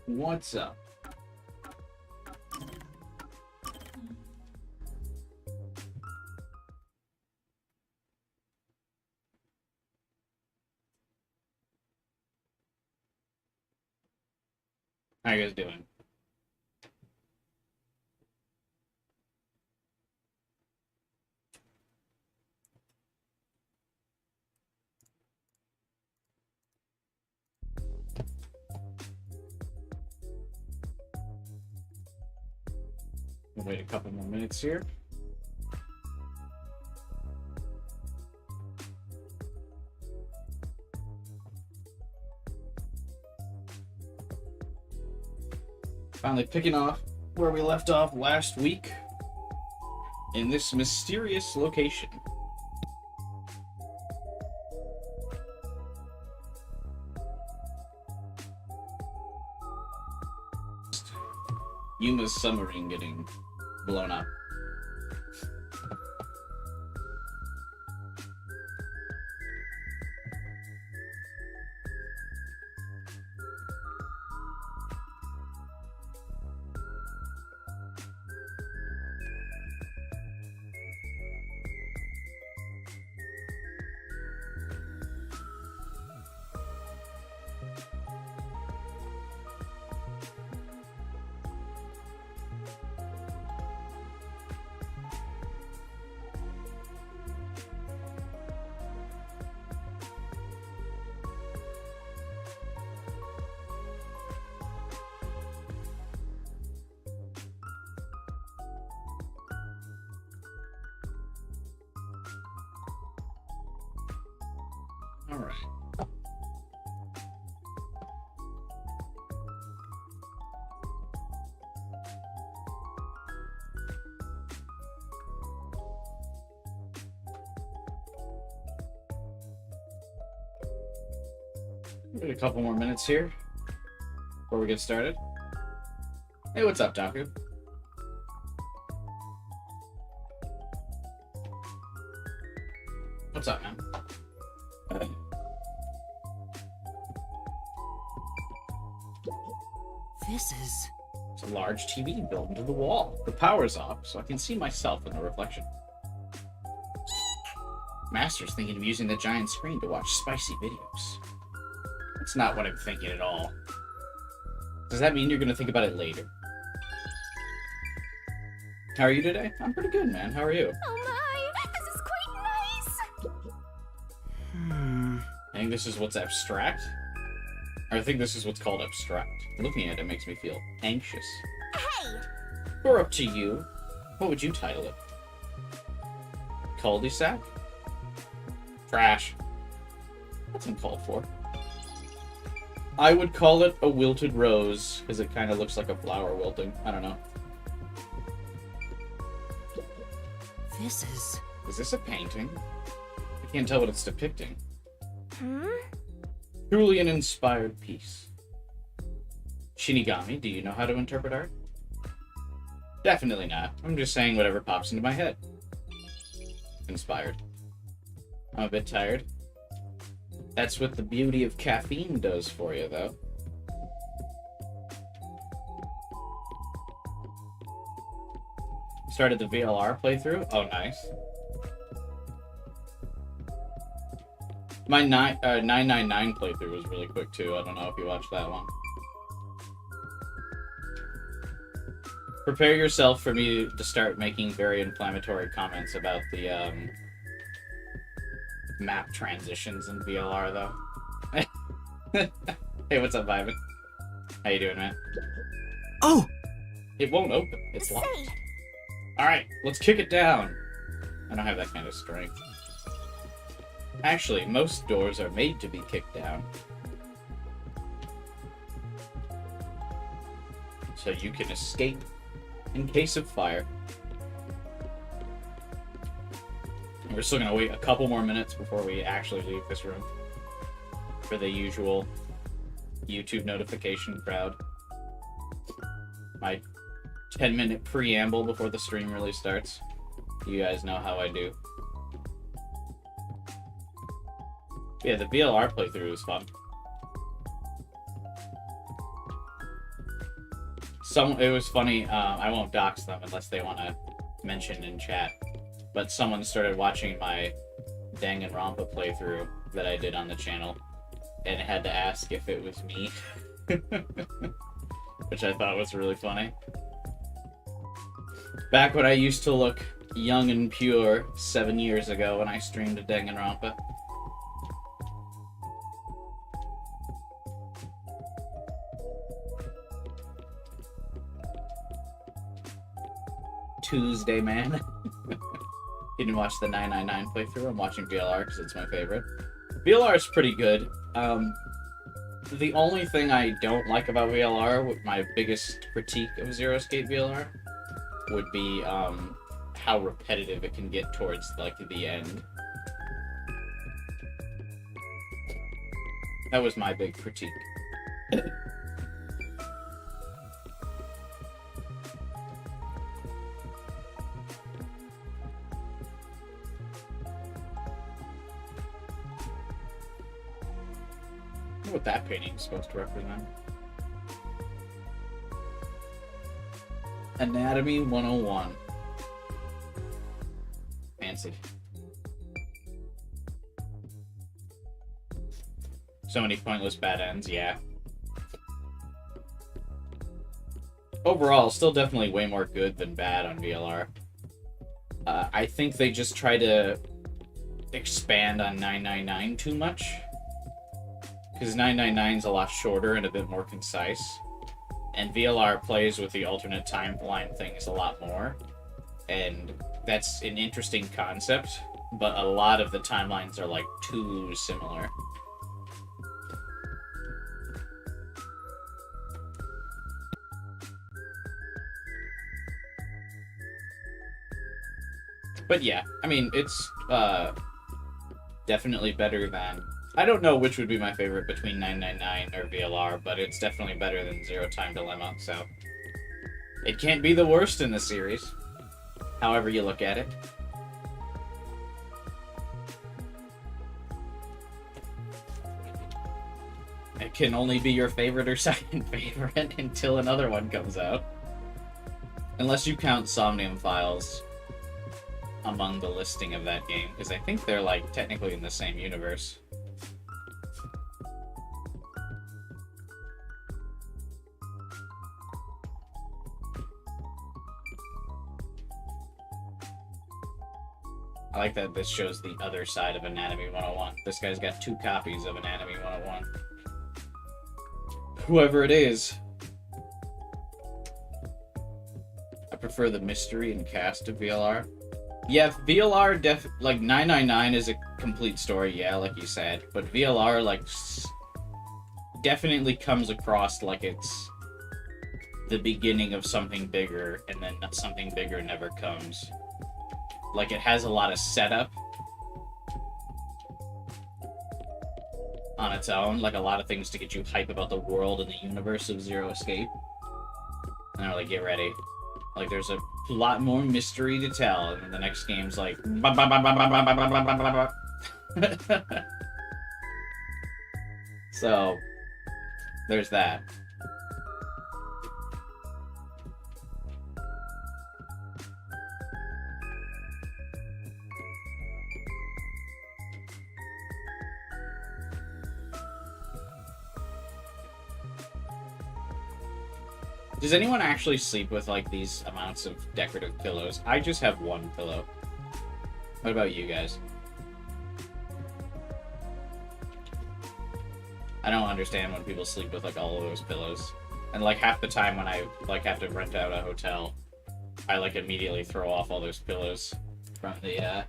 What's up? How you guys doing? We'll wait a couple more minutes here. Finally picking off where we left off last week in this mysterious location. Yuma's submarine getting blown up. All right. Wait a couple more minutes here before we get started. Hey, what's up, Taku? What's up, man? It's a large TV built into the wall. The power's off, so I can see myself in the reflection. Master's thinking of using the giant screen to watch spicy videos. That's not what I'm thinking at all. Does that mean you're going to think about it later? How are you today? I'm pretty good, man. How are you? Oh my, this is quite nice! I think this is what's abstract. Or I think this is what's called abstract. Looking at it makes me feel anxious. Hey! We're up to you. What would you title it? Cul-de-sac? Trash. That's uncalled for. I would call it a wilted rose, because it kind of looks like a flower wilting. I don't know. This is... Is this a painting? I can't tell what it's depicting. Hmm? Truly an inspired piece. Shinigami, do you know how to interpret art? Definitely not. I'm just saying whatever pops into my head. Inspired. I'm a bit tired. That's what the beauty of caffeine does for you, though. Started the VLR playthrough? Oh, nice. My 999 playthrough was really quick, too. I don't know if you watched that one. Prepare yourself for me to start making very inflammatory comments about the, map transitions in VLR, though. Hey, what's up, Ivan? How you doing, man? Oh! It won't open. It's locked. Say, Alright, let's kick it down. I don't have that kind of strength. Actually, most doors are made to be kicked down. So you can escape in case of fire. And we're still gonna wait a couple more minutes before we actually leave this room. For the usual YouTube notification crowd. My 10-minute preamble before the stream really starts. You guys know how I do. Yeah, the VLR playthrough was fun. It was funny. I won't dox them unless they want to mention in chat. But someone started watching my Danganronpa playthrough that I did on the channel, and had to ask if it was me, which I thought was really funny. Back when I used to look young and pure 7 years ago when I streamed a Danganronpa. Tuesday, man. You didn't watch the 999 playthrough? I'm watching VLR because it's my favorite. VLR is pretty good. The only thing I don't like about VLR, my biggest critique of Zero Escape VLR, would be how repetitive it can get towards like the end. That was my big critique. What that painting is supposed to represent. Anatomy 101. Fancy. So many pointless bad ends, yeah. Overall, still definitely way more good than bad on VLR. I think they just try to expand on 999 too much. Because 999 is a lot shorter and a bit more concise. And VLR plays with the alternate timeline things a lot more. And that's an interesting concept, but a lot of the timelines are like too similar. But yeah, I mean, it's definitely better than... I don't know which would be my favorite between 999 or VLR, but it's definitely better than Zero Time Dilemma, so... It can't be the worst in the series, however you look at it. It can only be your favorite or second favorite until another one comes out. Unless you count Somnium Files among the listing of that game, because I think they're, like, technically in the same universe. I like that this shows the other side of Anatomy 101. This guy's got 2 copies of Anatomy 101. Whoever it is. I prefer the mystery and cast of VLR. Yeah, VLR like 999 is a complete story, yeah, like you said. But VLR, like, definitely comes across like it's the beginning of something bigger, and then something bigger never comes. Like, it has a lot of setup on its own, like a lot of things to get you hype about the world and the universe of Zero Escape. And they're like, get ready. Like, there's a lot more mystery to tell, and then the next game's like... So, there's that. Does anyone actually sleep with, like, these amounts of decorative pillows? I just have one pillow. What about you guys? I don't understand when people sleep with, like, all of those pillows. And, like, half the time when I, like, have to rent out a hotel, I, like, immediately throw off all those pillows from the,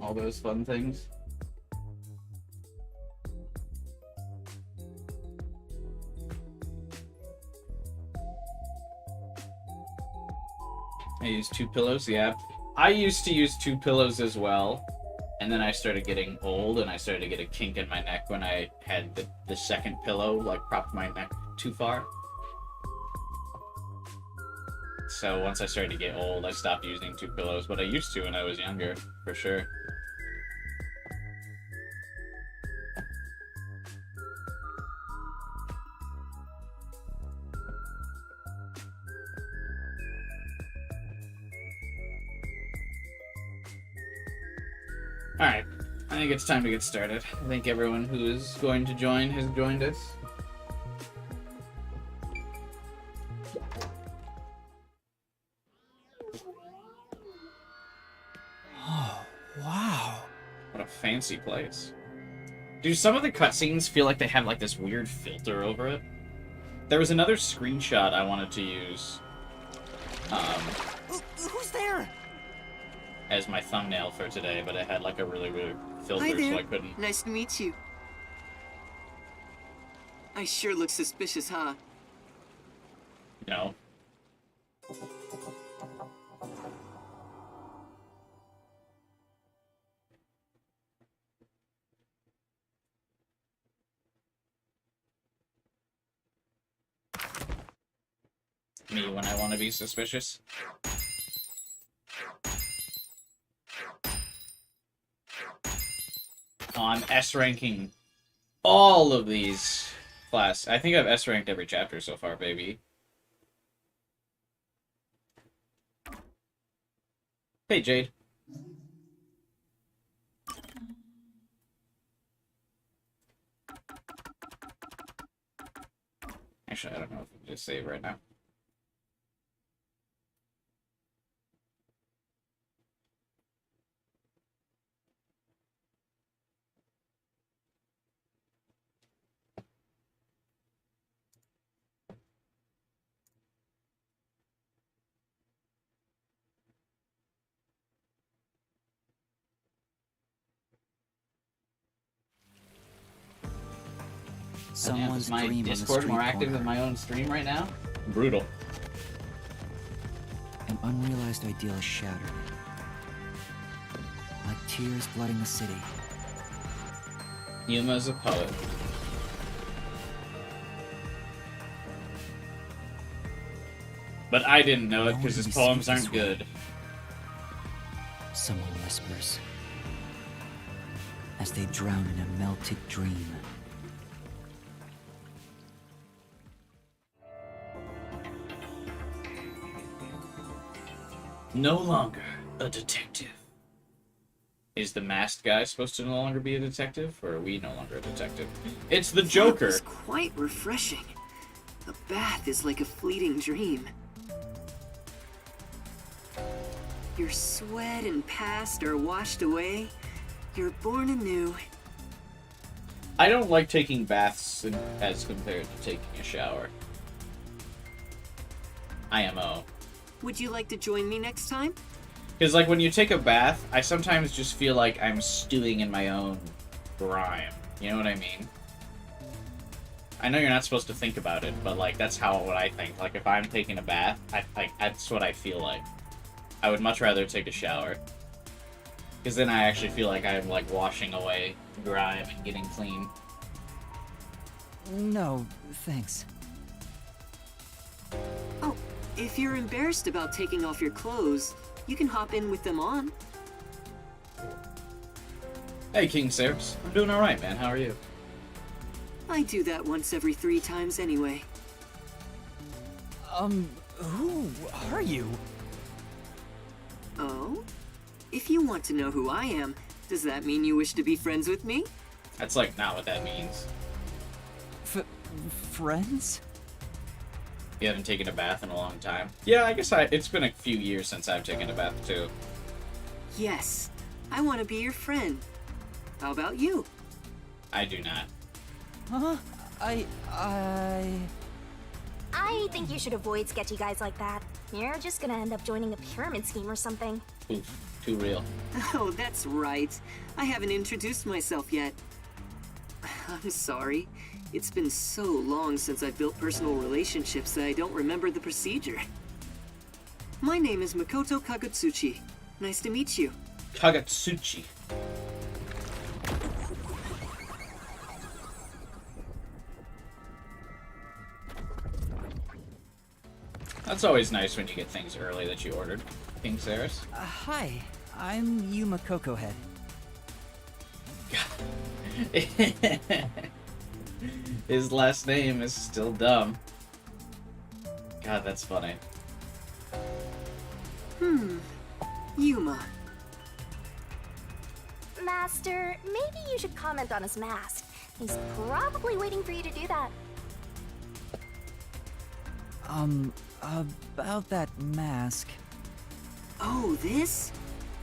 all those fun things. I use 2 pillows, yeah. I used to use 2 pillows as well, and then I started getting old, and I started to get a kink in my neck when I had the second pillow, like, propped my neck too far. So once I started to get old, I stopped using 2 pillows, but I used to when I was younger, for sure. Alright, I think it's time to get started. I think everyone who is going to join has joined us. Oh, wow. What a fancy place. Do some of the cutscenes feel like they have like this weird filter over it? There was another screenshot I wanted to use Who's there? as my thumbnail for today, but it had like a really weird filter, Hi there. so I couldn't. Nice to meet you. I sure look suspicious, huh? No. Me when I want to be suspicious. Oh, I'm S-ranking all of these class. I think I've S-ranked every chapter so far, baby. Hey, Jade. Actually, I don't know if I can just save right now. Someone's Is my dream Discord on the more street active corner. than my own stream right now? Brutal. An unrealized ideal is shattered. Like tears flooding the city. Yuma's a poet. But I didn't know it because his poems aren't good. Someone whispers. As they drown in a melted dream. No longer a detective. Is the masked guy supposed to no longer be a detective, or are we no longer a detective? It's the That Joker! was quite refreshing. A bath is like a fleeting dream. Your sweat and past are washed away. You're born anew. I don't like taking baths as compared to taking a shower. IMO. Would you like to join me next time? Because, like, when you take a bath, I sometimes just feel like I'm stewing in my own grime. You know what I mean? I know you're not supposed to think about it, but, like, that's what I think. Like, if I'm taking a bath, that's what I feel like. I would much rather take a shower. Because then I actually feel like I'm, like, washing away grime and getting clean. No, thanks. Oh, if you're embarrassed about taking off your clothes, you can hop in with them on. Hey, King Sirs. I'm doing alright, man. How are you? I do that once every 3 times anyway. Who are you? Oh? If you want to know who I am, does that mean you wish to be friends with me? That's, like, not what that means. Friends? You haven't taken a bath in a long time. Yeah, I guess it's been a few years since I've taken a bath, too. Yes, I want to be your friend. How about you? I do not. Huh? I think you should avoid sketchy guys like that. You're just gonna end up joining a pyramid scheme or something. Oof, too real. Oh, that's right. I haven't introduced myself yet. I'm sorry. It's been so long since I've built personal relationships that I don't remember the procedure. My name is Makoto Kagutsuchi. Nice to meet you. Kagatsuchi. That's always nice when you get things early that you ordered. King Saris. Hi, I'm Yuma Cocohead. His last name is still dumb. God, that's funny. Yuma. Master, maybe you should comment on his mask. He's probably waiting for you to do that. About that mask. Oh, this?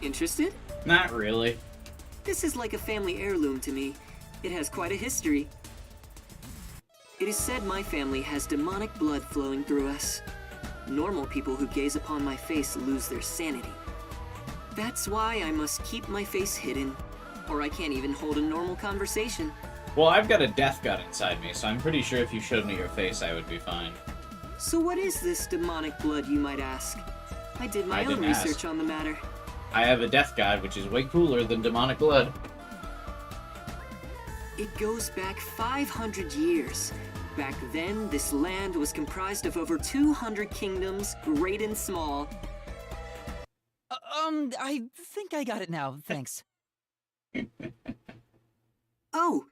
Interested? Not really. This is like a family heirloom to me. It has quite a history. It is said my family has demonic blood flowing through us. Normal people who gaze upon my face lose their sanity. That's why I must keep my face hidden, or I can't even hold a normal conversation. Well, I've got a death god inside me, so I'm pretty sure if you showed me your face, I would be fine. So what is this demonic blood, you might ask? I did my own didn't research ask. on the matter. I have a death god, which is way cooler than demonic blood. It goes back 500 years. Back then, this land was comprised of over 200 kingdoms, great and small. I think I got it now, thanks. Oh,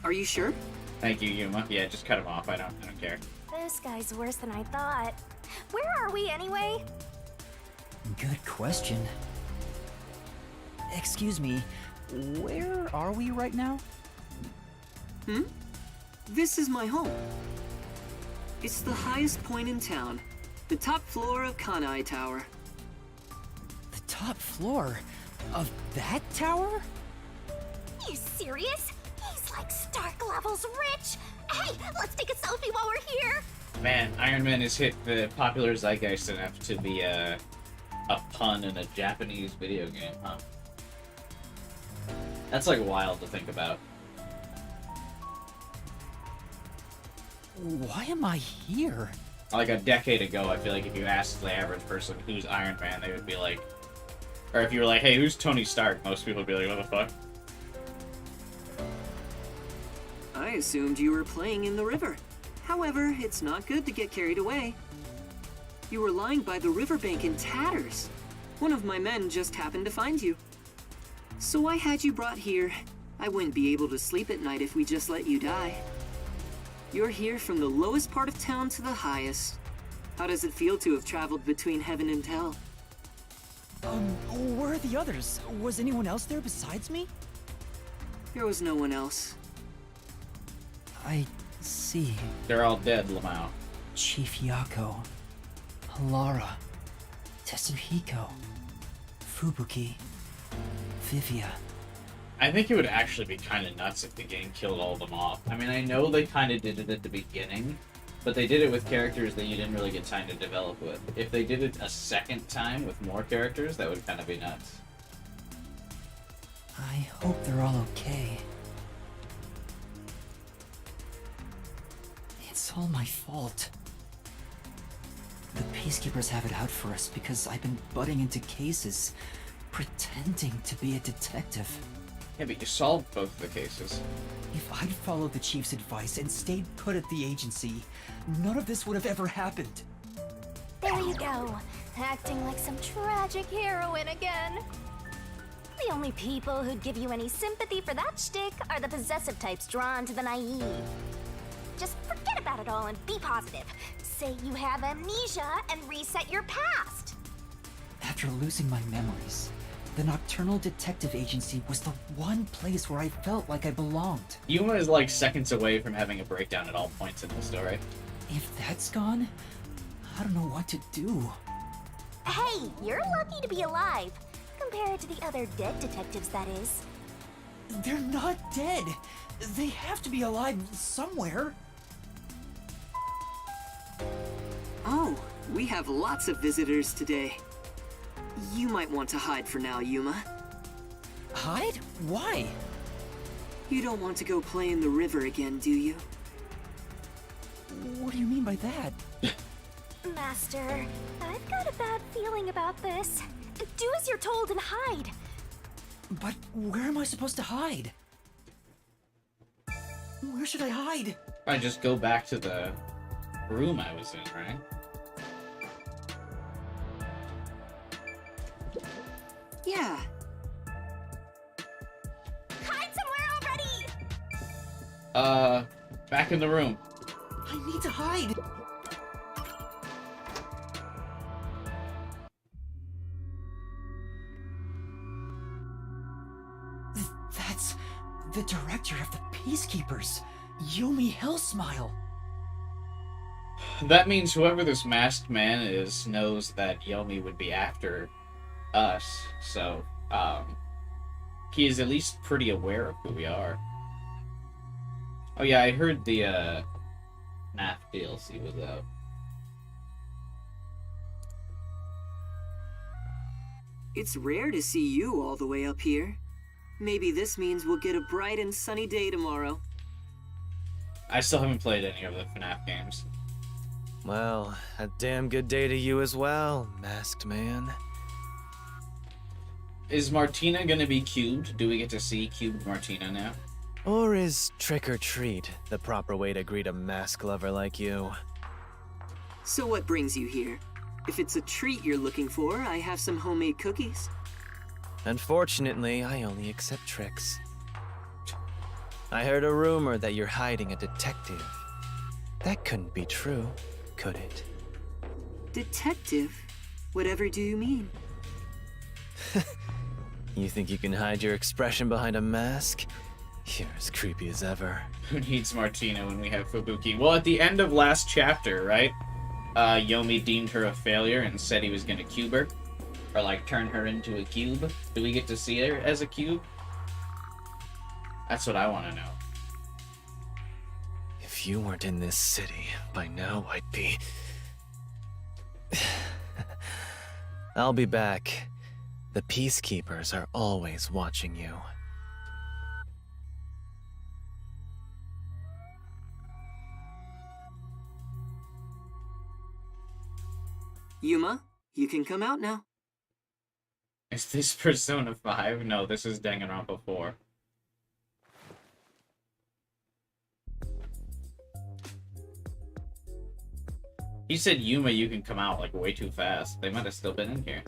are you sure? Thank you, Yuma. Yeah, just cut him off. I don't care. This guy's worse than I thought. Where are we anyway? Good question. Excuse me, where are we right now? This is my home. It's the highest point in town, the top floor of Kanai Tower. The top floor of that tower? You serious? He's like Stark levels rich. Hey, let's take a selfie while we're here. Man, Iron Man has hit the popular zeitgeist enough to be a pun in a Japanese video game, huh? That's like wild to think about. Why am I here? Like a decade ago, I feel like if you asked the average person who's Iron Man, they would be like, or if you were like, hey, who's Tony Stark? Most people would be like, what the fuck? I assumed you were playing in the river. However, it's not good to get carried away. You were lying by the riverbank in tatters. One of my men just happened to find you. So I had you brought here. I wouldn't be able to sleep at night if we just let you die. You're here from the lowest part of town to the highest. How does it feel to have traveled between heaven and hell? Where are the others? Was anyone else there besides me? There was no one else. I see. They're all dead, Lamau. Chief Yako, Halara, Tetsuhiko, Fubuki, Vivia. I think it would actually be kind of nuts if the game killed all of them off. I mean, I know they kind of did it at the beginning, but they did it with characters that you didn't really get time to develop with. If they did it a second time with more characters, that would kind of be nuts. I hope they're all okay. It's all my fault. The Peacekeepers have it out for us because I've been butting into cases, pretending to be a detective. Yeah, but you solved both of the cases. If I'd followed the Chief's advice and stayed put at the agency, none of this would have ever happened. There you go, acting like some tragic heroine again. The only people who'd give you any sympathy for that shtick are the possessive types drawn to the naive. Just forget about it all and be positive. Say you have amnesia and reset your past. After losing my memories, the Nocturnal Detective Agency was the one place where I felt like I belonged. Yuma is like seconds away from having a breakdown at all points in the story. If that's gone, I don't know what to do. Hey, you're lucky to be alive. Compared to the other dead detectives, that is. They're not dead. They have to be alive somewhere. Oh, we have lots of visitors today. You might want to hide for now, Yuma. Hide? Why? You don't want to go play in the river again, do you? What do you mean by that? Master, I've got a bad feeling about this. Do as you're told and hide. But where am I supposed to hide? Where should I hide? I just go back to the room I was in, right? Yeah. Hide somewhere already! Back in the room. I need to hide. The director of the Peacekeepers, Yumi Hillsmile. That means whoever this masked man is knows that Yomi would be after us, so, he is at least pretty aware of who we are. Oh yeah, I heard the, NAF DLC was out. It's rare to see you all the way up here. Maybe this means we'll get a bright and sunny day tomorrow. I still haven't played any of the FNAF games. Well, a damn good day to you as well, masked man. Is Martina gonna be cubed? Do we get to see cubed Martina now? Or is trick or treat the proper way to greet a mask lover like you? So what brings you here? If it's a treat you're looking for, I have some homemade cookies. Unfortunately, I only accept tricks. I heard a rumor that you're hiding a detective. That couldn't be true, could it? Detective? Whatever do you mean? You think you can hide your expression behind a mask? You're as creepy as ever. Who needs Martina when we have Fubuki? Well, at the end of last chapter, right? Yomi deemed her a failure and said he was gonna cube her. Or, like, turn her into a cube. Do we get to see her as a cube? That's what I want to know. If you weren't in this city, by now I'd be... I'll be back. The Peacekeepers are always watching you. Yuma, you can come out now. Is this Persona 5? No, this is Danganronpa 4. He said, Yuma, you can come out, like, way too fast. They might have still been in here.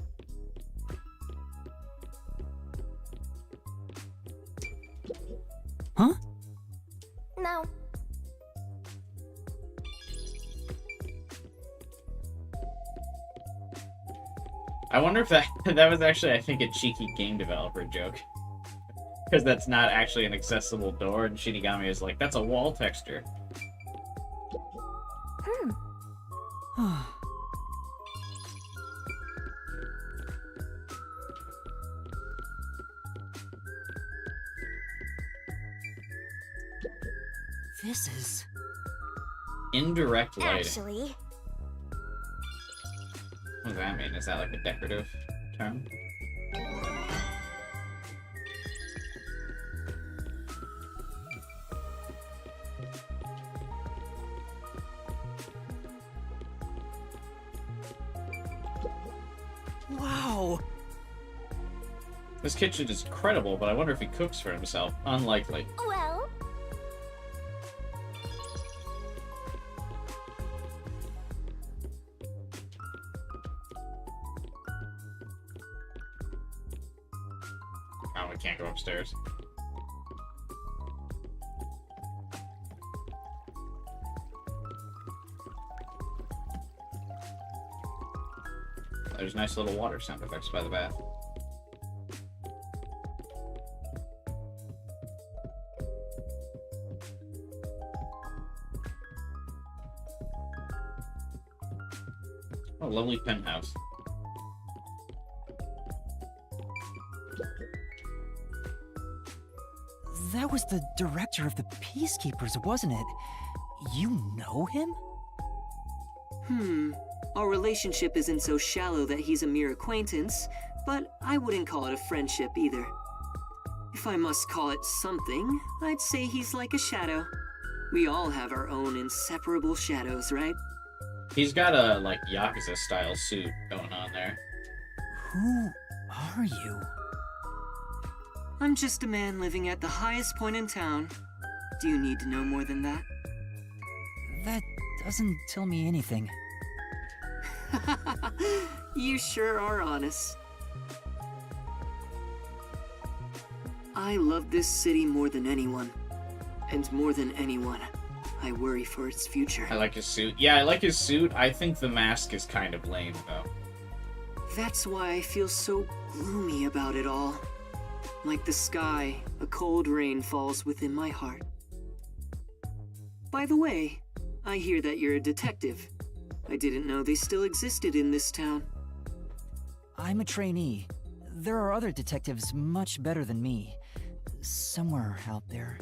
Huh? No. I wonder if that was actually, I think, a cheeky game developer joke. Because that's not actually an accessible door, and Shinigami is like, that's a wall texture. This is... Indirect lighting. Actually, What does that mean? Is that like a decorative term? Wow! This kitchen is incredible, but I wonder if he cooks for himself. Unlikely. well, Oh, we can't go upstairs. There's nice little water sound effects by the bath. Oh, lovely penthouse. That was the director of the Peacekeepers, wasn't it? You know him? Our relationship isn't so shallow that he's a mere acquaintance, but I wouldn't call it a friendship either. If I must call it something, I'd say he's like a shadow. We all have our own inseparable shadows, right? He's got a, like, Yakuza-style suit going on there. Who are you? I'm just a man living at the highest point in town. Do you need to know more than that? That doesn't tell me anything. You sure are honest. I love this city more than anyone. And more than anyone, I worry for its future. I like his suit. Yeah, I like his suit. I think the mask is kind of lame, though. That's why I feel so gloomy about it all. Like the sky, a cold rain falls within my heart. By the way, I hear that you're a detective. I didn't know they still existed in this town. I'm a trainee. There are other detectives much better than me. Somewhere out there.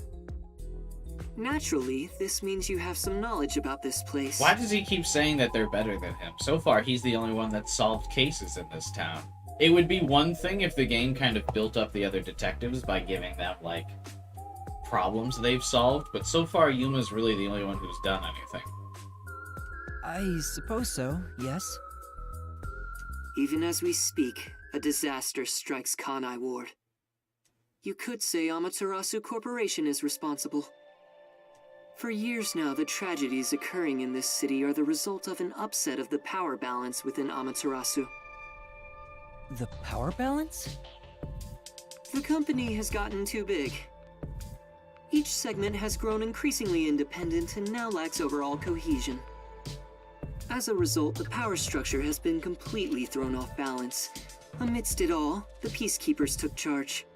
Naturally, this means you have some knowledge about this place. Why does he keep saying that they're better than him? So far, he's the only one that's solved cases in this town. It would be one thing if the game kind of built up the other detectives by giving them, like, problems they've solved, but so far Yuma's really the only one who's done anything. I suppose so, yes. Even as we speak, a disaster strikes Kanai Ward. You could say Amaterasu Corporation is responsible. For years now, the tragedies occurring in this city are the result of an upset of the power balance within Amaterasu. The power balance? The company has gotten too big. Each segment has grown increasingly independent and now lacks overall cohesion. As a result, the power structure has been completely thrown off balance. Amidst it all, the Peacekeepers took charge.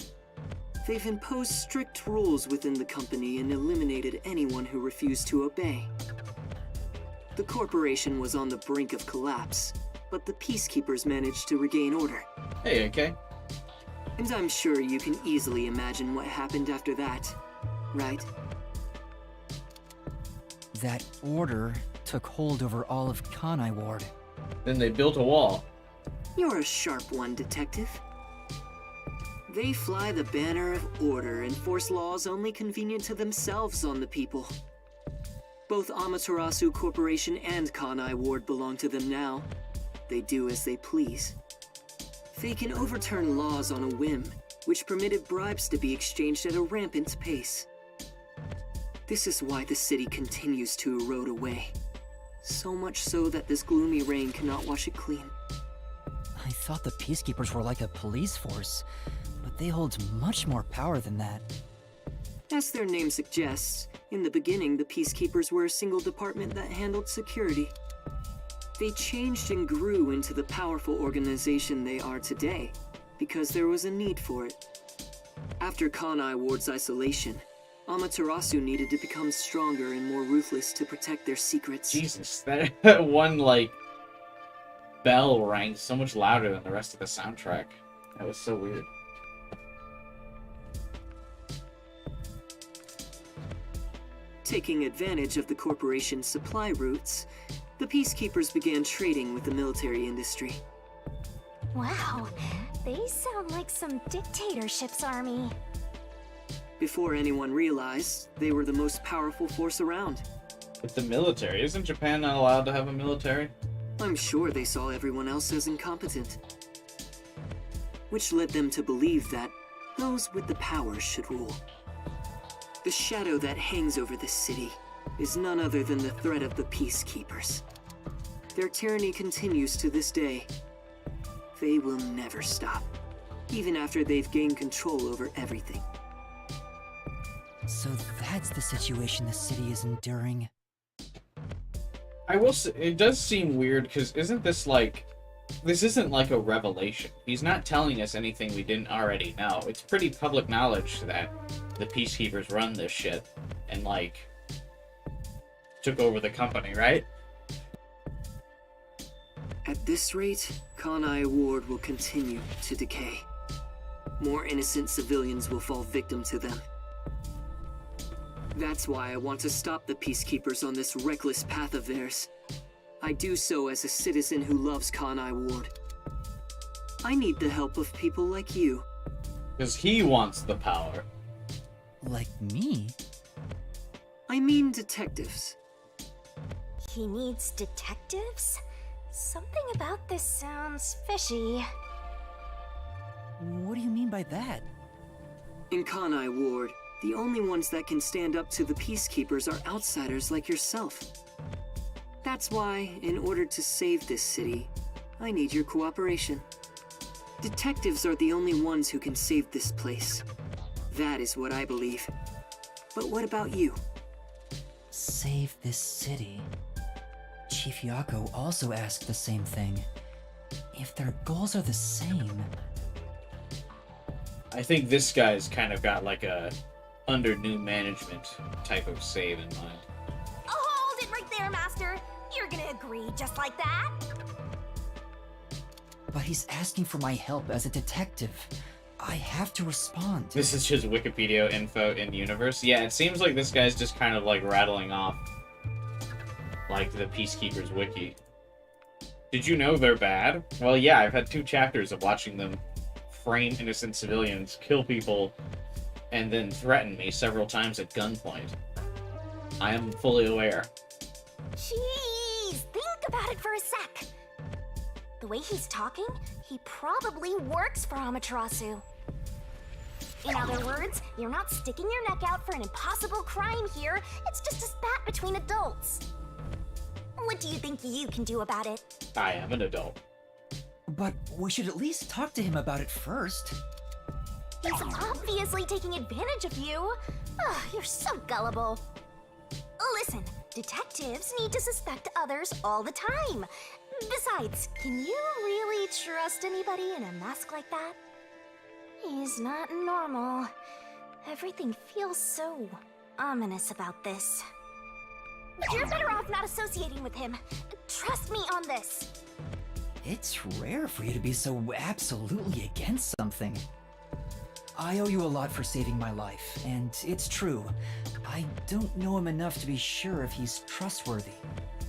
They've imposed strict rules within the company and eliminated anyone who refused to obey. The corporation was on the brink of collapse, but the Peacekeepers managed to regain order. Hey, okay. And I'm sure you can easily imagine what happened after that, right? That order took hold over all of Kanai Ward. Then they built a wall. You're a sharp one, Detective. They fly the banner of order and force laws only convenient to themselves on the people. Both Amaterasu Corporation and Kanai Ward belong to them now. They do as they please. They can overturn laws on a whim, which permitted bribes to be exchanged at a rampant pace. This is why the city continues to erode away. So much so that this gloomy rain cannot wash it clean. I thought the Peacekeepers were like a police force, but they hold much more power than that. As their name suggests, in the beginning the Peacekeepers were a single department that handled security. They changed and grew into the powerful organization they are today, because there was a need for it. After Kanai Ward's isolation, Amaterasu needed to become stronger and more ruthless to protect their secrets. Jesus, that one, like, bell rang so much louder than the rest of the soundtrack. That was so weird. Taking advantage of the corporation's supply routes, the Peacekeepers began trading with the military industry. Wow, they sound like some dictatorship's army. Before anyone realized, they were the most powerful force around. But the military, isn't Japan not allowed to have a military? I'm sure they saw everyone else as incompetent. Which led them to believe that those with the power should rule. The shadow that hangs over this city is none other than the threat of the Peacekeepers. Their tyranny continues to this day. They will never stop, even after they've gained control over everything. So that's the situation the city is enduring. I will say, it does seem weird, because isn't this like... This isn't like a revelation. He's not telling us anything we didn't already know. It's pretty public knowledge that the Peacekeepers run this shit and, like, took over the company, right? At this rate, Kanai Ward will continue to decay. More innocent civilians will fall victim to them. That's why I want to stop the Peacekeepers on this reckless path of theirs. I do so as a citizen who loves Kanai Ward. I need the help of people like you. Because he wants the power. Like me? I mean detectives. He needs detectives? Something about this sounds fishy. What do you mean by that? In Kanai Ward, the only ones that can stand up to the Peacekeepers are outsiders like yourself. That's why, in order to save this city, I need your cooperation. Detectives are the only ones who can save this place. That is what I believe. But what about you? Save this city. Chief Yako also asked the same thing. If their goals are the same... I think this guy's kind of got like a under new management type of save in mind. Hold it right there, Master. You're gonna agree just like that? But he's asking for my help as a detective. I have to respond. This is just Wikipedia info in universe. Yeah, it seems like this guy's just kind of like rattling off like the Peacekeepers wiki. Did you know they're bad? Well, yeah, I've had 2 chapters of watching them frame innocent civilians, kill people, and then threaten me several times at gunpoint. I am fully aware. Jeez, think about it for a sec. The way he's talking, he probably works for Amaterasu. In other words, you're not sticking your neck out for an impossible crime here. It's just a spat between adults. What do you think you can do about it? I am an adult. But we should at least talk to him about it first. He's obviously taking advantage of you. Ugh, you're so gullible. Listen, detectives need to suspect others all the time. Besides, can you really trust anybody in a mask like that? He's not normal. Everything feels so ominous about this. You're better off not associating with him. Trust me on this. It's rare for you to be so absolutely against something. I owe you a lot for saving my life, and it's true. I don't know him enough to be sure if he's trustworthy.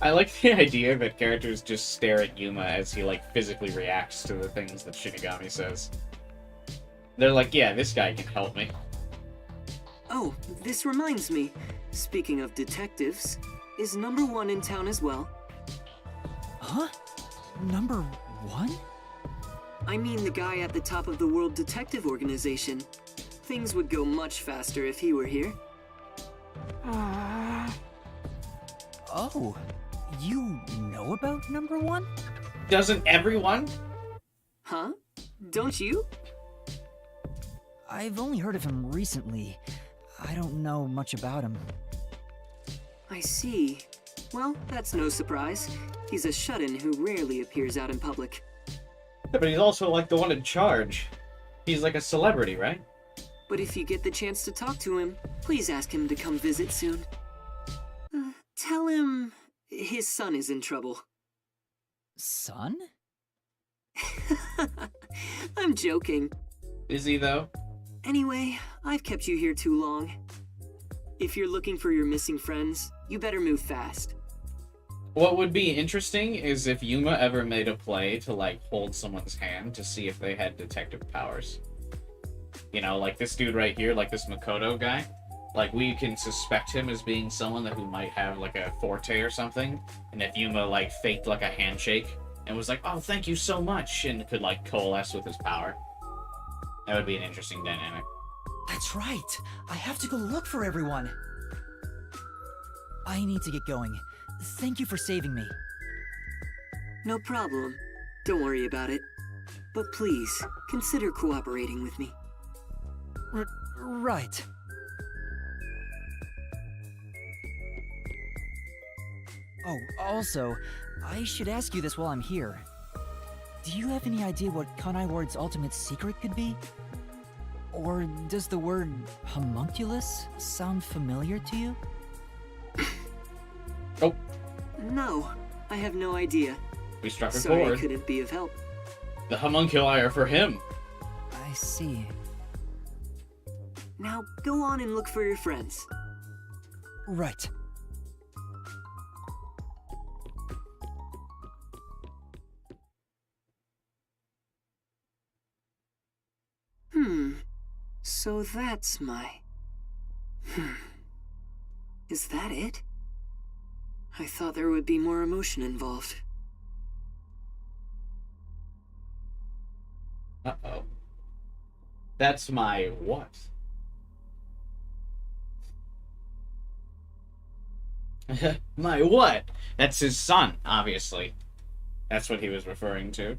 I like the idea that characters just stare at Yuma as he like physically reacts to the things that Shinigami says. They're like, yeah, this guy can help me. Oh, this reminds me. Speaking of detectives, is number 1 in town as well? Huh? Number 1? I mean the guy at the top of the World Detective Organization. Things would go much faster if he were here. Oh, you know about number 1? Doesn't everyone? Huh? Don't you? I've only heard of him recently. I don't know much about him. I see. Well, that's no surprise. He's a shut-in who rarely appears out in public. Yeah, but he's also like the one in charge. He's like a celebrity, right? But if you get the chance to talk to him, please ask him to come visit soon. Tell him his son is in trouble. Son? I'm joking. Is he though? Anyway, I've kept you here too long. If you're looking for your missing friends, you better move fast. What would be interesting is if Yuma ever made a play to like hold someone's hand to see if they had detective powers. You know, like this dude right here, like this Makoto guy. Like we can suspect him as being someone who might have like a forte or something. And if Yuma like faked like a handshake and was like, "Oh, thank you so much," and could like coalesce with his power, that would be an interesting dynamic. That's right. I have to go look for everyone. I need to get going. Thank you for saving me. No problem. Don't worry about it. But please, consider cooperating with me. Right. Oh, also, I should ask you this while I'm here. Do you have any idea what Kanai Ward's ultimate secret could be? Or does the word homunculus sound familiar to you? Oh, No, I have no idea. we struck a Sorry I chord. couldn't be of help. The homunculi are for him. I see. Now, go on and look for your friends. Right. So that's my... Is that it? I thought there would be more emotion involved. Uh-oh. That's my what? My what? That's his son, obviously. That's what he was referring to.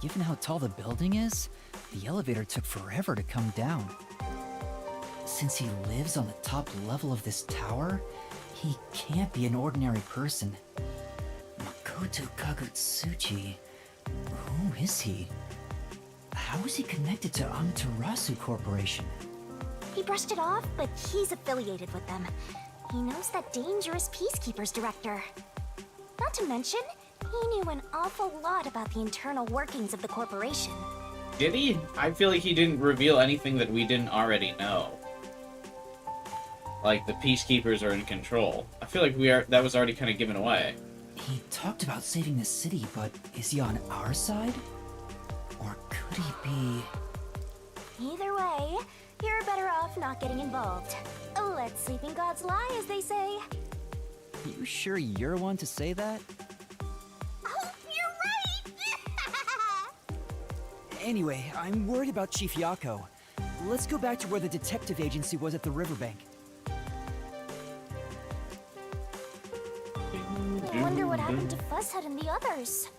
Given how tall the building is, the elevator took forever to come down. Since he lives on the top level of this tower, he can't be an ordinary person. Makoto Kagutsuchi. Who is he? How is he connected to Amaterasu Corporation? He brushed it off, but he's affiliated with them. He knows that dangerous Peacekeepers director. Not to mention, he knew an awful lot about the internal workings of the corporation. Did he? I feel like he didn't reveal anything that we didn't already know. Like, the Peacekeepers are in control. I feel like that was already kind of given away. He talked about saving the city, but is he on our side? Or could he be... Either way, you're better off not getting involved. Let sleeping gods lie, as they say. You sure you're one to say that? Oh, you're right! Anyway, I'm worried about Chief Yako. Let's go back to where the detective agency was at the riverbank. I wonder what happened to Fuzzhead and the others.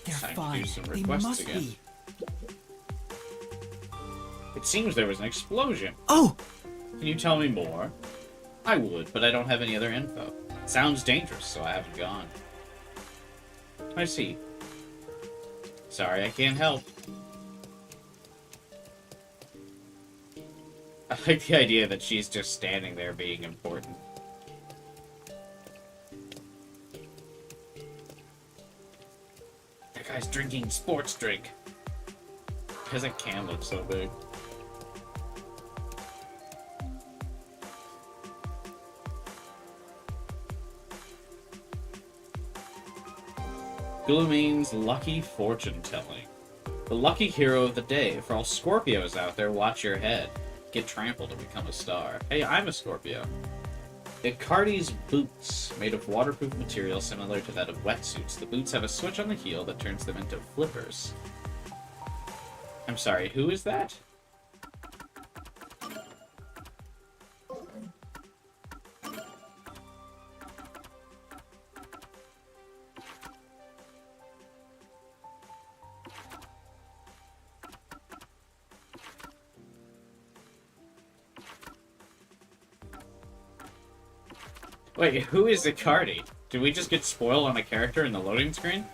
They're Time to fine. do some They requests must again. be. It seems there was an explosion. Oh! Can you tell me more? I would, but I don't have any other info. Sounds dangerous, so I haven't gone. I see. Sorry, I can't help. I like the idea that she's just standing there being important. That guy's drinking sports drink. Because it can look so big. Gluamine's Lucky Fortune Telling. The lucky hero of the day. For all Scorpios out there, watch your head. Get trampled and become a star. Hey, I'm a Scorpio. Icardi's boots, made of waterproof material similar to that of wetsuits. The boots have a switch on the heel that turns them into flippers. I'm sorry, who is that? Wait, who is Icardi? Did we just get spoiled on a character in the loading screen?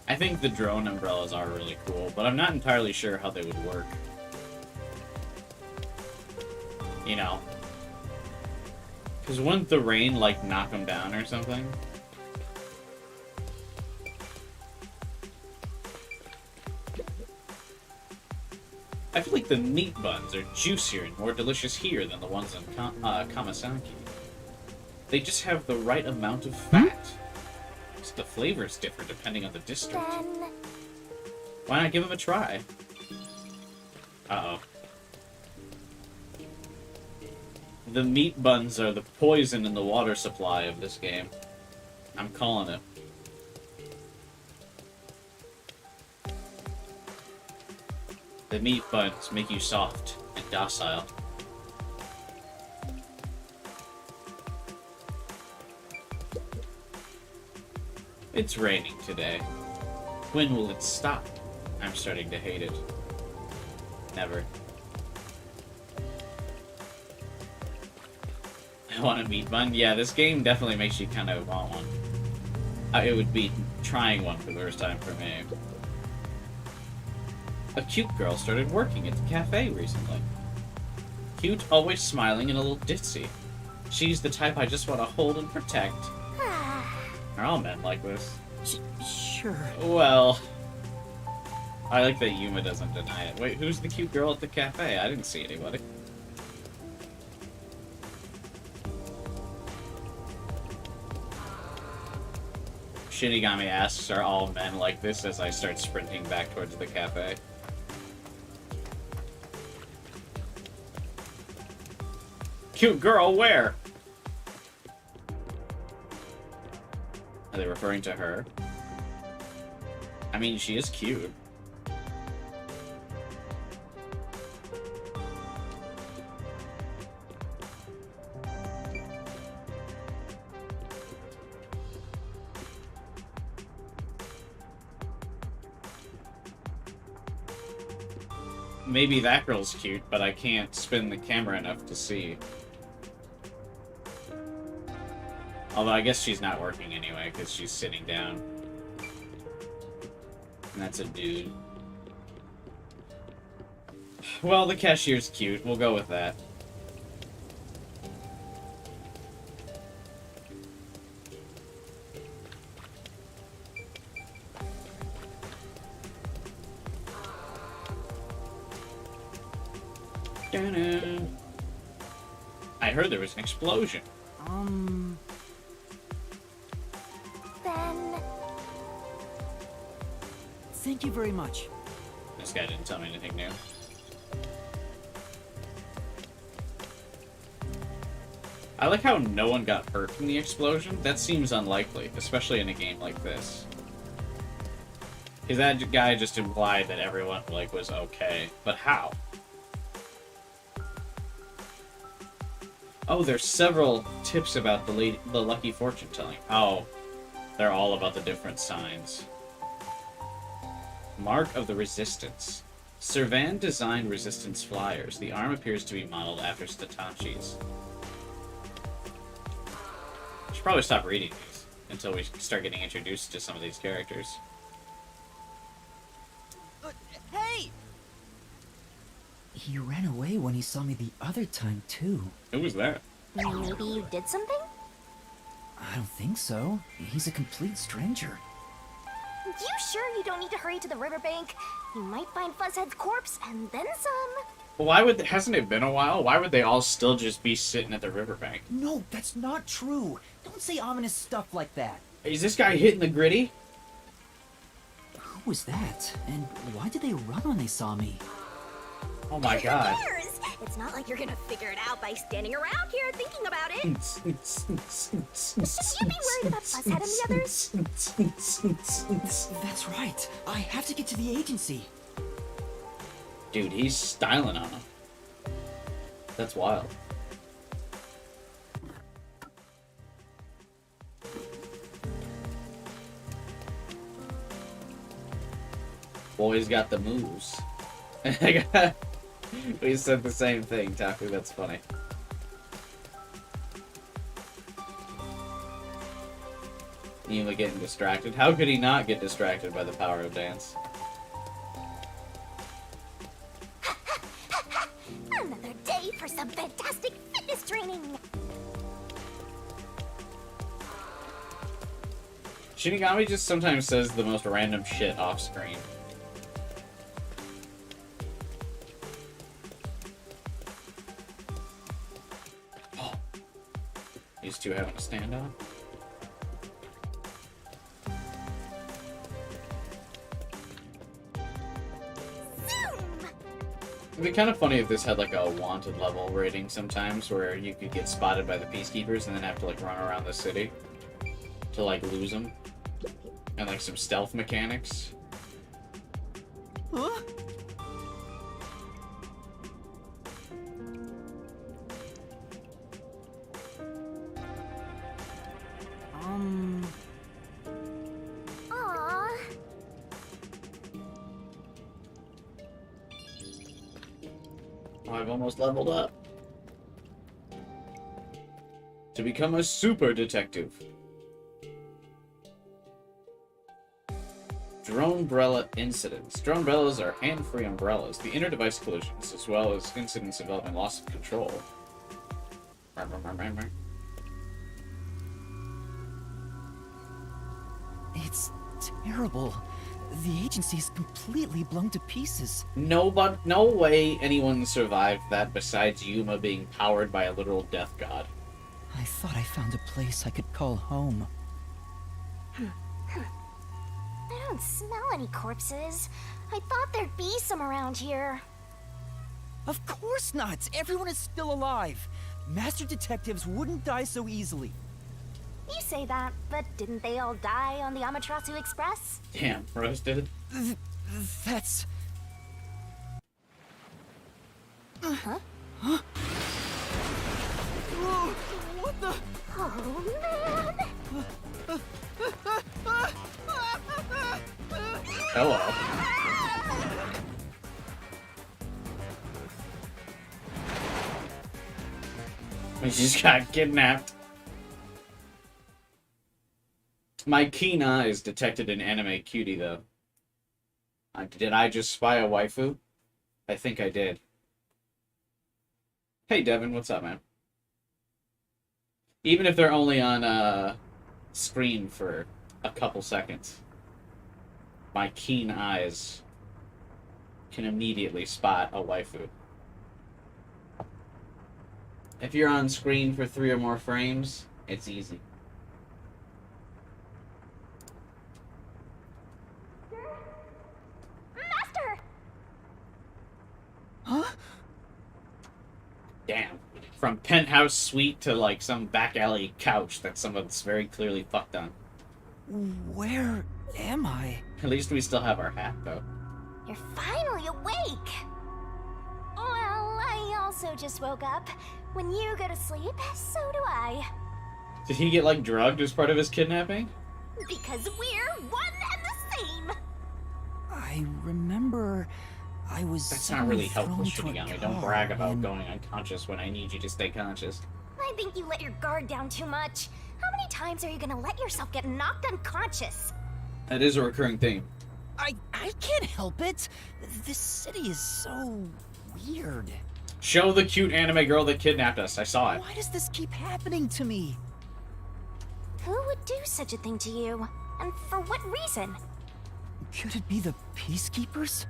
I think the drone umbrellas are really cool, but I'm not entirely sure how they would work. You know. Because wouldn't the rain, like, knock them down or something? I feel like the meat buns are juicier and more delicious here than the ones in Kamasaki. They just have the right amount of fat. So the flavor's different depending on the district. Then... Why not give them a try? Uh-oh. The meat buns are the poison in the water supply of this game. I'm calling it. The meat buns make you soft and docile. It's raining today. When will it stop? I'm starting to hate it. Never. I want a meat bun? Yeah, this game definitely makes you kind of want one. It would be trying one for the first time for me. A cute girl started working at the cafe recently. Cute, always smiling, and a little ditzy. She's the type I just want to hold and protect. Are all men like this? Sure. Well... I like that Yuma doesn't deny it. Wait, who's the cute girl at the cafe? I didn't see anybody. Shinigami asks, are all men like this, as I start sprinting back towards the cafe. Cute girl, where? Are they referring to her? I mean, she is cute. maybe that girl's cute, but I can't spin the camera enough to see. Although I guess she's not working anyway, because she's sitting down. And that's a dude. Well, the cashier's cute. We'll go with that. I heard there was an explosion. Then... Thank you very much. This guy didn't tell me anything new. I like how no one got hurt from the explosion. That seems unlikely, especially in a game like this. Because that guy just implied that everyone, like, was okay. But how? Oh, there's several tips about the lucky fortune telling. Oh, they're all about the different signs. Mark of the Resistance. Servan designed Resistance flyers. The arm appears to be modeled after Statachi's. I should probably stop reading these until we start getting introduced to some of these characters. Hey! He ran away when he saw me the other time, too. Who was that? maybe you did something? I don't think so. He's a complete stranger. You sure you don't need to hurry to the riverbank? You might find Fuzzhead's corpse, and then some. Why would... Hasn't it been a while? Why would they all still just be sitting at the riverbank? No, that's not true. Don't say ominous stuff like that. Is this guy hitting the gritty? Who was that? And why did they run when they saw me? Oh my god. Who cares? It's not like you're gonna figure it out by standing around here thinking about it. Should you be worried about Fuzzhead and the others? That's right. I have to get to the agency. Dude, he's styling on him. That's wild. Boy's got the moves. We said the same thing, Taku. That's funny. Yuma getting distracted. How could he not get distracted by the power of dance? Another day for some fantastic fitness training. Shinigami just sometimes says the most random shit off screen. Oh. These two having a standoff? It'd be kind of funny if this had like a wanted level rating sometimes, where you could get spotted by the peacekeepers and then have to like run around the city to like lose them, and like some stealth mechanics. Huh? Aww. I've almost leveled up to become a super detective. Drone-brella incidents. Drone-brellas are hand-free umbrellas. The inner device collisions, as well as incidents involving loss of control. It's terrible. The agency is completely blown to pieces. No way anyone survived that besides Yuma being powered by a literal death god. I thought I found a place I could call home. I don't smell any corpses. I thought there'd be some around here. Of course not! Everyone is still alive! Master detectives wouldn't die so easily. You say that, but didn't they all die on the Amaterasu Express? Damn, roasted. That's... Huh? Huh? Whoa, what the... Oh, man! Hello. just got kidnapped. My keen eyes detected an anime cutie, though. Did I just spy a waifu? I think I did. Hey, Devin, what's up, man? Even if they're only on screen for a couple seconds, my keen eyes can immediately spot a waifu. If you're on screen for 3 or more frames, it's easy. Master! Huh? Damn. From penthouse suite to, like, some back alley couch that someone's very clearly fucked on. Where am I? At least we still have our hat, though. You're finally awake! Well, I also just woke up. When you go to sleep, so do I. Did he get, like, drugged as part of his kidnapping? Because we're one and the same! I remember I was That's not really suddenly helpful, thrown to a Shinigami. Don't car brag about and- going unconscious when I need you to stay conscious. I think you let your guard down too much. How many times are you gonna let yourself get knocked unconscious? That is a recurring theme. I can't help it. This city is so weird. Show the cute anime girl that kidnapped us. I saw it. Why does this keep happening to me? Who would do such a thing to you? And for what reason? Could it be the Peacekeepers?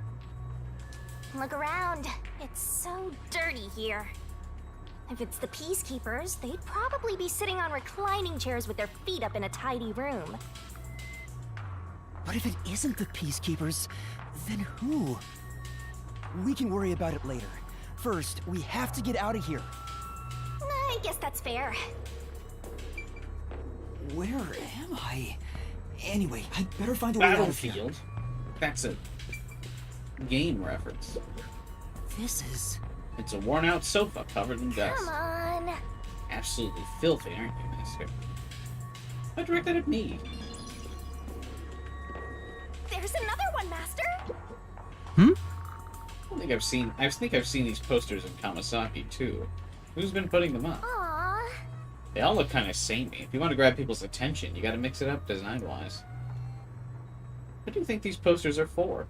Look around. It's so dirty here. If it's the Peacekeepers, they'd probably be sitting on reclining chairs with their feet up in a tidy room. But if it isn't the Peacekeepers, then who? We can worry about it later. First, we have to get out of here. I guess that's fair. Where am I? Anyway, I better find a way out of here. Battlefield? That's a game reference. This is... It's a worn-out sofa covered in dust. Come on. Absolutely filthy, aren't you, mister? I direct that at me. There's another one, Master. I think I've seen these posters in Kamasaki, too. Who's been putting them up? Aww. They all look kind of samey. If you want to grab people's attention, you gotta mix it up design-wise. What do you think these posters are for?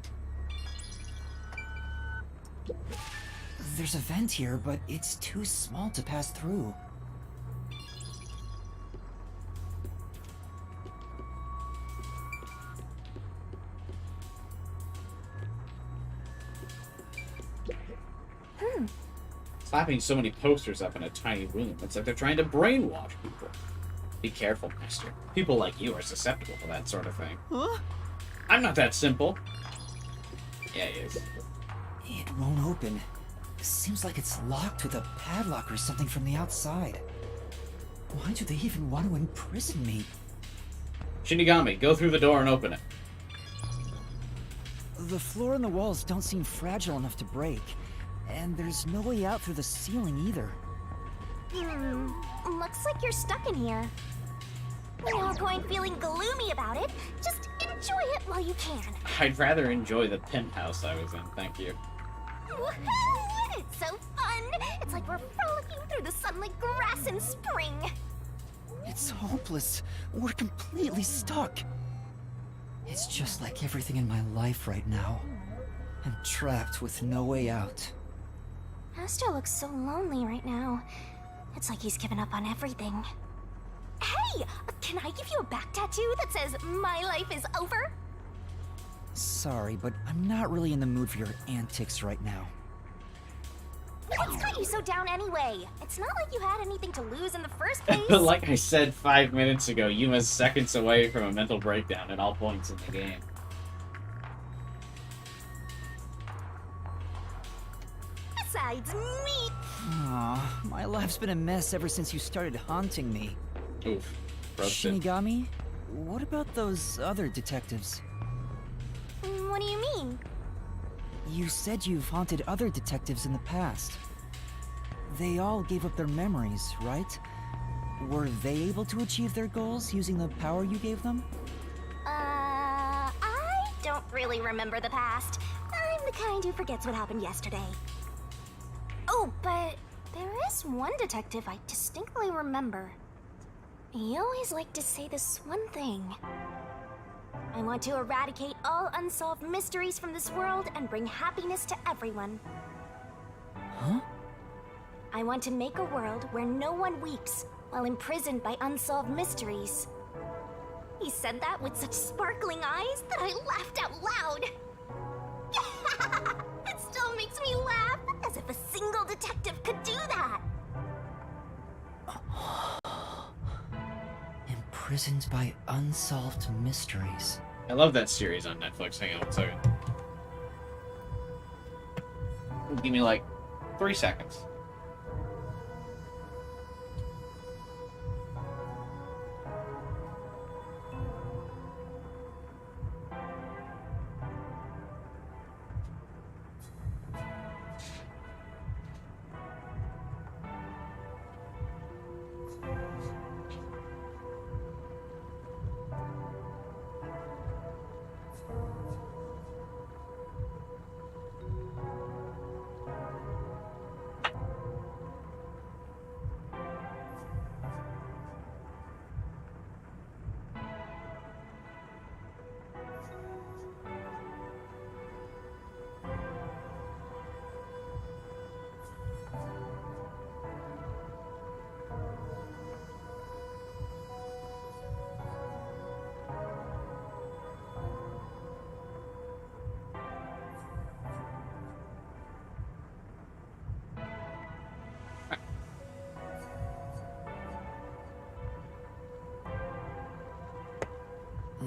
There's a vent here, but it's too small to pass through. Slapping so many posters up in a tiny room, it's like they're trying to brainwash people. Be careful, mister. People like you are susceptible to that sort of thing. Huh? I'm not that simple. Yeah, he is. It won't open. Seems like it's locked with a padlock or something from the outside. Why do they even want to imprison me? Shinigami, go through the door and open it. The floor and the walls don't seem fragile enough to break. And there's no way out through the ceiling either. Looks like you're stuck in here. No point feeling gloomy about it. Just enjoy it while you can. I'd rather enjoy the penthouse I was in, thank you. Woohoo! It's so fun! It's like we're frolicking through the sunlit grass in spring. It's hopeless. We're completely stuck. It's just like everything in my life right now. I'm trapped with no way out. Master looks so lonely right now. It's like he's given up on everything. Hey! Can I give you a back tattoo that says, "My life is over"? Sorry, but I'm not really in the mood for your antics right now. What's got you so down anyway? It's not like you had anything to lose in the first place. Like I said 5 minutes ago, Yuma's seconds away from a mental breakdown at all points in the game. Besides me. Aw, my life's been a mess ever since you started haunting me. Oof. Roasted. Shinigami, what about those other detectives? What do you mean? You said you've haunted other detectives in the past. They all gave up their memories, right? Were they able to achieve their goals using the power you gave them? I don't really remember the past. I'm the kind who forgets what happened yesterday. Oh, but there is one detective I distinctly remember. He always liked to say this one thing. I want to eradicate all unsolved mysteries from this world and bring happiness to everyone. Huh? I want to make a world where no one weeps while imprisoned by unsolved mysteries. He said that with such sparkling eyes that I laughed out loud. It still makes me laugh, as if a single detective could do that. Imprisoned by unsolved mysteries. I love that series on Netflix. Hang on 1 second. Give me like 3 seconds.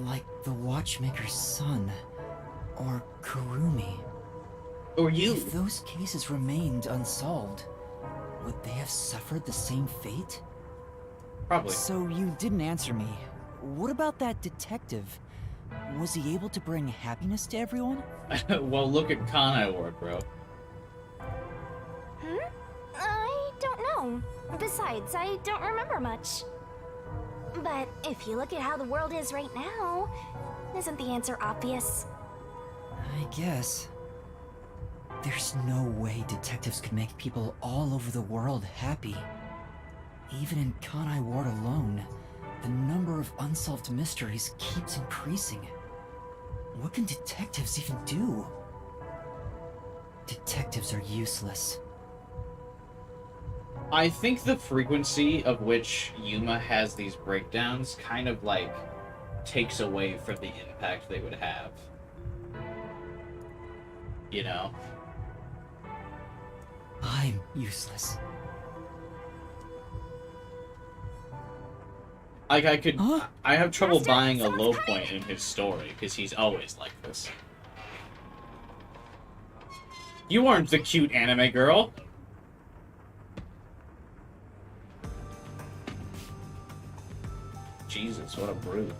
Like the Watchmaker's son. Or Kurumi. Or you. If those cases remained unsolved, would they have suffered the same fate? Probably. So you didn't answer me. What about that detective? Was he able to bring happiness to everyone? Well, look at Kanai Ward, bro. I don't know. Besides, I don't remember much. But if you look at how the world is right now, isn't the answer obvious? I guess. There's no way detectives could make people all over the world happy. Even in Kanai Ward alone, the number of unsolved mysteries keeps increasing. What can detectives even do? Detectives are useless. I think the frequency of which Yuma has these breakdowns kind of like takes away from the impact they would have. You know? I'm useless. Like I have trouble Master, buying a someone's low coming! point in his story because he's always like this. You aren't the cute anime girl. Jesus, what a brute.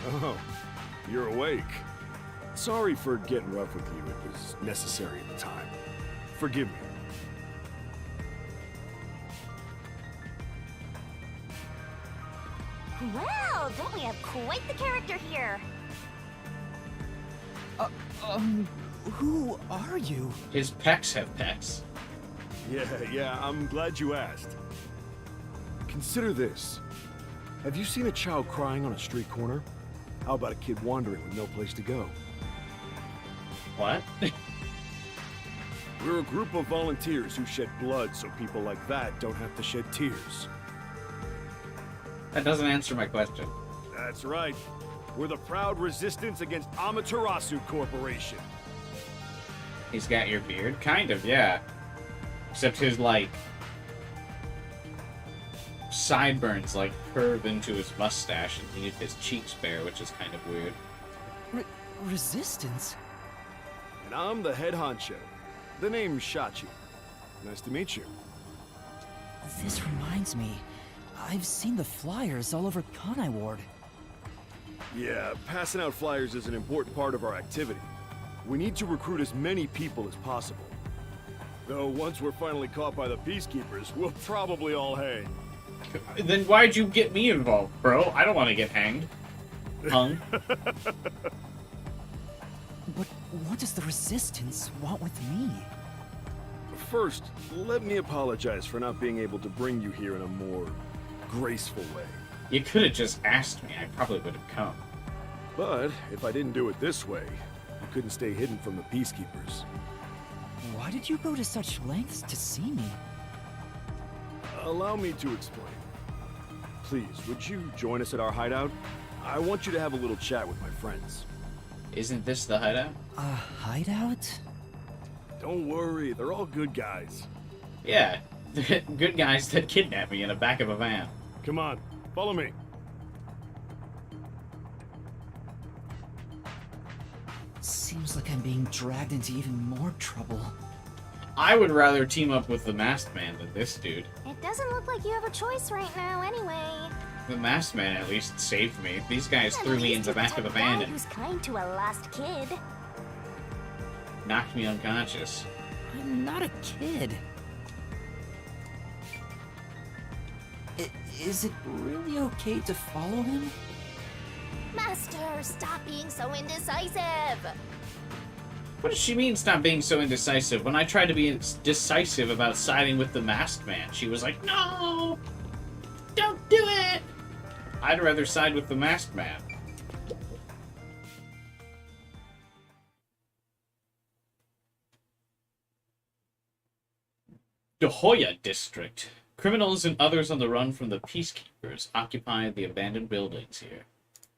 Oh, you're awake. Sorry for getting rough with you. It was necessary at the time. Forgive me. Well, don't we have quite the character here? Who are you? His pecs have pecs. Yeah, I'm glad you asked. Consider this. Have you seen a child crying on a street corner? How about a kid wandering with no place to go? What? We're a group of volunteers who shed blood so people like that don't have to shed tears. That doesn't answer my question. That's right. We're the proud resistance against Amaterasu Corporation. He's got your beard? Kind of, yeah. Except his, like, sideburns, like, curve into his mustache and leave his cheeks bare, which is kind of weird. Resistance? And I'm the head honcho. The name's Shachi. Nice to meet you. This reminds me. I've seen the flyers all over Kanai Ward. Yeah, passing out flyers is an important part of our activity. We need to recruit as many people as possible. Though once we're finally caught by the Peacekeepers, we'll probably all hang. Then why'd you get me involved, bro? I don't want to get hanged. Hung. what does the Resistance want with me? First, let me apologize for not being able to bring you here in a more graceful way. You could have just asked me. I probably would have come. But if I didn't do it this way, you couldn't stay hidden from the Peacekeepers. Why did you go to such lengths to see me? Allow me to explain. Please, would you join us at our hideout? I want you to have a little chat with my friends. Isn't this the hideout? A hideout? Don't worry, they're all good guys. Yeah, good guys that kidnapped me in the back of a van. Come on, follow me. Seems like I'm being dragged into even more trouble. I would rather team up with the masked man than this dude. It doesn't look like you have a choice right now, anyway. The masked man at least saved me. These guys At threw me least in the you're back of a type van guy and who's kind to a lost kid. knocked me unconscious. I'm not a kid. Is it really okay to follow him? Master, stop being so indecisive. What does she mean, stop being so indecisive? When I tried to be decisive about siding with the masked man, she was like, no! Don't do it! I'd rather side with the masked man. De Hoya District. Criminals and others on the run from the Peacekeepers occupy the abandoned buildings here.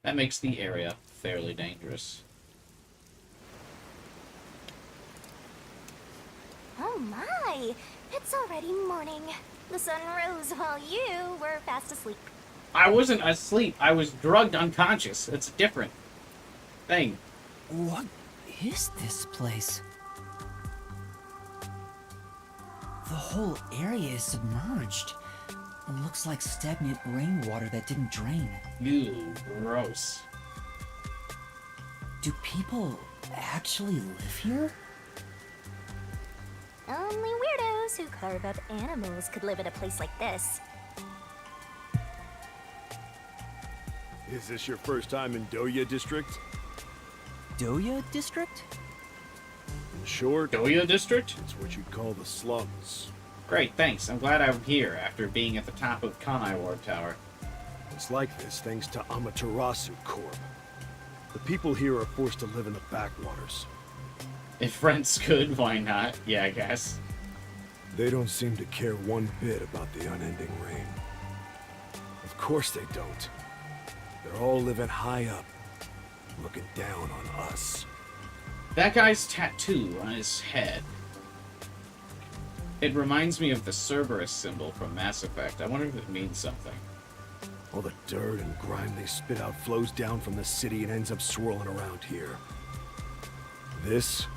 That makes the area fairly dangerous. Oh my! It's already morning. The sun rose while you were fast asleep. I wasn't asleep. I was drugged unconscious. It's a different thing. What is this place? The whole area is submerged. It looks like stagnant rainwater that didn't drain. Ew, gross. Do people actually live here? Only weirdos who carve up animals could live in a place like this. Is this your first time in Doya District? Doya District? In short, Doya District? it's what you'd call the slums. Great, thanks. I'm glad I'm here after being at the top of Kanai Ward Tower. It's like this thanks to Amaterasu Corp. The people here are forced to live in the backwaters. If rents could, why not? Yeah, I guess. They don't seem to care one bit about the unending rain. Of course they don't. They're all living high up, looking down on us. That guy's tattoo on his head. It reminds me of the Cerberus symbol from Mass Effect. I wonder if it means something. All the dirt and grime they spit out flows down from the city and ends up swirling around here. This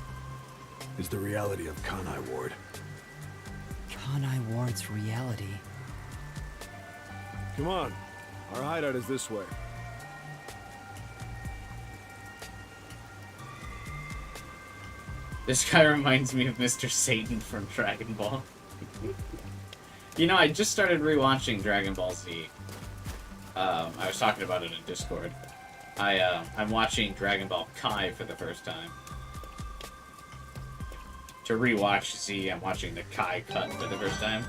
is the reality of Kanai Ward. Kanai Ward's reality. Come on, our hideout is this way. This guy reminds me of Mr. Satan from Dragon Ball. You know, I just started rewatching Dragon Ball Z. I was talking about it in Discord. I'm watching Dragon Ball Kai for the first time. To rewatch Z, I'm watching the Kai cut for the first time.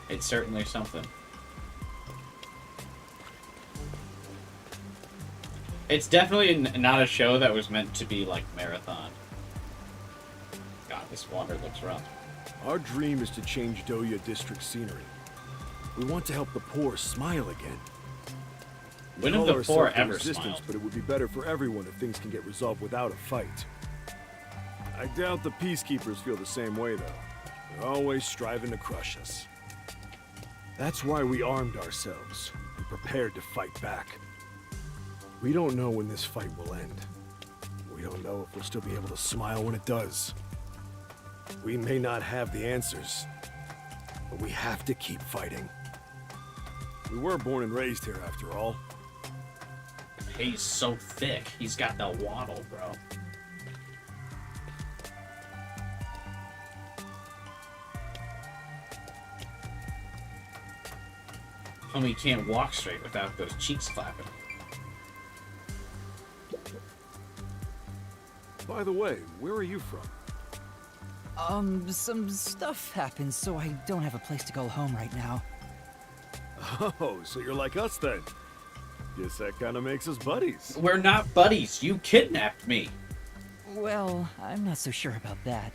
It's certainly something. It's definitely not a show that was meant to be like marathon. God, this water looks rough. Our dream is to change Doya District scenery. We want to help the poor smile again. When We have call the poor ourselves ever Resistance, smiled? but it would be better for everyone if things can get resolved without a fight. I doubt the Peacekeepers feel the same way, though. They're always striving to crush us. That's why we armed ourselves and prepared to fight back. We don't know when this fight will end. We don't know if we'll still be able to smile when it does. We may not have the answers, but we have to keep fighting. We were born and raised here, after all. He's so thick. He's got the waddle, bro. Homie can't walk straight without those cheeks flapping. By the way, where are you from? Some stuff happened, so I don't have a place to go home right now. Oh, so you're like us then. Guess that kind of makes us buddies. We're not buddies. You kidnapped me. Well, I'm not so sure about that.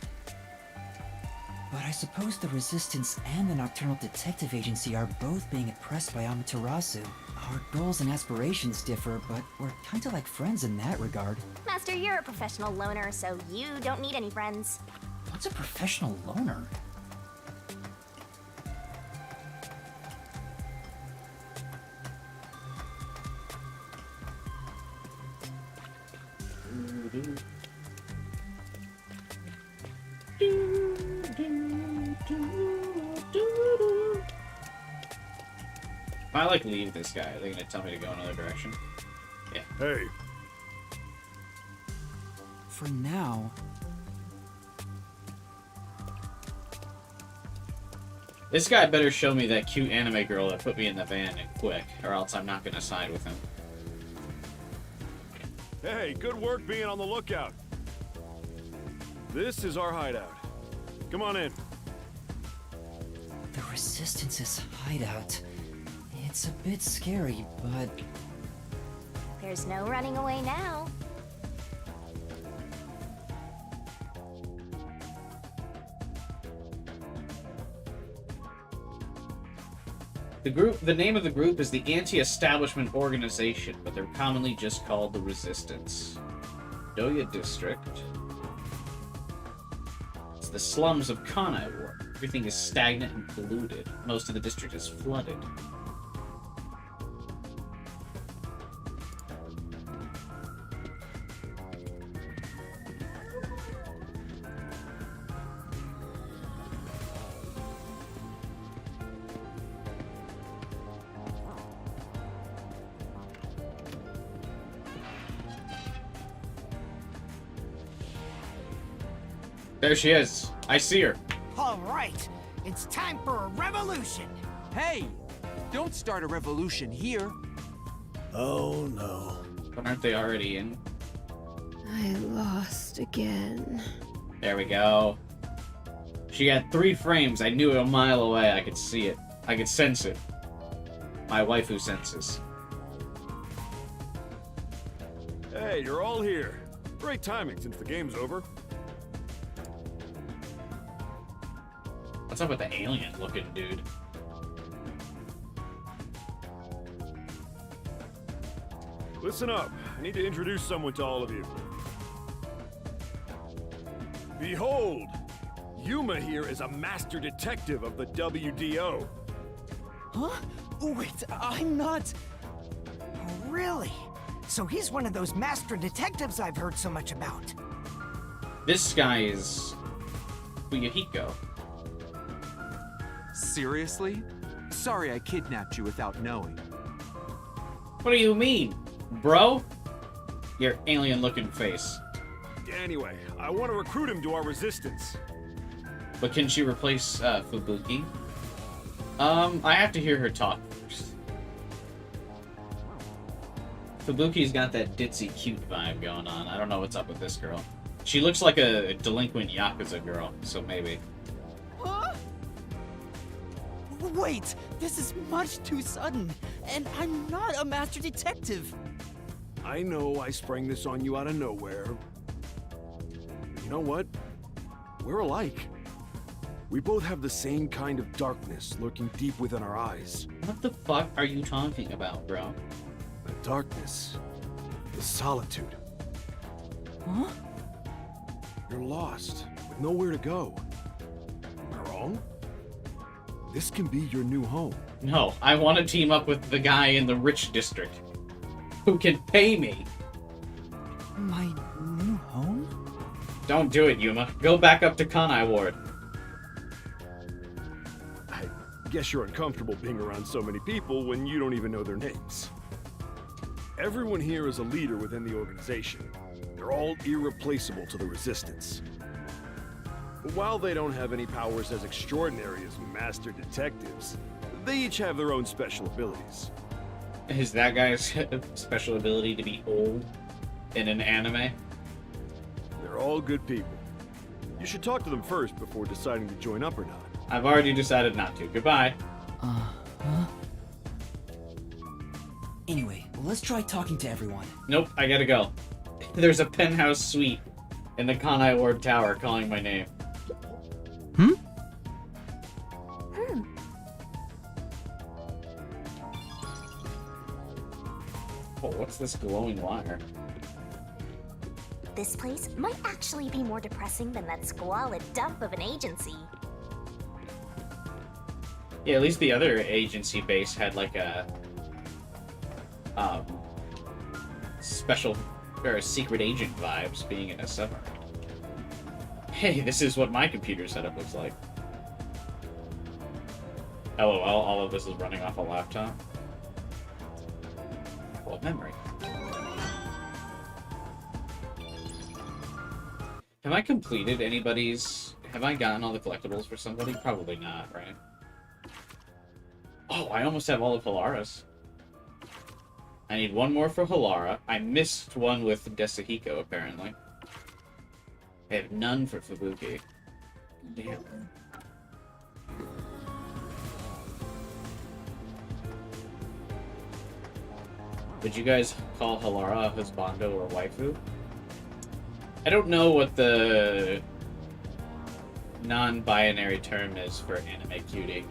But I suppose the Resistance and the Nocturnal Detective Agency are both being oppressed by Amaterasu. Our goals and aspirations differ, but we're kinda like friends in that regard. Master, you're a professional loner, so you don't need any friends. What's a professional loner? If I like leave this guy, are they gonna tell me to go another direction? Yeah. Hey, For now, This guy better show me that cute anime girl that put me in the van and quick, or else I'm not gonna side with him. hey, good work being on the lookout. This is our hideout. Come on in. the Resistance's hideout. It's a bit scary, but There's no running away now. The name of the group is the Anti-Establishment Organization, but they're commonly just called the Resistance. Doya District. It's the slums of Kanai Ward. Everything is stagnant and polluted. Most of the district is flooded. There she is. I see her. All right, it's time for a revolution. Hey! Don't start a revolution here. Oh no. But aren't they already in? I lost again. There we go. She had 3 frames. I knew it a mile away. I could see it. I could sense it. My waifu senses. Hey, you're all here. Great timing since the game's over. What's up with the alien-looking dude? Listen up. I need to introduce someone to all of you. Behold! Yuma here is a master detective of the WDO. Huh? Wait, I'm not. Really? So he's one of those master detectives I've heard so much about. This guy is Fuyahiko. Seriously? Sorry I kidnapped you without knowing. What do you mean, bro? Your alien-looking face. Anyway, I want to recruit him to our resistance. But can she replace Fubuki? I have to hear her talk first. Fubuki's got that ditzy cute vibe going on. I don't know what's up with this girl. She looks like a delinquent Yakuza girl, so maybe. Huh? Wait, this is much too sudden, and I'm not a master detective. I know I sprang this on you out of nowhere. You know what? We're alike. We both have the same kind of darkness lurking deep within our eyes. What the fuck are you talking about, bro? The darkness, the solitude. Huh? You're lost, with nowhere to go. Am I wrong? This can be your new home. No, I want to team up with the guy in the rich district who can pay me. My new home? Don't do it, Yuma. Go back up to Kanai Ward. I guess you're uncomfortable being around so many people when you don't even know their names. Everyone here is a leader within the organization. They're all irreplaceable to the Resistance. But while they don't have any powers as extraordinary as master detectives, They each have their own special abilities. Is that guy's special ability to be old in an anime? They're all good people. You should talk to them first before deciding to join up or not. I've already decided not to. Goodbye. Huh? Anyway, let's try talking to everyone. Nope, I gotta go. There's a penthouse suite in the Kanai Ward Tower calling my name. Oh, what's this glowing wire? This place might actually be more depressing than that squalid dump of an agency. Yeah, at least the other agency base had like a special or secret agent vibes being in a submarine. Hey, this is what my computer setup looks like. LOL, all of this is running off a laptop. Full of memory. Have I completed anybody's... Have I gotten all the collectibles for somebody? Probably not, right? Oh, I almost have all of Halara's. I need one more for Halara. I missed one with Desahiko, apparently. I have none for Fubuki. Damn. Would you guys call Halara a husbando or waifu? I don't know what the non-binary term is for anime cutie.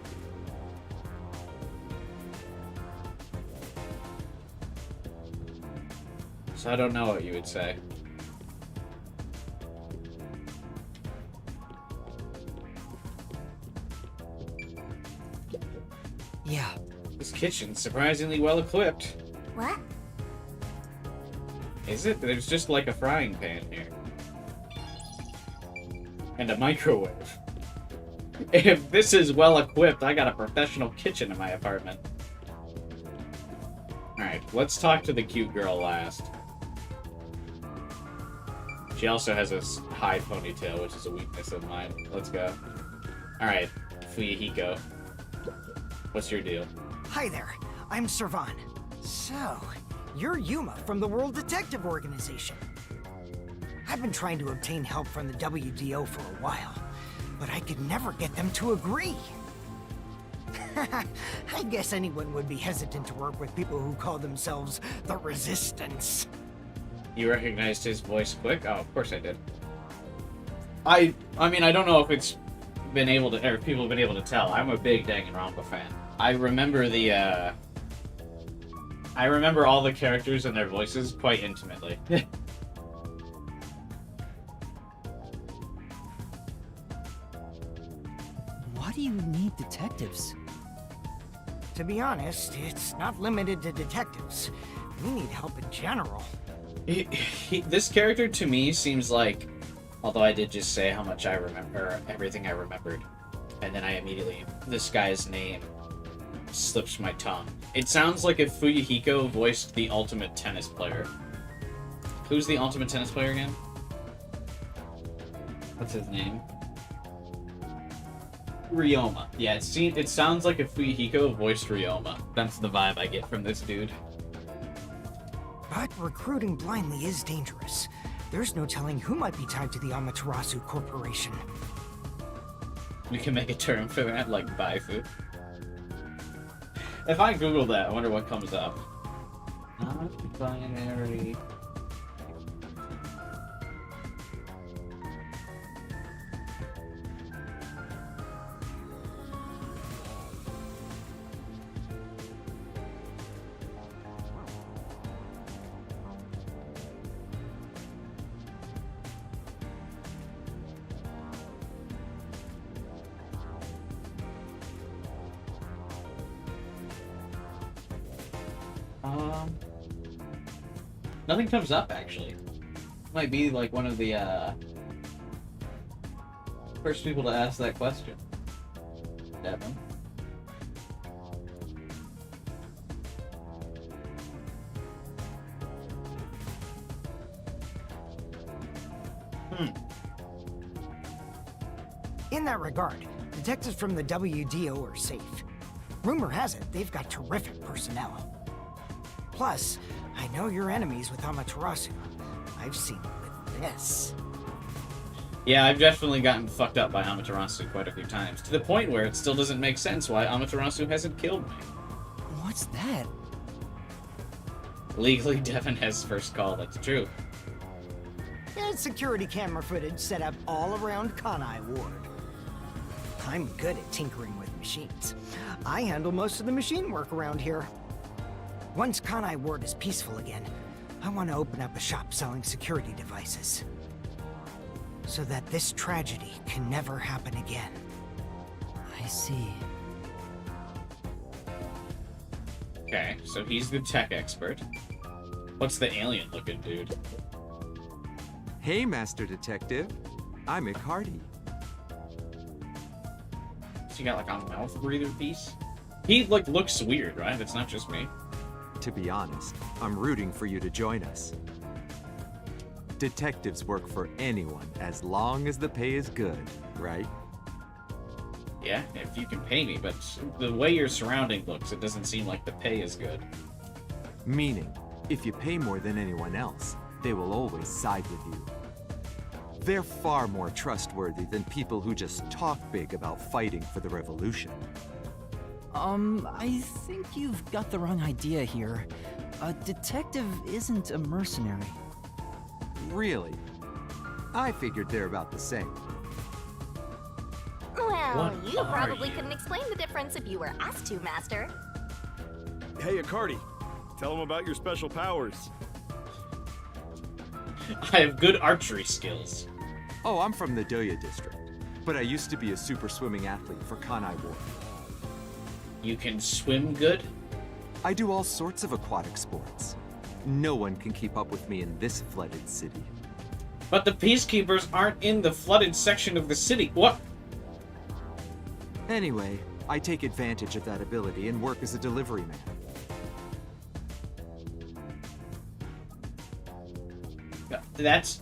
So I don't know what you would say. Yeah. This kitchen's surprisingly well equipped. What? Is it? There's just like a frying pan here. And a microwave. If this is well equipped, I got a professional kitchen in my apartment. Alright, let's talk to the cute girl last. She also has a high ponytail, which is a weakness of mine. Let's go. Alright, Fuyahiko. What's your deal? Hi there, I'm Servan. So, you're Yuma from the World Detective Organization. I've been trying to obtain help from the WDO for a while, but I could never get them to agree. I guess anyone would be hesitant to work with people who call themselves the Resistance. You recognized his voice quick? Oh, of course I did. I mean, I don't know if it's been able to, or people have been able to tell. I'm a big Danganronpa fan. I remember the, I remember all the characters and their voices quite intimately. Why do you need detectives? To be honest, it's not limited to detectives. We need help in general. This character to me seems like, although I did just say how much I remember, everything I remembered, and then I immediately, this guy's name slips my tongue. It sounds like if Fuyahiko voiced the ultimate tennis player. Who's the ultimate tennis player again? What's his name? Ryoma. Yeah, it sounds like if Fuyahiko voiced Ryoma. That's the vibe I get from this dude. But recruiting blindly is dangerous. There's no telling who might be tied to the Amaterasu Corporation. We can make a term for that, like Baifu. If I Google that, I wonder what comes up. Non-binary. Nothing comes up, actually. Might be like one of the first people to ask that question. Devin. In that regard, detectives from the WDO are safe. Rumor has it they've got terrific personnel. Plus, I know you're enemies with Amaterasu. I've seen it with this. Yeah, I've definitely gotten fucked up by Amaterasu quite a few times, to the point where it still doesn't make sense why Amaterasu hasn't killed me. What's that? Legally, Devin has first call, that's true. There's security camera footage set up all around Kanai Ward. I'm good at tinkering with machines. I handle most of the machine work around here. Once Kanai Ward is peaceful again, I want to open up a shop selling security devices. So that this tragedy can never happen again. I see. Okay, so he's the tech expert. What's the alien-looking dude? Hey, Master Detective. I'm Hardy. So you got like a mouth breather piece? He like looks weird, right? It's not just me. To be honest, I'm rooting for you to join us. Detectives work for anyone as long as the pay is good, right? Yeah, if you can pay me, but the way your surrounding looks, it doesn't seem like the pay is good. Meaning, if you pay more than anyone else, they will always side with you. They're far more trustworthy than people who just talk big about fighting for the revolution. I think you've got the wrong idea here. A detective isn't a mercenary. Really? I figured they're about the same. Well, What you are probably you? couldn't explain the difference if you were asked to, Master. Hey, Akardi, tell them about your special powers. I have good archery skills. Oh, I'm from the Doya district, but I used to be a super swimming athlete for Kanai Ward. You can swim good? I do all sorts of aquatic sports. No one can keep up with me in this flooded city. But the peacekeepers aren't in the flooded section of the city. What? Anyway, I take advantage of that ability and work as a delivery man. That's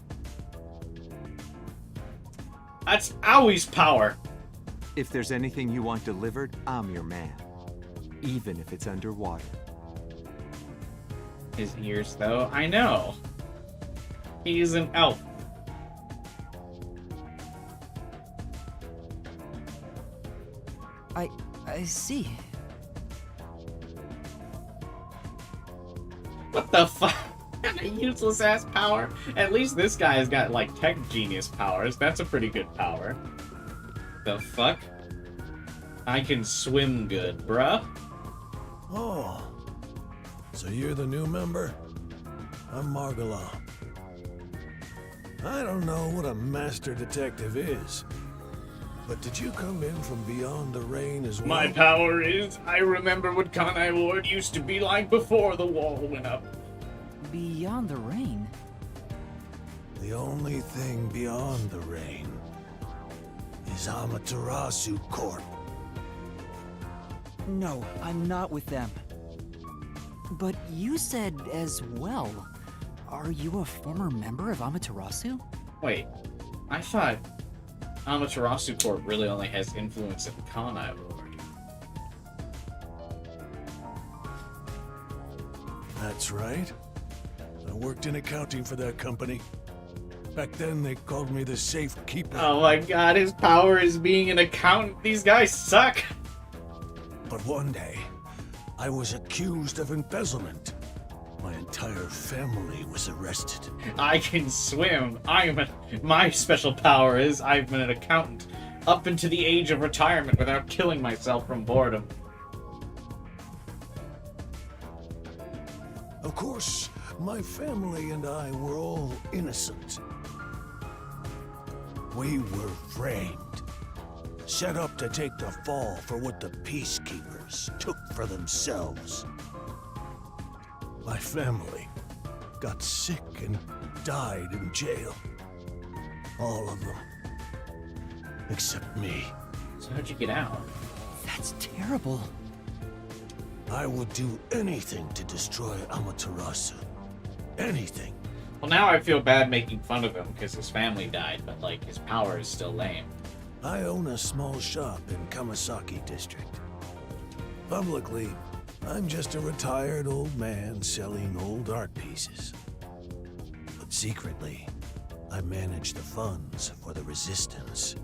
Aui's power. If there's anything you want delivered, I'm your man. Even if it's underwater. His ears, though, I know. He's an elf. I see. What the fuck? A useless ass power? At least this guy has got like tech genius powers. That's a pretty good power. The fuck? I can swim good, bruh. Oh, so you're the new member? I'm Margala. I don't know what a master detective is, but did you come in from beyond the rain as well? My power is, I remember what Kanai Ward used to be like before the wall went up. Beyond the rain? The only thing beyond the rain is Amaterasu Corp. No, I'm not with them. But you said as well. Are you a former member of Amaterasu? Wait, I thought Amaterasu Corp really only has influence in Kanai Ward. That's right. I worked in accounting for that company. Back then, they called me the safe keeper. Oh my god, his power is being an accountant. These guys suck. But one day, I was accused of embezzlement. My entire family was arrested. I can swim. My special power is I'm an accountant up into the age of retirement without killing myself from boredom. Of course, my family and I were all innocent. We were framed, set up to take the fall for what the peacekeepers took for themselves. My family got sick and died in jail. All of them. Except me. So how'd you get out? That's terrible. I would do anything to destroy Amaterasu. Anything. Well, now I feel bad making fun of him because his family died, but like his power is still lame. I own a small shop in Kamasaki district. Publicly, I'm just a retired old man selling old art pieces. But secretly, I manage the funds for the Resistance.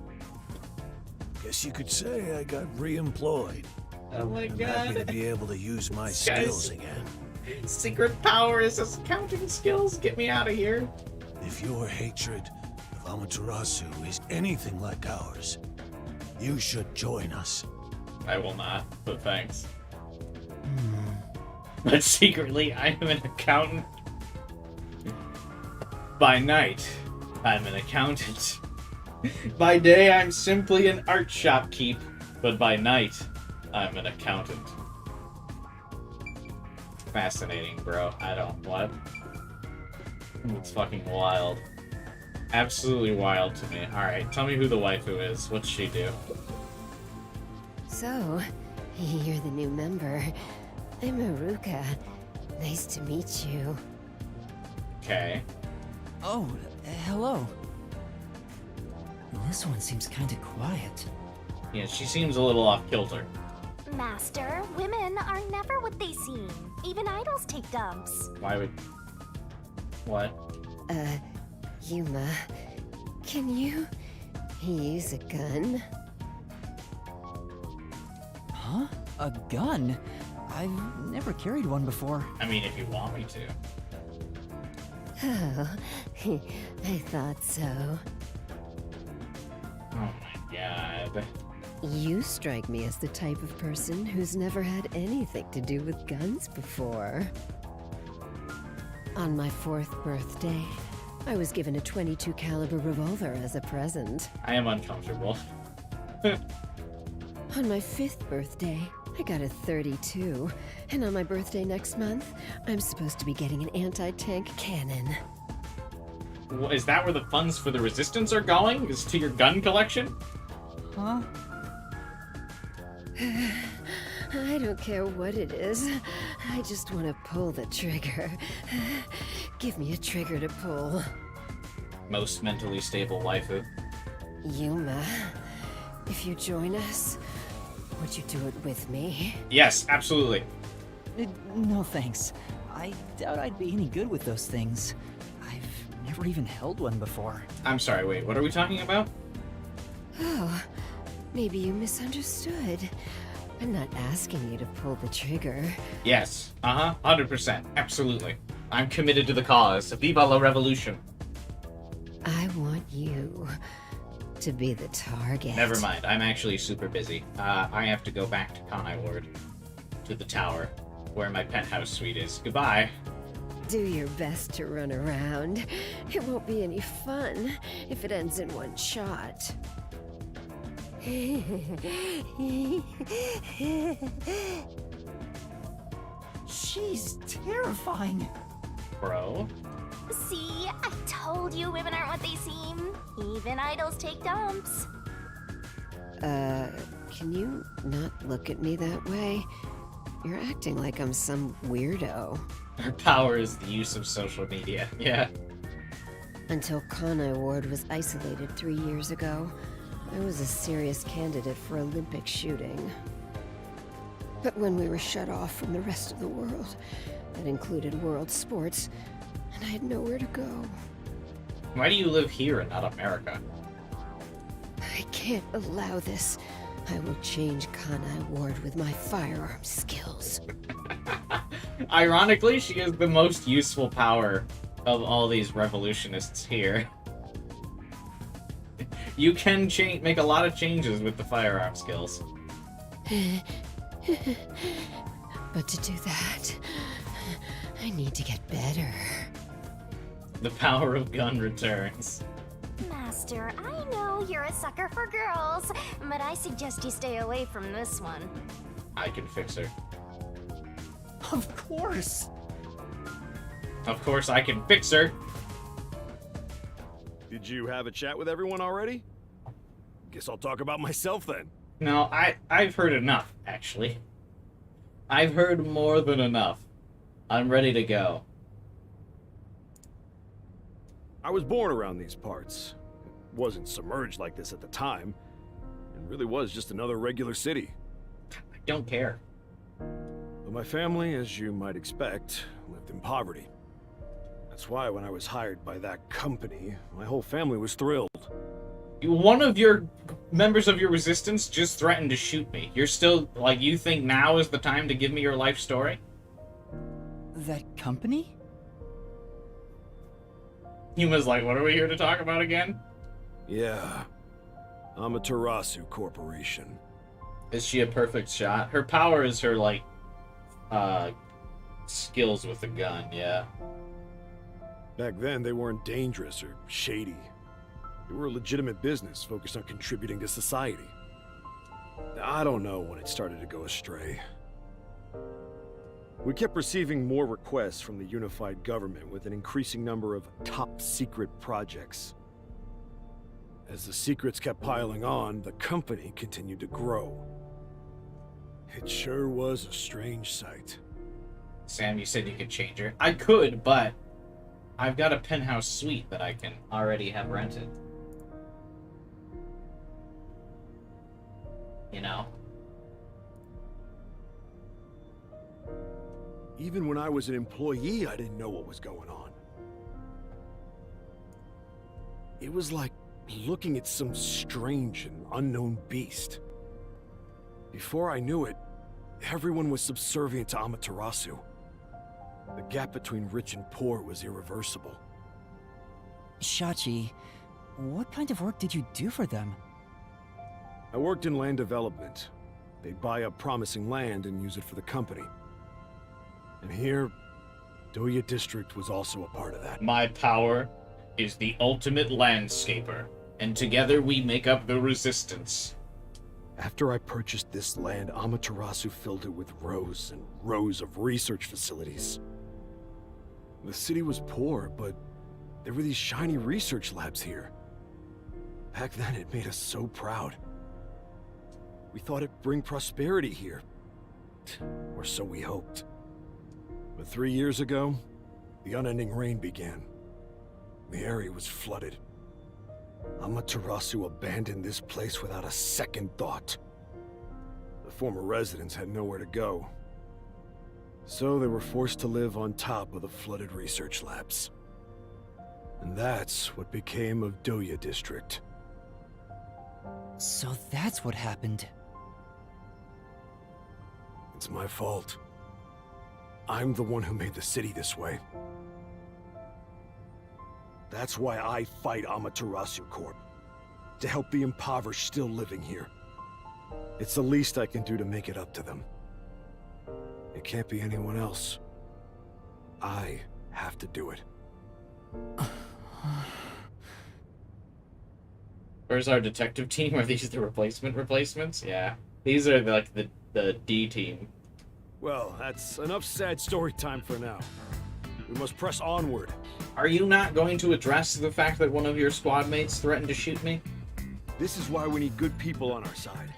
Guess you could say I got re-employed. Oh my I'm god. happy to be able to use my skills again. Secret power is his accounting skills. Get me out of here. If your hatred of Amaterasu is anything like ours, you should join us. I will not, but thanks. But secretly, I am an accountant. By night, I'm an accountant. By day, I'm simply an art shopkeep. But by night, I'm an accountant. Fascinating, bro. I don't... What? It's fucking wild. Absolutely wild to me. Alright, tell me who the waifu is. What's she do? So, you're the new member. I'm Haruka. Nice to meet you. Okay. Oh, hello. This one seems kinda quiet. Yeah, she seems a little off kilter. Master, women are never what they seem. Even idols take dumps. Why would... What? Yuma, can you use a gun? Huh? A gun? I've never carried one before. I mean, if you want me to. Oh, I thought so. Oh my god. You strike me as the type of person who's never had anything to do with guns before. On my 4th birthday, I was given a .22 caliber revolver as a present. I am uncomfortable. On my 5th birthday, I got a .32, and on my birthday next month, I'm supposed to be getting an anti-tank cannon. Is that where the funds for the Resistance are going? Is to your gun collection? Huh? I don't care what it is. I just want to pull the trigger. Give me a trigger to pull. Most mentally stable waifu. Yuma, if you join us, would you do it with me? Yes, absolutely. No thanks. I doubt I'd be any good with those things. I've never even held one before. I'm sorry, wait, what are we talking about? Oh, maybe you misunderstood. I'm not asking you to pull the trigger. Yes, 100%, absolutely. I'm committed to the cause. Viva la revolution. I want you to be the target. Never mind, I'm actually super busy. I have to go back to Kanai Ward. To the tower, where my penthouse suite is. Goodbye. Do your best to run around. It won't be any fun if it ends in one shot. She's terrifying. Bro. See, I told you women aren't what they seem. Even idols take dumps. Can you not look at me that way? You're acting like I'm some weirdo. Her power is the use of social media. Yeah. Until Kanai Ward was isolated 3 years ago, I was a serious candidate for Olympic shooting. But when we were shut off from the rest of the world, that included world sports, and I had nowhere to go. Why do you live here and not America? I can't allow this. I will change Kanai Ward with my firearm skills. Ironically, she is the most useful power of all these revolutionists here. You can make a lot of changes with the firearm skills. But to do that, I need to get better. The power of gun returns. Master, I know you're a sucker for girls, but I suggest you stay away from this one. I can fix her. Of course. Of course I can fix her. Did you have a chat with everyone already? Guess I'll talk about myself then. No, I've heard enough, actually. I've heard more than enough. I'm ready to go. I was born around these parts. It wasn't submerged like this at the time. It really was just another regular city. I don't care. But my family, as you might expect, lived in poverty. That's why when I was hired by that company, my whole family was thrilled. One of your members of your resistance just threatened to shoot me. You're still, like, you think now is the time to give me your life story? That company? Yuma's like, what are we here to talk about again? Yeah. Amaterasu Corporation. Is she a perfect shot? Her power is her, like, skills with a gun, yeah. Back then, they weren't dangerous or shady. They were a legitimate business focused on contributing to society. I don't know when it started to go astray. We kept receiving more requests from the unified government with an increasing number of top-secret projects. As the secrets kept piling on, the company continued to grow. It sure was a strange sight. Sam, you said you could change her. I could, but I've got a penthouse suite that I can already have rented. You know? Even when I was an employee, I didn't know what was going on. It was like looking at some strange and unknown beast. Before I knew it, everyone was subservient to Amaterasu. The gap between rich and poor was irreversible. Shachi, what kind of work did you do for them? I worked in land development. They'd buy up promising land and use it for the company. And here, Doya District was also a part of that. My power is the ultimate landscaper, and together we make up the resistance. After I purchased this land, Amaterasu filled it with rows and rows of research facilities. The city was poor, but there were these shiny research labs here. Back then, it made us so proud. We thought it'd bring prosperity here. Or so we hoped. But 3 years ago, the unending rain began. The area was flooded. Amaterasu abandoned this place without a second thought. The former residents had nowhere to go. So they were forced to live on top of the flooded research labs. And that's what became of Doya District. So that's what happened. It's my fault. I'm the one who made the city this way. That's why I fight Amaterasu Corp. To help the impoverished still living here. It's the least I can do to make it up to them. It can't be anyone else. I have to do it. Where's our detective team? Are these the replacements? Yeah. These are like the D team. Well, that's enough sad story time for now. We must press onward. Are you not going to address the fact that one of your squad mates threatened to shoot me? This is why we need good people on our side.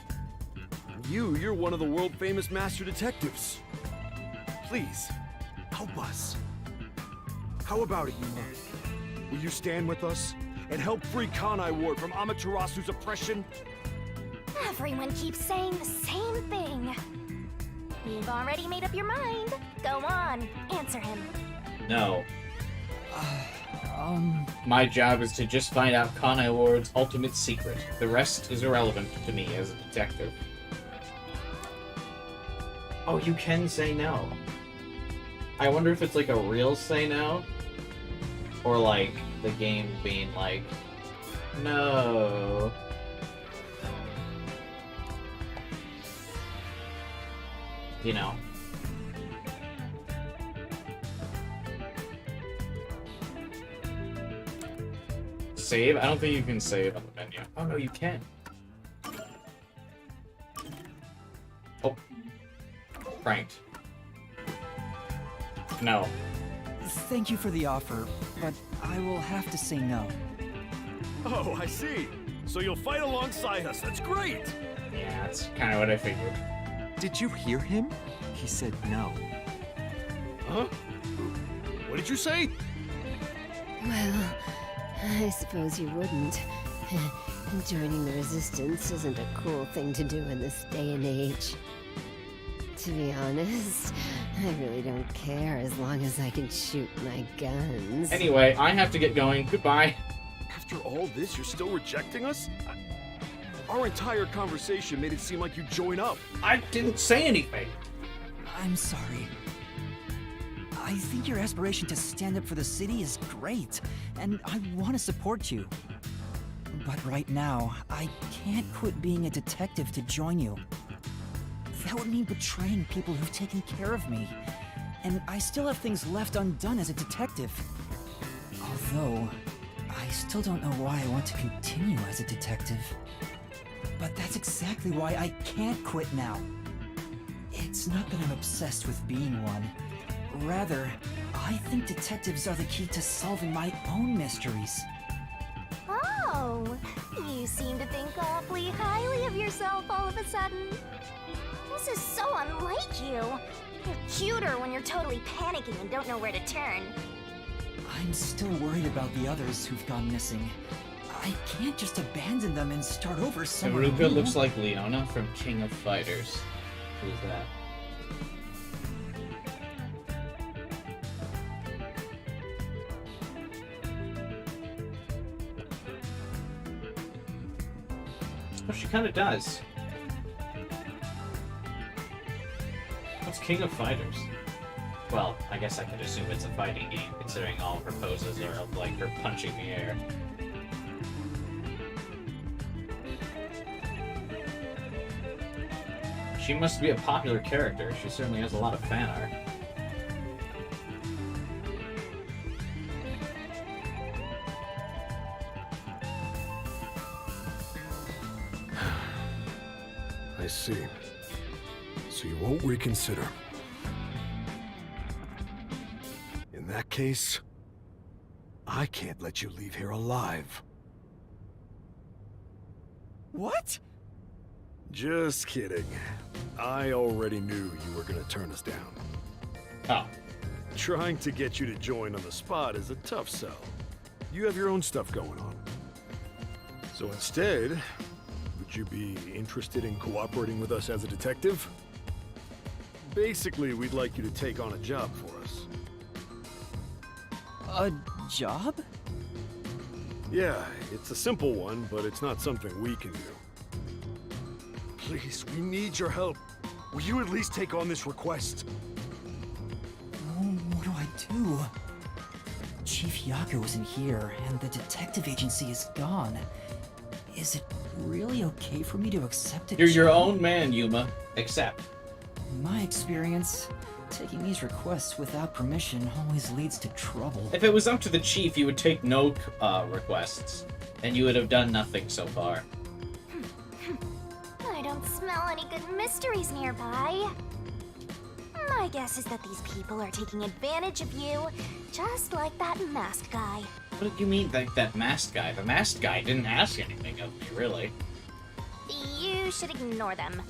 And you're one of the world-famous master detectives. Please, help us. How about it, Yuma? Will you stand with us and help free Kanai Ward from Amaterasu's oppression? Everyone keeps saying the same thing. You've already made up your mind. Go on, answer him. No. My job is to just find out Kanai Ward's ultimate secret. The rest is irrelevant to me as a detective. Oh, you can say no. I wonder if it's like a real say no? Or like the game being like, no. You know. Save? I don't think you can save on the menu. Oh no, you can. Oh. Pranked. No. Thank you for the offer, but I will have to say no. Oh, I see. So you'll fight alongside us. That's great! Yeah, that's kind of what I figured. Did you hear him? He said no. Huh? What did you say? Well, I suppose you wouldn't. Joining the Resistance isn't a cool thing to do in this day and age. To be honest, I really don't care as long as I can shoot my guns. Anyway, I have to get going. Goodbye. After all this, you're still rejecting us? Our entire conversation made it seem like you'd join up. I didn't say anything. I'm sorry. I think your aspiration to stand up for the city is great, and I want to support you. But right now, I can't quit being a detective to join you. That would mean betraying people who've taken care of me. And I still have things left undone as a detective. Although, I still don't know why I want to continue as a detective. But that's exactly why I can't quit now. It's not that I'm obsessed with being one. Rather, I think detectives are the key to solving my own mysteries. Oh, you seem to think awfully highly of yourself all of a sudden. This is so unlike you. You're cuter when you're totally panicking and don't know where to turn. I'm still worried about the others who've gone missing. I can't just abandon them and start over somewhere Aruka new. looks like Leona from King of Fighters. Who's that? Oh, she kind of does. What's King of Fighters? Well, I guess I could assume it's a fighting game, considering all of her poses are of, like, her punching the air. She must be a popular character. She certainly has a lot of fan art. I see. So you won't reconsider. In that case, I can't let you leave here alive. What? Just kidding. I already knew you were gonna turn us down. Oh. Trying to get you to join on the spot is a tough sell. You have your own stuff going on. So instead, would you be interested in cooperating with us as a detective? Basically, we'd like you to take on a job for us. A job? Yeah, it's a simple one, but it's not something we can do. Please, we need your help. Will you at least take on this request? What do I do? Chief Yaku isn't here, and the detective agency is gone. Is it really okay for me to accept it? You're your own man, Yuma. Accept. In my experience, taking these requests without permission always leads to trouble. If it was up to the chief, you would take no requests, and you would have done nothing so far. I don't smell any good mysteries nearby. My guess is that these people are taking advantage of you, just like that masked guy. What do you mean, that masked guy? The masked guy didn't ask anything of me, really. You should ignore them.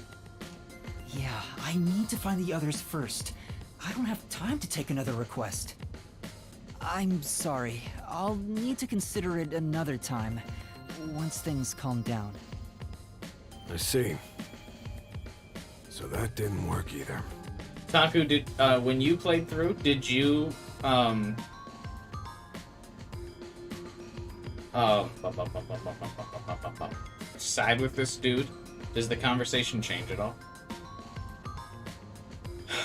Yeah, I need to find the others first. I don't have time to take another request. I'm sorry. I'll need to consider it another time, once things calm down. I see. So that didn't work either. Taku, did when you played through, did you side with this dude? Does the conversation change at all?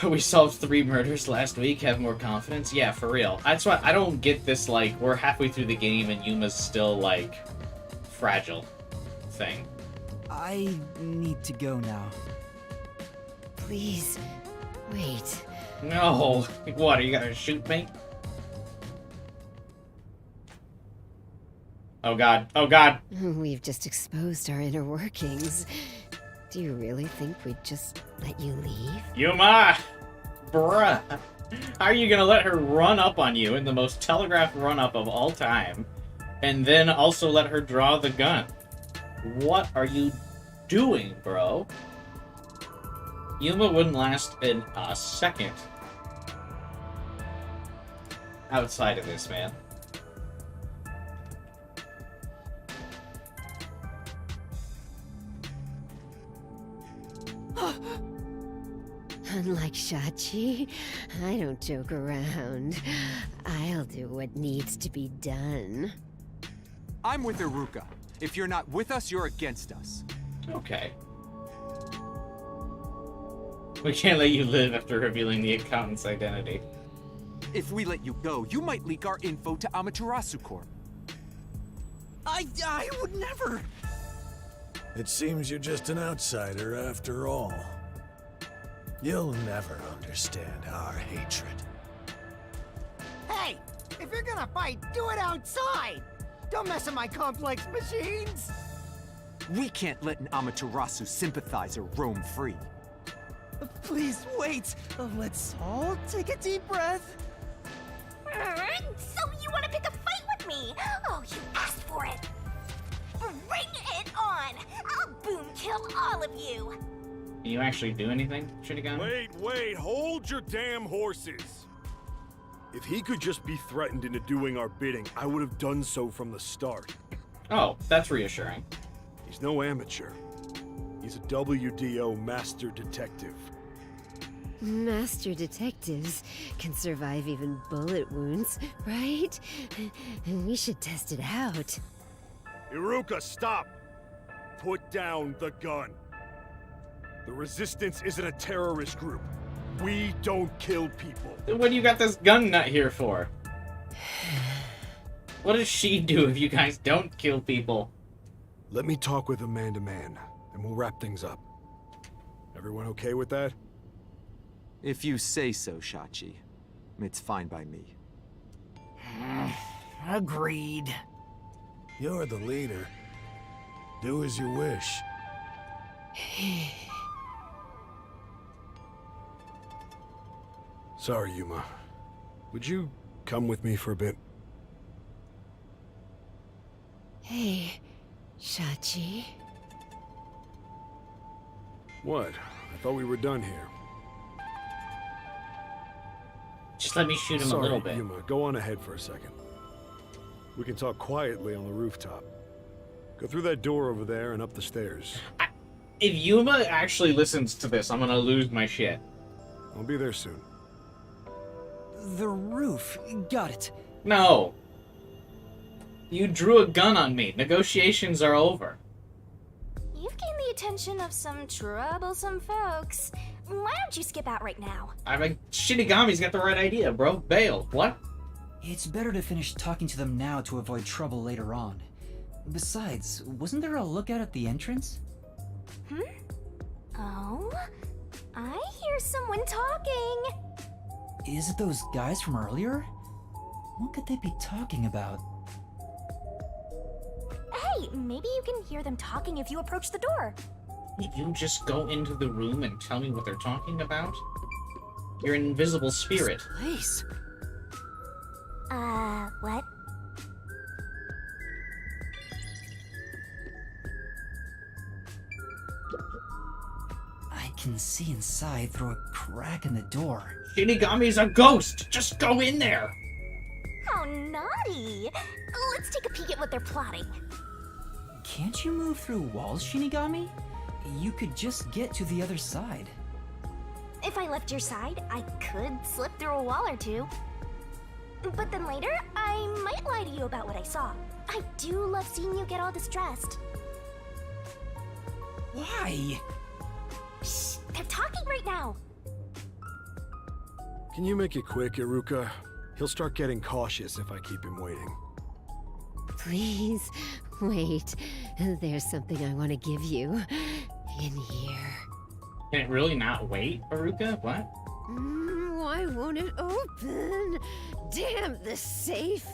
We solved 3 murders last week, have more confidence? Yeah, for real. That's why I don't get this, like, we're halfway through the game and Yuma's still, like, fragile thing. I need to go now. Please, wait. No! What, are you gonna shoot me? Oh god, oh god! We've just exposed our inner workings. Do you really think we'd just let you leave? Yuma! Bruh! How are you gonna let her run up on you in the most telegraphed run-up of all time, and then also let her draw the gun? What are you doing, bro? Yuma wouldn't last in a second outside of this, man. Unlike Shachi, I don't joke around. I'll do what needs to be done. I'm with Iruka. If you're not with us, you're against us. Okay. We can't let you live after revealing the accountant's identity. If we let you go, you might leak our info to Amaterasu Corp. I would never! It seems you're just an outsider after all. You'll never understand our hatred. Hey! If you're gonna fight, do it outside! Don't mess with my complex machines! We can't let an Amaterasu sympathizer roam free. Please wait. Let's all take a deep breath. So you want to pick a fight with me? Oh, you asked for it. Bring it on! I'll boom kill all of you! Can you actually do anything, Shinigami? Wait, hold your damn horses! If he could just be threatened into doing our bidding, I would have done so from the start. Oh, that's reassuring. He's no amateur. He's a WDO master detective. Master detectives can survive even bullet wounds, right? We should test it out. Iruka, stop! Put down the gun. The Resistance isn't a terrorist group. We don't kill people. Then what do you got this gun nut here for? What does she do if you guys don't kill people? Let me talk with him man to man, and we'll wrap things up. Everyone okay with that? If you say so, Shachi. It's fine by me. Agreed. You're the leader. Do as you wish. Sorry, Yuma. Would you come with me for a bit? Hey, Shachi. What? I thought we were done here. Just let me shoot him Sorry, a little bit. Yuma, go on ahead for a second. We can talk quietly on the rooftop. Go through that door over there and up the stairs. If Yuma actually listens to this, I'm gonna lose my shit. I'll be there soon. The roof. Got it. No. You drew a gun on me. Negotiations are over. You've gained the attention of some troublesome folks. Why don't you skip out right now? I mean, Shinigami's got the right idea, bro. Bail. What? It's better to finish talking to them now to avoid trouble later on. Besides, wasn't there a lookout at the entrance? Oh? I hear someone talking. Is it those guys from earlier? What could they be talking about? Hey, maybe you can hear them talking if you approach the door. You just go into the room and tell me what they're talking about? You're an invisible spirit. Place. What? I can see inside through a crack in the door. Shinigami's a ghost! Just go in there! How naughty! Let's take a peek at what they're plotting. Can't you move through walls, Shinigami? You could just get to the other side. If I left your side, I could slip through a wall or two. But then later, I might lie to you about what I saw. I do love seeing you get all distressed. Why? Shh, they're talking right now. Can you make it quick, Iruka? He'll start getting cautious if I keep him waiting. Please, wait. There's something I want to give you. In here. Can it really not wait, Iruka? What? Why won't it open? Damn the safe.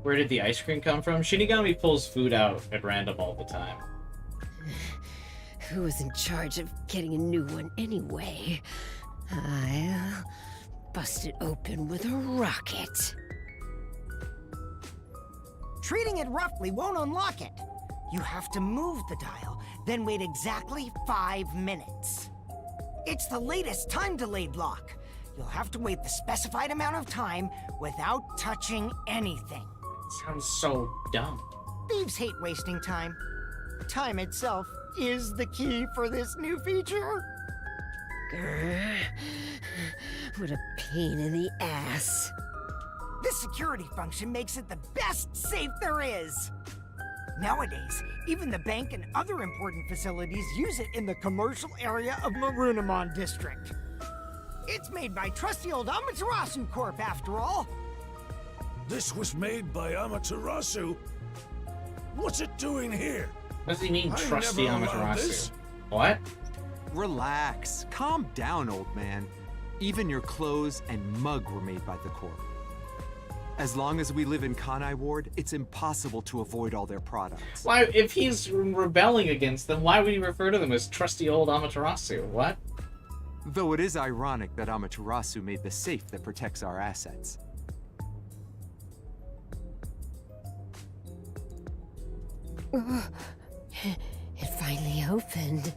Where did the ice cream come from? Shinigami pulls food out at random all the time. Who was in charge of getting a new one anyway? I'll bust it open with a rocket. Treating it roughly won't unlock it. You have to move the dial, then wait exactly 5 minutes. It's the latest time-delayed lock. You'll have to wait the specified amount of time without touching anything. Sounds so dumb. Thieves hate wasting time. Time itself is the key for this new feature. Grr. What a pain in the ass. This security function makes it the best safe there is. Nowadays, even the bank and other important facilities use it in the commercial area of Marunimon District. It's made by trusty old Amaterasu Corp, after all. This was made by Amaterasu? What's it doing here? What does he mean, I trusty never allowed Amaterasu? this. What? Relax. Calm down, old man. Even your clothes and mug were made by the Corp. As long as we live in Kanai Ward, it's impossible to avoid all their products. Why, if he's rebelling against them, why would he refer to them as trusty old Amaterasu? What? Though it is ironic that Amaterasu made the safe that protects our assets. It finally opened.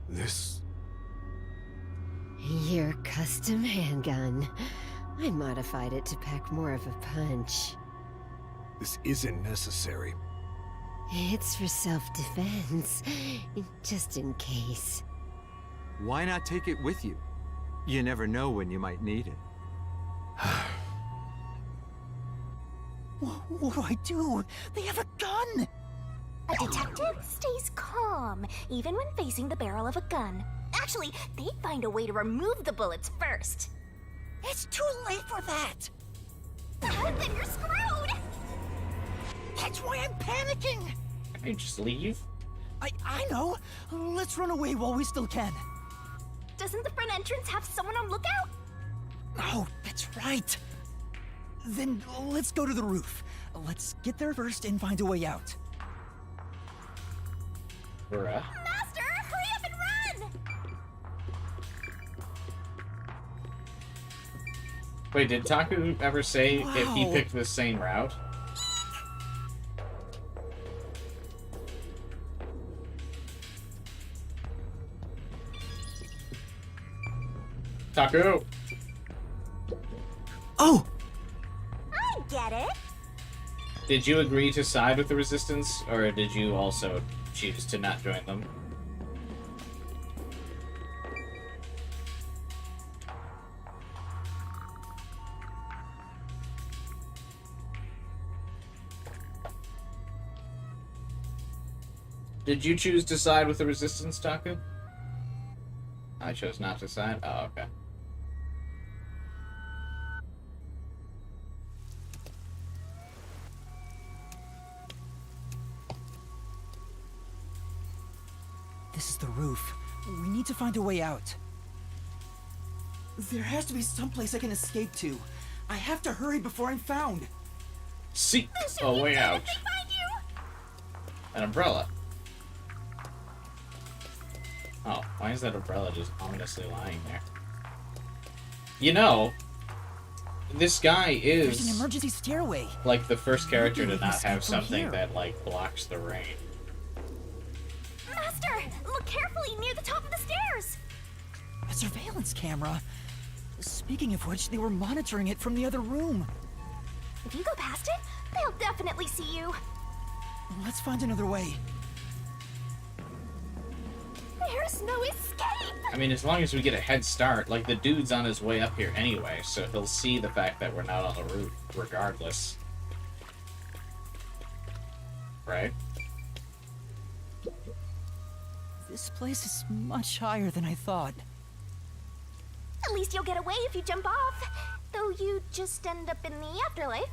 This... Your custom handgun. I modified it to pack more of a punch. this isn't necessary. It's for self-defense, just in case. Why not take it with you? You never know when you might need it. What do I do? They have a gun! A detective stays calm, even when facing the barrel of a gun. Actually, they'd find a way to remove the bullets first. It's too late for that. Then you're screwed! That's why I'm panicking. Can I just leave? I know. Let's run away while we still can. Doesn't the front entrance have someone on lookout? Oh, that's right. Then let's go to the roof. Let's get there first and find a way out. Bruh. Master, hurry up and run! Wait, did Taku ever say if he Wow. picked the same route? Taku! Oh! I get it. Did you agree to side with the Resistance, or did you also choose to not join them? Did you choose to side with the Resistance, Taku? I chose not to side? Oh, okay. This is the roof. We need to find a way out. There has to be some place I can escape to. I have to hurry before I'm found. Seek a way out. Find you! An umbrella. Oh, why is that umbrella just ominously lying there? You know, this guy There's an is emergency stairway. like the first character to Maybe we not escape have from something here. that like blocks the rain. Master, look carefully near the top of the stairs. A surveillance camera. Speaking of which, they were monitoring it from the other room. If you go past it, they'll definitely see you. Let's find another way. There's no escape! I mean, as long as we get a head start, like the dude's on his way up here anyway, so he'll see the fact that we're not on the roof regardless. Right? This place is much higher than I thought. At least you'll get away if you jump off. Though you just end up in the afterlife.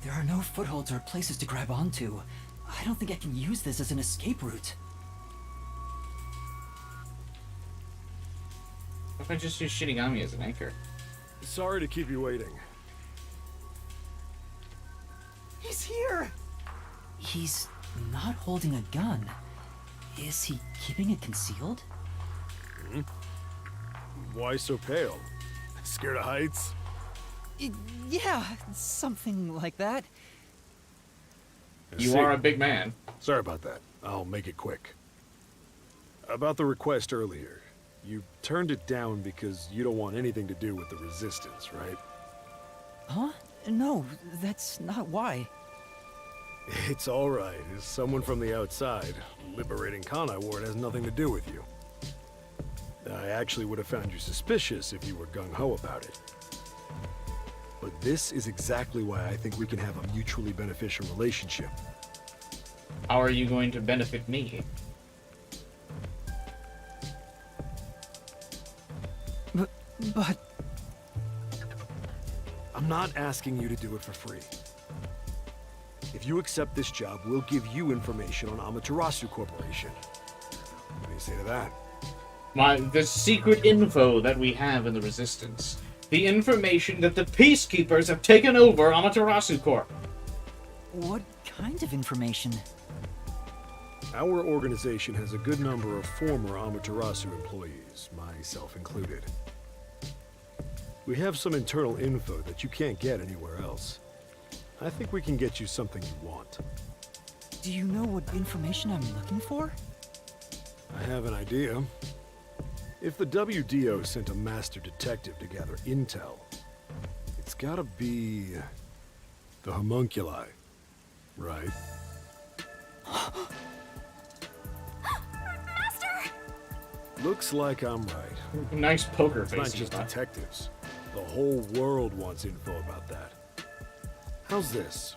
There are no footholds or places to grab onto. I don't think I can use this as an escape route. What if I just use Shinigami as an anchor? Sorry to keep you waiting. He's here! He's not holding a gun. Is he keeping it concealed? Why so pale? Scared of heights? Yeah, something like that. You See. are a big man. Sorry about that. I'll make it quick. About the request earlier. You turned it down because you don't want anything to do with the Resistance, right? Huh? No, that's not why. It's all right. As someone from the outside, liberating Kanai Ward has nothing to do with you. I actually would have found you suspicious if you were gung-ho about it. But this is exactly why I think we can have a mutually beneficial relationship. How are you going to benefit me? But I'm not asking you to do it for free. If you accept this job, we'll give you information on Amaterasu Corporation. What do you say to that? The secret info that we have in the Resistance. The information that the Peacekeepers have taken over Amaterasu Corp. what kind of information? Our organization has a good number of former Amaterasu employees, myself included. We have some internal info that you can't get anywhere else. I think we can get you something you want. Do you know what information I'm looking for? I have an idea. If the WDO sent a master detective to gather intel, it's gotta be the homunculi, right? Master! Looks like I'm right. Nice poker It's face. not just Yuma. detectives. The whole world wants info about that. How's this?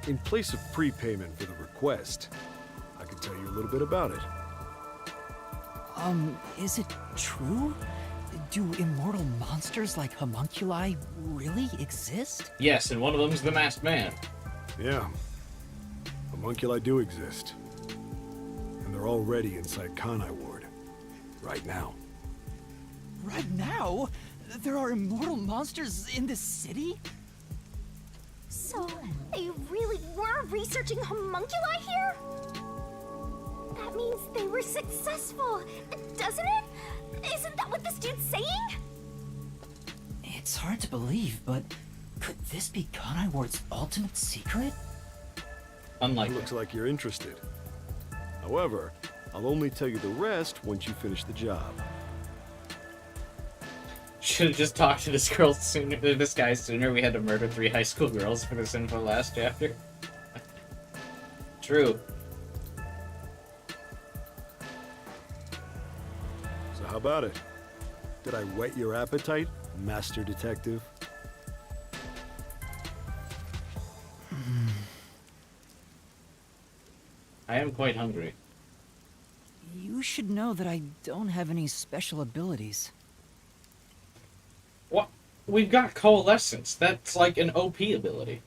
In place of prepayment for the request, I can tell you a little bit about it. Is it true? Do immortal monsters like homunculi really exist? Yes, and one of them's the Masked Man. Yeah. Homunculi do exist. And they're already inside Kanai Ward. Right now. Right now? There are immortal monsters in this city? So, they really were researching homunculi here? That means they were successful, doesn't it? Isn't that what this dude's saying? It's hard to believe, but could this be Kanai Ward's ultimate secret? Unlikely. Looks like you're interested. However, I'll only tell you the rest once you finish the job. Should have just talked to this girl sooner. This guy sooner. We had to murder 3 high school girls for this info last chapter. True. So how about it? Did I whet your appetite, Master Detective? I am quite hungry. You should know that I don't have any special abilities. What? We've got Coalescence. That's like an OP ability.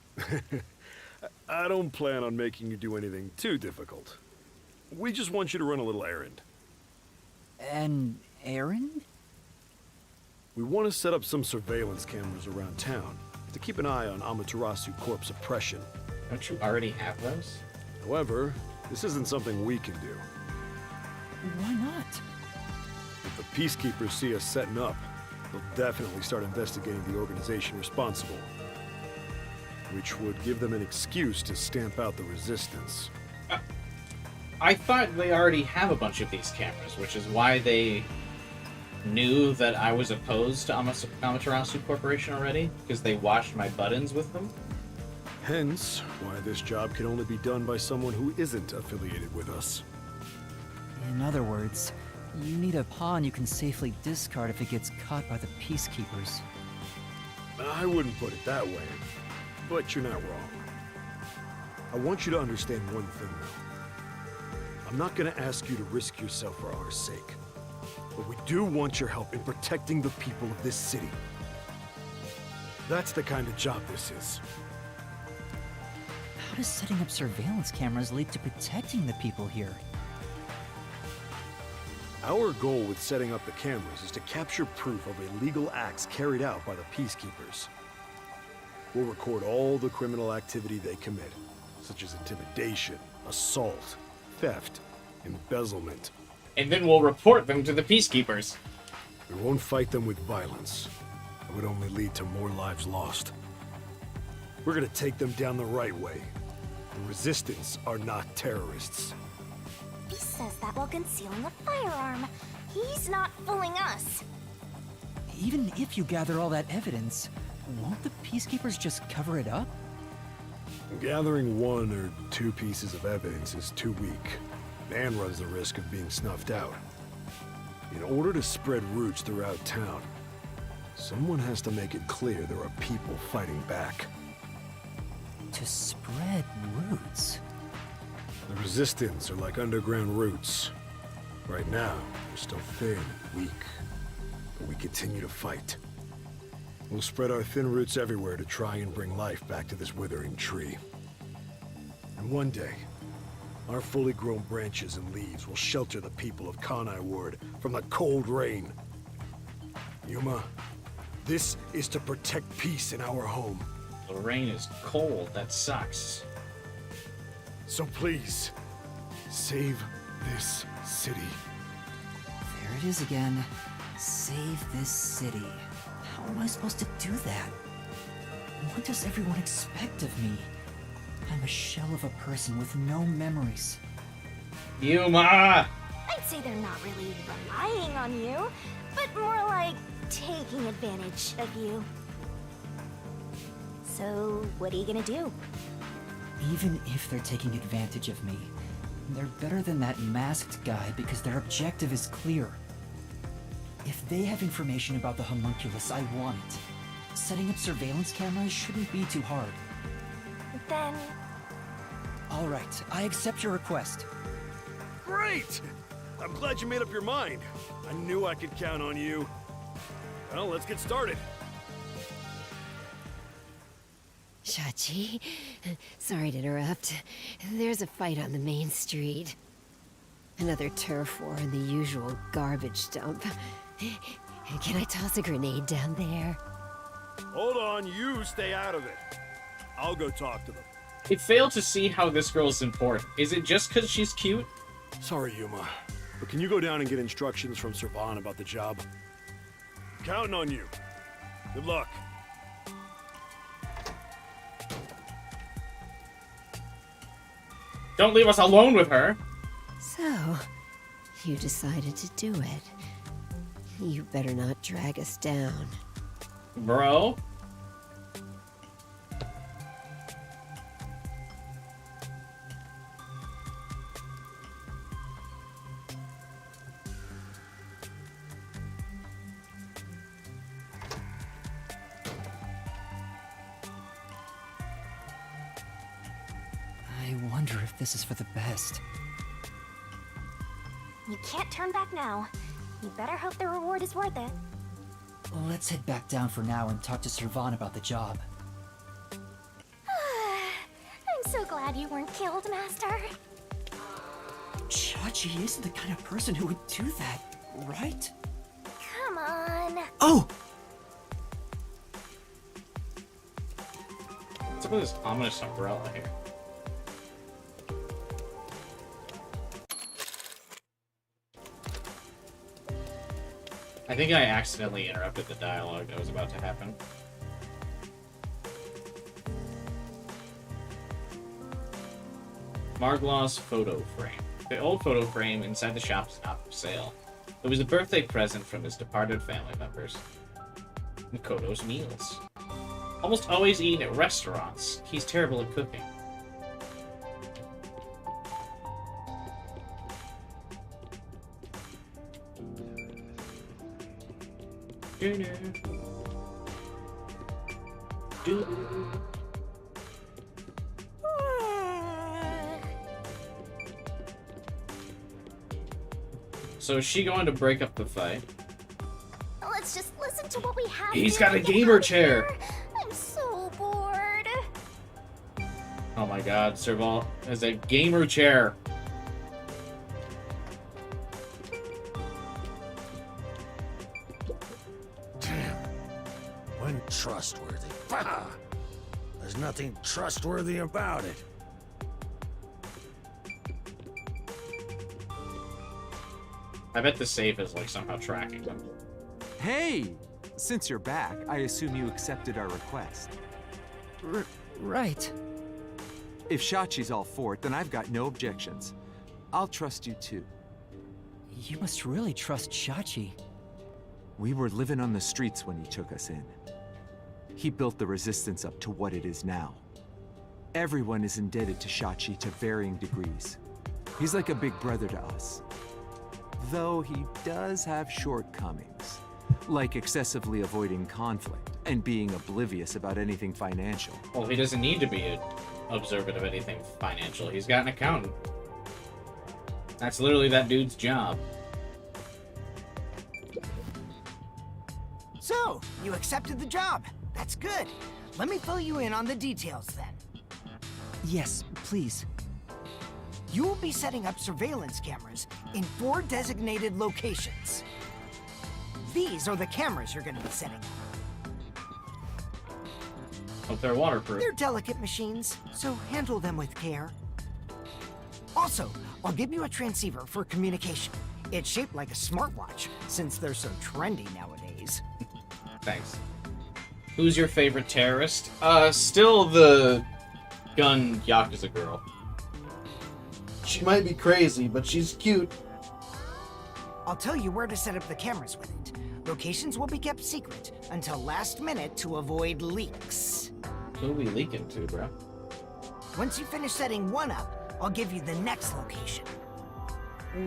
I don't plan on making you do anything too difficult. We just want you to run a little errand. An errand? We want to set up some surveillance cameras around town to keep an eye on Amaterasu Corp's oppression. Don't you already have those? However, this isn't something we can do. Why not? If the Peacekeepers see us setting up, they'll definitely start investigating the organization responsible. Which would give them an excuse to stamp out the resistance. I thought they already have a bunch of these cameras, which is why they knew that I was opposed to Amaterasu Corporation already, because they watched my buttons with them. Hence, why this job can only be done by someone who isn't affiliated with us. In other words, you need a pawn you can safely discard if it gets caught by the Peacekeepers. I wouldn't put it that way, but you're not wrong. I want you to understand one thing, though. I'm not gonna ask you to risk yourself for our sake, but we do want your help in protecting the people of this city. That's the kind of job this is. How does setting up surveillance cameras lead to protecting the people here? Our goal with setting up the cameras is to capture proof of illegal acts carried out by the Peacekeepers. We'll record all the criminal activity they commit, such as intimidation, assault, theft, embezzlement. And then we'll report them to the Peacekeepers. We won't fight them with violence. It would only lead to more lives lost. We're gonna take them down the right way. The Resistance are not terrorists. He says that while concealing a firearm. He's not fooling us. Even if you gather all that evidence, won't the Peacekeepers just cover it up? Gathering 1 or 2 pieces of evidence is too weak, and runs the risk of being snuffed out. In order to spread roots throughout town, someone has to make it clear there are people fighting back. To spread roots? The Resistance are like underground roots. Right now, they're still thin and weak, but we continue to fight. We'll spread our thin roots everywhere to try and bring life back to this withering tree. And one day, our fully grown branches and leaves will shelter the people of Kanai Ward from the cold rain. Yuma, this is to protect peace in our home. The rain is cold. That sucks. So please, save this city. There it is again. Save this city. How am I supposed to do that? What does everyone expect of me? I'm a shell of a person with no memories. Yuma! I'd say they're not really relying on you, but more like taking advantage of you. So, what are you gonna do? Even if they're taking advantage of me, they're better than that masked guy because their objective is clear. If they have information about the homunculus, I want it. Setting up surveillance cameras shouldn't be too hard. Then... All right, I accept your request. Great! I'm glad you made up your mind. I knew I could count on you. Well, let's get started. Shachi, sorry to interrupt. There's a fight on the main street. Another turf war in the usual garbage dump. Can I toss a grenade down there? Hold on, you stay out of it. I'll go talk to them. It failed to see how this girl is important. Is it just because she's cute? Sorry, Yuma, but can you go down and get instructions from Servan about the job? I'm counting on you. Good luck. Don't leave us alone with her. So, you decided to do it. You better not drag us down. Bro. I wonder if this is for the best. You can't turn back now. You better hope the reward is worth it. Let's head back down for now and talk to Servan about the job. I'm so glad you weren't killed, Master. Chachi isn't the kind of person who would do that, right? Come on. Oh! What's up with this ominous umbrella here? I think I accidentally interrupted the dialogue that was about to happen. Marglaw's photo frame. The old photo frame inside the shop is not for sale. It was a birthday present from his departed family members. Makoto's meals. Almost always eaten at restaurants. He's terrible at cooking. So is she going to break up the fight? Let's just listen to what we have. He's here got a and get gamer out of chair. here. I'm so bored. Oh my god, Serval has a gamer chair. Damn. When trustworthy. Bah! There's nothing trustworthy about it. I bet the safe is like somehow tracking them. Hey! Since you're back, I assume you accepted our request. Right. If Shachi's all for it, then I've got no objections. I'll trust you too. You must really trust Shachi. We were living on the streets when he took us in. He built the resistance up to what it is now. Everyone is indebted to Shachi to varying degrees. He's like a big brother to us. Though he does have shortcomings, like excessively avoiding conflict and being oblivious about anything financial. Well, he doesn't need to be observant of anything financial. He's got an accountant. That's literally that dude's job. So, you accepted the job. That's good. Let me fill you in on the details then. Yes, please. You will be setting up surveillance cameras in 4 designated locations. These are the cameras you're going to be setting up. Hope they're waterproof. They're delicate machines, so handle them with care. Also, I'll give you a transceiver for communication. It's shaped like a smartwatch, since they're so trendy nowadays. Thanks. Who's your favorite terrorist? Still the gun Yakuza girl. She might be crazy, but she's cute. I'll tell you where to set up the cameras with it. Locations will be kept secret until last minute to avoid leaks. Who are we leaking to, bro? Once you finish setting one up, I'll give you the next location.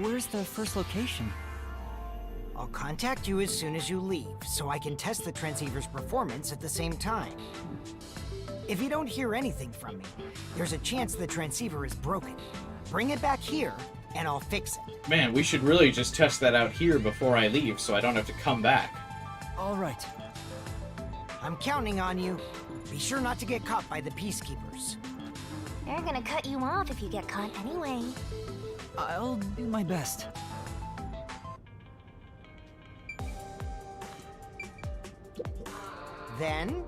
Where's the first location? I'll contact you as soon as you leave, so I can test the transceiver's performance at the same time. If you don't hear anything from me, there's a chance the transceiver is broken. Bring it back here, and I'll fix it. Man, we should really just test that out here before I leave, so I don't have to come back. All right. I'm counting on you. Be sure not to get caught by the peacekeepers. They're gonna cut you off if you get caught anyway. I'll do my best. Then,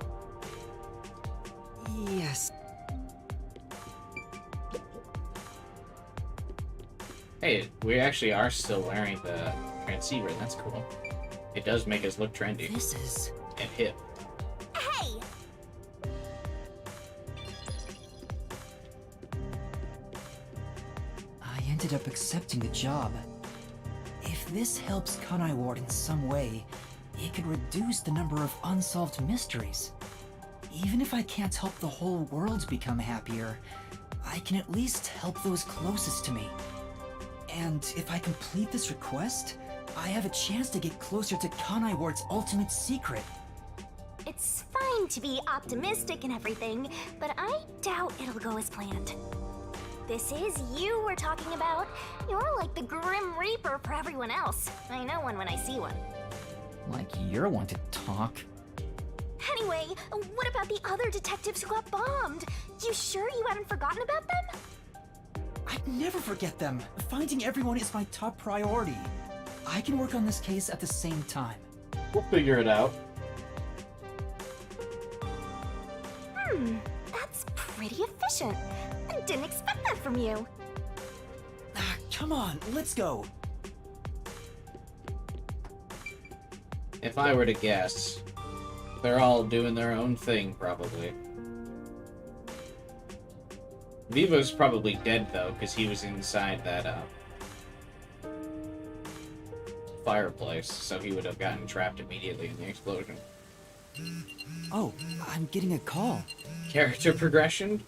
Yes. Hey, we actually are still wearing the transceiver, and that's cool. It does make us look trendy This is... and hip. Hey! I ended up accepting the job. If this helps Kanai Ward in some way, it could reduce the number of unsolved mysteries. Even if I can't help the whole world become happier, I can at least help those closest to me. And if I complete this request, I have a chance to get closer to Kanai Ward's ultimate secret. It's fine to be optimistic and everything, but I doubt it'll go as planned. This is you we're talking about. You're like the Grim Reaper for everyone else. I know one when I see one. Like you're one to talk. Anyway, what about the other detectives who got bombed? You sure you haven't forgotten about them? I'd never forget them. Finding everyone is my top priority. I can work on this case at the same time. We'll figure it out. That's pretty efficient. I didn't expect that from you. Come on, let's go. If I were to guess, they're all doing their own thing, probably. Vivo's probably dead, though, because he was inside that, fireplace, so he would have gotten trapped immediately in the explosion. Oh, I'm getting a call. Character progression?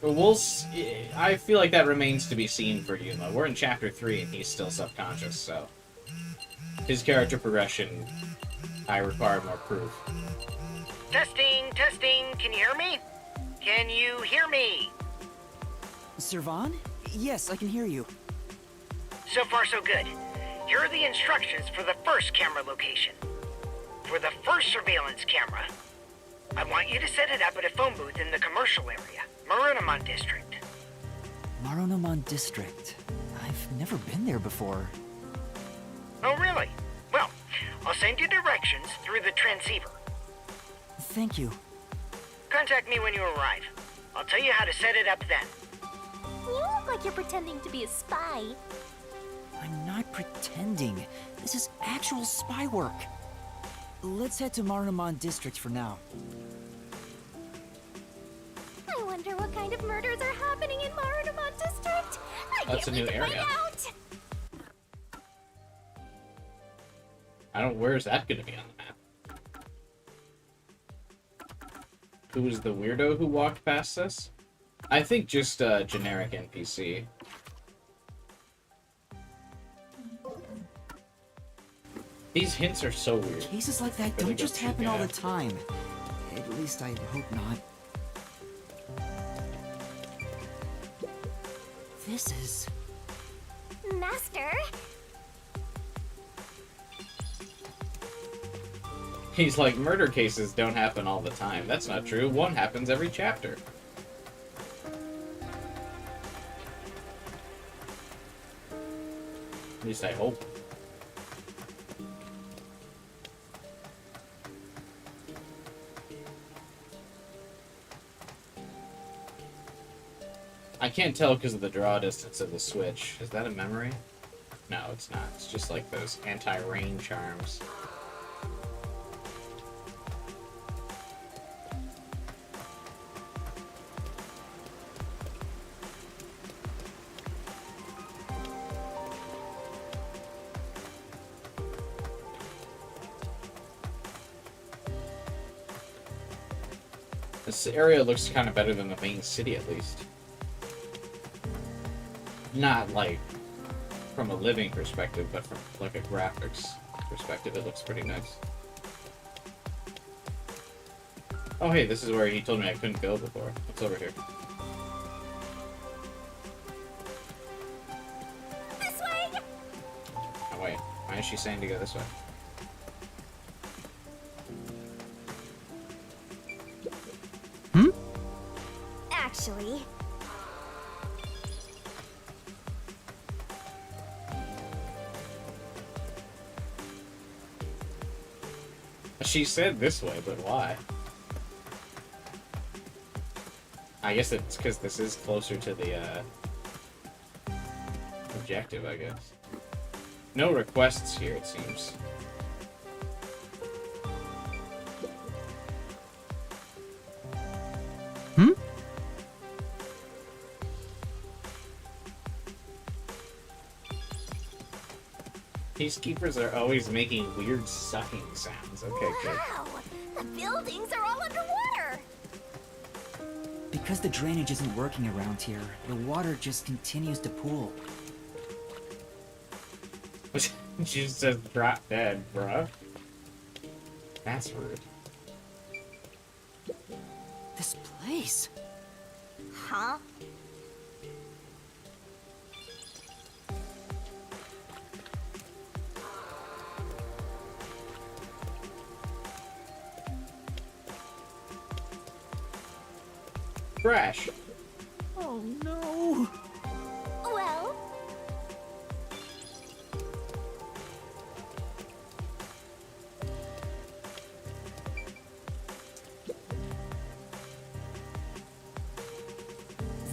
I feel like that remains to be seen for Yuma. We're in Chapter 3, and he's still subconscious, so... his character progression, I require more proof. Testing, testing, can you hear me? Can you hear me? Servan? Yes, I can hear you. So far so good. Here are the instructions for the first camera location. For the first surveillance camera, I want you to set it up at a phone booth in the commercial area, Marunamon District. Marunamon District. I've never been there before. Oh really? Well, I'll send you directions through the transceiver. Thank you. Contact me when you arrive. I'll tell you how to set it up then. You look like you're pretending to be a spy. I'm not pretending. This is actual spy work. Let's head to Marunamon District for now. I wonder what kind of murders are happening in Marunamon District. That's a new area. Where's that gonna be on the map? Who was the weirdo who walked past us? I think just generic NPC. These hints are so weird. Cases like that Really don't just good happen all guy. the time. At least I hope not. This is... Master? He's like, murder cases don't happen all the time. That's not true. One happens every chapter. At least I hope. I can't tell because of the draw distance of the switch. Is that a memory? No, it's not. It's just like those anti-rain charms. This area looks kind of better than the main city, at least. Not like from a living perspective, but from like a graphics perspective, it looks pretty nice. Oh hey, this is where he told me I couldn't go before. What's over here? This way! Oh wait, why is she saying to go this way? Actually, She said this way, but why? I guess it's because this is closer to the objective, I guess. No requests here, it seems. Peacekeepers are always making weird sucking sounds. Okay, good. wow! The buildings are all underwater! Because the drainage isn't working around here, the water just continues to pool. She just says drop dead, bruh. That's rude. This place... Huh? Crash. Oh no! Well,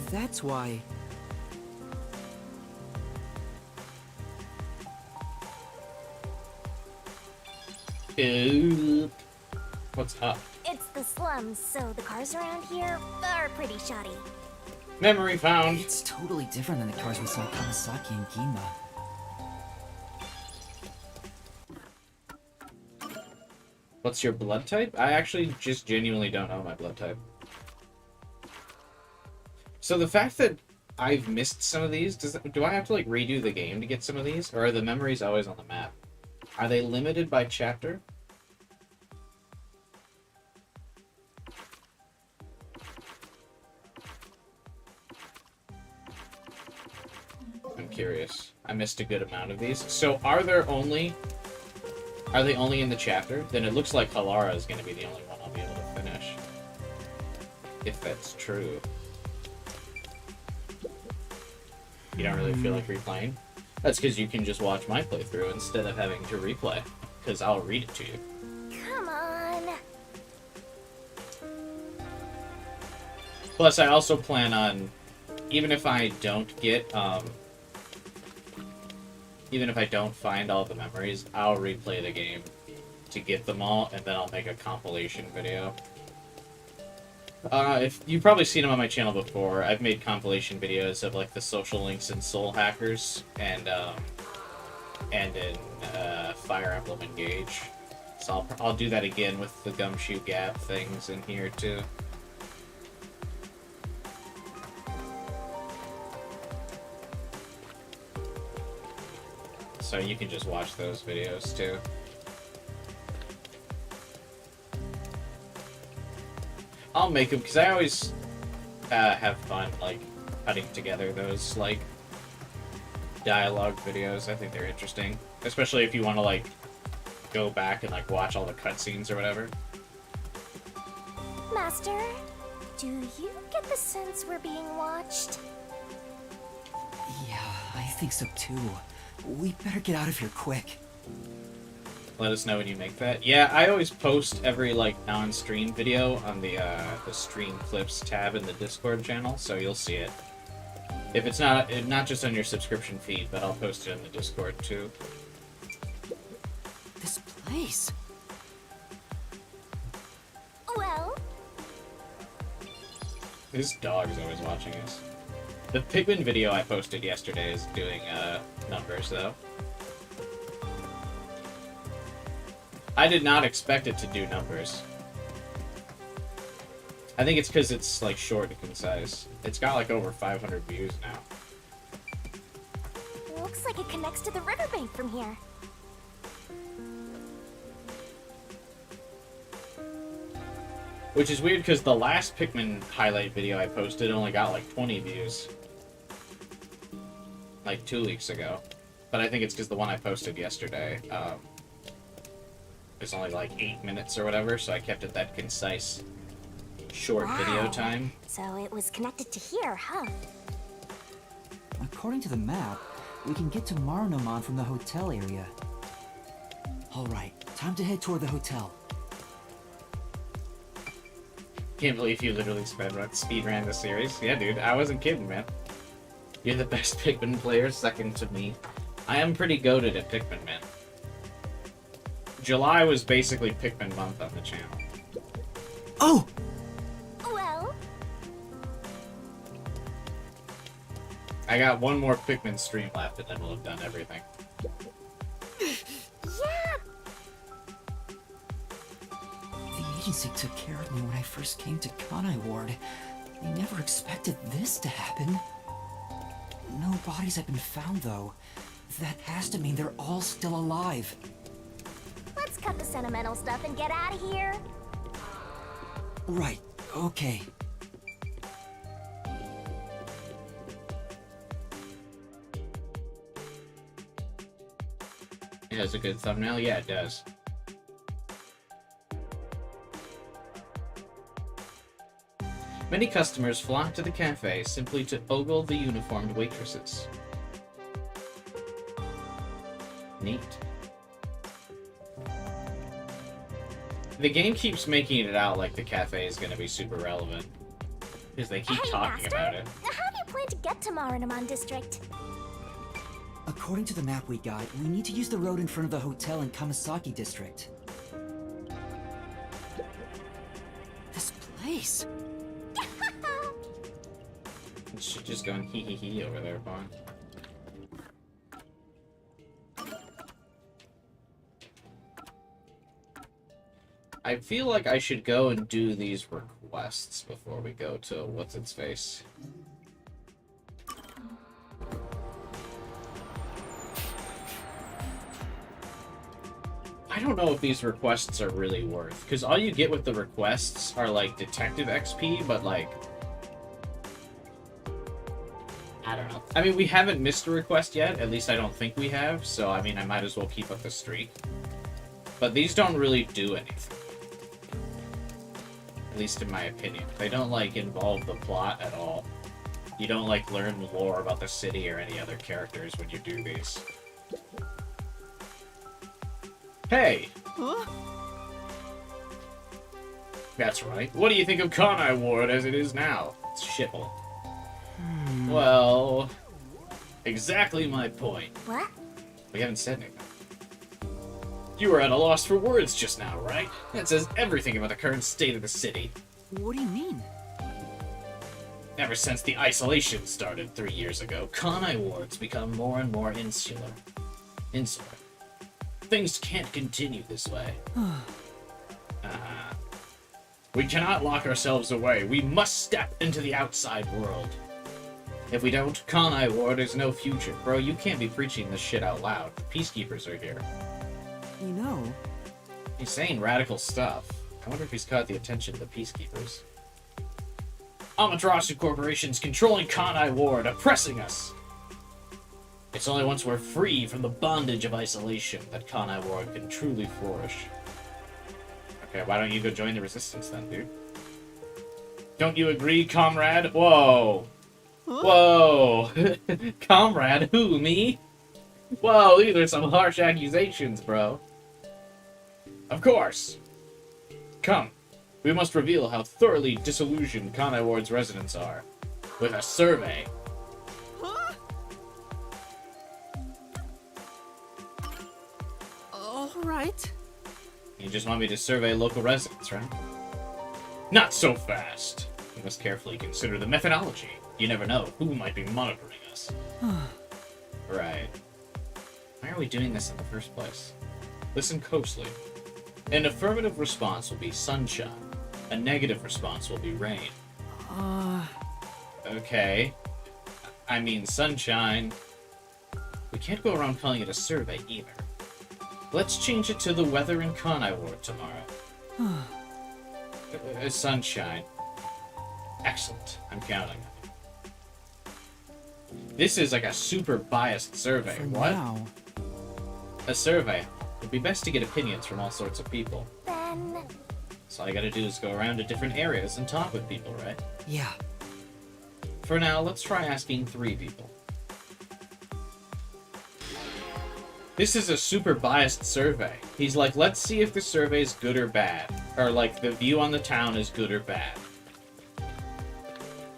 That's why... What's up? it's the slums, so the cars around here are pretty shoddy. Memory found. It's totally different than the cars we saw in Kamasaki and Yuma. What's your blood type? I actually just genuinely don't know my blood type. So the fact that I've missed some of these, do I have to like redo the game to get some of these? Or are the memories always on the map? Are they limited by chapter? I'm curious. I missed a good amount of these. So are they only in the chapter? Then it looks like Halara is going to be the only one I'll be able to finish. If that's true. You don't really feel like replaying? That's because you can just watch my playthrough instead of having to replay. Because I'll read it to you. Come on. Plus, I also plan on, even if I don't get, even if I don't find all the memories, I'll replay the game to get them all, and then I'll make a compilation video. If you've probably seen them on my channel before, I've made compilation videos of like the social links in Soul Hackers and in Fire Emblem Engage. So I'll do that again with the Gumshoe Gap things in here too. so you can just watch those videos too. I'll make them because I always have fun like putting together those like dialogue videos. I think they're interesting, especially if you want to like go back and like watch all the cutscenes or whatever. Master, do you get the sense we're being watched? Yeah, I think so too. We better get out of here quick. Let us know when you make that. Yeah, I always post every like non-stream video on the stream clips tab in the Discord channel, so you'll see it. If it's not just on your subscription feed, but I'll post it in the Discord too. This place. Well, This dog is always watching us. The Pikmin video I posted yesterday is doing numbers though. I did not expect it to do numbers. I think it's because it's like short and concise. It's got like over 500 views now. looks like it connects to the riverbank from here. Which is weird because the last Pikmin highlight video I posted only got like 20 views. Like 2 weeks ago. But I think it's because the one I posted yesterday is only like 8 minutes or whatever, so I kept it that concise, short video time. So it was connected to here, huh? According to the map, we can get to Marnomon from the hotel area. Alright, time to head toward the hotel. Can't believe you literally speedran the series. Yeah, dude, I wasn't kidding, man. You're the best Pikmin player, second to me. I am pretty goated at Pikmin, man. July was basically Pikmin month on the channel. Oh! Well, I got one more Pikmin stream left, and then we'll have done everything. yeah, The agency took care of me when I first came to Kanai Ward. They never expected this to happen. No bodies have been found, though. That has to mean they're all still alive. let's cut the sentimental stuff and get out of here. Right, okay. It has a good thumbnail? Yeah, it does. Many customers flock to the cafe simply to ogle the uniformed waitresses. Neat. The game keeps making it out like the cafe is going to be super relevant. Because they keep Hey, talking Master, about it. how do you plan to get to Marnomon District? According to the map we got, we need to use the road in front of the hotel in Kamasaki District. This place? She's just going hee hee hee over there, Vaughn. I feel like I should go and do these requests before we go to what's-its-face. I don't know if these requests are really worth, because all you get with the requests are like detective XP, but like I don't know. I mean, we haven't missed a request yet. At least I don't think we have. So, I mean, I might as well keep up the streak. But these don't really do anything. At least in my opinion. They don't, like, involve the plot at all. You don't, like, learn lore about the city or any other characters when you do these. Hey! Huh? That's right. What do you think of Kanai Ward as it is now? It's shithole. Well, exactly my point. What? We haven't said anything. You were at a loss for words just now, right? That says everything about the current state of the city. What do you mean? Ever since the isolation started 3 years ago, Kanai Ward's become more and more insular. Things can't continue this way. We cannot lock ourselves away. We must step into the outside world. If we don't, Kanai War, there's no future. Bro, you can't be preaching this shit out loud. Peacekeepers are here. You know, He's saying radical stuff. I wonder if he's caught the attention of the Peacekeepers. Amaterasu Corporation's controlling Kanai Ward, oppressing us! It's only once we're free from the bondage of isolation that Kanai Ward can truly flourish. Okay, why don't you go join the resistance then, dude? Don't you agree, comrade? Whoa! Whoa! Comrade, who, me? Whoa, these are some harsh accusations, bro. Of course! Come, we must reveal how thoroughly disillusioned Kanai Ward's residents are. With a survey. alright. You just want me to survey local residents, right? Not so fast. You must carefully consider the methodology. You never know who might be monitoring us. Right. Why are we doing this in the first place? Listen closely. An affirmative response will be sunshine. A negative response will be rain. Okay. I mean sunshine. We can't go around calling it a survey either. Let's change it to the weather in Kanai Ward tomorrow. Sunshine. Excellent. I'm counting on you. This is like a super biased survey. For What? now. A survey. It'd be best to get opinions from all sorts of people. Then, So all I gotta do is go around to different areas and talk with people, right? Yeah. For now, let's try asking 3 people. This is a super biased survey. He's like, let's see if the survey is good or bad. Or like, the view on the town is good or bad.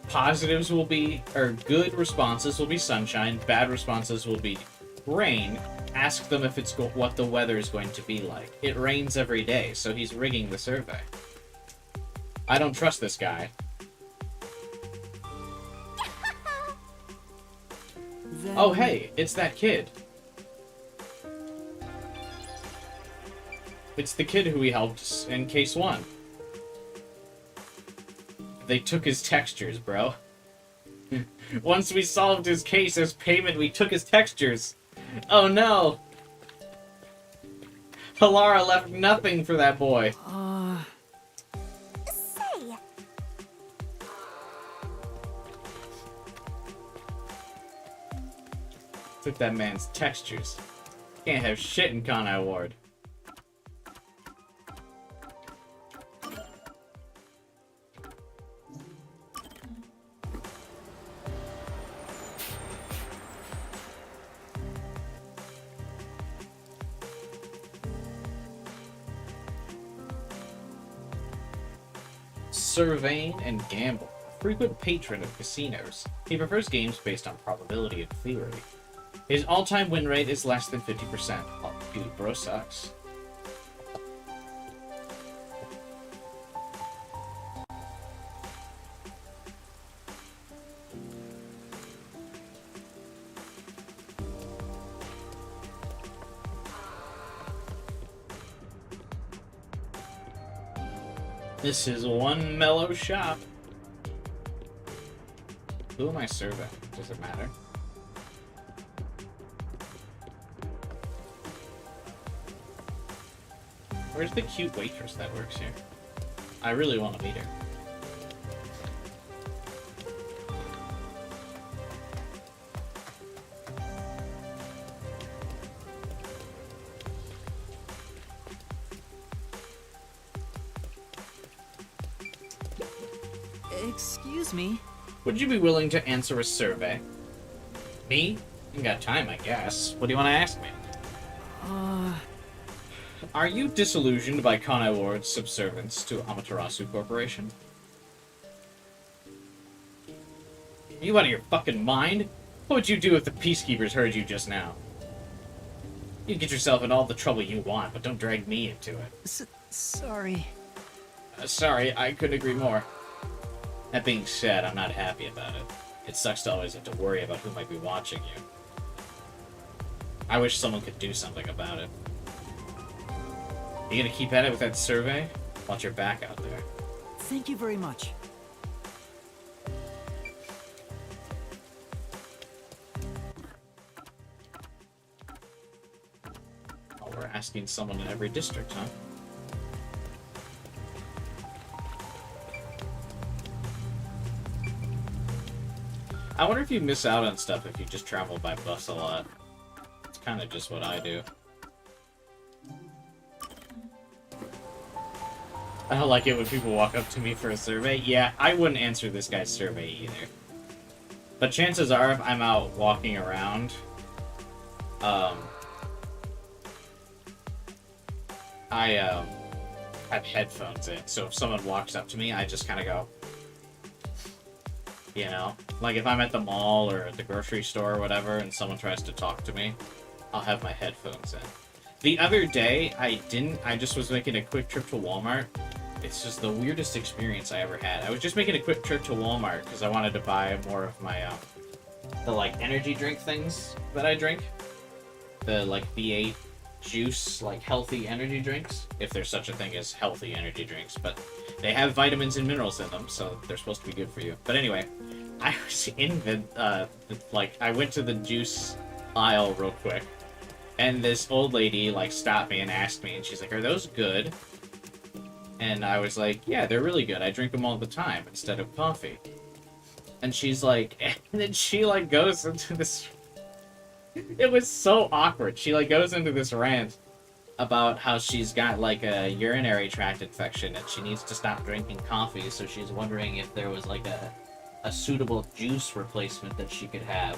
Positives will be, or good responses will be sunshine, bad responses will be rain. Ask them if it's what the weather is going to be like. It rains every day, so he's rigging the survey. I don't trust this guy. Then... Oh, hey, it's that kid. It's the kid who we helped in case 1. They took his textures, bro. Once we solved his case as payment, we took his textures. Oh no! Halara left nothing for that boy. say, Took that man's textures. Can't have shit in Kanai Ward. Surveying and gamble. Frequent patron of casinos. He prefers games based on probability and theory. His all-time win rate is less than 50%. Oh, dude, bro sucks. This is one mellow shop. Who am I serving? Does it matter? Where's the cute waitress that works here? I really want to meet her. Excuse me. Would you be willing to answer a survey? Me? You got time, I guess. What do you want to ask me? Are you disillusioned by Kanai Ward's subservience to Amaterasu Corporation? Are you out of your fucking mind? What would you do if the Peacekeepers heard you just now? You get yourself in all the trouble you want, but don't drag me into it. Sorry. Sorry, I couldn't agree more. That being said, I'm not happy about it. It sucks to always have to worry about who might be watching you. I wish someone could do something about it. You gonna keep at it with that survey? Watch your back out there. Thank you very much. we're asking someone in every district, huh? I wonder if you miss out on stuff if you just travel by bus a lot. It's kind of just what I do. I don't like it when people walk up to me for a survey. Yeah, I wouldn't answer this guy's survey either. But chances are, if I'm out walking around, I have headphones in. So if someone walks up to me, I just kind of go, you know? Like if I'm at the mall or at the grocery store or whatever, and someone tries to talk to me, I'll have my headphones in. The other day, I just was making a quick trip to Walmart. It's just the weirdest experience I ever had. I was just making a quick trip to Walmart because I wanted to buy more of my, the, like, energy drink things that I drink. The, like, V8 juice, like, healthy energy drinks. If there's such a thing as healthy energy drinks. But they have vitamins and minerals in them, so they're supposed to be good for you. But anyway, I was in I went to the juice aisle real quick. And this old lady, like, stopped me and asked me, and she's like, "Are those good?" And I was like, "Yeah, they're really good. I drink them all the time instead of coffee." And she's like, and then she, like, goes into this... It was so awkward. She, like, goes into this rant about how she's got, like, a urinary tract infection and she needs to stop drinking coffee, so she's wondering if there was, like, a suitable juice replacement that she could have.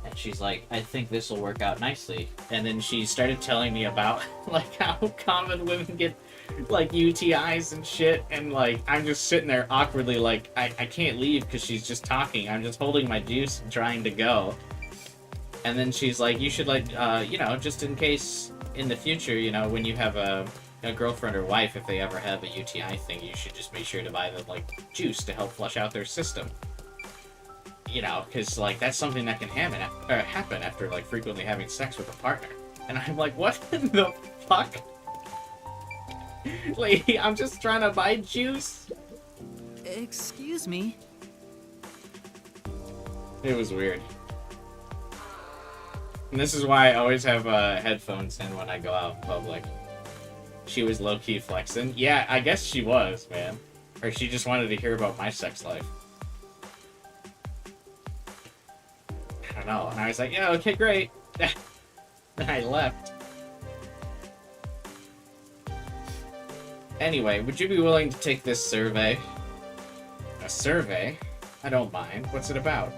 And she's like, "I think this will work out nicely." And then she started telling me about, like, how common women get, like, UTIs and shit. And, like, I'm just sitting there awkwardly, like, I can't leave because she's just talking. I'm just holding my juice and trying to go. And then she's like, "You should, like, you know, just in case in the future, you know, when you have a girlfriend or wife, if they ever have a UTI thing, you should just make sure to buy them, like, juice to help flush out their system." You know, because, like, that's something that can happen after, like, frequently having sex with a partner. And I'm like, what in the fuck? Lady, I'm just trying to buy juice. Excuse me. It was weird. And this is why I always have headphones in when I go out in public. She was low-key flexing. Yeah, I guess she was, man. Or she just wanted to hear about my sex life. I don't know. And I was like, "Yeah, okay, great." Then I left. Anyway, would you be willing to take this survey? A survey? I don't mind. What's it about?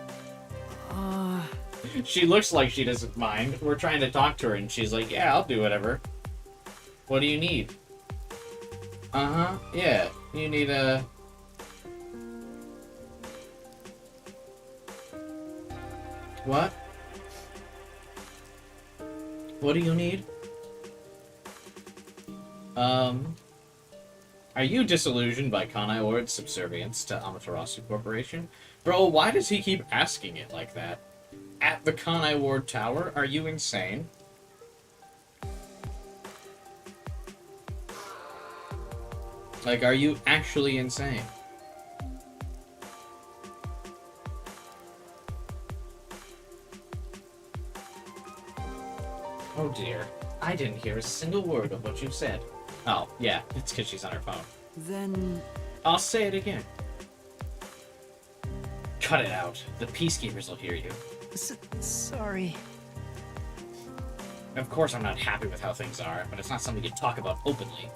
She looks like she doesn't mind. We're trying to talk to her and she's like, "Yeah, I'll do whatever." What do you need? Uh-huh, yeah. You need a... What? What do you need? Are you disillusioned by Kanai Ward's subservience to Amaterasu Corporation? Bro, why does he keep asking it like that? At the Kanai Ward Tower? Are you insane? Like, are you actually insane? Oh dear. I didn't hear a single word of what you said. Oh, yeah, it's because she's on her phone. Then... I'll say it again. Cut it out. The Peacekeepers will hear you. Sorry. Of course I'm not happy with how things are, but it's not something you talk about openly.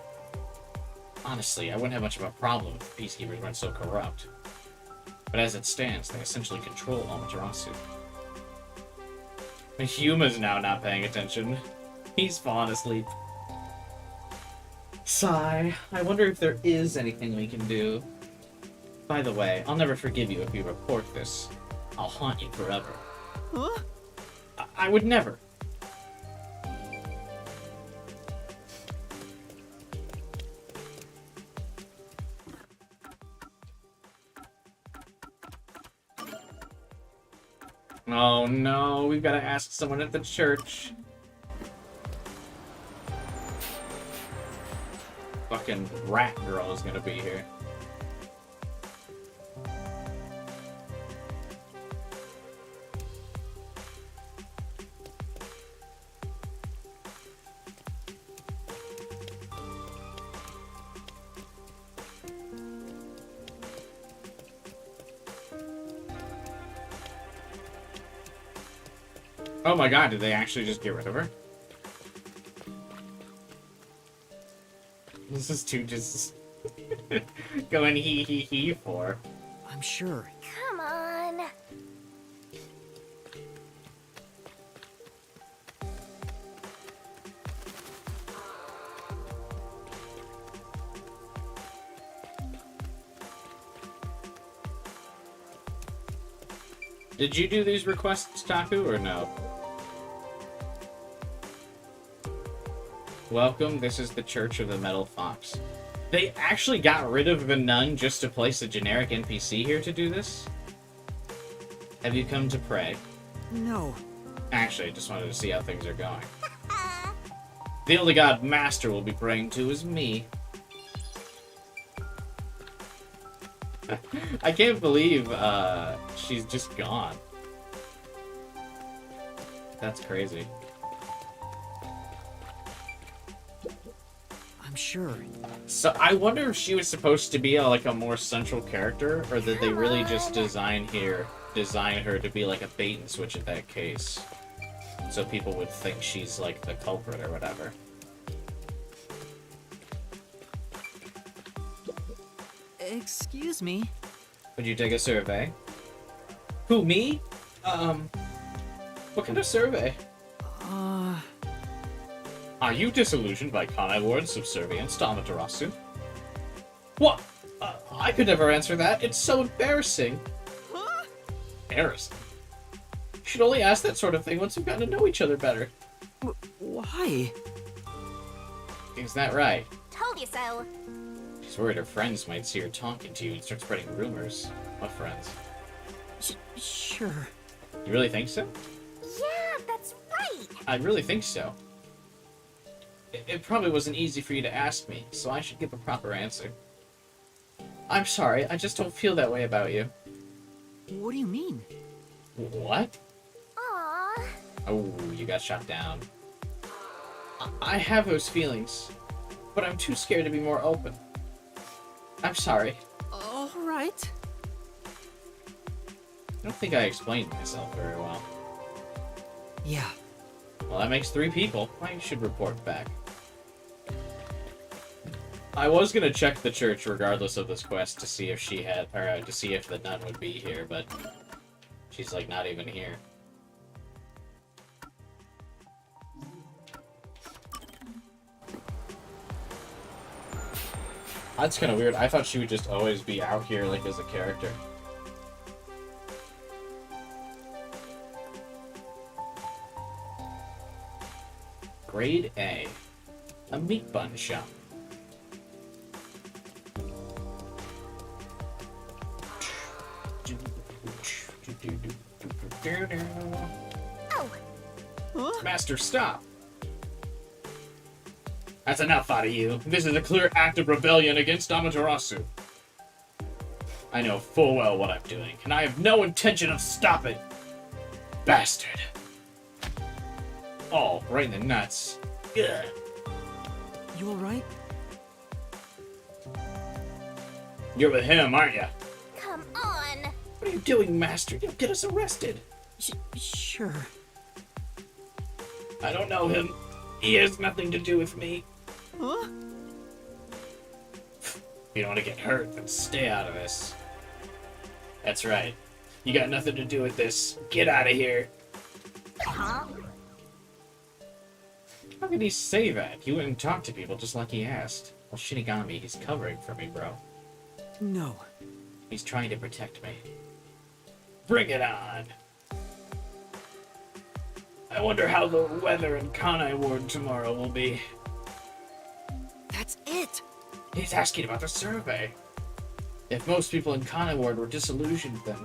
Honestly, I wouldn't have much of a problem if the Peacekeepers weren't so corrupt. But as it stands, they essentially control Amaterasu. Yuma's now not paying attention. He's fallen asleep. Sigh. I wonder if there is anything we can do. By the way, I'll never forgive you if you report this. I'll haunt you forever. Huh? I would never. Oh no, we've got to ask someone at the church. Fucking rat girl is gonna be here. Oh my god, did they actually just get rid of her? This is too just going he for. I'm sure. Come on. Did you do these requests, Taku, or no? Welcome, this is the Church of the Metal Fox. They actually got rid of the nun just to place a generic NPC here to do this? Have you come to pray? No. Actually, I just wanted to see how things are going. The only god Master will be praying to is me. I can't believe she's just gone. That's crazy. I'm sure. So I wonder if she was supposed to be like a more central character, or did they really just design her to be like a bait and switch in that case, so people would think she's like the culprit or whatever. Excuse me. Would you take a survey? Who, me? What kind of survey? Are you disillusioned by Kanai Ward's subservience to Amaterasu? What? I could never answer that. It's so embarrassing. Huh? Embarrassing? You should only ask that sort of thing once you've gotten to know each other better. Why? Is that right? Told you so. She's worried her friends might see her talking to you and start spreading rumors. What friends? Sure. You really think so? Yeah, that's right. I really think so. It probably wasn't easy for you to ask me, so I should give a proper answer. I'm sorry, I just don't feel that way about you. What do you mean? What? Aww. Oh, you got shot down. I have those feelings, but I'm too scared to be more open. I'm sorry. All right. I don't think I explained myself very well. Yeah. Well, that makes 3 people. I should report back. I was gonna check the church regardless of this quest to see if she had, or to see if the nun would be here, but she's like not even here. That's kind of weird. I thought she would just always be out here like as a character. Grade A. A meat bun shop. Oh. Master, stop! That's enough out of you. This is a clear act of rebellion against Amaterasu. I know full well what I'm doing, and I have no intention of stopping. Bastard. Oh, right in the nuts. Ugh. You alright? You're with him, aren't you? Come on. What are you doing, Master? You'll get us arrested. Sure. I don't know him. He has nothing to do with me. Huh? If you don't want to get hurt, then stay out of this. That's right. You got nothing to do with this. Get out of here. Huh? How could he say that? He wouldn't talk to people just like he asked. Well, Shinigami, he's covering for me, bro. No. He's trying to protect me. Bring it on. I wonder how the weather in Kanai Ward tomorrow will be. That's it! He's asking about the survey. If most people in Kanai Ward were disillusioned, then...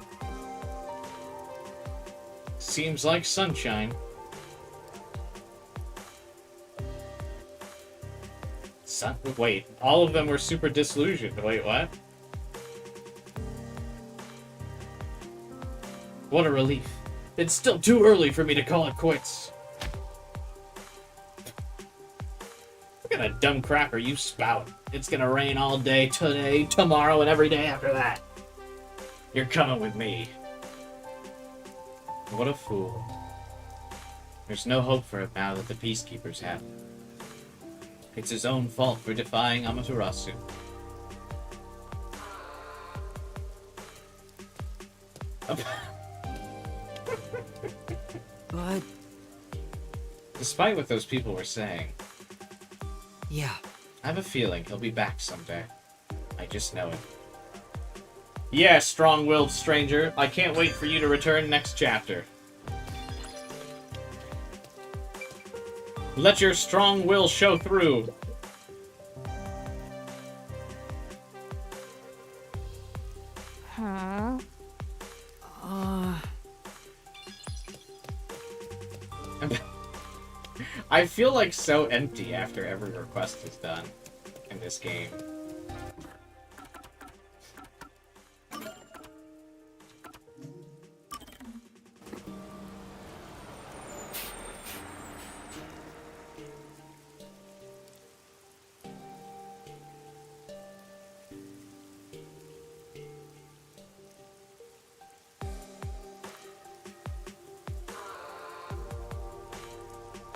Seems like sunshine. Wait, all of them were super disillusioned. Wait, what? What a relief. It's still too early for me to call it quits. What kind of dumb crap are you spouting? It's gonna rain all day today, tomorrow, and every day after that. You're coming with me. What a fool. There's no hope for him now that the Peacekeepers have him. It's his own fault for defying Amaterasu. But Despite what those people were saying, yeah, I have a feeling he'll be back someday. I just know it. Yeah, strong-willed stranger. I can't wait for you to return next chapter. Let your strong will show through. Huh? I feel like so empty after every request is done in this game.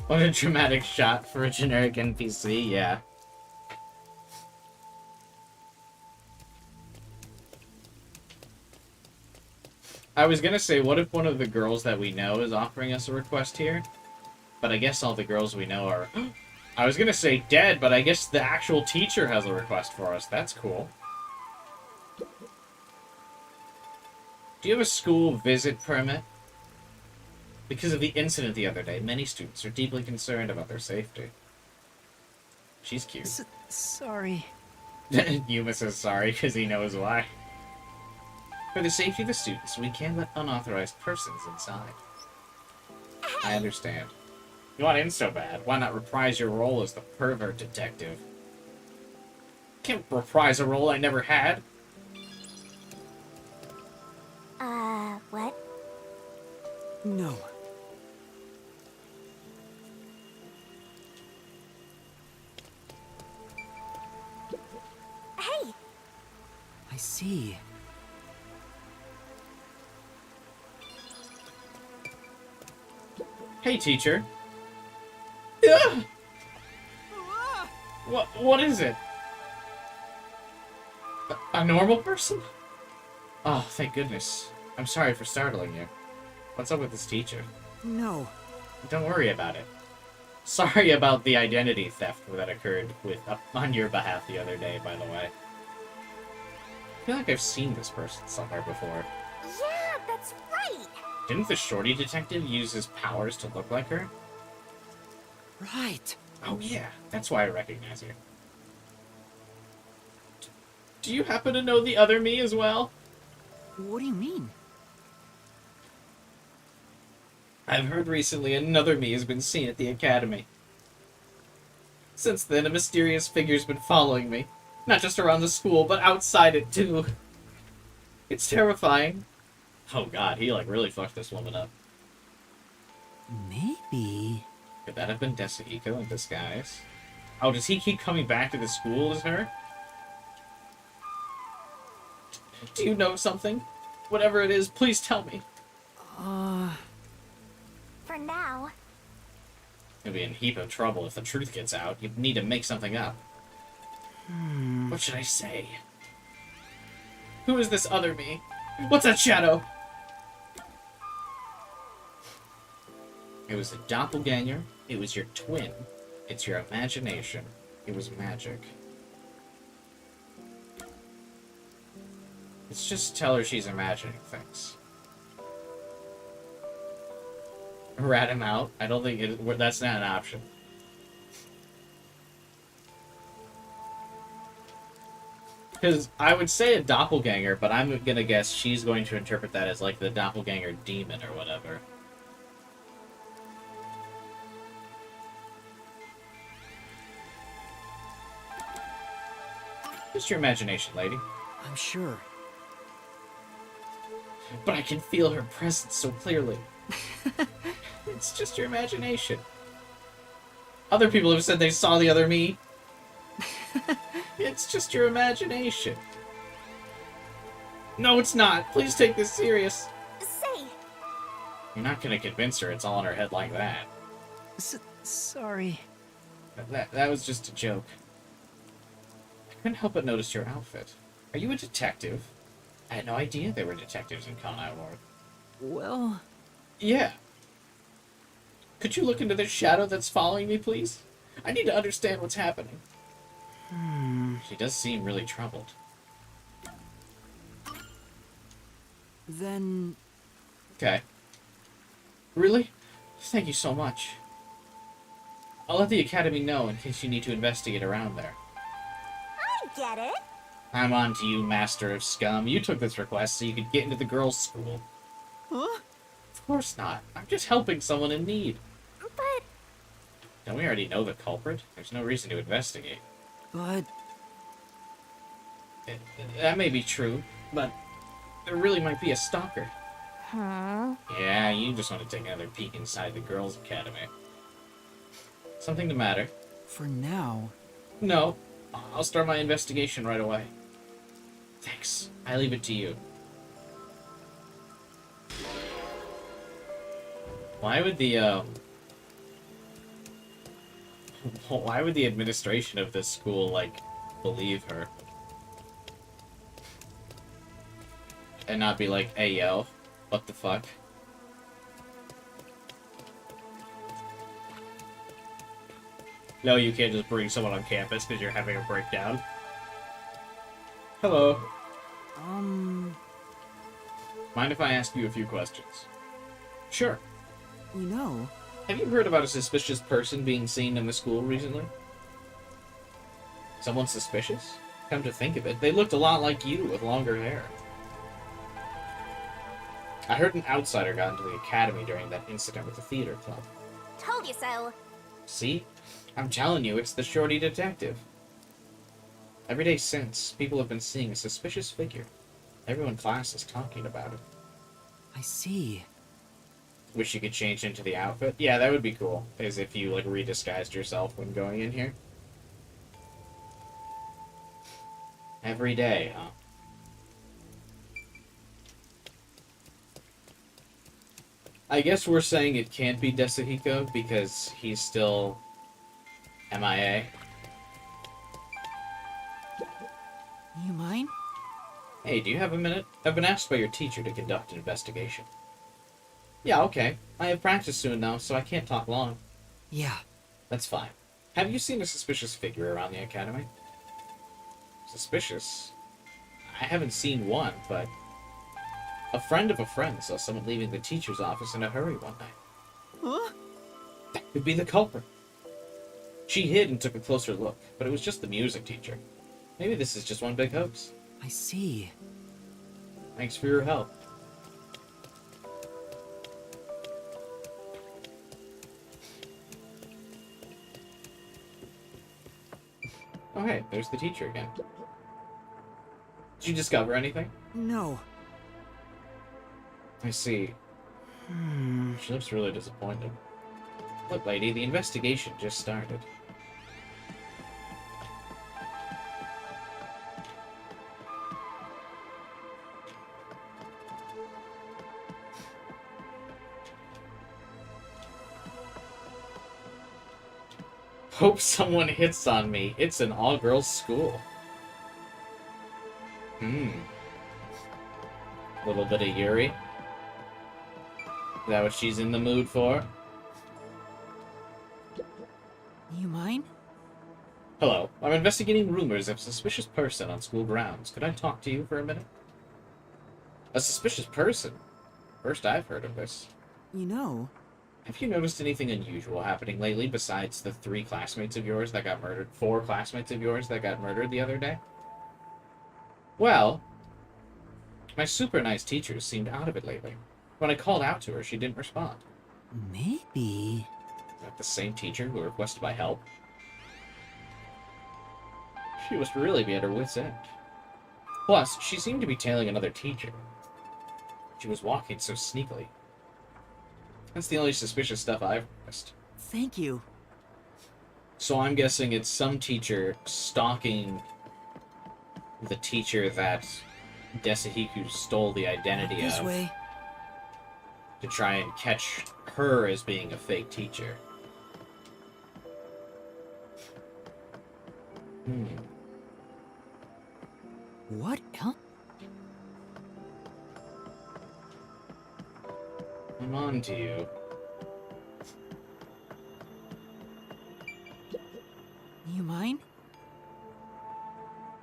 What a dramatic shot for a generic NPC, yeah. I was gonna say, what if one of the girls that we know is offering us a request here? But I guess all the girls we know are... I was gonna say dead, but I guess the actual teacher has a request for us. That's cool. Do you have a school visit permit? Because of the incident the other day, many students are deeply concerned about their safety. She's cute. Sorry. Yuma says sorry because he knows why. For the safety of the students, we can't let unauthorized persons inside. I understand. You want in so bad, why not reprise your role as the pervert detective? Can't reprise a role I never had. What? No. Hey! I see. Hey, teacher. Yeah. What is it? A normal person? Oh, thank goodness. I'm sorry for startling you. What's up with this teacher? No. Don't worry about it. Sorry about the identity theft that occurred on your behalf the other day, by the way. I feel like I've seen this person somewhere before. Yeah, that's right! Didn't the shorty detective use his powers to look like her? Right. Oh yeah, that's why I recognize her. Do you happen to know the other me as well? What do you mean? I've heard recently another me has been seen at the academy. Since then, a mysterious figure's been following me. Not just around the school, but outside it too. It's terrifying. Oh god, he like really fucked this woman up. Maybe. Could that have been Desahiko in disguise? Oh, does he keep coming back to the school as her? Do you know something? Whatever it is, please tell me. For now. You'll be in a heap of trouble if the truth gets out. You need to make something up. What should I say? Who is this other me? What's that shadow? It was a doppelganger. It was your twin. It's your imagination. It was magic. Let's just tell her she's imagining things. Rat him out? I don't think that's not an option. Because I would say a doppelganger, but I'm gonna guess she's going to interpret that as like the doppelganger demon or whatever. Just your imagination, lady. I'm sure. But I can feel her presence so clearly. It's just your imagination. Other people have said they saw the other me. It's just your imagination. No, it's not. Please take this serious. Say, You're not gonna convince her it's all in her head like that. Sorry. That was just a joke. I couldn't help but notice your outfit. Are you a detective? I had no idea there were detectives in Conai Ward. Well... Yeah. Could you look into this shadow that's following me, please? I need to understand what's happening. She does seem really troubled. Then... Okay. Really? Thank you so much. I'll let the Academy know in case you need to investigate around there. I get it. I'm on to you, Master of Scum. You took this request so you could get into the girls' school. Huh? Of course not. I'm just helping someone in need. But Don't we already know the culprit? There's no reason to investigate. But... That may be true, but there really might be a stalker. huh? Yeah, you just want to take another peek inside the girls' academy. Something the matter? For now... No. I'll start my investigation right away. Thanks. I leave it to you. Why would the, why would the administration of this school, like, believe her? And not be like, hey, yo, what the fuck? No, you can't just bring someone on campus because you're having a breakdown. Hello. Mind if I ask you a few questions? Sure. You know... Have you heard about a suspicious person being seen in the school recently? Someone suspicious? Come to think of it, they looked a lot like you with longer hair. I heard an outsider got into the academy during that incident with the theater club. Told you so. See? I'm telling you, it's the shorty detective. Every day since, people have been seeing a suspicious figure. Everyone in class is talking about it. I see. Wish you could change into the outfit? Yeah, that would be cool. As if you, like, redisguised yourself when going in here. Every day, huh? I guess we're saying it can't be Desahiko because he's still MIA. You mind? Hey, do you have a minute? I've been asked by your teacher to conduct an investigation. Yeah, okay. I have practice soon, though, so I can't talk long. Yeah. That's fine. Have you seen a suspicious figure around the academy? Suspicious? I haven't seen one, but... a friend of a friend saw someone leaving the teacher's office in a hurry one night. Huh? That could be the culprit. She hid and took a closer look, but it was just the music teacher. Maybe this is just one big hoax. I see. Thanks for your help. Oh hey, there's the teacher again. Did you discover anything? No. I see. She looks really disappointed. Look, lady, the investigation just started. Hope someone hits on me. It's an all-girls school. Little bit of Yuri. Is that what she's in the mood for? You mind? Hello. I'm investigating rumors of a suspicious person on school grounds. Could I talk to you for a minute? A suspicious person? First I've heard of this. You know... Have you noticed anything unusual happening lately besides the 3 classmates of yours that got murdered? 4 classmates of yours that got murdered the other day? Well, my super nice teacher seemed out of it lately. When I called out to her, she didn't respond. Maybe... Is that the same teacher who requested my help? She must really be at her wit's end. Plus, she seemed to be tailing another teacher. She was walking so sneakily. That's the only suspicious stuff I've missed. Thank you. So I'm guessing it's some teacher stalking the teacher that Desahiku stole the identity This of way. to try and catch her as being a fake teacher. What else? I'm on to you. You mind?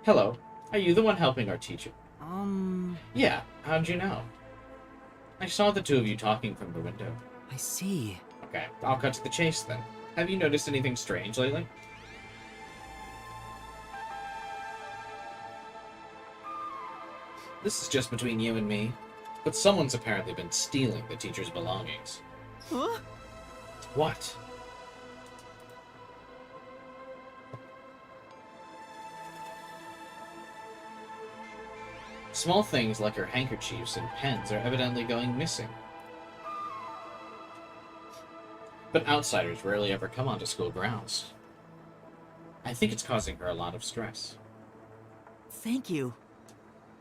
Hello. Are you the one helping our teacher? Yeah. Yeah. How'd you know? I saw the two of you talking from the window. I see. Okay, I'll cut to the chase then. Have you noticed anything strange lately? This is just between you and me, but someone's apparently been stealing the teacher's belongings. Huh? What? Small things like her handkerchiefs and pens are evidently going missing. But outsiders rarely ever come onto school grounds. I think it's causing her a lot of stress. Thank you.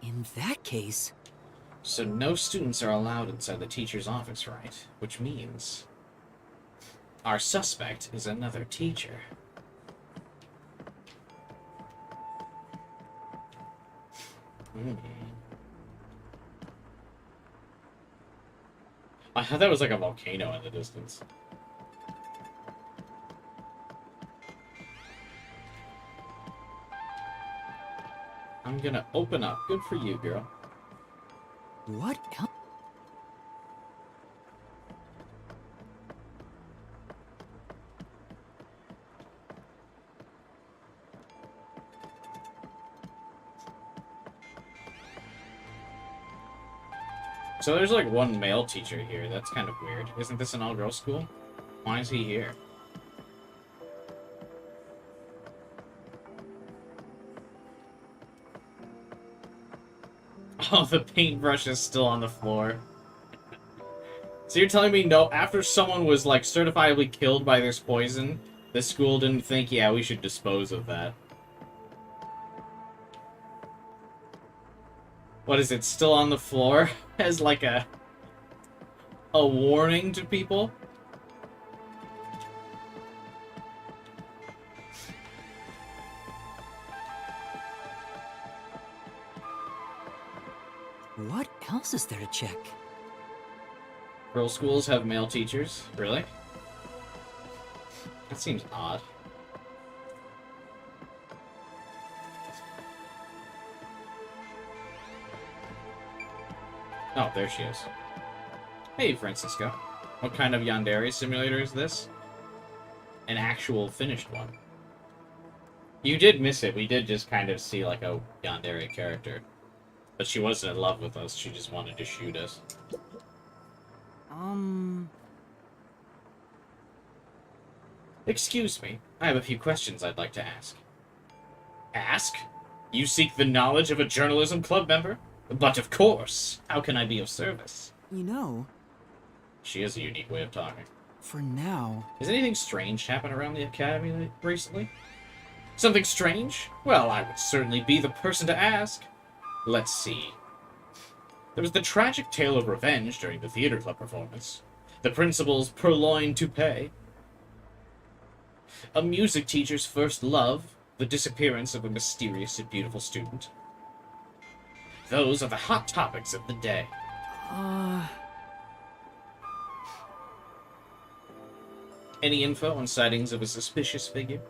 In that case... So no students are allowed inside the teacher's office, right? Which means... our suspect is another teacher. I thought that was like a volcano in the distance. I'm gonna open up. Good for you, girl. What else? So there's like one male teacher here. That's kind of weird. Isn't this an all-girls school? Why is he here? Oh, the paintbrush is still on the floor. So you're telling me no, after someone was like certifiably killed by this poison, the school didn't think, yeah, we should dispose of that. What is it, still on the floor? As like a warning to people? What else is there to check? Girls' schools have male teachers? Really? That seems odd. Oh, there she is. Hey, Francisco. What kind of yandere simulator is this? An actual finished one. You did miss it. We did just kind of see like a yandere character. But she wasn't in love with us. She just wanted to shoot us. Excuse me. I have a few questions I'd like to ask. Ask? You seek the knowledge of a journalism club member? But of course. How can I be of service? You know, She has a unique way of talking. for now... Has anything strange happened around the academy recently? Something strange? Well, I would certainly be the person to ask. Let's see. There was the tragic tale of revenge during the theater club performance. The principal's purloined toupee. A music teacher's first love. The disappearance of a mysterious and beautiful student. Those are the hot topics of the day. Any info on sightings of a suspicious figure?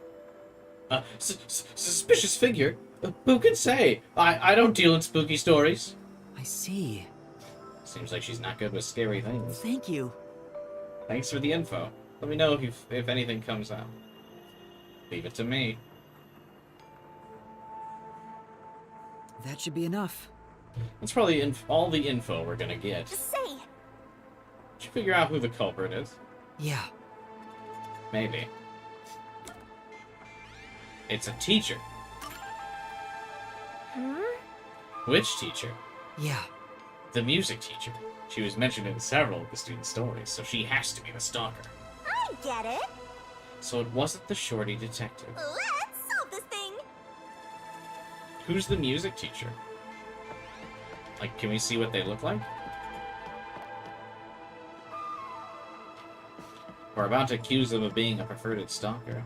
Suspicious figure? Who can say? I don't deal in spooky stories. I see. Seems like she's not good with scary things. Thank you. Thanks for the info. Let me know if anything comes out. Leave it to me. That should be enough. That's probably all the info we're gonna get. Just say. Did you figure out who the culprit is? Yeah. Maybe. It's a teacher. Which teacher? Yeah. The music teacher. She was mentioned in several of the students' stories, so she has to be the stalker. I get it. So it wasn't the shorty detective. Let's solve this thing. Who's the music teacher? Like, can we see what they look like? We're about to accuse them of being a perverted stalker.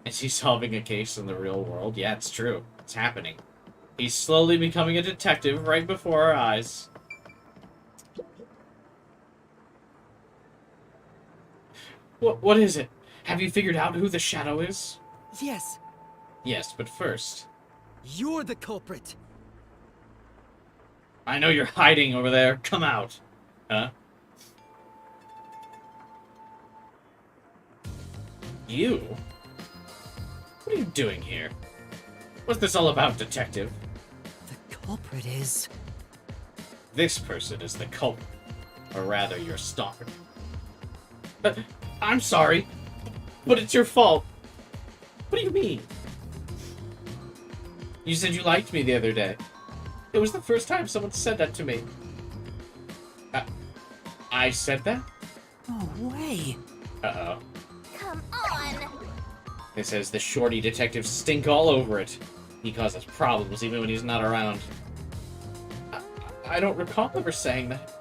Is he solving a case in the real world? Yeah, it's true. It's happening. He's slowly becoming a detective right before our eyes. What is it? Have you figured out who the shadow is? Yes, Yes, but first... you're the culprit. I know you're hiding over there. Come out. Huh? You? What are you doing here? What's this all about, detective? The culprit is... This person is the culprit. Or rather, your stalker. I'm sorry, but it's your fault. What do you mean? You said you liked me the other day. It was the first time someone said that to me. I said that? No way. Uh-oh. Come on! It says the shorty detectives stink all over it. He causes problems even when he's not around. I don't recall ever saying that.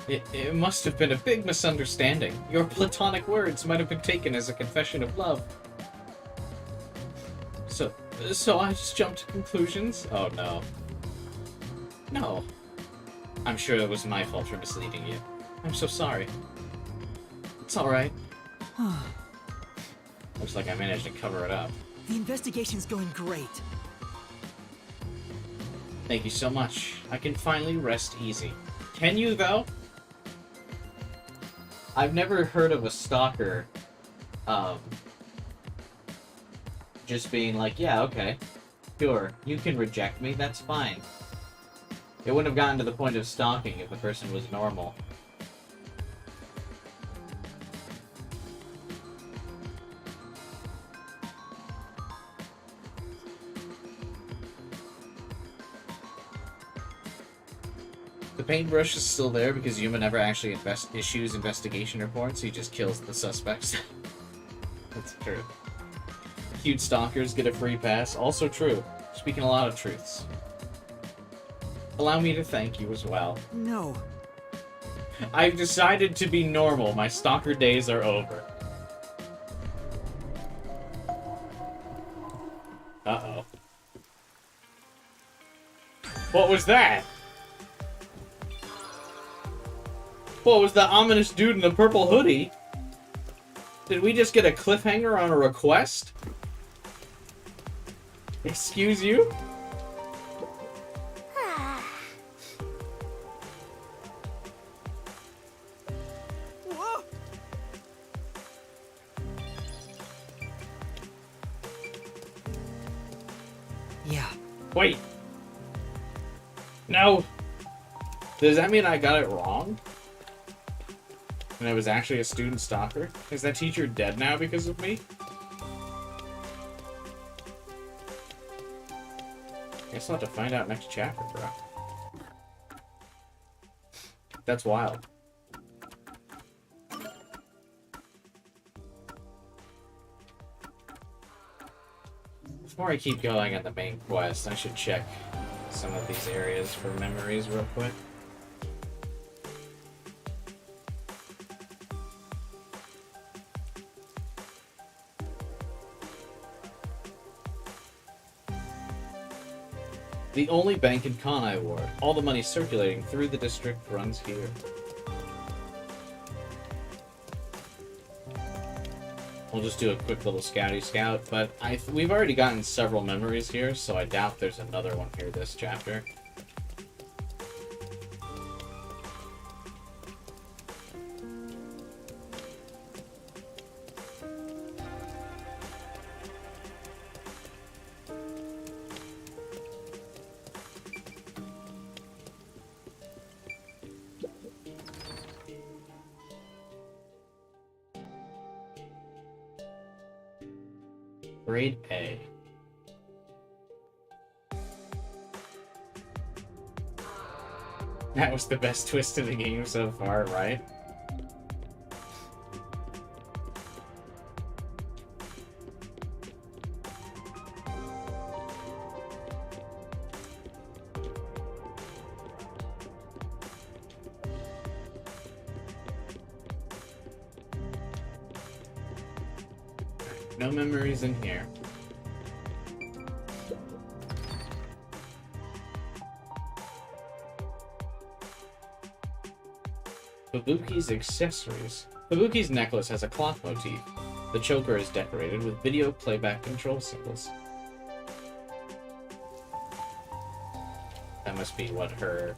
It must have been a big misunderstanding. Your platonic words might have been taken as a confession of love. So I just jumped to conclusions? Oh no. No. I'm sure it was my fault for misleading you. I'm so sorry. It's alright. Looks like I managed to cover it up. The investigation's going great. Thank you so much. I can finally rest easy. Can you, though? I've never heard of a stalker, just being like, yeah, okay, sure, you can reject me, that's fine. It wouldn't have gotten to the point of stalking if the person was normal. The paintbrush is still there because Yuma never actually issues investigation reports. He just kills the suspects. That's true. Cute stalkers get a free pass. Also true. Speaking a lot of truths. Allow me to thank you as well. No. I've decided to be normal. My stalker days are over. Uh-oh. What was that? What was the ominous dude in the purple hoodie? Did we just get a cliffhanger on a request? Excuse you? Yeah. Wait. No. Does that mean I got it wrong? And I was actually a student stalker? Is that teacher dead now because of me? Guess I'll have to find out next chapter, bro. That's wild. Before I keep going on the main quest, I should check some of these areas for memories real quick. The only bank in Kanai Ward. All the money circulating through the district runs here. We'll just do a quick little scouty scout, but we've already gotten several memories here, so I doubt there's another one here this chapter. Grade A. That was the best twist of the game so far, right? No memories in here. Fubuki's accessories. Fubuki's necklace has a cloth motif. The choker is decorated with video playback control symbols. That must be what her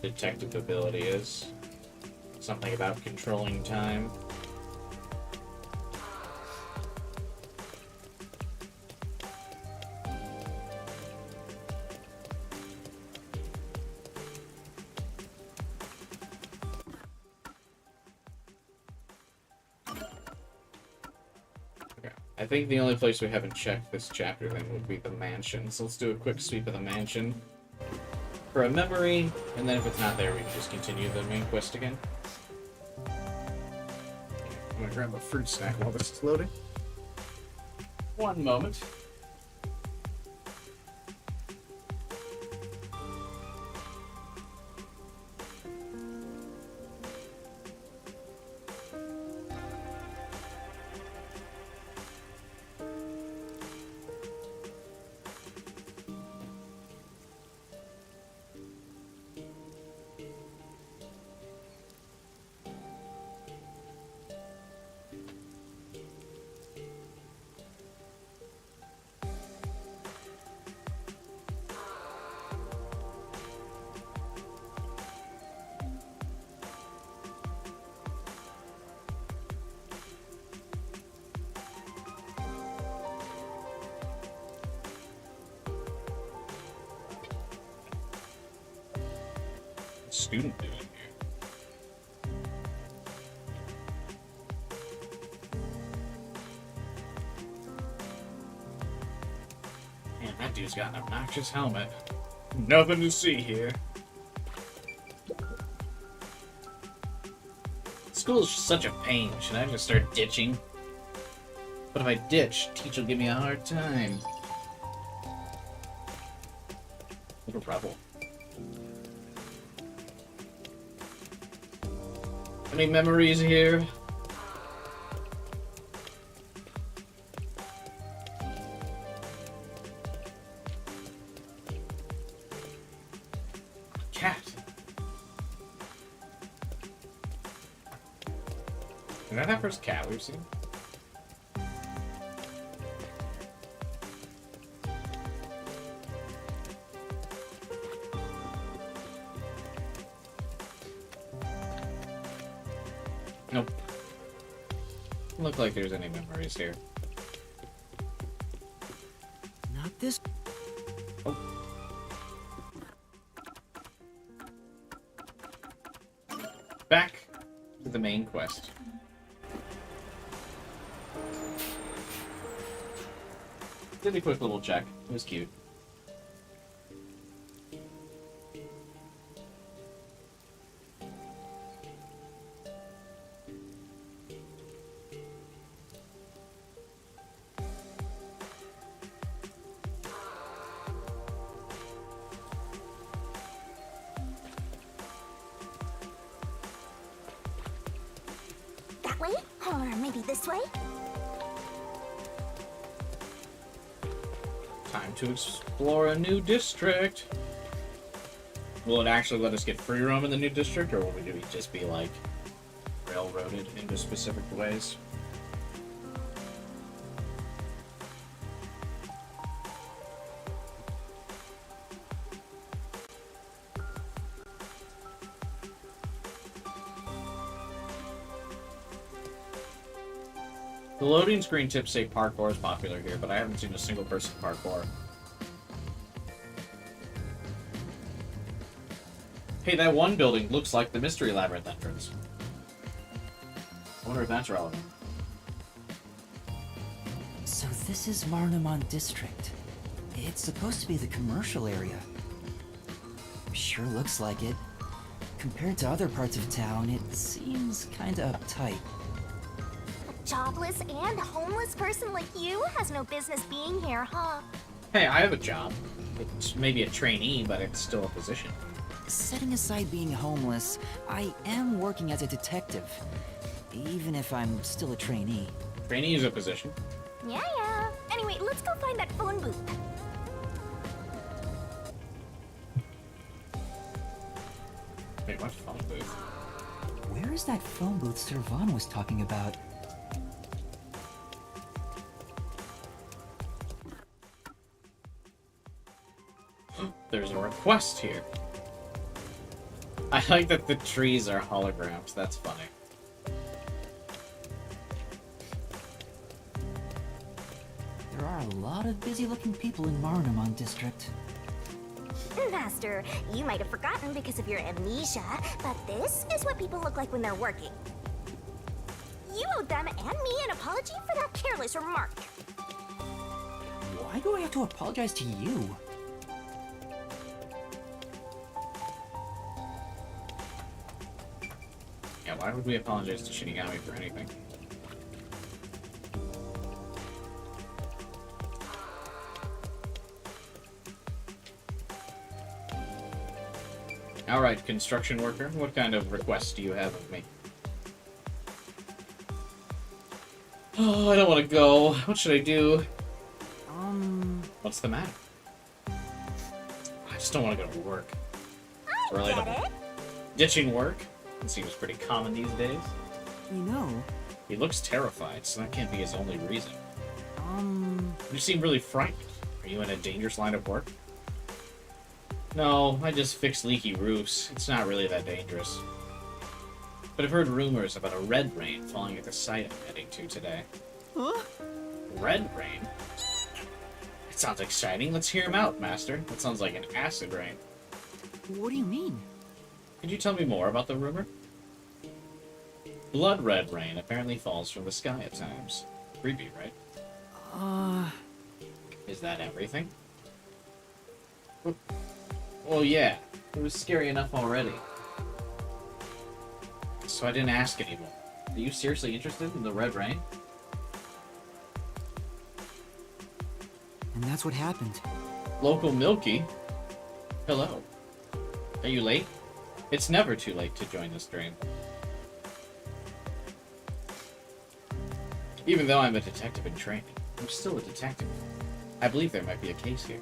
detective ability is. Something about controlling time. I think the only place we haven't checked this chapter then would be the mansion. So let's do a quick sweep of the mansion for a memory, and then if it's not there, we can just continue the main quest again. I'm gonna grab a fruit snack while this is loading. One moment. Student doing here? Man, that dude's got an obnoxious helmet. Nothing to see here. School's such a pain. Should I just start ditching? But if I ditch, teacher will give me a hard time. Little trouble. Any memories here? Cat. Is that that first cat we've seen? Nope. Doesn't look like there's any memories here. Not this. Oh. Back to the main quest. Did a quick little check. It was cute. That way? Or maybe this way? Time to explore a new district. Will it actually let us get free roam in the new district, or will we just be like railroaded into specific ways? The loading screen tips say parkour is popular here, but I haven't seen a single person parkour. Hey, that one building looks like the Mystery Labyrinth entrance. I wonder if that's relevant. So this is Marnamon District. It's supposed to be the commercial area. Sure looks like it. Compared to other parts of town, it seems kinda uptight. A jobless and homeless person like you has no business being here, huh? Hey, I have a job. It's maybe a trainee, but it's still a position. Setting aside being homeless, I am working as a detective, even if I'm still a trainee. Rainy is a position. Yeah, yeah. Anyway, let's go find that phone booth. Wait, what phone booth? Where is that phone booth Servan was talking about? There's a request here. I like that the trees are holograms. That's funny. There are a lot of busy-looking people in Marunamon District. Master, you might have forgotten because of your amnesia, but this is what people look like when they're working. You owed them and me an apology for that careless remark. Why do I have to apologize to you? Yeah, why would we apologize to Shinigami for anything? Alright, construction worker, what kind of request do you have of me? Oh, I don't want to go. What should I do? What's the matter? I just don't want to go to work. I get it. Ditching work? It seems pretty common these days. You know, He looks terrified, so that can't be his only reason. You seem really frightened. Are you in a dangerous line of work? No, I just fixed leaky roofs. It's not really that dangerous. But I've heard rumors about a red rain falling at the site I'm heading to today. Huh? Red rain? It sounds exciting. Let's hear him out, Master. That sounds like an acid rain. What do you mean? Could you tell me more about the rumor? Blood red rain apparently falls from the sky at times. Creepy, right? Is that everything? Well, yeah. It was scary enough already. So I didn't ask anymore. Are you seriously interested in the red rain? And that's what happened. Local Milky? Hello. Are you late? It's never too late to join this dream. Even though I'm a detective in training, I'm still a detective. I believe there might be a case here.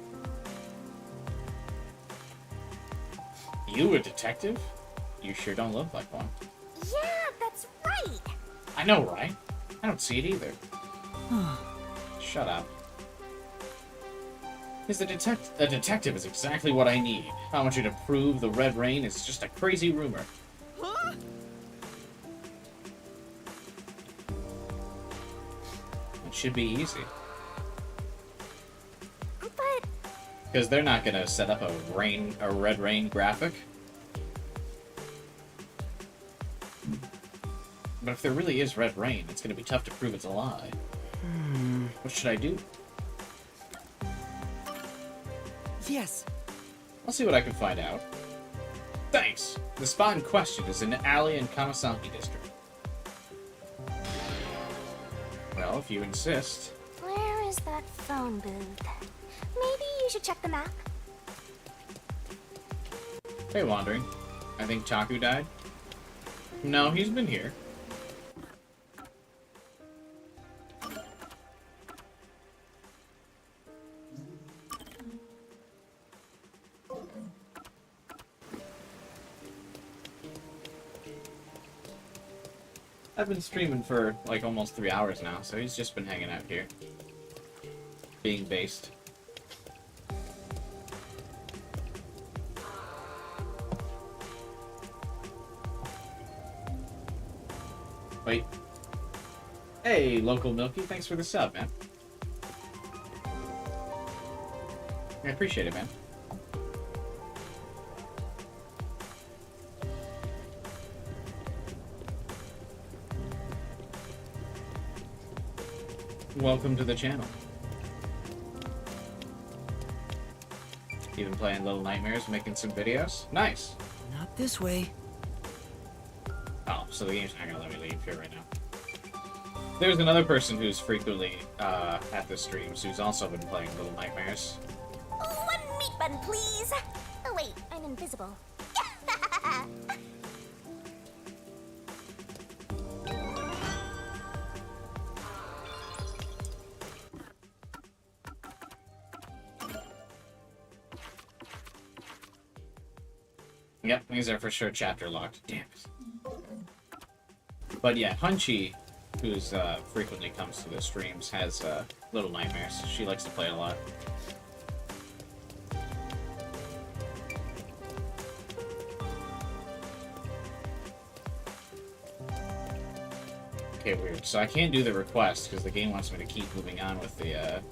You a detective? You sure don't look like one. Yeah, that's right. I know, right? I don't see it either. Shut up. A detective is exactly what I need. I want you to prove the red rain is just a crazy rumor. It should be easy. But Because they're not gonna set up a red rain graphic. But if there really is red rain, it's gonna be tough to prove it's a lie. What should I do? Yes. I'll see what I can find out. Thanks! The spot in question is in the alley in Kamisaki District. Well, if you insist. where is that phone booth? Maybe you should check the map. Hey, Wandering. I think Taku died? No, he's been here. I've been streaming for like almost 3 hours now, so he's just been hanging out here. Being based. Wait. Hey, Local Milky, thanks for the sub, man. I appreciate it, man. Welcome to the channel. Even playing Little Nightmares, making some videos? Nice! Not this way. Oh, so the game's not gonna let me leave here right now. There's another person who's frequently at the streams who's also been playing Little Nightmares. One meat bun, please. Oh wait, I'm invisible. Yep, these are for sure chapter locked. Damn it. But yeah, Hunchy, who's frequently comes to the streams, has Little Nightmares. She likes to play it a lot. Okay, weird. So I can't do the request because the game wants me to keep moving on with the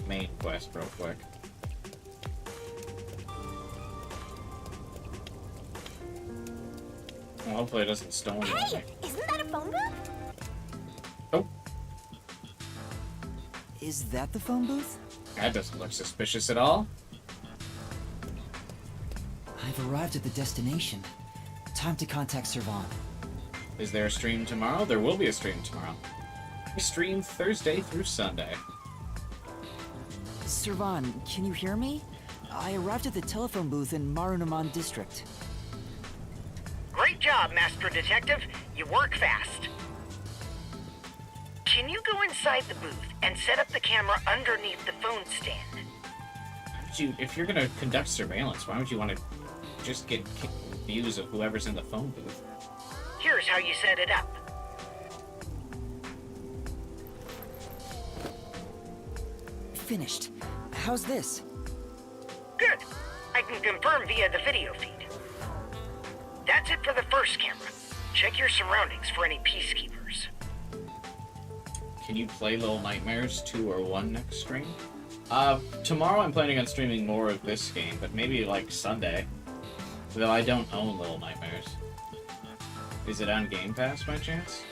main quest real quick. Well, hopefully it doesn't stone Hey, me. isn't that a phone booth? Oh, Is that the phone booth? that doesn't look suspicious at all. I've arrived at the destination. Time to contact Servan. Is there a stream tomorrow? There will be a stream tomorrow. We stream Thursday through Sunday. Servan, can you hear me? I arrived at the telephone booth in Marunaman district. Great job, Master Detective. You work fast. Can you go inside the booth and set up the camera underneath the phone stand? If you're gonna conduct surveillance, why would you want to just get views of whoever's in the phone booth? Here's how you set it up. Finished. How's this? Good. I can confirm via the video feed. That's it for the first camera. Check your surroundings for any peacekeepers. Can you play Little Nightmares 2 or 1 next stream? Tomorrow I'm planning on streaming more of this game, but maybe like Sunday. Though I don't own Little Nightmares. Is it on Game Pass by chance?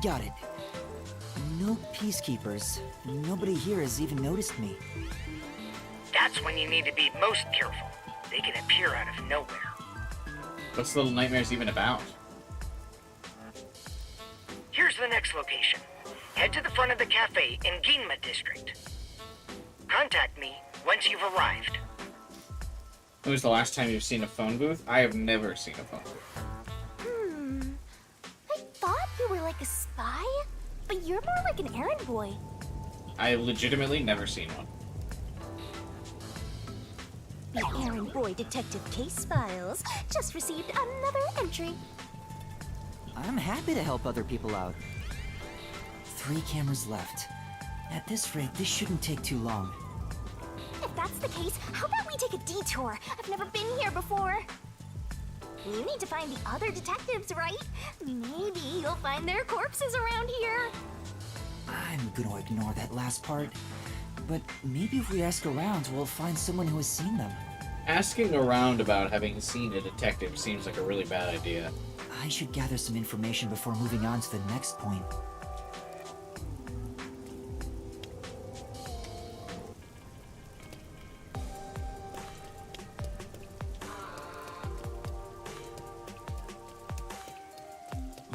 Got it. No peacekeepers. Nobody here has even noticed me. That's when you need to be most careful. They can appear out of nowhere. What's Little Nightmares even about? Here's the next location. Head to the front of the cafe in Yuma district. Contact me once you've arrived. When was the last time you've seen a phone booth? I have never seen a phone booth. I thought you were like a spy, but you're more like an errand boy. I have legitimately never seen one. The errand boy detective case files just received another entry. I'm happy to help other people out. 3 cameras left. At this rate, this shouldn't take too long. If that's the case, how about we take a detour? I've never been here before. You need to find the other detectives, right? Maybe you'll find their corpses around here. I'm gonna ignore that last part. But maybe if we ask around, we'll find someone who has seen them. Asking around about having seen a detective seems like a really bad idea. I should gather some information before moving on to the next point.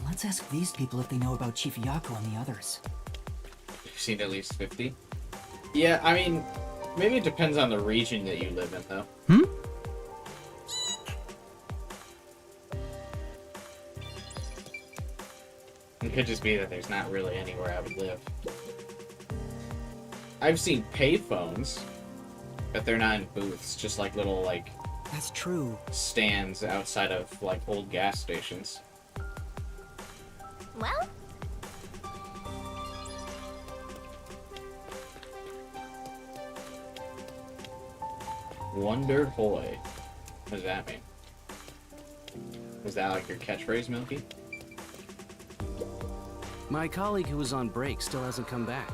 Let's ask these people if they know about Chief Yako and the others. You've seen at least 50? Yeah, I mean, maybe it depends on the region that you live in, though. It could just be that there's not really anywhere I would live. I've seen payphones, but they're not in booths, just like little, like, That's true. stands outside of, like, old gas stations. Well, Wonder Hoy. What does that mean? Is that like your catchphrase, Milky? My colleague who was on break still hasn't come back.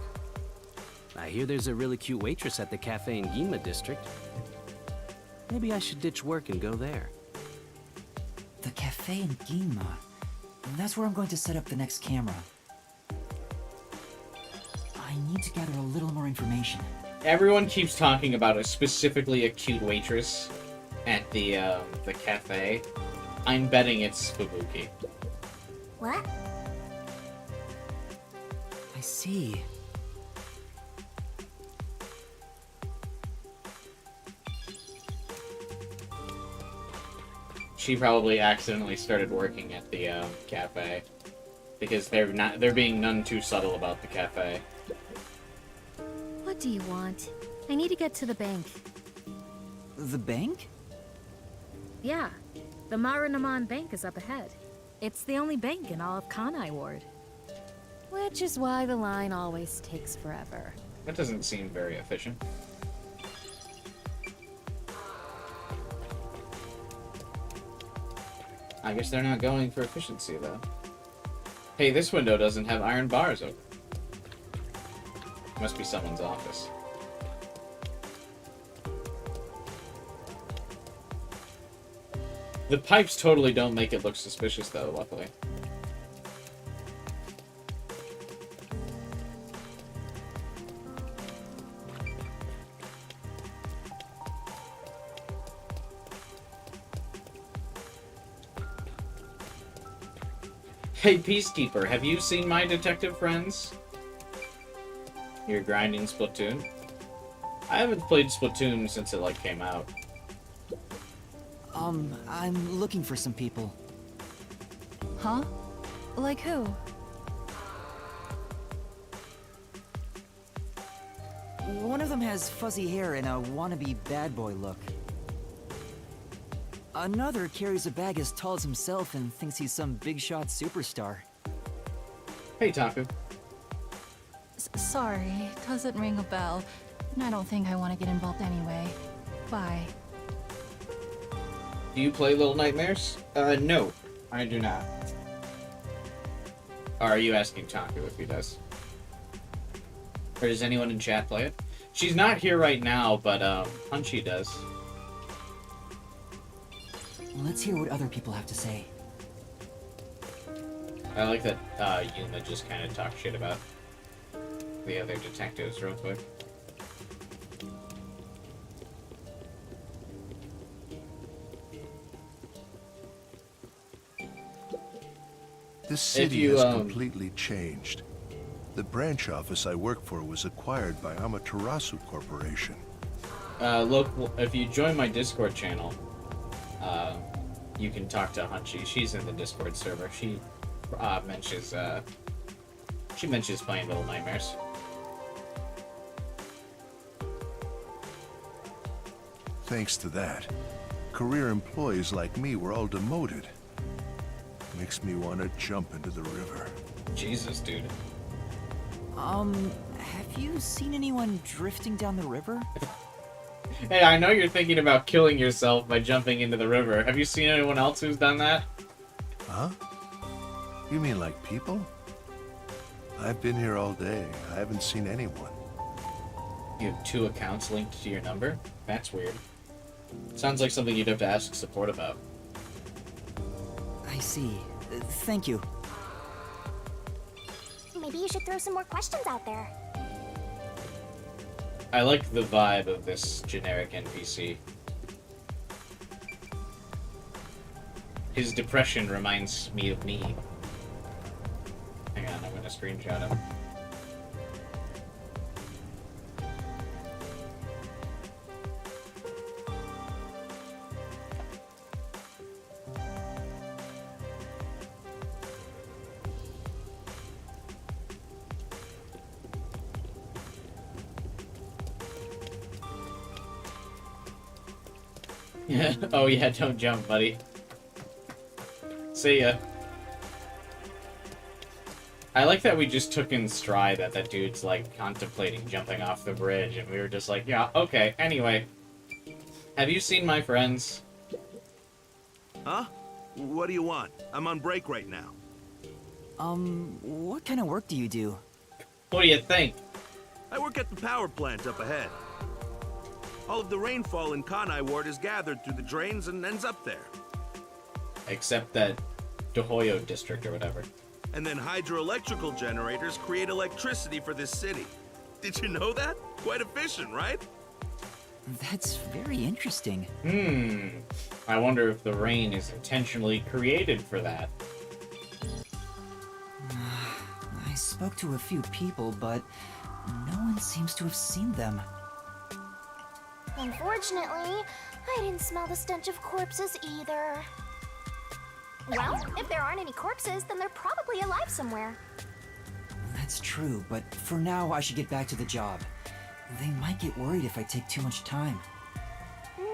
I hear there's a really cute waitress at the cafe in Yuma district. Maybe I should ditch work and go there. The cafe in Yuma. That's where I'm going to set up the next camera. I need to gather a little more information. Everyone keeps talking about specifically a cute waitress at the cafe. I'm betting it's Fubuki. what? I see. she probably accidentally started working at the cafe because they're being none too subtle about the cafe. What do you want? I need to get to the bank. The bank? Yeah, the Marinaman Bank is up ahead. It's the only bank in all of Kanai Ward. Which is why the line always takes forever. That doesn't seem very efficient. I guess they're not going for efficiency, though. Hey, this window doesn't have iron bars open. Must be someone's office. The pipes totally don't make it look suspicious, though, luckily. Hey, Peacekeeper, have you seen my detective friends? You're grinding Splatoon? I haven't played Splatoon since it, like, came out. I'm looking for some people. Huh? Like who? One of them has fuzzy hair and a wannabe bad boy look. Another carries a bag as tall as himself and thinks he's some big shot superstar. Hey, Taku. Sorry, doesn't ring a bell. And I don't think I want to get involved anyway. Bye. Do you play Little Nightmares? No, I do not. Or are you asking Taku if he does? Or does anyone in chat play it? She's not here right now, but, Punchy does. Let's hear what other people have to say. I like that, Yuma just kind of talked shit about the other detectives real quick. This city has completely changed. The branch office I work for was acquired by Amaterasu Corporation. Look, if you join my Discord channel, you can talk to Hunchy. She's in the Discord server. She mentions playing Little Nightmares. Thanks to that, career employees like me were all demoted. Makes me want to jump into the river. Jesus, dude. Have you seen anyone drifting down the river? Hey, I know you're thinking about killing yourself by jumping into the river. Have you seen anyone else who's done that? Huh? You mean like people? I've been here all day. I haven't seen anyone. You have 2 accounts linked to your number? That's weird. Sounds like something you'd have to ask support about. I see. Thank you. Maybe you should throw some more questions out there. I like the vibe of this generic NPC. His depression reminds me of me. Hang on, I'm gonna screenshot him. Oh yeah, don't jump, buddy. See ya. I like that we just took in stride that that dude's like contemplating jumping off the bridge and we were just like, yeah, okay, anyway. Have you seen my friends? Huh? What do you want? I'm on break right now. What kind of work do you do? What do you think? I work at the power plant up ahead. All of the rainfall in Kanai Ward is gathered through the drains and ends up there. Except that DeHoyo district or whatever. And then hydroelectrical generators create electricity for this city. Did you know that? Quite efficient, right? That's very interesting. I wonder if the rain is intentionally created for that. I spoke to a few people, but no one seems to have seen them. Unfortunately, I didn't smell the stench of corpses either. Well, if there aren't any corpses, then they're probably alive somewhere. That's true, but for now I should get back to the job. They might get worried if I take too much time.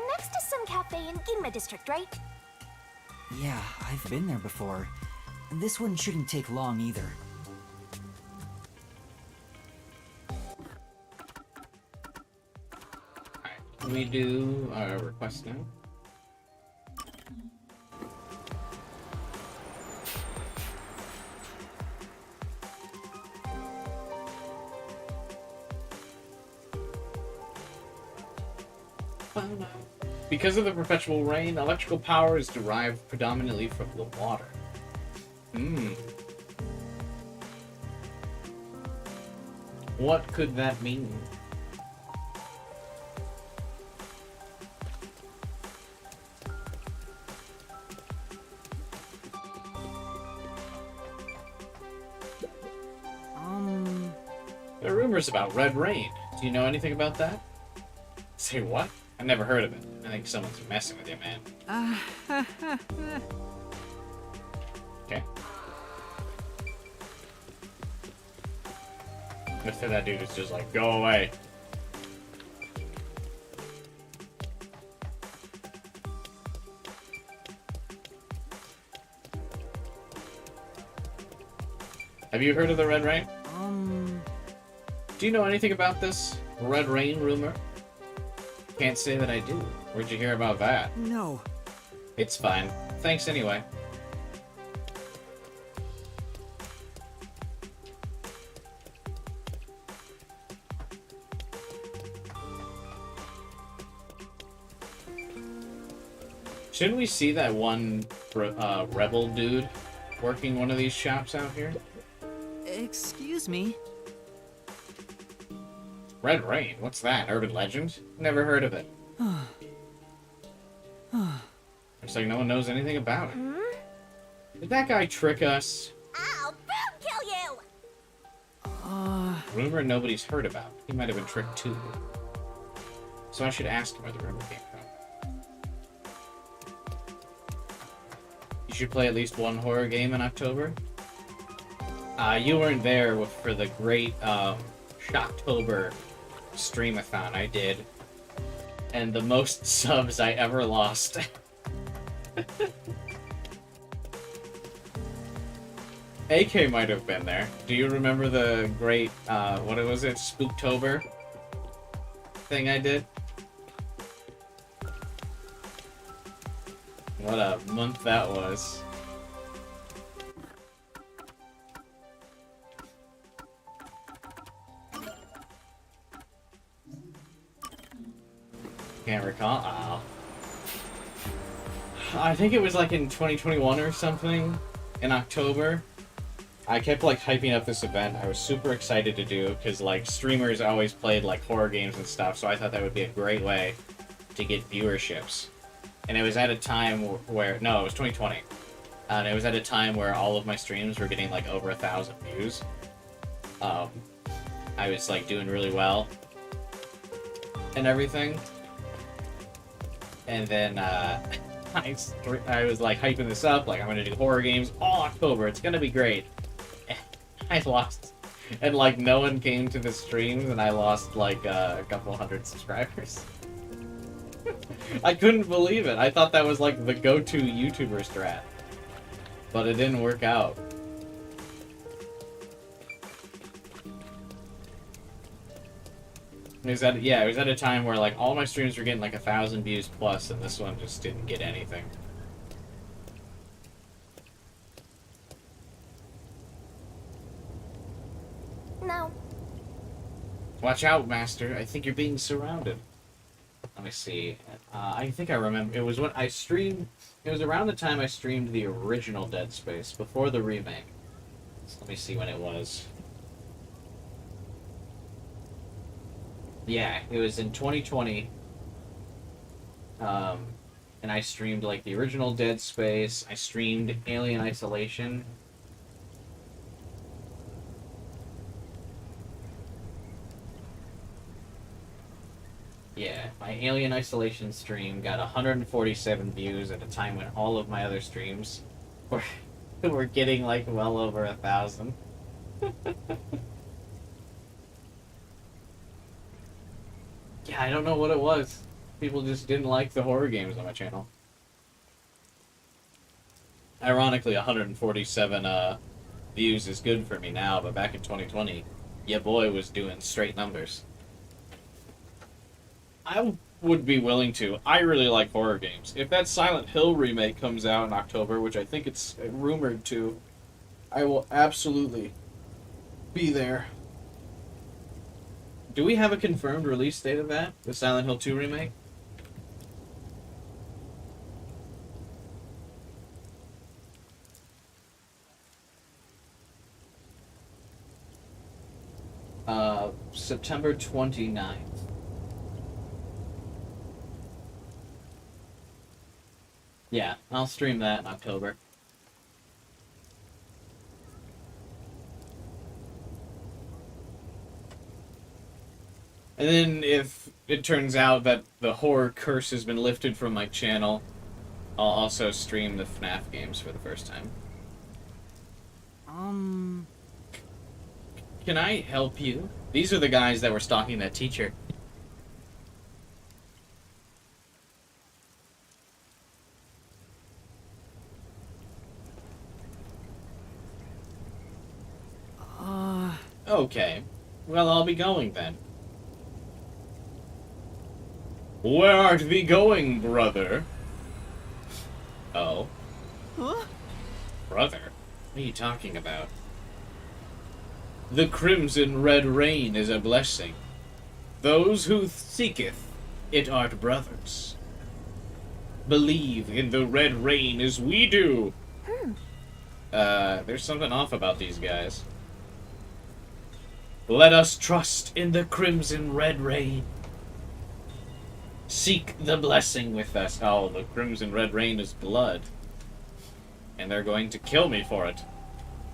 Next to some cafe in Ginma district, right? Yeah, I've been there before. This one shouldn't take long either. Alright, can we do our request now? Because of the perpetual rain, electrical power is derived predominantly from the water. What could that mean? There are rumors about red rain. Do you know anything about that? Say what? I never heard of it. I think someone's messing with you, man. Okay. Let's say that dude is just like, go away. Have you heard of the red rain? Do you know anything about this red rain rumor? Can't say that I do. Where'd you hear about that? No. It's fine. Thanks anyway. Shouldn't we see that one rebel dude working one of these shops out here? Excuse me? Red Rain? What's that? Urban legend? Never heard of it. Looks like no one knows anything about it. Did that guy trick us? I'll boom kill you! Rumor nobody's heard about. He might have been tricked too. So I should ask him where the rumor came from. You should play at least one horror game in October. You weren't there for the great Shocktober streamathon I did, and the most subs I ever lost. AK might have been there. Do you remember the great what was it, Spooktober thing I did? What a month that was. Can't recall. Oh. I think it was like in 2021 or something, in October. I kept like hyping up this event. I was super excited to do because like streamers always played like horror games and stuff, so I thought that would be a great way to get viewerships. And it was at a time where no, it was 2020, and it was at a time where all of my streams were getting like over 1,000 views. I was like doing really well and everything. And then I was like hyping this up, like I'm gonna do horror games all October. It's gonna be great. I lost, and like no one came to the streams, and I lost like a couple hundred subscribers. I couldn't believe it. I thought that was like the go-to YouTuber strat, but it didn't work out. It was at a time where like all my streams were getting like 1,000 views plus, and this one just didn't get anything. No. Watch out, Master. I think you're being surrounded. Let me see. I think I remember. It was when I streamed. It was around the time I streamed the original Dead Space, before the remake. So let me see when it was. Yeah, it was in 2020. And I streamed like the original Dead Space. I streamed Alien Isolation. Yeah, my Alien Isolation stream got 147 views at a time when all of my other streams We're getting like well over 1,000. Yeah, I don't know what it was. People just didn't like the horror games on my channel. Ironically, 147 views is good for me now, but back in 2020, yeah, boy was doing straight numbers. I would be willing to. I really like horror games. If that Silent Hill remake comes out in October, which I think it's rumored to, I will absolutely be there. Do we have a confirmed release date of that? The Silent Hill 2 remake? September 29th. Yeah, I'll stream that in October. And then if it turns out that the horror curse has been lifted from my channel, I'll also stream the FNAF games for the first time. Can I help you? These are the guys that were stalking that teacher. Okay. Well, I'll be going then. Where art thee going, brother? Oh. Huh? Brother? What are you talking about? The crimson red rain is a blessing. Those who seeketh it art brothers. Believe in the red rain as we do. There's something off about these guys. Let us trust in the crimson red rain. Seek the blessing with us. Oh, the crimson red rain is blood. And they're going to kill me for it.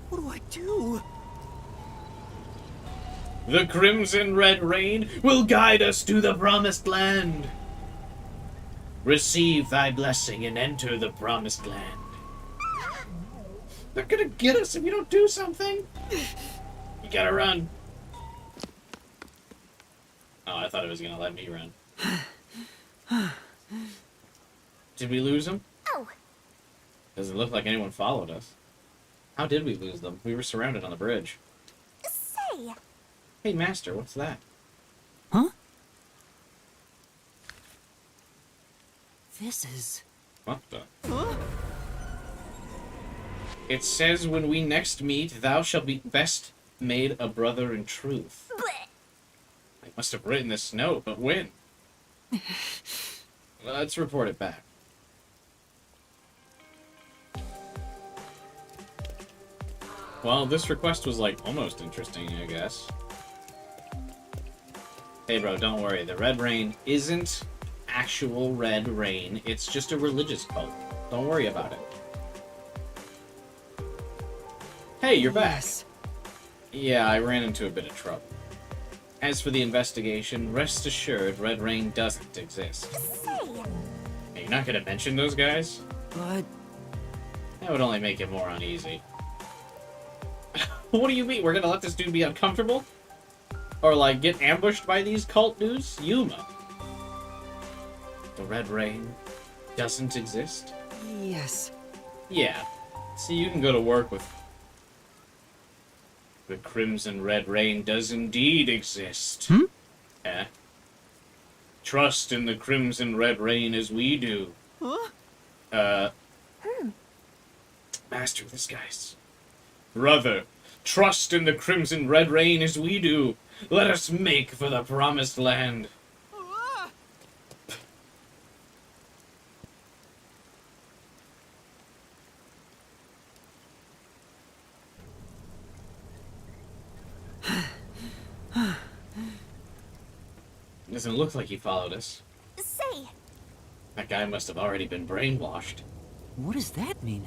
What do I do? The crimson red rain will guide us to the promised land. Receive thy blessing and enter the promised land. They're gonna get us if you don't do something. You gotta run. Oh, I thought it was gonna let me run. Did we lose them? Oh. Doesn't look like anyone followed us. How did we lose them? We were surrounded on the bridge. Say. Hey, Master, what's that? Huh? This is... What the? Huh? It says when we next meet, thou shalt be best made a brother in truth. I must have written this note, but when? Let's report it back. Well, this request was, like, almost interesting, I guess. Hey, bro, don't worry. The Red Rain isn't actual Red Rain. It's just a religious cult. Don't worry about it. Hey, you're back. Yes. Yeah, I ran into a bit of trouble. As for the investigation, rest assured Red Rain doesn't exist. Say. Hey, you're not gonna mention those guys? But... That would only make it more uneasy. What do you mean? We're gonna let this dude be uncomfortable? Or, like, get ambushed by these cult dudes? Yuma. The Red Rain doesn't exist? Yes. Yeah. See, you can go to work with... The Crimson Red Rain does indeed exist. Eh? Trust in the Crimson Red Rain as we do. Huh? Master, this guy's... Brother, trust in the Crimson Red Rain as we do. Let us make for the promised land. Doesn't look like he followed us. Say. That guy must have already been brainwashed. What does that mean?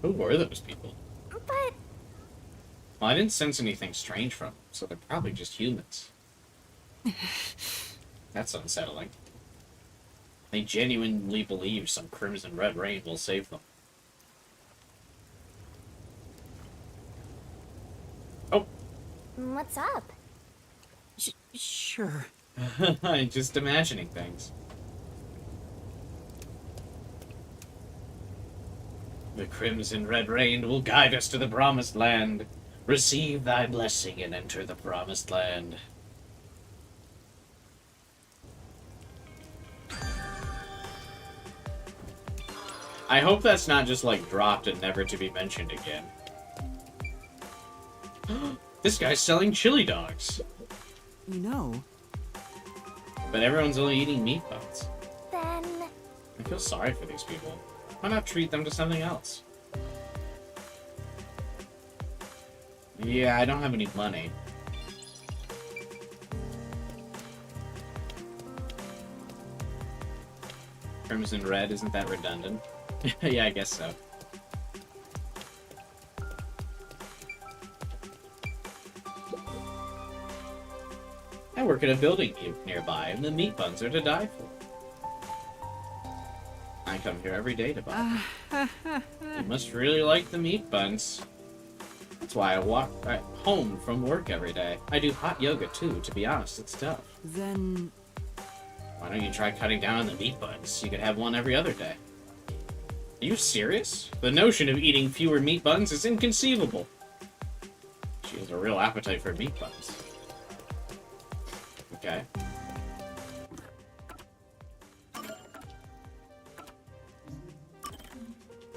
Who were those people? But... Well, I didn't sense anything strange from them, so they're probably just humans. That's unsettling. They genuinely believe some Crimson Red Rain will save them. What's up? Sure. I'm just imagining things. The crimson red rain will guide us to the promised land. Receive thy blessing and enter the promised land. I hope that's not just like dropped and never to be mentioned again. This guy's selling chili dogs. You know. But everyone's only eating meat buns. Then... I feel sorry for these people. Why not treat them to something else? Yeah, I don't have any money. Crimson red, isn't that redundant? Yeah, I guess so. I work at a building nearby, and the meat buns are to die for. I come here every day to buy them. You must really like the meat buns. That's why I walk home from work every day. I do hot yoga too, to be honest, it's tough. Then... Why don't you try cutting down on the meat buns? You could have one every other day. Are you serious? The notion of eating fewer meat buns is inconceivable. She has a real appetite for meat buns. Okay.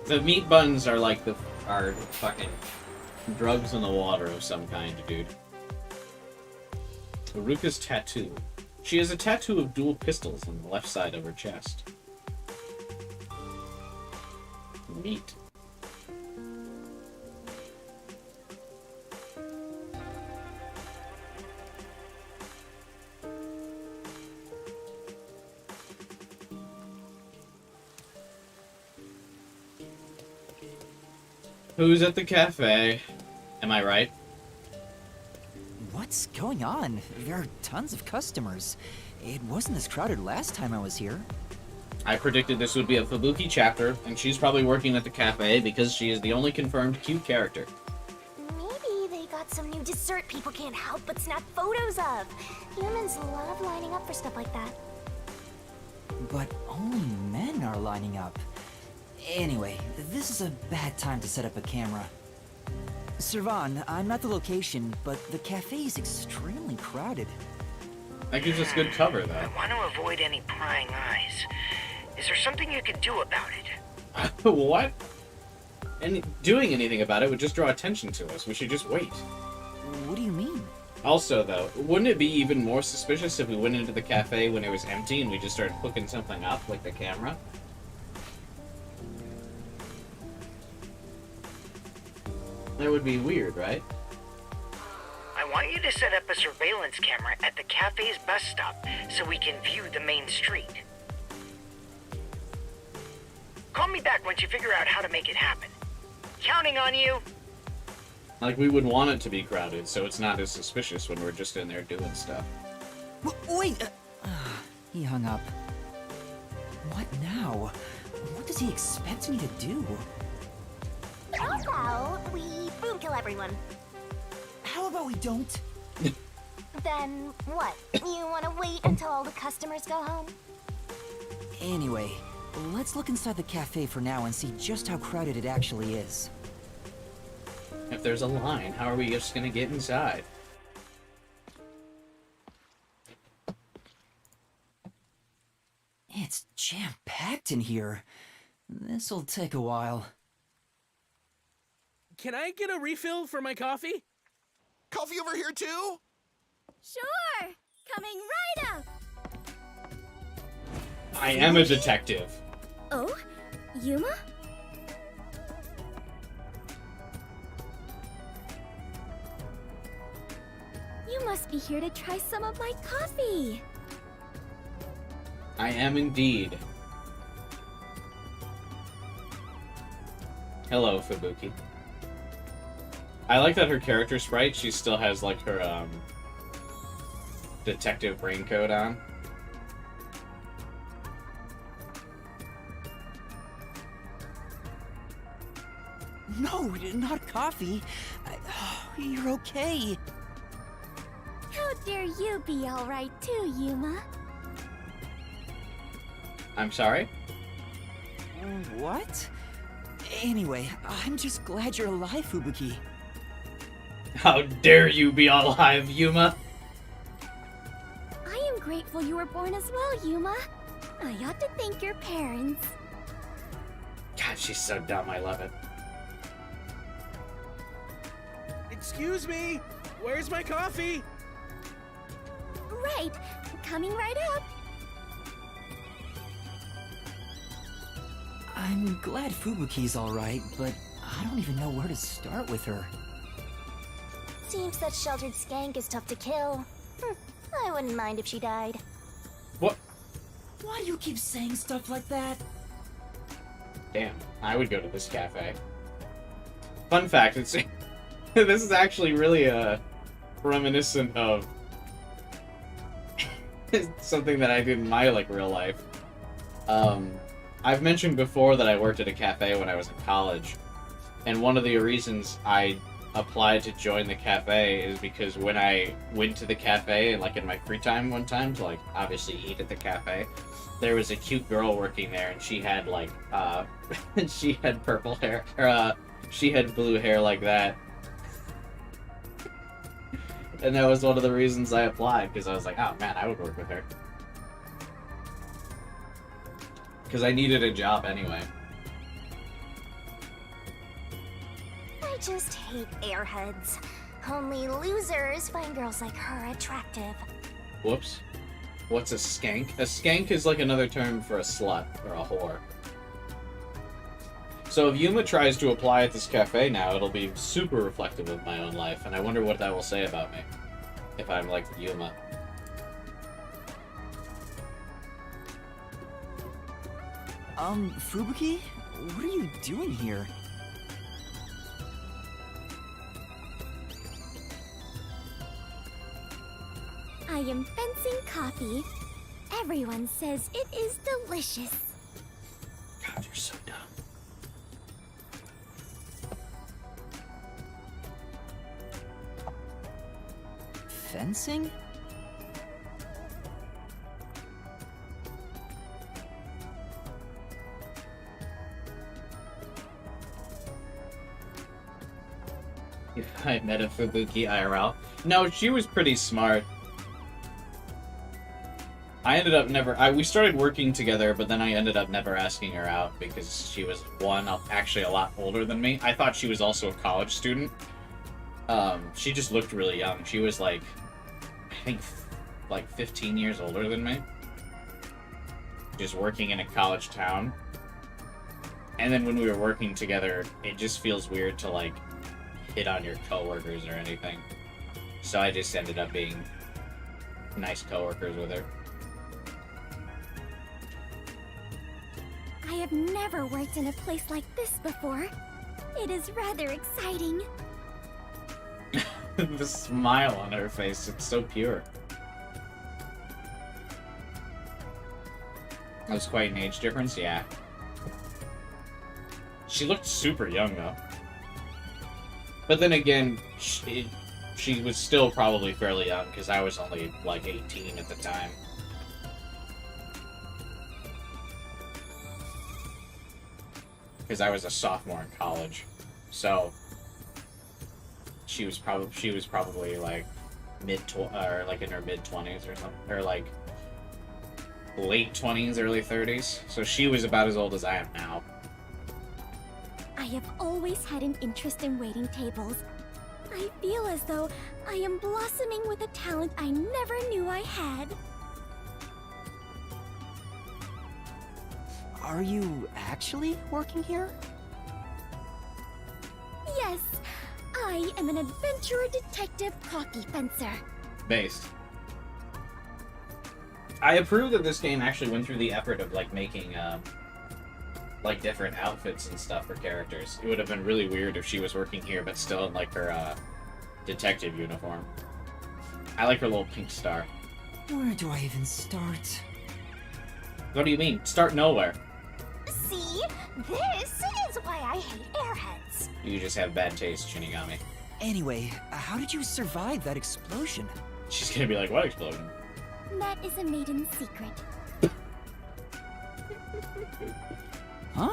The meat buns are like are fucking drugs in the water of some kind, dude. Uruka's tattoo. She has a tattoo of dual pistols on the left side of her chest. Neat. Who's at the cafe? Am I right? What's going on? There are tons of customers. It wasn't this crowded last time I was here. I predicted this would be a Fubuki chapter, and she's probably working at the cafe because she is the only confirmed cute character. Maybe they got some new dessert people can't help but snap photos of. Humans love lining up for stuff like that. But only men are lining up. Anyway, this is a bad time to set up a camera. Servan, I'm at the location, but the cafe is extremely crowded. That gives us good cover, though. I want to avoid any prying eyes. Is there something you can do about it? What? And doing anything about it would just draw attention to us. We should just wait. What do you mean? Also, though, wouldn't it be even more suspicious if we went into the cafe when it was empty and we just started hooking something up, like the camera? That would be weird, right? I want you to set up a surveillance camera at the cafe's bus stop so we can view the main street. Call me back once you figure out how to make it happen. Counting on you. Like, we would want it to be crowded, so it's not as suspicious when we're just in there doing stuff. Wait! He hung up. What now? What does he expect me to do? How about we boom kill everyone? How about we don't? Then what? You want to wait until all the customers go home? Anyway, let's look inside the cafe for now and see just how crowded it actually is. If there's a line, how are we just gonna get inside? It's jam-packed in here. This'll take a while. Can I get a refill for my coffee? Coffee over here too? Sure! Coming right up! I am a detective. Oh? Yuma? You must be here to try some of my coffee! I am indeed. Hello, Fubuki. I like that her character sprite, she still has like her detective raincoat on. No, not coffee. You're okay. How dare you be alright too, Yuma? I'm sorry? What? Anyway, I'm just glad you're alive, Fubuki. How dare you be alive, Yuma? I am grateful you were born as well, Yuma. I ought to thank your parents. God, she's so dumb. I love it. Excuse me? Where's my coffee? Right, coming right up. I'm glad Fubuki's alright, but I don't even know where to start with her. Seems that sheltered skank is tough to kill. I wouldn't mind if she died. What? Why do you keep saying stuff like that? Damn, I would go to this cafe. Fun fact, it's this is actually really reminiscent of something that I did in my real life. I've mentioned before that I worked at a cafe when I was in college, and one of the reasons I applied to join the cafe is because when I went to the cafe and in my free time one time to obviously eat at the cafe, there was a cute girl working there, and she had she had purple hair, or she had blue hair like that. And that was one of the reasons I applied, because I was like, oh man, I would work with her. Because I needed a job anyway. I just hate airheads. Only losers find girls like her attractive. Whoops. What's a skank? A skank is another term for a slut or a whore. So if Yuma tries to apply at this cafe now, it'll be super reflective of my own life, and I wonder what that will say about me. If I'm like Yuma. Fubuki? What are you doing here? I am fencing coffee. Everyone says it is delicious. God, you're so dumb. Fencing? If I met a Fubuki IRL. No, she was pretty smart. I ended up we started working together, but then I ended up never asking her out because she was, one, actually a lot older than me. I thought she was also a college student. She just looked really young. She was I think 15 years older than me. Just working in a college town. And then when we were working together, it just feels weird to hit on your coworkers or anything. So I just ended up being nice coworkers with her. I have never worked in a place like this before. It is rather exciting. The smile on her face, it's so pure. That was quite an age difference, yeah. She looked super young, though. But then again, she was still probably fairly young, because I was only, 18 at the time. Because I was a sophomore in college. So she was probably in her mid-20s or something, or late 20s, early 30s. So she was about as old as I am now. I have always had an interest in waiting tables. I feel as though I am blossoming with a talent I never knew I had. Are you actually working here? Yes, I am an adventurer detective coffee fencer. Based. I approve that this game actually went through the effort of making different outfits and stuff for characters. It would have been really weird if she was working here but still in her detective uniform. I like her little pink star. Where do I even start? What do you mean? Start nowhere. See? This is why I hate airheads. You just have bad taste, Shinigami. Anyway, how did you survive that explosion? She's gonna be like, what explosion? That is a maiden secret. Huh?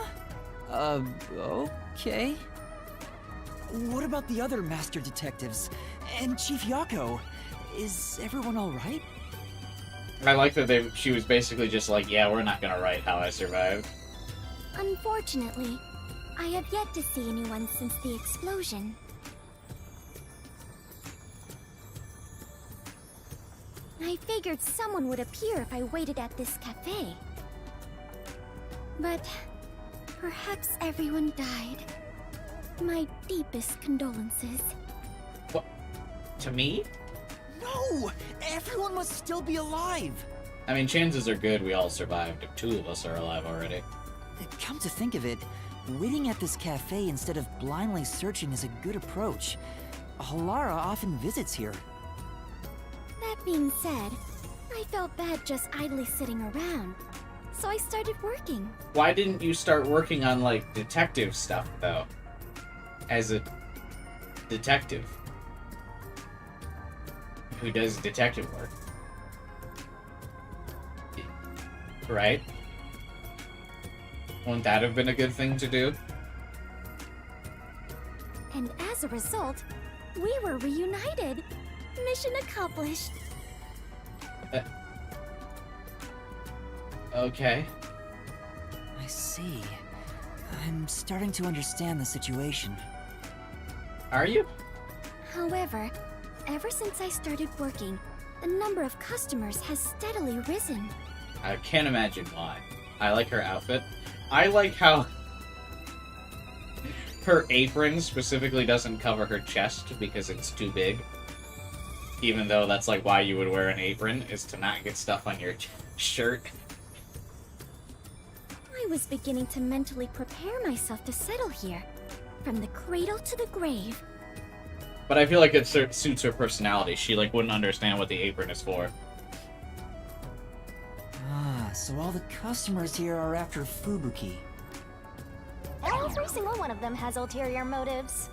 Okay. What about the other master detectives? And Chief Yako? Is everyone alright? I like that she was basically just like, yeah, we're not gonna write how I survived. Unfortunately, I have yet to see anyone since the explosion. I figured someone would appear if I waited at this cafe. But perhaps everyone died. My deepest condolences. What? To me? No! Everyone must still be alive! I mean, chances are good we all survived if 2 of us are alive already. Come to think of it, waiting at this cafe instead of blindly searching is a good approach. Halara often visits here. That being said, I felt bad just idly sitting around, so I started working. Why didn't you start working on, like, detective stuff, though? As a detective who does detective work. Right? Wouldn't that have been a good thing to do? And as a result, we were reunited. Mission accomplished. Okay. I see. I'm starting to understand the situation. Are you? However, ever since I started working, the number of customers has steadily risen. I can't imagine why. I like her outfit. I like how her apron specifically doesn't cover her chest because it's too big. Even though that's like why you would wear an apron, is to not get stuff on your shirt. I was beginning to mentally prepare myself to settle here, from the cradle to the grave. But I feel like it suits her personality. She like wouldn't understand what the apron is for. Ah, so all the customers here are after Fubuki. Every single one of them has ulterior motives.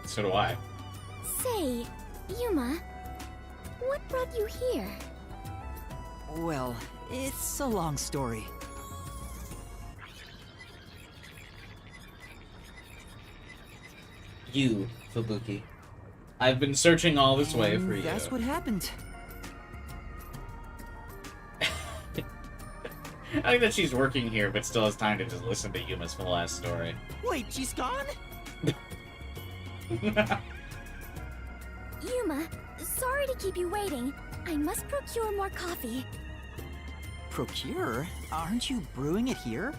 So do I. Say, Yuma, what brought you here? Well, it's a long story. You, Fubuki. I've been searching all this way for you. That's what happened. I think that she's working here, but still has time to just listen to Yuma's full ass story. Wait, she's gone? Yuma, sorry to keep you waiting. I must procure more coffee. Procure? Aren't you brewing it here?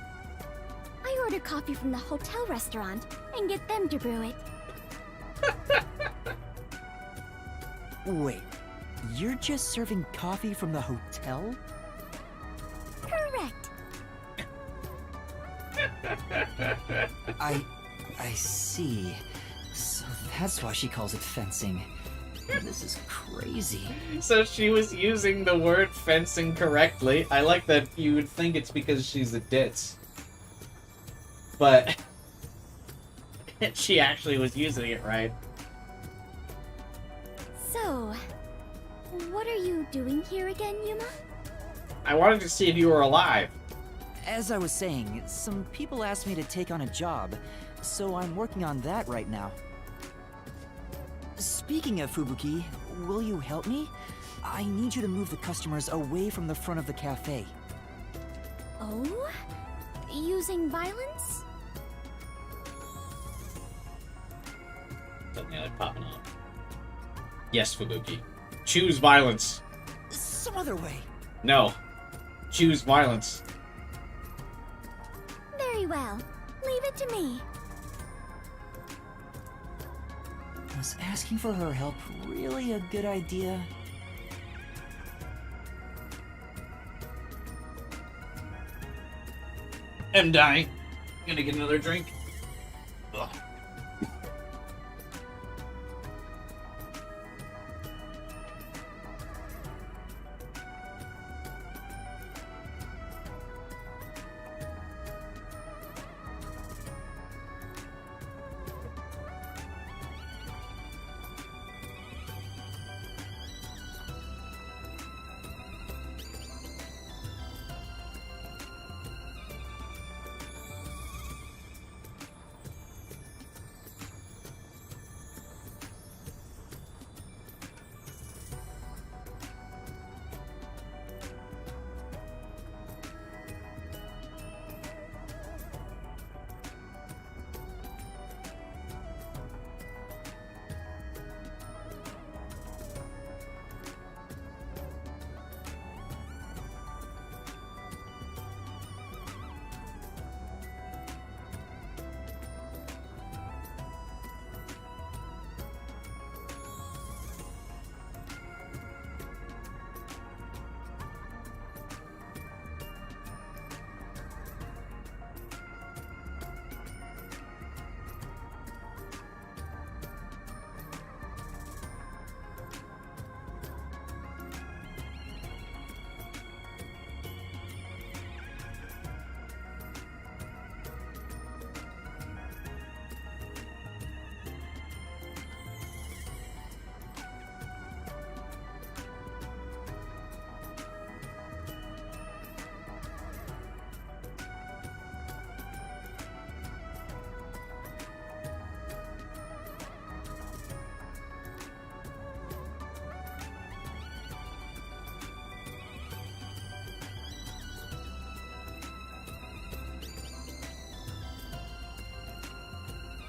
I order coffee from the hotel restaurant and get them to brew it. Wait, you're just serving coffee from the hotel? Correct. I see. So that's why she calls it fencing. This is crazy. So she was using the word fencing correctly. I like that you would think it's because she's a ditz. But she actually was using it right. So, what are you doing here again, Yuma? I wanted to see if you were alive. As I was saying, some people asked me to take on a job, so I'm working on that right now. Speaking of Fubuki, will you help me? I need you to move the customers away from the front of the cafe. Oh? Using violence? Suddenly like popping up. Yes, Fubuki. Choose violence. Some other way. No. Choose violence. Very well. Leave it to me. Was asking for her help really a good idea? I'm dying. Gonna get another drink. Ugh.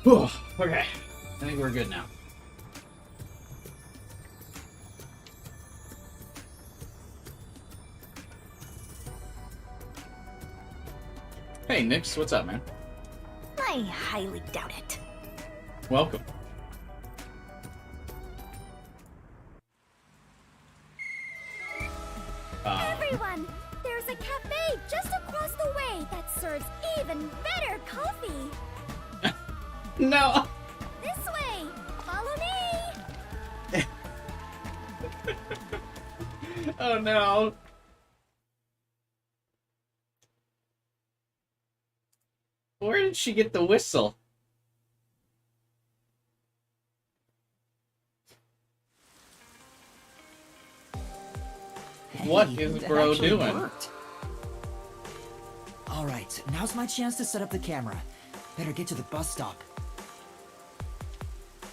Okay. I think we're good now. Hey, Nix, what's up, man? I highly doubt it. Welcome. Everyone, there's a cafe just across the way that serves even better coffee. No! This way! Follow me! Oh no! Where did she get the whistle? What Hey, is that bro actually doing? worked. All right, now's my chance to set up the camera. Better get to the bus stop.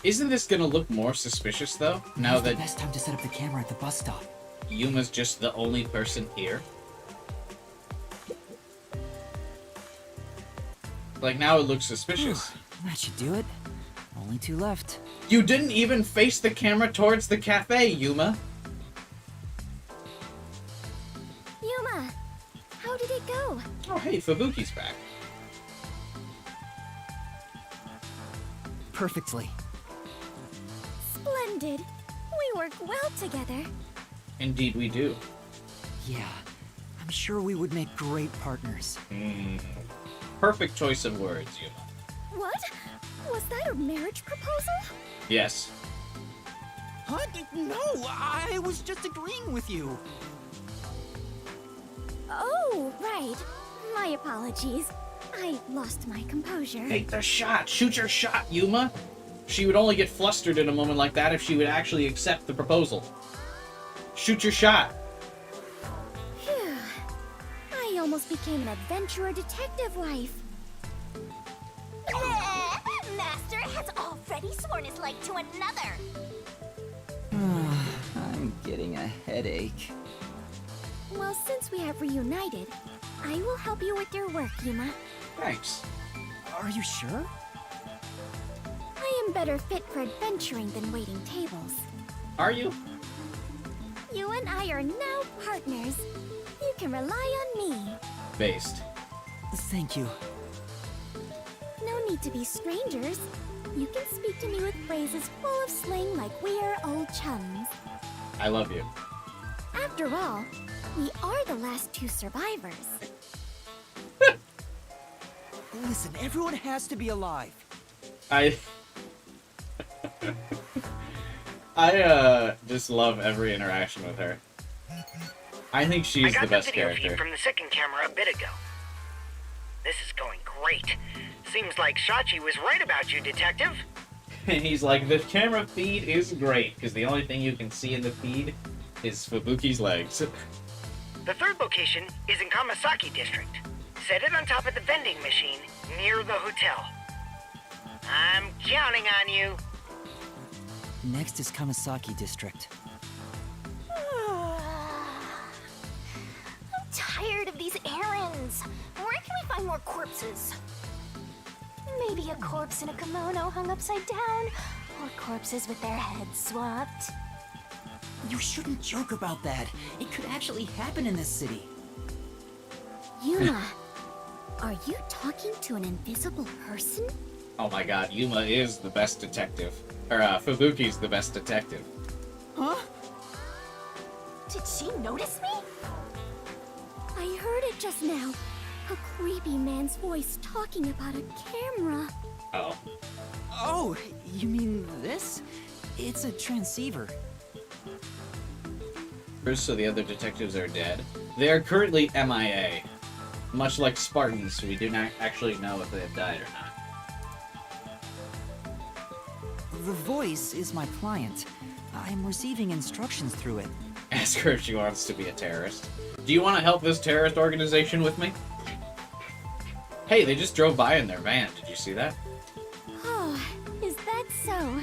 Isn't this gonna look more suspicious though? Now Now's that the best time to set up the camera at the bus stop. Yuma's just the only person here? Like, now it looks suspicious. That should do it. Only 2 left. You didn't even face the camera towards the cafe, Yuma. Yuma, how did it go? Oh, hey, Fubuki's back. Perfectly. Splendid. We work well together. Indeed we do. Yeah, I'm sure we would make great partners. Perfect choice of words, Yuma. What? Was that a marriage proposal? Yes. What? No, I was just agreeing with you. Oh, right. My apologies. I lost my composure. Take the shot. Shoot your shot, Yuma. She would only get flustered in a moment like that if she would actually accept the proposal. Shoot your shot. Phew. I almost became an adventurer detective wife. Master has already sworn his life to another. I'm getting a headache. Well, since we have reunited, I will help you with your work, Yuma. Thanks. Are you sure? I am better fit for adventuring than waiting tables. Are you? You and I are now partners. You can rely on me. Based. Thank you. No need to be strangers. You can speak to me with phrases full of slang like we are old chums. I love you. After all, we are the last 2 survivors. Listen, everyone has to be alive. I just love every interaction with her. I think she's the best I got the video character. feed from the second camera a bit ago. This is going great. Seems like Shachi was right about you, Detective. And he's like, the camera feed is great, because the only thing you can see in the feed is Fubuki's legs. The third location is in Kamasaki District. Set it on top of the vending machine near the hotel. I'm counting on you. Next is Kamasaki District. I'm tired of these errands. Where can we find more corpses? Maybe a corpse in a kimono hung upside down, or corpses with their heads swapped. You shouldn't joke about that. It could actually happen in this city. Yuma, are you talking to an invisible person? Oh my god, Yuma is the best detective. Or, Fubuki's the best detective. Huh? Did she notice me? I heard it just now. A creepy man's voice talking about a camera. Oh. Oh, you mean this? It's a transceiver. So the other detectives are dead. They are currently MIA. Much like Spartans, we do not actually know if they have died or not. The voice is my client. I'm receiving instructions through it. Ask her if she wants to be a terrorist. Do you want to help this terrorist organization with me? Hey, they just drove by in their van. Did you see that? Oh, is that so?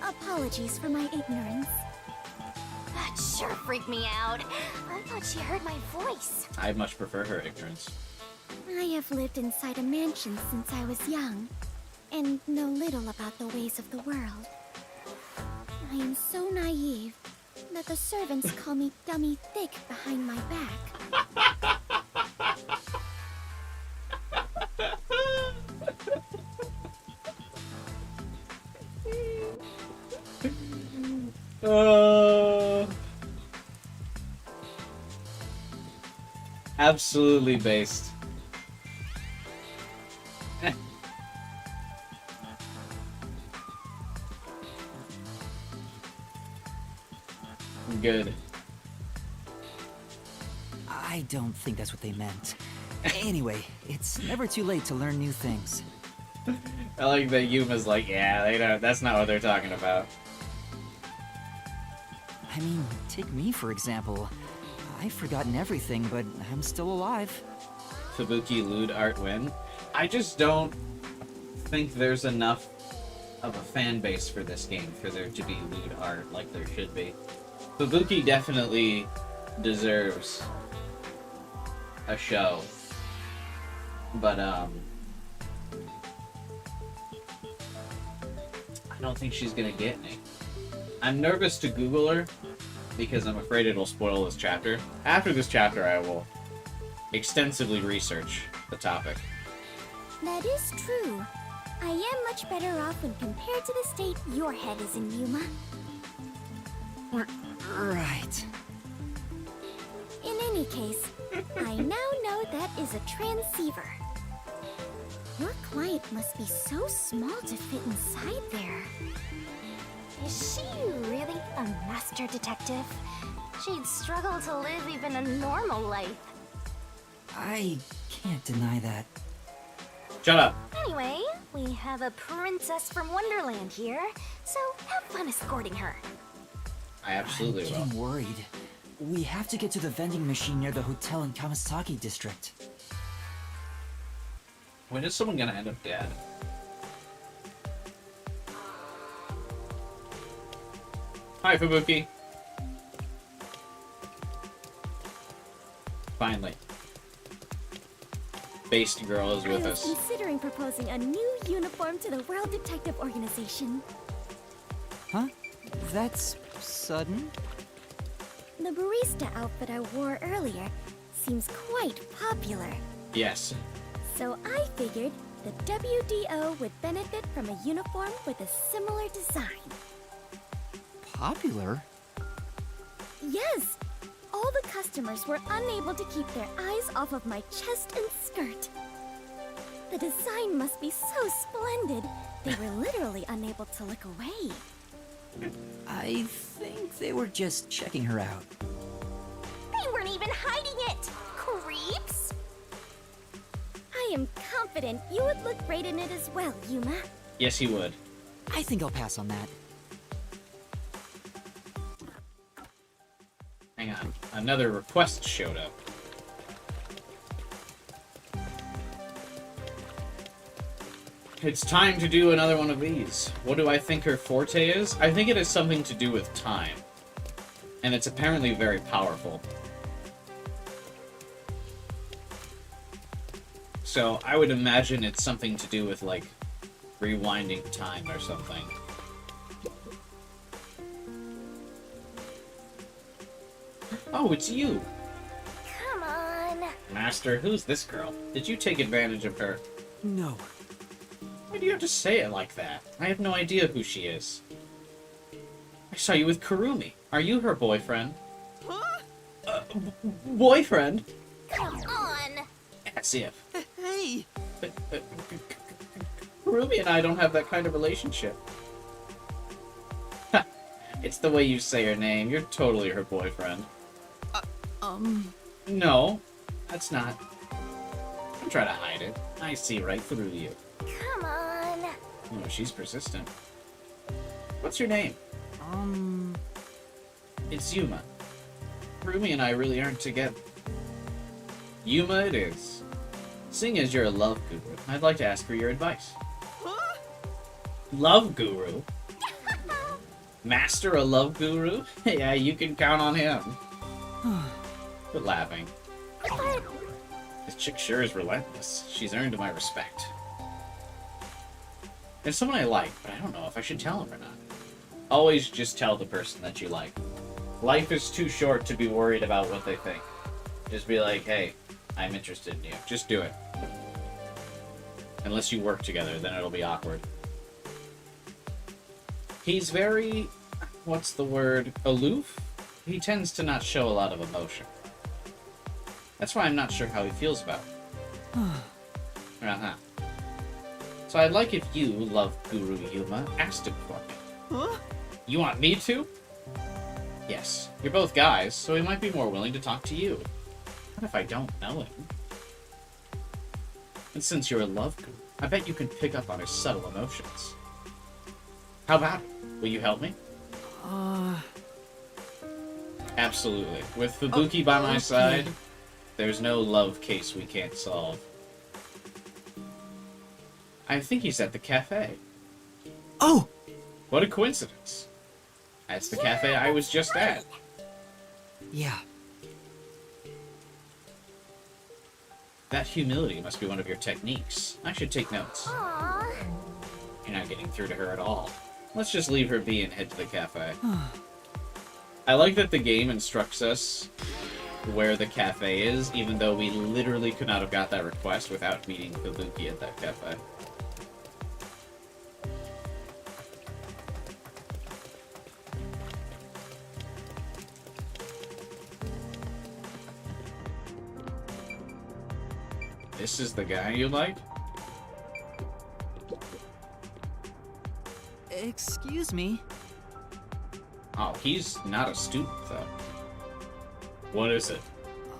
Apologies for my ignorance. That sure freaked me out. I thought she heard my voice. I much prefer her ignorance. I have lived inside a mansion since I was young. and know little about the ways of the world. I am so naive that the servants call me Dummy Thick behind my back. Absolutely based. Good. I don't think that's what they meant. Anyway, it's never too late to learn new things. I like that Yuma's like, yeah, they don't, that's not what they're talking about. I mean, take me for example. I've forgotten everything, but I'm still alive. Fubuki lewd art win. I just don't think there's enough of a fan base for this game for there to be lewd art like there should be. Fubuki definitely deserves a show, but I don't think she's gonna get any. I'm nervous to Google her because I'm afraid it'll spoil this chapter. After this chapter, I will extensively research the topic. That is true. I am much better off when compared to the state your head is in, Yuma. Right. In any case, I now know that is a transceiver. Your client must be so small to fit inside there. Is she really a master detective? She'd struggle to live even a normal life. I can't deny that. Shut up. Anyway, we have a princess from Wonderland here, so have fun escorting her. I absolutely I'm will. getting worried. We have to get to the vending machine near the hotel in Kawasaki district. When is someone gonna end up dead? Hi, Fubuki. Finally. Based girl is with I was us. considering proposing a new uniform to the World Detective Organization. Huh? That's sudden? The barista outfit I wore earlier seems quite popular. Yes. So I figured the WDO would benefit from a uniform with a similar design. Popular? Yes! All the customers were unable to keep their eyes off of my chest and skirt. The design must be so splendid, they were literally unable to look away. I think they were just checking her out. They weren't even hiding it! Creeps! I am confident you would look great in it as well, Yuma. Yes, he would. I think I'll pass on that. Hang on. Another request showed up. It's time to do another one of these. What do I think her forte is? I think it has something to do with time. And it's apparently very powerful. So I would imagine it's something to do with, like, rewinding time or something. Oh, it's you! Come on! Master, who's this girl? Did you take advantage of her? No. Why do you have to say it like that? I have no idea who she is. I saw you with Kurumi. Are you her boyfriend? Huh? Boyfriend? Come on! As if. Hey! Kurumi and I don't have that kind of relationship. It's the way you say her name. You're totally her boyfriend. No, that's not. Don't try to hide it. I see right through you. Come on! Oh, she's persistent. What's your name? It's Yuma. Kurumi and I really aren't together. Yuma it is. Seeing as you're a love guru, I'd like to ask for your advice. Huh? Love guru? Master a love guru? Yeah, you can count on him. Quit laughing. This chick sure is relentless. She's earned my respect. There's someone I like, but I don't know if I should tell him or not. Always just tell the person that you like. Life is too short to be worried about what they think. Just be like, hey, I'm interested in you. Just do it. Unless you work together, then it'll be awkward. He's very, what's the word, aloof? He tends to not show a lot of emotion. That's why I'm not sure how he feels about it. Uh-huh. So I'd like if you, love Guru Yuma, asked him for me. Huh? You want me to? Yes. You're both guys, so he might be more willing to talk to you. What if I don't know him? And since you're a love guru, I bet you can pick up on his subtle emotions. How about it? Will you help me? Absolutely. With Fubuki by my side, there's no love case we can't solve. I think he's at the cafe. Oh! What a coincidence. That's the cafe I was just at. Yeah. That humility must be one of your techniques. I should take notes. Aww. You're not getting through to her at all. Let's just leave her be and head to the cafe. I like that the game instructs us where the cafe is, even though we literally could not have got that request without meeting Fubuki at that cafe. This is the guy you like? Excuse me. Oh, he's not a student, though. What is it?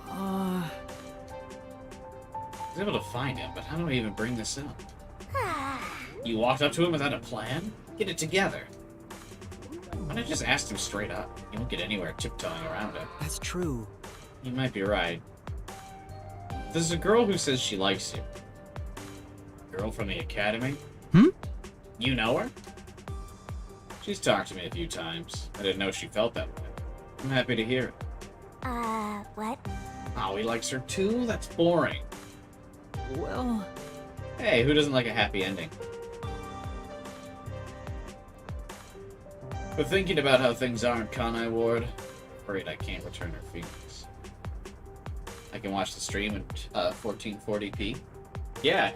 I was able to find him, but how do I even bring this up? You walked up to him without a plan? Get it together. Why not just ask him straight up? You won't get anywhere tiptoeing around him. That's true. You might be right. There's a girl who says she likes you. Girl from the academy? You know her? She's talked to me a few times. I didn't know she felt that way. I'm happy to hear it. What? Oh, he likes her too? That's boring. Well... Hey, who doesn't like a happy ending? But thinking about how things are in Kanai Ward, I'm afraid I can't return her feelings. I can watch the stream in 1440p. Yeah,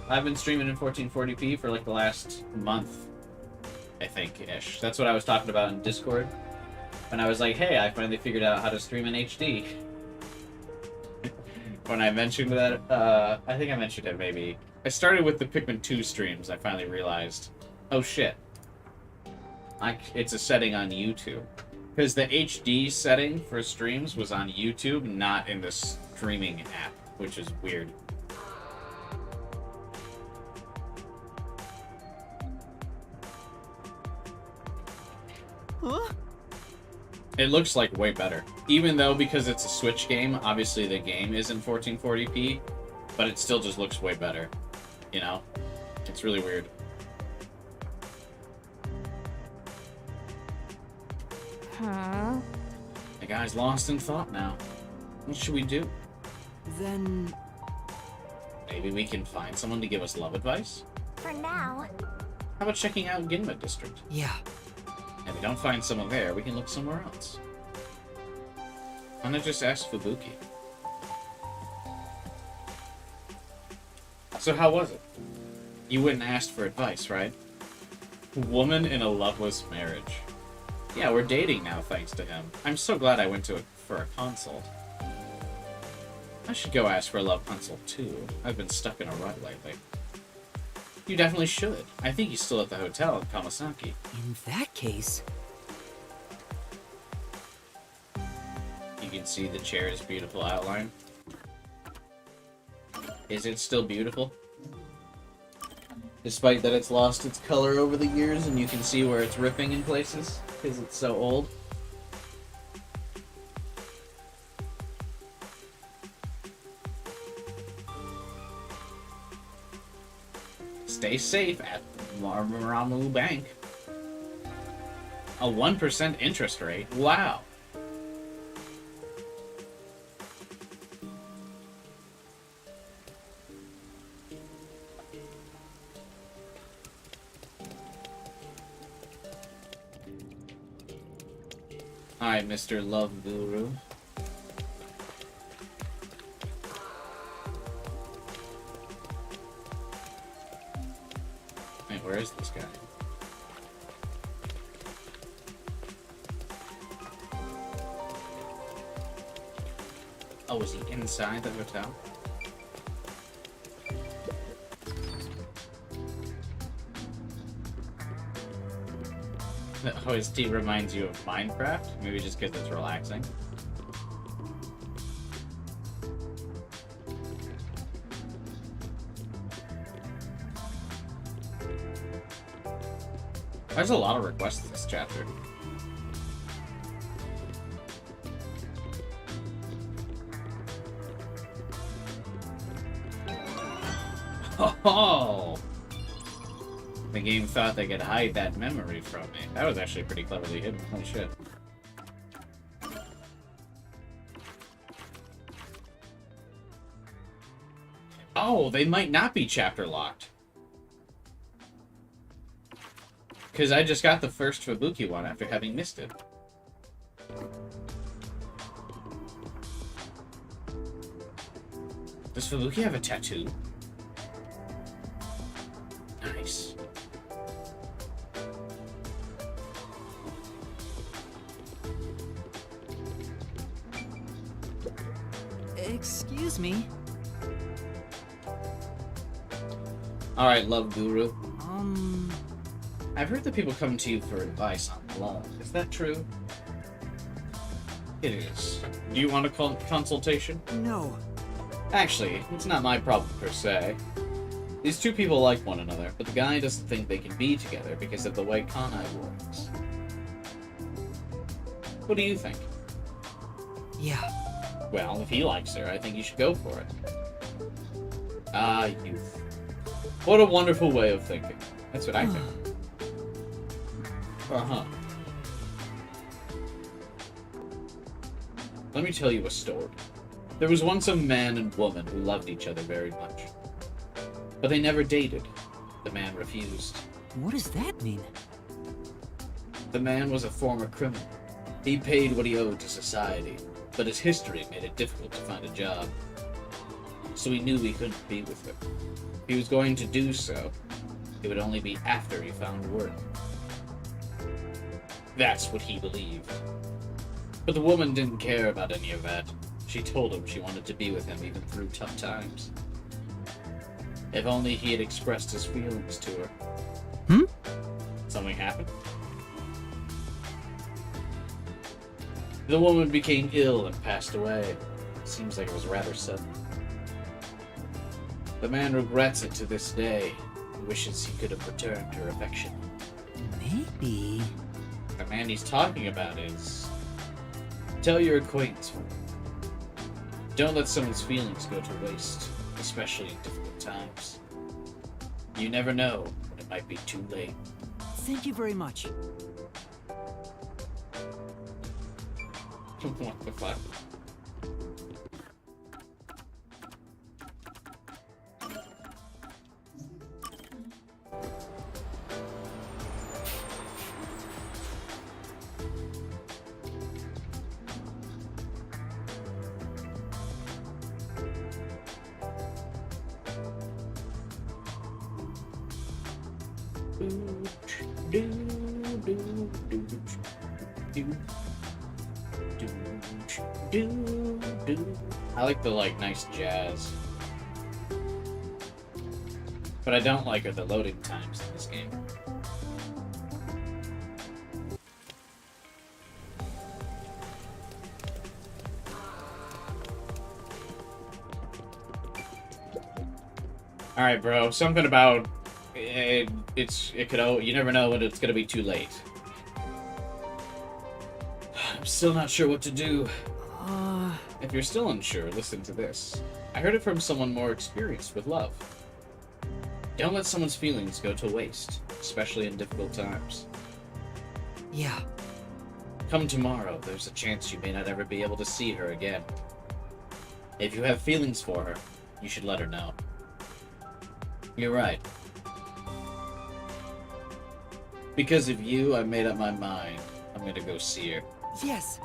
I've been streaming in 1440p for like the last month, I think-ish. That's what I was talking about in Discord. When I was like, hey, I finally figured out how to stream in HD. When I mentioned that, I think I mentioned it maybe. I started with the Pikmin 2 streams, I finally realized, oh shit. It's a setting on YouTube. Because the HD setting for streams was on YouTube, not in the streaming app, which is weird. Huh? It looks like way better. Even though, because it's a Switch game, obviously the game is in 1440p, but it still just looks way better. You know? It's really weird. The guy's lost in thought now. What should we do? Then... Maybe we can find someone to give us love advice? For now. How about checking out Ginma District? Yeah. If we don't find someone there, we can look somewhere else. Why not just ask Fubuki? So how was it? You wouldn't ask for advice, right? Woman in a loveless marriage. Yeah, we're dating now, thanks to him. I'm so glad I went for a consult. I should go ask for a love consult, too. I've been stuck in a rut lately. You definitely should. I think he's still at the hotel in Kamasaki. In that case... You can see the chair's beautiful outline. Is it still beautiful? Despite that it's lost its color over the years and you can see where it's ripping in places because it's so old. Stay safe at Marmaramu Bank. A 1% interest rate? Wow. Alright, Mr. Love Guru. Wait, where is this guy? Oh, is he inside the hotel? The OST reminds you of Minecraft? Maybe just because it's relaxing. There's a lot of requests this chapter. Oh! The game thought they could hide that memory from me. That was actually pretty cleverly hidden. Holy shit. Oh, they might not be chapter locked. Because I just got the first Fubuki one after having missed it. Does Fubuki have a tattoo? Nice. Excuse me. Alright, Love Guru. I've heard that people come to you for advice on love. Is that true? It is. Do you want a consultation? No. Actually, it's not my problem per se. These two people like one another, but the guy doesn't think they can be together because of the way Kanai works. What do you think? Yeah. Well, if he likes her, I think you should go for it. Ah, youth. What a wonderful way of thinking. That's what I think. Uh-huh. Let me tell you a story. There was once a man and woman who loved each other very much. But they never dated. The man refused. What does that mean? The man was a former criminal. He paid what he owed to society, but his history made it difficult to find a job. So he knew he couldn't be with her. If he was going to do so, it would only be after he found work. That's what he believed. But the woman didn't care about any of that. She told him she wanted to be with him even through tough times. If only he had expressed his feelings to her. Something happened? The woman became ill and passed away. Seems like it was rather sudden. The man regrets it to this day and wishes he could have returned her affection. Maybe. The man he's talking about is... Tell your acquaintance. Don't let someone's feelings go to waste, especially in difficult times. You never know when it might be too late. Thank you very much. What the fuck? I like the nice jazz, but I don't like the loading times in this game. All right, bro. Something about it could. You never know when it's gonna be too late. I'm still not sure what to do. If you're still unsure, listen to this. I heard it from someone more experienced with love. Don't let someone's feelings go to waste, especially in difficult times. Yeah. Come tomorrow, there's a chance you may not ever be able to see her again. If you have feelings for her, you should let her know. You're right. Because of you, I made up my mind. I'm gonna go see her. Yes.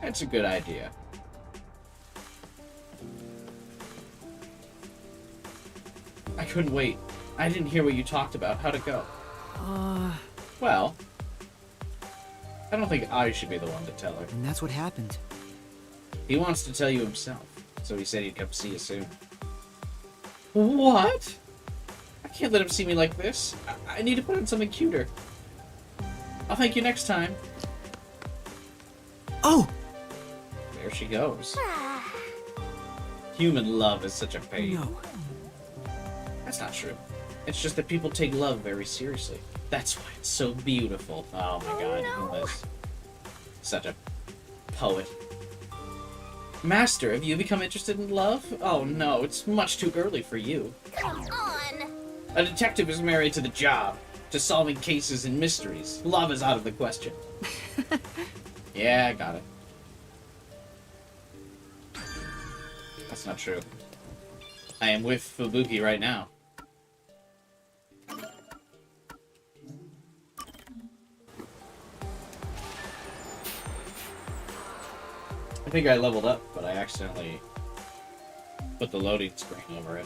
That's a good idea. I couldn't wait. I didn't hear what you talked about. How'd it go? Well, I don't think I should be the one to tell her. And that's what happened. He wants to tell you himself, so he said he'd come see you soon. What? I can't let him see me like this. I need to put on something cuter. I'll thank you next time. Oh! There she goes. Human love is such a pain. No. That's not true. It's just that people take love very seriously. That's why it's so beautiful. Oh my god, Yuma's such a poet. Master, have you become interested in love? Oh no, it's much too early for you. Come on! A detective is married to the job, to solving cases and mysteries. Love is out of the question. Yeah, I got it. That's not true. I am with Fubuki right now. I think I leveled up, but I accidentally put the loading screen over it.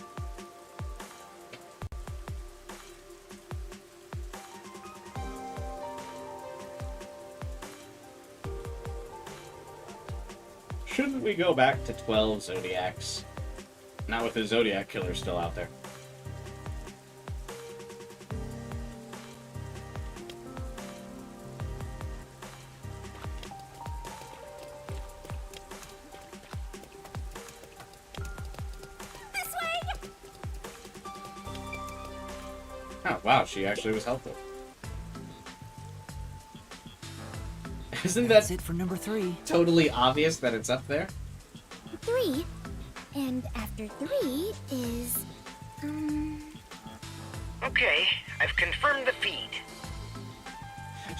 Shouldn't we go back to 12 Zodiacs? Not with the Zodiac Killer still out there. This way! Oh, wow, she actually was helpful. Isn't That's that it for number 3. totally obvious that it's up there? 3. And after 3 is... Okay, I've confirmed the feed.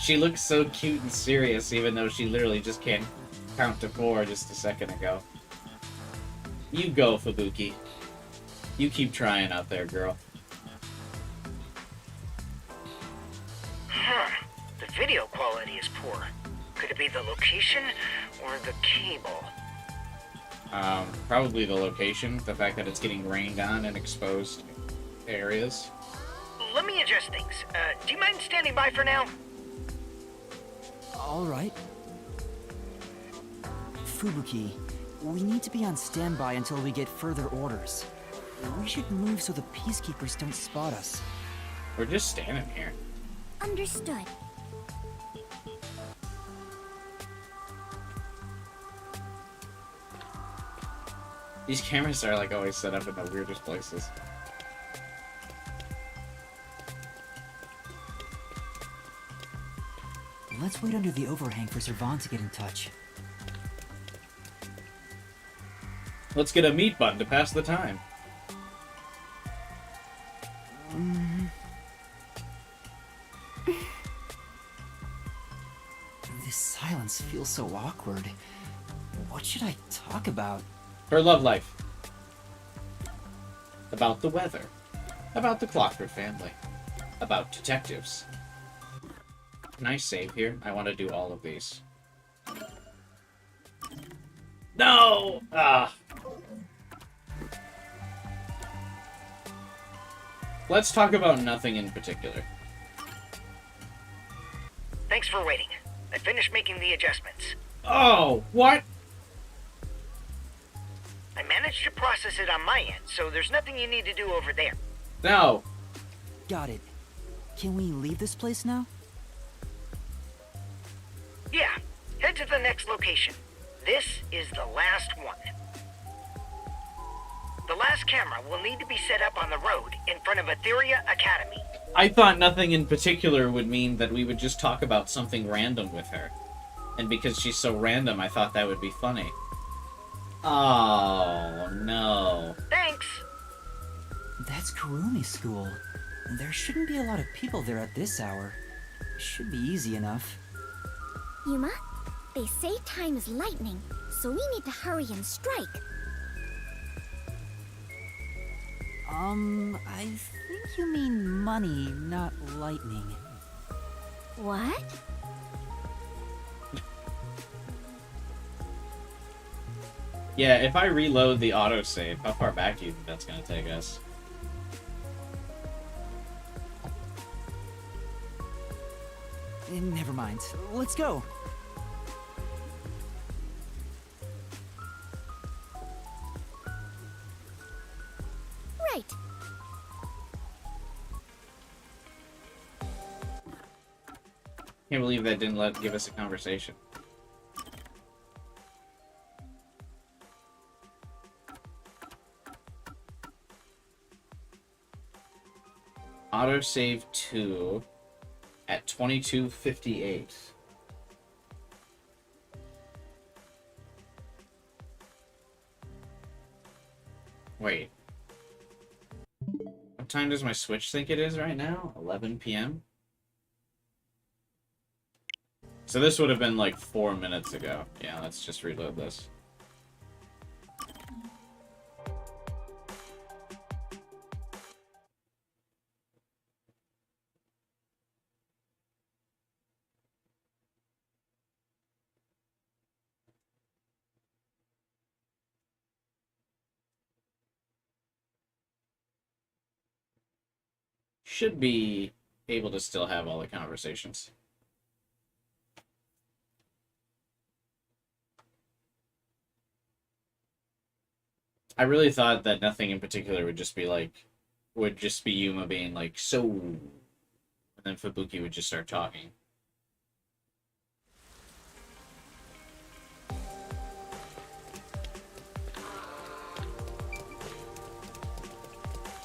She looks so cute and serious, even though she literally just can't count to 4 just a second ago. You go, Fubuki. You keep trying out there, girl. Huh. The video quality is poor. Could it be the location or the cable? Probably the location. The fact that it's getting rained on in exposed areas. Let me adjust things. Do you mind standing by for now? Alright. Fubuki, we need to be on standby until we get further orders. We should move so the peacekeepers don't spot us. We're just standing here. Understood. These cameras are like always set up in the weirdest places. Let's wait under the overhang for Servan to get in touch. Let's get a meat bun to pass the time. This silence feels so awkward. What should I talk about? Her love life. About the weather. About the Clockford family. About detectives. Can I save here? I want to do all of these. No! Ah! Let's talk about nothing in particular. Thanks for waiting. I finished making the adjustments. Oh, what? I managed to process it on my end, so there's nothing you need to do over there. No. Got it. Can we leave this place now? Yeah, head to the next location. This is the last one. The last camera will need to be set up on the road in front of Etheria Academy. I thought nothing in particular would mean that we would just talk about something random with her. And because she's so random, I thought that would be funny. Oh, no. Thanks! That's Kurumi School. There shouldn't be a lot of people there at this hour. Should be easy enough. Yuma, they say time is lightning, so we need to hurry and strike. I think you mean money, not lightning. What? Yeah, if I reload the autosave, how far back do you think that's gonna take us? Never mind. Let's go. Right. Can't believe that didn't give us a conversation. Autosave 2 at 22:58. Wait. What time does my Switch think it is right now? 11 p.m.? So this would have been like 4 minutes ago. Yeah, let's just reload this. Should be able to still have all the conversations. I really thought that nothing in particular would just be Yuma being like, so, and then Fubuki would just start talking.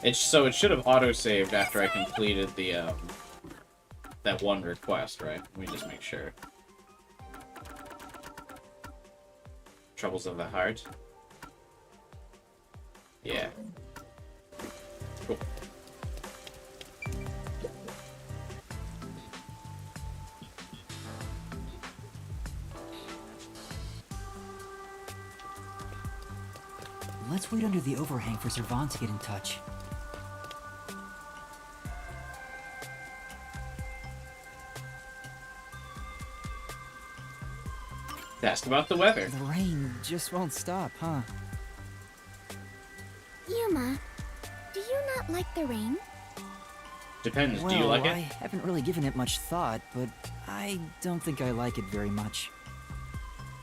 It should have auto-saved after I completed the, that one request, right? Let me just make sure. Troubles of the heart. Yeah. Cool. Let's wait under the overhang for Servan to get in touch. Ask about the weather. The rain just won't stop, huh? Yuma, do you not like the rain? Depends. Well, Do you like it? I haven't really given it much thought, but I don't think I like it very much.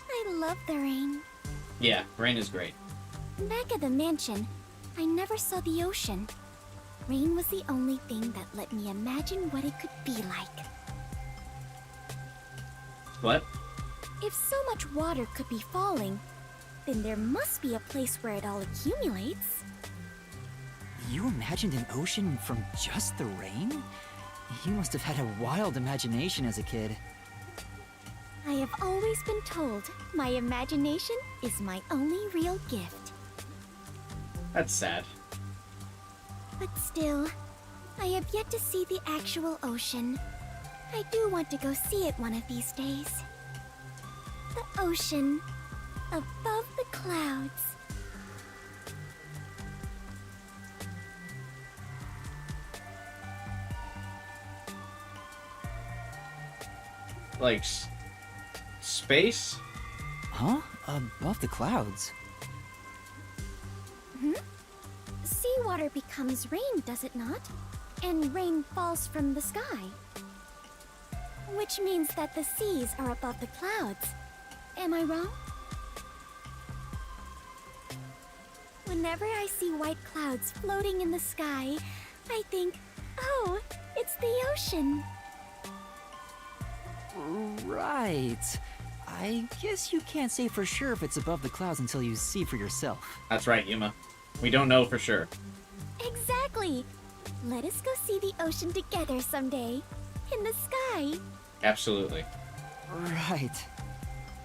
I love the rain. Yeah, rain is great. Back at the mansion, I never saw the ocean. Rain was the only thing that let me imagine what it could be like. What? If so much water could be falling, then there must be a place where it all accumulates. You imagined an ocean from just the rain? You must have had a wild imagination as a kid. I have always been told my imagination is my only real gift. That's sad. But still, I have yet to see the actual ocean. I do want to go see it one of these days. The ocean, above the clouds. Like, space? Huh? Above the clouds? Hmm? Seawater becomes rain, does it not? And rain falls from the sky. Which means that the seas are above the clouds. Am I wrong? Whenever I see white clouds floating in the sky, I think, oh, it's the ocean. Right. I guess you can't say for sure if it's above the clouds until you see for yourself. That's right, Yuma. We don't know for sure. Exactly. Let us go see the ocean together someday. In the sky. Absolutely. Right.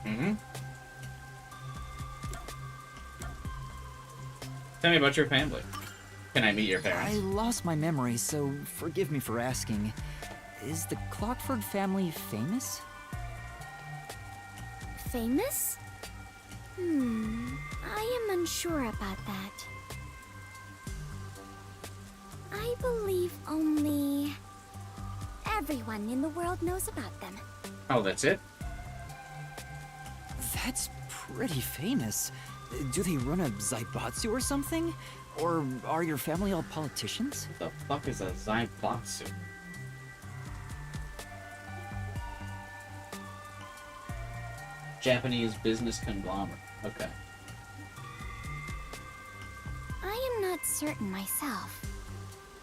Mm-hmm. Tell me about your family. Can I meet your parents? I lost my memory, so forgive me for asking. Is the Clockford family famous? Famous? I am unsure about that. I believe only everyone in the world knows about them. Oh, that's it? That's pretty famous. Do they run a Zaibatsu or something? Or are your family all politicians? What the fuck is a Zaibatsu? Japanese business conglomerate. Okay. I am not certain myself.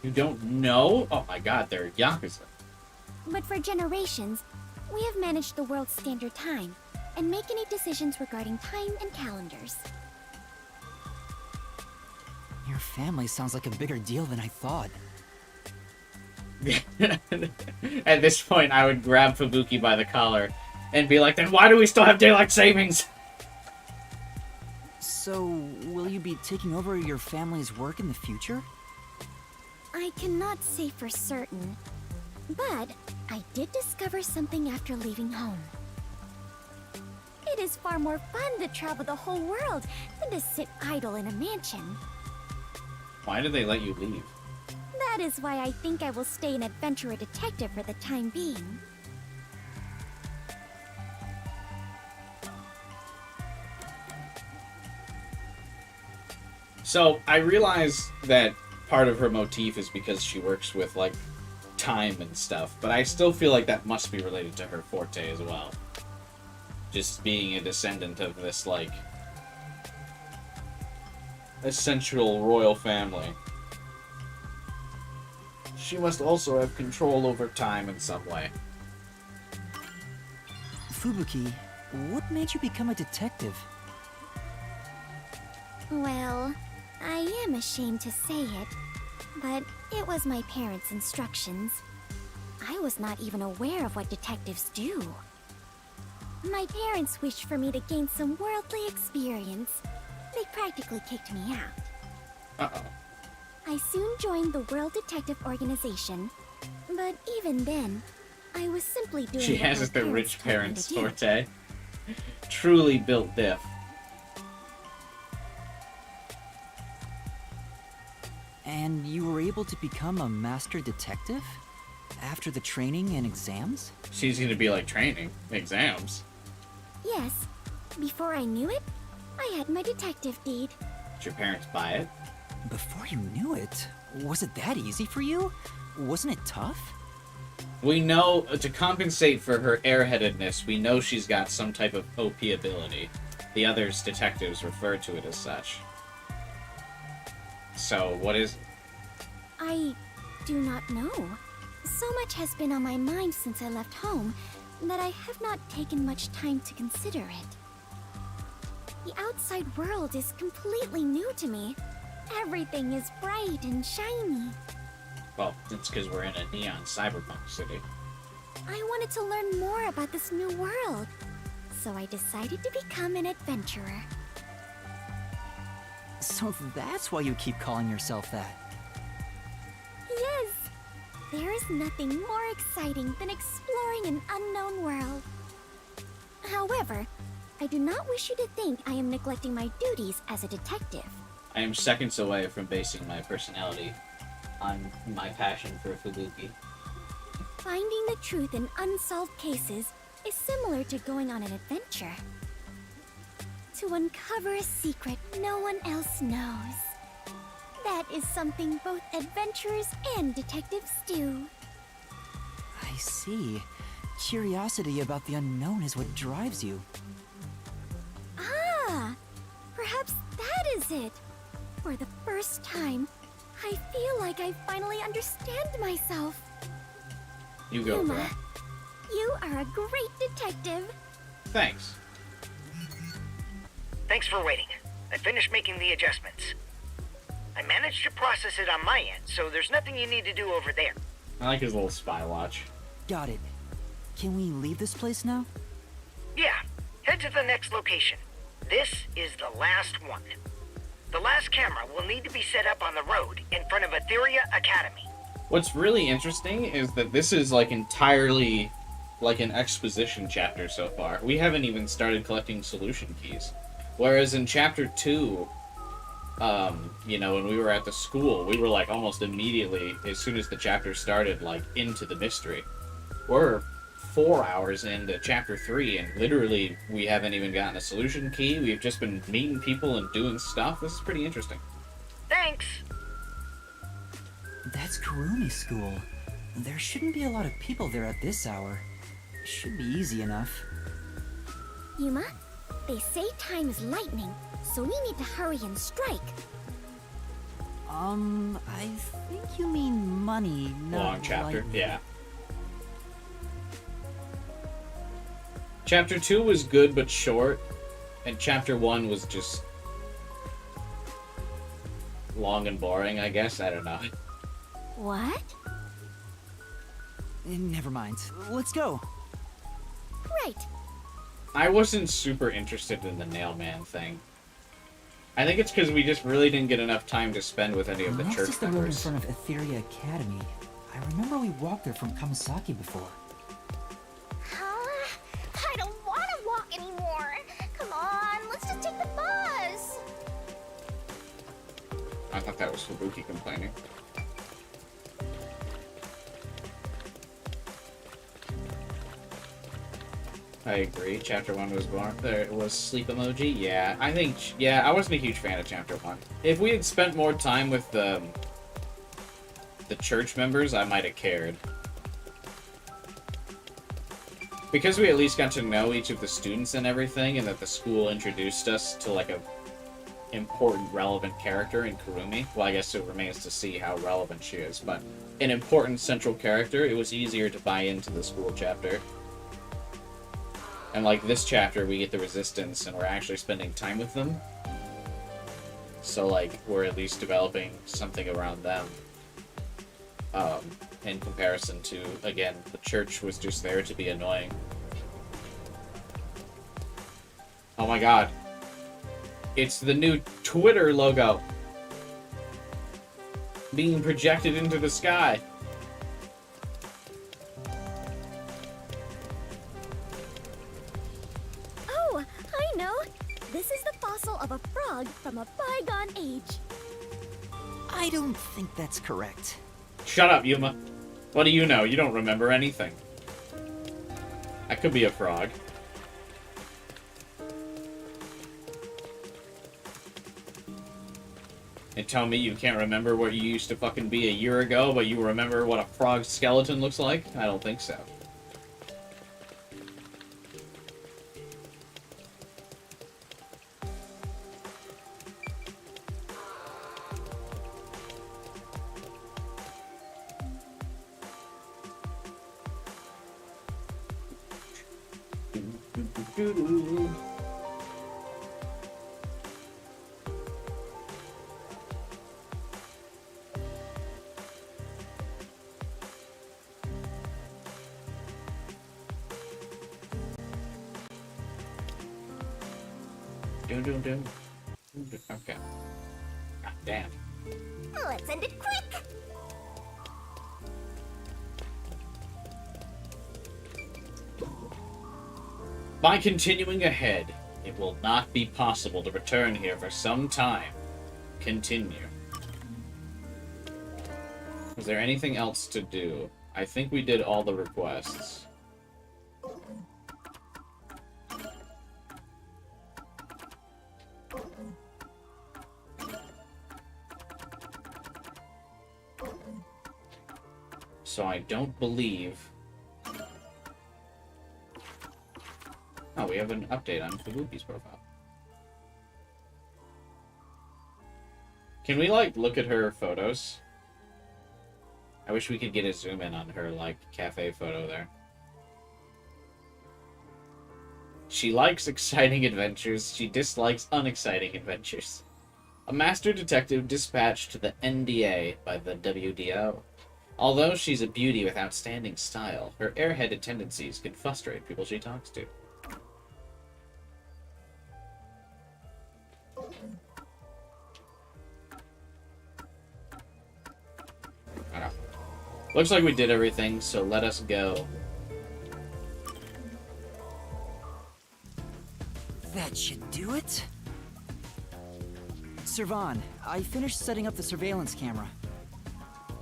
You don't know? Oh my god, they're Yakuza. But for generations, we have managed the world's standard time and make any decisions regarding time and calendars. Your family sounds like a bigger deal than I thought. At this point, I would grab Fubuki by the collar and be like, then why do we still have daylight savings? So, will you be taking over your family's work in the future? I cannot say for certain, but I did discover something after leaving home. It is far more fun to travel the whole world than to sit idle in a mansion. Why did they let you leave? That is why I think I will stay an adventurer detective for the time being. So, I realize that part of her motif is because she works with, like, time and stuff, but I still feel like that must be related to her forte as well. Just being a descendant of this, like, essential royal family. She must also have control over time in some way. Fubuki, what made you become a detective? Well, I am ashamed to say it, but it was my parents' instructions. I was not even aware of what detectives do. My parents wished for me to gain some worldly experience. They practically kicked me out. Uh-oh. I soon joined the World Detective Organization, but even then, I was simply doing She what has my the rich told me parents' to do. forte. Truly built diff. And you were able to become a master detective? After the training and exams? She's gonna be like training. Exams. Yes, before I knew it, I had my detective deed. Did your parents buy it? Before you knew it? Was it that easy for you? Wasn't it tough? We know, to compensate for her airheadedness, we know she's got some type of OP ability. The others detectives refer to it as such. So, what is... I do not know. So much has been on my mind since I left home that I have not taken much time to consider it. The outside world is completely new to me. Everything is bright and shiny. Well, it's because we're in a neon cyberpunk city. I wanted to learn more about this new world, so I decided to become an adventurer. So that's why you keep calling yourself that. Yes! There is nothing more exciting than exploring an unknown world. However, I do not wish you to think I am neglecting my duties as a detective. I am seconds away from basing my personality on my passion for Fubuki. Finding the truth in unsolved cases is similar to going on an adventure. To uncover a secret no one else knows. That is something both adventurers and detectives do. I see. Curiosity about the unknown is what drives you. Ah! Perhaps that is it. For the first time, I feel like I finally understand myself. You go, Yuma, girl. you are a great detective. Thanks. Thanks for waiting. I finished making the adjustments. I managed to process it on my end, so there's nothing you need to do over there. I like his little spy watch. Got it. Can we leave this place now? Yeah, head to the next location. This is the last one. The last camera will need to be set up on the road in front of Etheria Academy. What's really interesting is that this is like entirely like an exposition chapter so far. We haven't even started collecting solution keys. Whereas in chapter 2, you know, when we were at the school, we were like almost immediately, as soon as the chapter started, like into the mystery. We're 4 hours into chapter 3, and literally we haven't even gotten a solution key. We've just been meeting people and doing stuff. This is pretty interesting. Thanks. That's Kurumi School. There shouldn't be a lot of people there at this hour. Should be easy enough. Yuma, they say time is lightning, so we need to hurry and strike. I think you mean money, not Long chapter, lightning. yeah. Chapter 2 was good but short, and chapter 1 was just long and boring, I guess. I don't know. What? Never mind. Let's go. Right. I wasn't super interested in the Nailman thing. I think it's because we just really didn't get enough time to spend with any of the Next church is the road in members. front of Etheria Academy. I remember we walked there from Kamasaki before. I don't want to walk anymore. Come on, let's just take the bus. I thought that was Fubuki complaining. I agree. Chapter 1 was boring. There was sleep emoji. Yeah, I wasn't a huge fan of chapter 1. If we had spent more time with the church members, I might have cared. Because we at least got to know each of the students and everything, and that the school introduced us to, like, a important, relevant character in Kurumi. Well, I guess it remains to see how relevant she is, but an important central character, it was easier to buy into the school chapter. And like this chapter, we get the Resistance, and we're actually spending time with them. So, like, we're at least developing something around them. In comparison to, again, the church was just there to be annoying. Oh my god. It's the new Twitter logo being projected into the sky. Oh, I know. This is the fossil of a frog from a bygone age. I don't think that's correct. Shut up, Yuma. What do you know? You don't remember anything. I could be a frog. And tell me you can't remember what you used to fucking be a year ago, but you remember what a frog skeleton looks like? I don't think so. Okay. God damn. Let's end it quick. By continuing ahead, it will not be possible to return here for some time. Continue. Is there anything else to do? I think we did all the requests. So I don't believe... Oh, we have an update on Fubuki's profile. Can we, like, look at her photos? I wish we could get a zoom in on her, like, cafe photo there. She likes exciting adventures. She dislikes unexciting adventures. A master detective dispatched to the NDA by the WDO. Although she's a beauty with outstanding style, her airheaded tendencies can frustrate people she talks to. Looks like we did everything, so let us go. That should do it. Servan, I finished setting up the surveillance camera.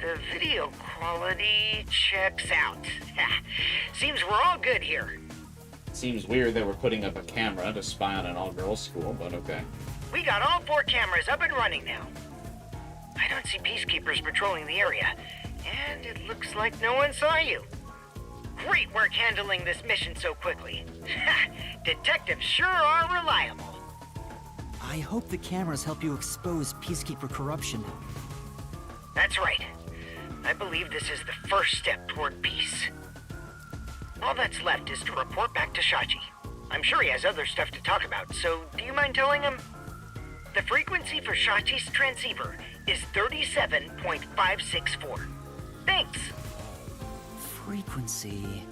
The video quality checks out. Seems we're all good here. Seems weird that we're putting up a camera to spy on an all-girls school, but okay. We got all 4 cameras up and running now. I don't see peacekeepers patrolling the area, and it looks like no one saw you. Great work handling this mission so quickly. Detectives sure are reliable. I hope the cameras help you expose Peacekeeper corruption. That's right. I believe this is the first step toward peace. All that's left is to report back to Shachi. I'm sure he has other stuff to talk about, so do you mind telling him? The frequency for Shachi's transceiver is 37.564. Thanks. Frequency...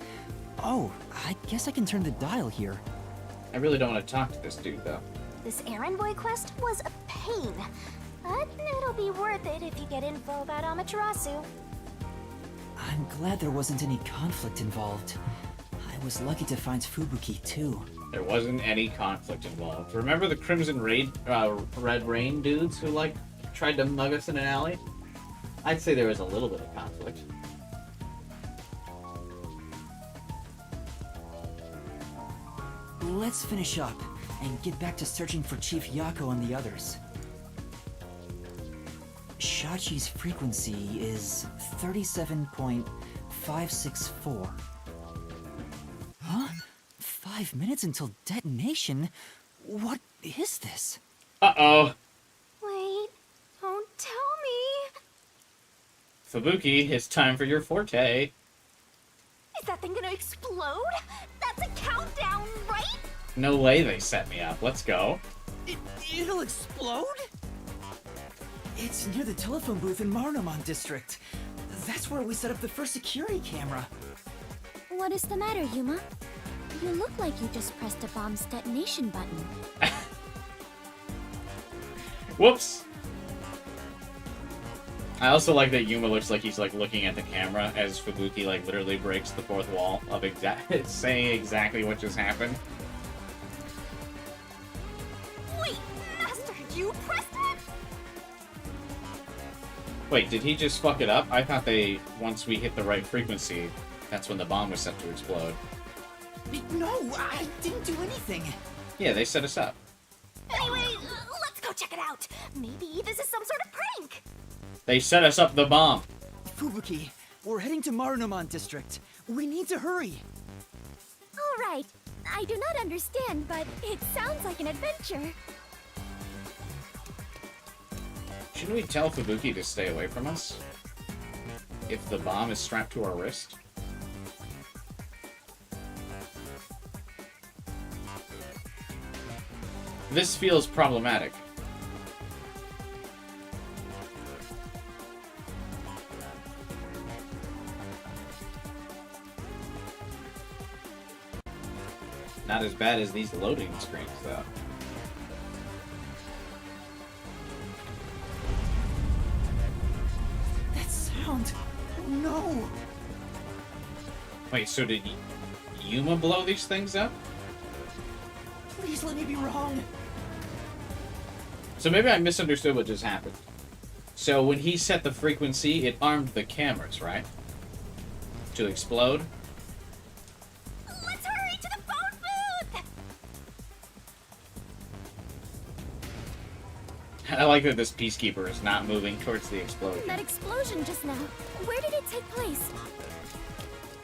Oh, I guess I can turn the dial here. I really don't want to talk to this dude, though. This errand boy quest was a pain, but it'll be worth it if you get info about Amaterasu. I'm glad there wasn't any conflict involved. I was lucky to find Fubuki, too. There wasn't any conflict involved. Remember the Crimson Red Rain dudes who, like, tried to mug us in an alley? I'd say there was a little bit of conflict. Let's finish up and get back to searching for Chief Yako and the others. Shachi's frequency is 37.564. Huh? 5 minutes until detonation? What is this? Uh-oh. Wait, don't tell me. Fubuki, it's time for your forte. Is that thing gonna explode? That's a countdown, right? No way they set me up. Let's go. It'll explode? It's near the telephone booth in Marnomon District. That's where we set up the first security camera. What is the matter, Yuma? You look like you just pressed a bomb's detonation button. Whoops. I also like that Yuma looks like he's like looking at the camera as Fubuki like literally breaks the fourth wall of saying exactly what just happened. Wait, Master, you pressed it? Wait, did he just fuck it up? I thought once we hit the right frequency, that's when the bomb was set to explode. No, I didn't do anything. Yeah, they set us up. Anyway, let's go check it out. Maybe this is some sort of prank. They set us up the bomb. Fubuki, we're heading to Marnomon District. We need to hurry. All right. I do not understand, but it sounds like an adventure. Shouldn't we tell Fubuki to stay away from us? If the bomb is strapped to our wrist? This feels problematic. Not as bad as these loading screens, though. That sound... No! Wait, so did Yuma blow these things up? Please let me be wrong. So maybe I misunderstood what just happened. So when he set the frequency, it armed the cameras, right? To explode? Let's hurry to the phone booth! I like that this peacekeeper is not moving towards the explosion. That explosion just now, where did it take place?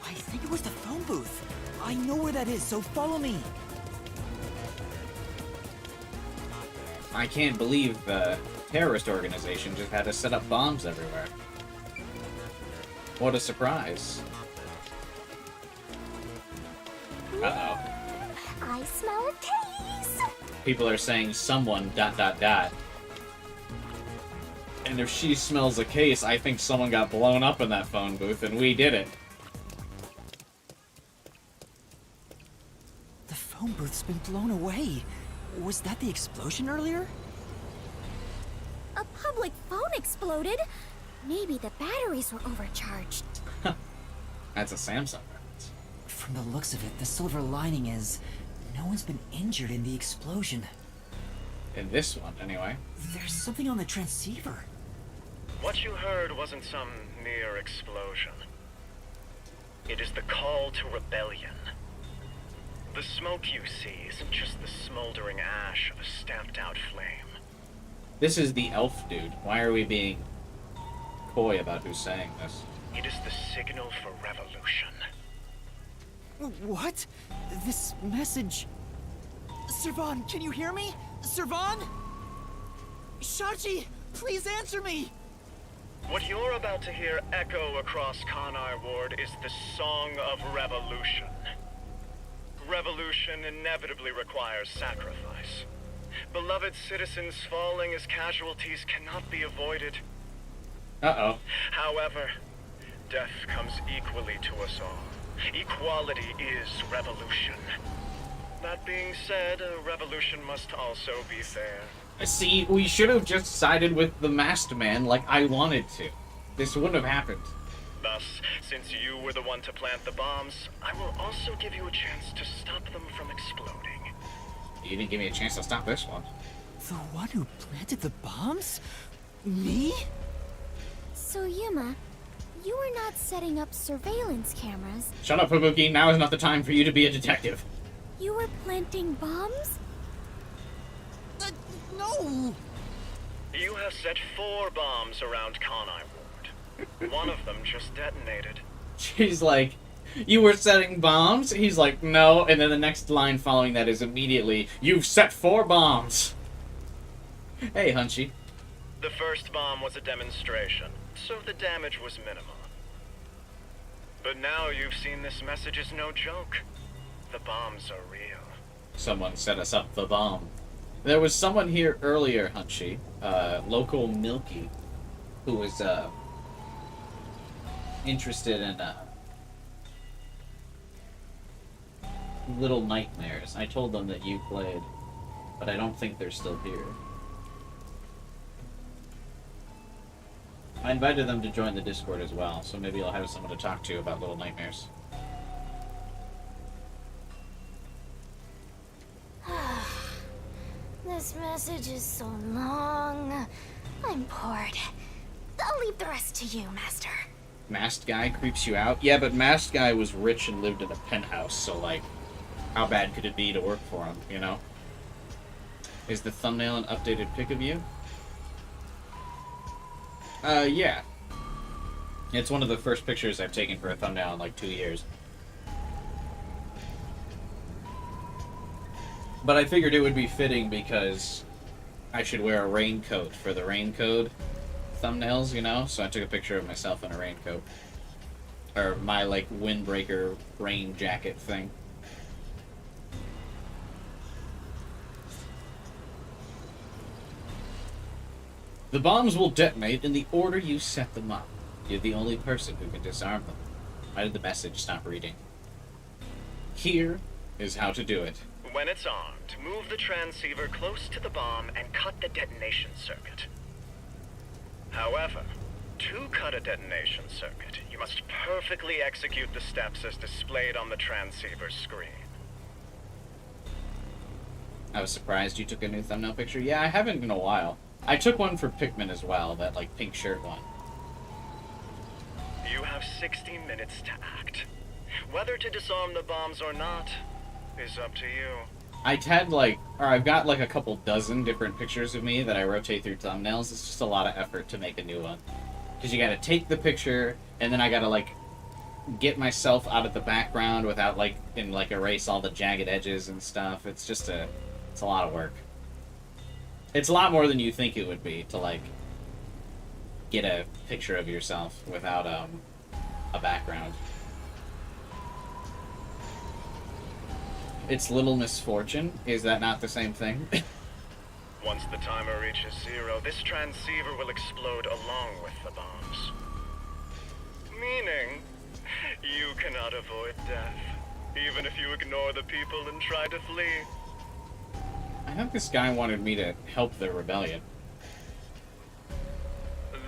I think it was the phone booth. I know where that is, so follow me. I can't believe the terrorist organization just had to set up bombs everywhere. What a surprise. Uh-oh. I smell a case. People are saying someone ... And if she smells a case, I think someone got blown up in that phone booth, and we did it. The phone booth's been blown away. Was that the explosion earlier? A public phone exploded? Maybe the batteries were overcharged. That's a Samsung reference. From the looks of it, the silver lining is no one's been injured in the explosion. In this one, anyway. There's something on the transceiver. What you heard wasn't some near explosion. It is the call to rebellion. The smoke you see isn't just the smoldering ash of a stamped-out flame. This is the elf dude. Why are we being coy about who's saying this? It is the signal for revolution. What? This message... Servan, can you hear me? Servan? Shachi, please answer me! What you're about to hear echo across Kanai Ward is the Song of Revolution. Revolution inevitably requires sacrifice. Beloved citizens falling as casualties cannot be avoided. Uh-oh. However, death comes equally to us all. Equality is revolution. That being said, a revolution must also be fair. See, we should have just sided with the masked man like I wanted to. This wouldn't have happened. Thus, since you were the one to plant the bombs, I will also give you a chance to stop them from exploding. You didn't give me a chance to stop this one. The one who planted the bombs? Me? So, Yuma, you were not setting up surveillance cameras. Shut up, Fubuki. Now is not the time for you to be a detective. You were planting bombs? No! You have set 4 bombs around Kanai Ward. One of them just detonated. She's like, you were setting bombs? He's like, no. And then the next line following that is immediately, you've set 4 bombs. Hey, Hunchy. The first bomb was a demonstration, so the damage was minimal. But now you've seen this message is no joke. The bombs are real. Someone set us up the bomb. There was someone here earlier, Hunchy, local Milky, who was interested in Little Nightmares. I told them that you played, but I don't think they're still here. I invited them to join the Discord as well, so maybe I'll have someone to talk to about Little Nightmares. This message is so long. I'm bored. I'll leave the rest to you, Master. Masked Guy creeps you out? Yeah, but Masked Guy was rich and lived in a penthouse, so, like, how bad could it be to work for him, you know? Is the thumbnail an updated pic of you? Yeah. It's one of the first pictures I've taken for a thumbnail in, like, 2 years. But I figured it would be fitting because I should wear a raincoat for the raincoat thumbnails, you know? So I took a picture of myself in a raincoat. Or my, like, windbreaker rain jacket thing. The bombs will detonate in the order you set them up. You're the only person who can disarm them. Why did the message stop reading? Here is how to do it. When it's armed, move the transceiver close to the bomb and cut the detonation circuit. However, to cut a detonation circuit, you must perfectly execute the steps as displayed on the transceiver screen. I was surprised you took a new thumbnail picture. Yeah, I haven't in a while. I took one for Pikmin as well, that, like, pink shirt one. You have 60 minutes to act. Whether to disarm the bombs or not is up to you. I've got like a couple dozen different pictures of me that I rotate through thumbnails. It's just a lot of effort to make a new one. Because you gotta take the picture, and then I gotta, like, get myself out of the background without, like, erase all the jagged edges and stuff. It's a lot of work. It's a lot more than you think it would be to, like, get a picture of yourself without, a background. It's Little Misfortune. Is that not the same thing? Once the timer reaches 0, this transceiver will explode along with the bombs. Meaning, you cannot avoid death, even if you ignore the people and try to flee. I think this guy wanted me to help the rebellion.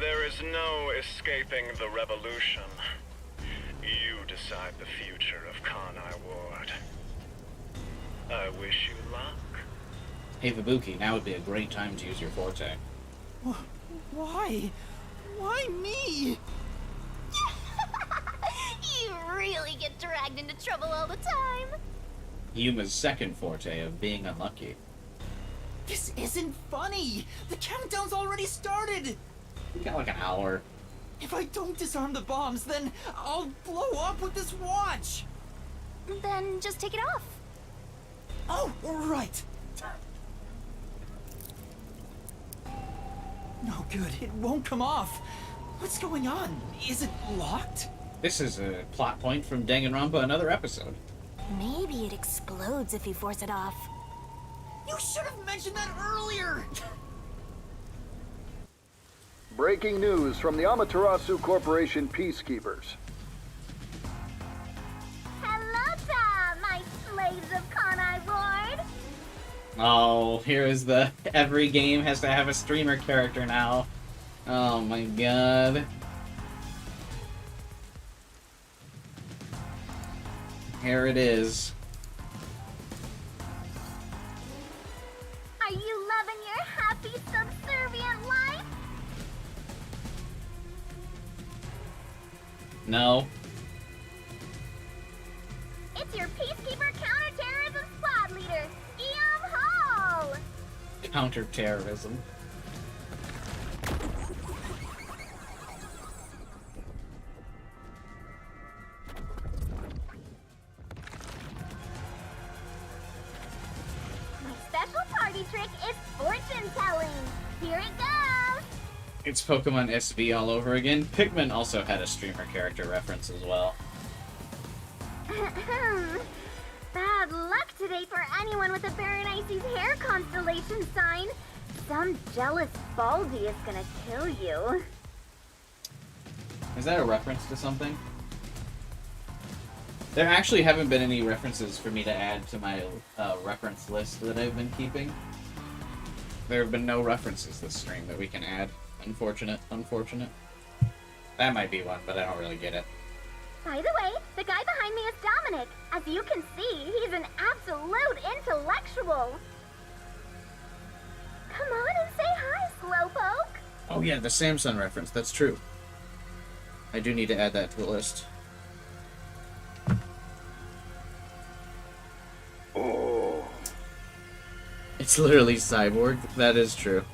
There is no escaping the revolution. You decide the future of Kanai Ward. I wish you luck. Hey Fubuki, now would be a great time to use your forte. Why? Why me? You really get dragged into trouble all the time. Yuma's second forte of being unlucky. This isn't funny! The countdown's already started! We got like an hour. If I don't disarm the bombs, then I'll blow up with this watch! Then just take it off. Oh, right! No good, it won't come off. What's going on? Is it locked? This is a plot point from Danganronpa, another episode. Maybe it explodes if you force it off. You should have mentioned that earlier! Breaking news from the Amaterasu Corporation Peacekeepers. Hello there, my slaves of Kanai Ward. Oh, here is the every game has to have a streamer character now. Oh my god. Here it is. Are you loving your happy, subservient life? No. It's your Peacekeeper Counterterrorism Squad Leader, Guillaume Hall! Counter-terrorism. My special party trick is fortune telling. Here it goes! It's Pokemon SV all over again. Pikmin also had a streamer character reference as well. Bad luck today for anyone with a Berenice's hair constellation sign. Some jealous Baldy is gonna kill you. Is that a reference to something? There actually haven't been any references for me to add to my reference list that I've been keeping. There have been no references this stream that we can add. Unfortunate. That might be one, but I don't really get it. By the way, the guy behind me is Dominic. As you can see, he's an absolute intellectual. Come on and say hi, Slowpoke. Oh yeah, the Samsung reference, that's true. I do need to add that to the list. Oh. It's literally Cyborg, that is true.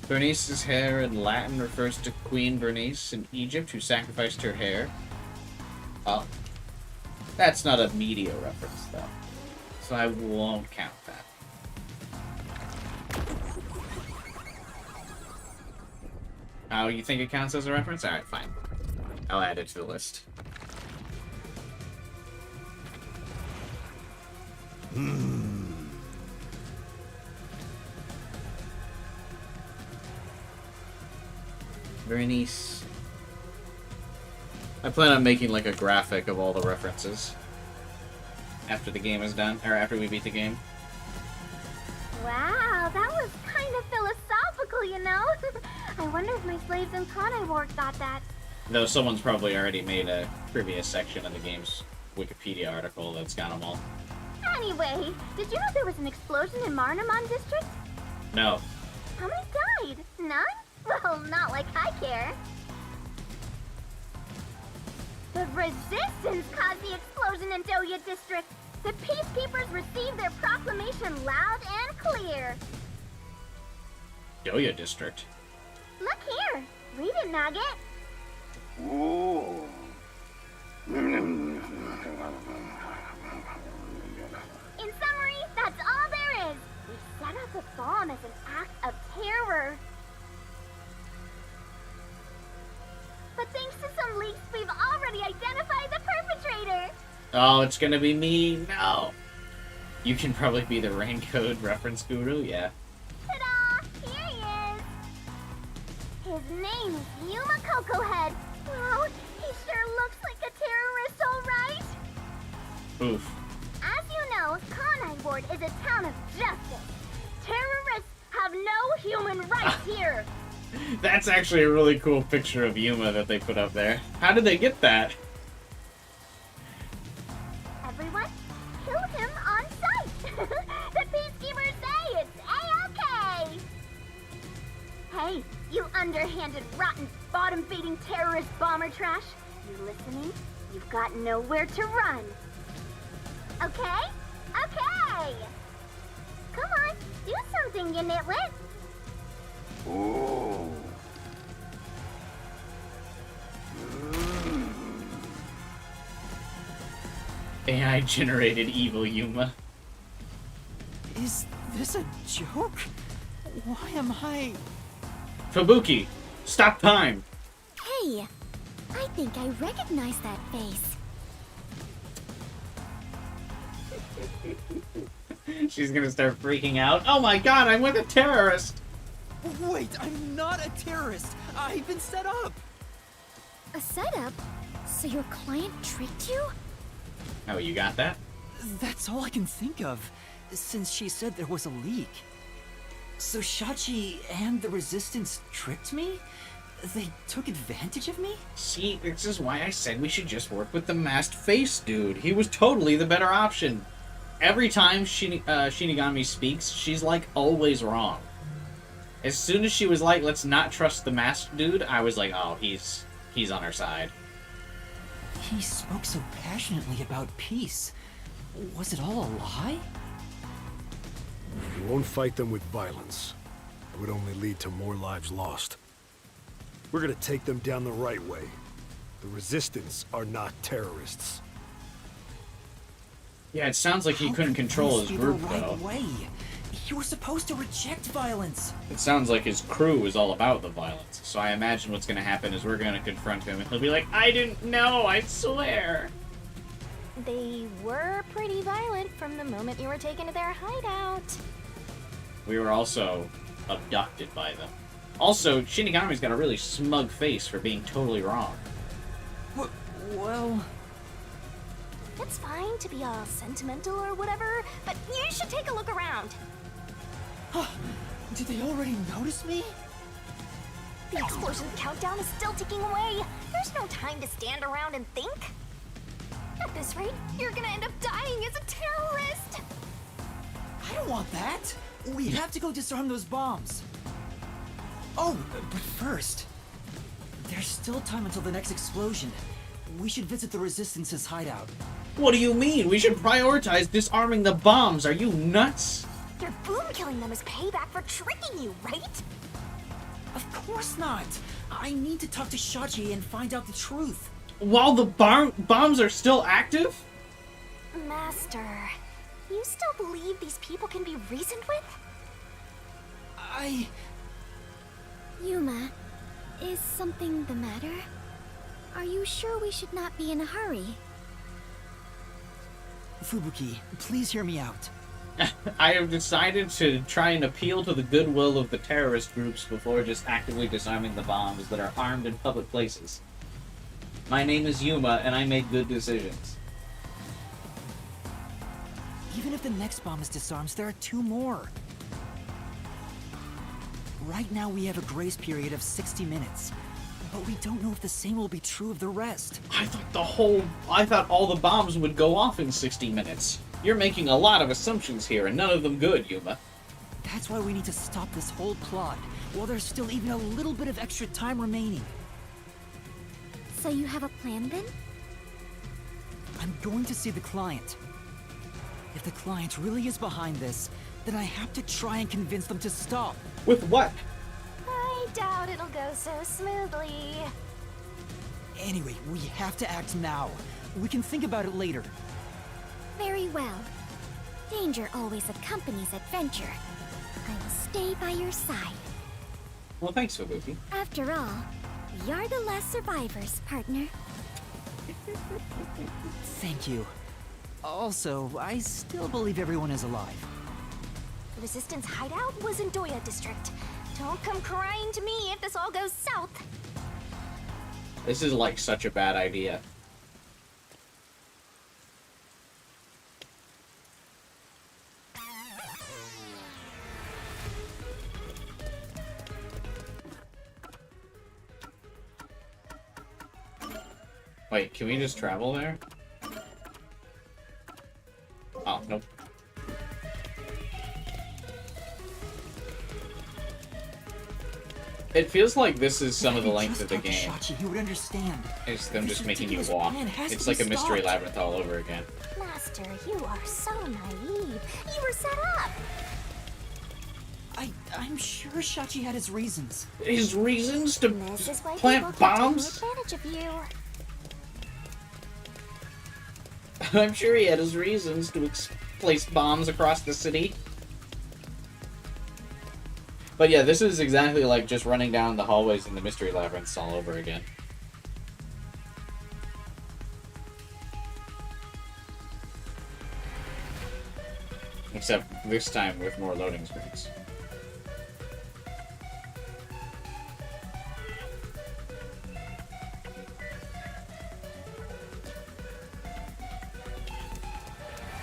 Bernice's hair in Latin refers to Queen Bernice in Egypt, who sacrificed her hair. Oh. That's not a media reference, though. So I won't count that. Oh, you think it counts as a reference? Alright, fine. I'll add it to the list. Bernice. I plan on making like a graphic of all the references after the game is done, or after we beat the game. Wow, that was kind of philosophical, you know? I wonder if my slaves in Kanai Ward got that. Though someone's probably already made a previous section of the game's Wikipedia article that's got them all. Anyway, did you know there was an explosion in Marnamon District? No. How many died? None? Well, not like I care. The Resistance caused the explosion in Doya District. The Peacekeepers received their proclamation loud and clear. Doya District. Look here. Read it, Nugget. Ooh. In summary, that's all there is. We set up the bomb as an act of terror. But thanks to some leaks, we've already identified the perpetrator. Oh, it's gonna be me? No. You can probably be the Raincoat reference guru, yeah. Ta-da! Here he is. His name is Yuma Cocohead. Wow, he sure looks like a terrorist, all right. Oof. As you know, Kanai Ward is a town of justice. Terrorists have no human rights here. That's actually a really cool picture of Yuma that they put up there. How did they get that? Everyone, kill him on sight. The peacekeepers say it's A-okay. Hey, you underhanded, rotten, bottom-feeding terrorist bomber trash. You listening? You've got nowhere to run. Okay? Okay! Come on, do something, you nitwit! Ooh. AI-generated evil Yuma. Is this a joke? Why am I... Fubuki, stop time! Hey, I think I recognize that face. She's gonna start freaking out. Oh my god, I'm with a terrorist! Wait, I'm not a terrorist! I've been set up! A setup? So your client tricked you? Oh, you got that? That's all I can think of, since she said there was a leak. So Shachi and the Resistance tricked me? They took advantage of me? See, this is why I said we should just work with the masked face dude. He was totally the better option. Every time Shinigami speaks, she's like always wrong. As soon as she was like, let's not trust the masked dude, I was like, oh, he's on our side. He spoke so passionately about peace. Was it all a lie? We won't fight them with violence. It would only lead to more lives lost. We're gonna take them down the right way. The Resistance are not terrorists. Yeah, it sounds like he couldn't control his group, though. Way? You were supposed to reject violence. It sounds like his crew is all about the violence. So I imagine what's going to happen is we're going to confront him and he'll be like, I didn't know, I swear. They were pretty violent from the moment you were taken to their hideout. We were also abducted by them. Also, Shinigami's got a really smug face for being totally wrong. Well... It's fine to be all sentimental or whatever, but you should take a look around. Did they already notice me? The explosion countdown is still ticking away. There's no time to stand around and think. At this rate, you're gonna end up dying as a terrorist. I don't want that. We have to go disarm those bombs. Oh, but first, there's still time until the next explosion. We should visit the Resistance's hideout. What do you mean? We should prioritize disarming the bombs. Are you nuts? You're boom killing them as payback for tricking you, right? Of course not. I need to talk to Shachi and find out the truth. While the bombs are still active? Master, you still believe these people can be reasoned with? Yuma, is something the matter? Are you sure we should not be in a hurry? Fubuki, please hear me out. I have decided to try and appeal to the goodwill of the terrorist groups before just actively disarming the bombs that are armed in public places. My name is Yuma, and I make good decisions. Even if the next bomb is disarmed, there are 2 more. Right now we have a grace period of 60 minutes. But we don't know if the same will be true of the rest. I thought all the bombs would go off in 60 minutes. You're making a lot of assumptions here, and none of them good, Yuma. That's why we need to stop this whole plot, while there's still even a little bit of extra time remaining. So you have a plan then? I'm going to see the client. If the client really is behind this, then I have to try and convince them to stop. With what? I doubt it'll go so smoothly. Anyway, we have to act now. We can think about it later. Very well. Danger always accompanies adventure. I will stay by your side. Well, thanks, Fubuki. After all, we are the last survivors, partner. Thank you. Also, I still believe everyone is alive. The Resistance hideout was in Doya District. Don't come crying to me if this all goes south. This is like such a bad idea. Wait, can we just travel there? Oh, nope. It feels like this is some of the length of the game. He would understand. It's them just making you walk. It's like a mystery labyrinth all over again. Master, you are so naive. You were set up. I'm sure Shachi had his reasons. His reasons to This is why plant people keep bombs? taking advantage of you. I'm sure he had his reasons to place bombs across the city. But yeah, this is exactly like just running down the hallways in the mystery labyrinths all over again. Except this time with more loading screens.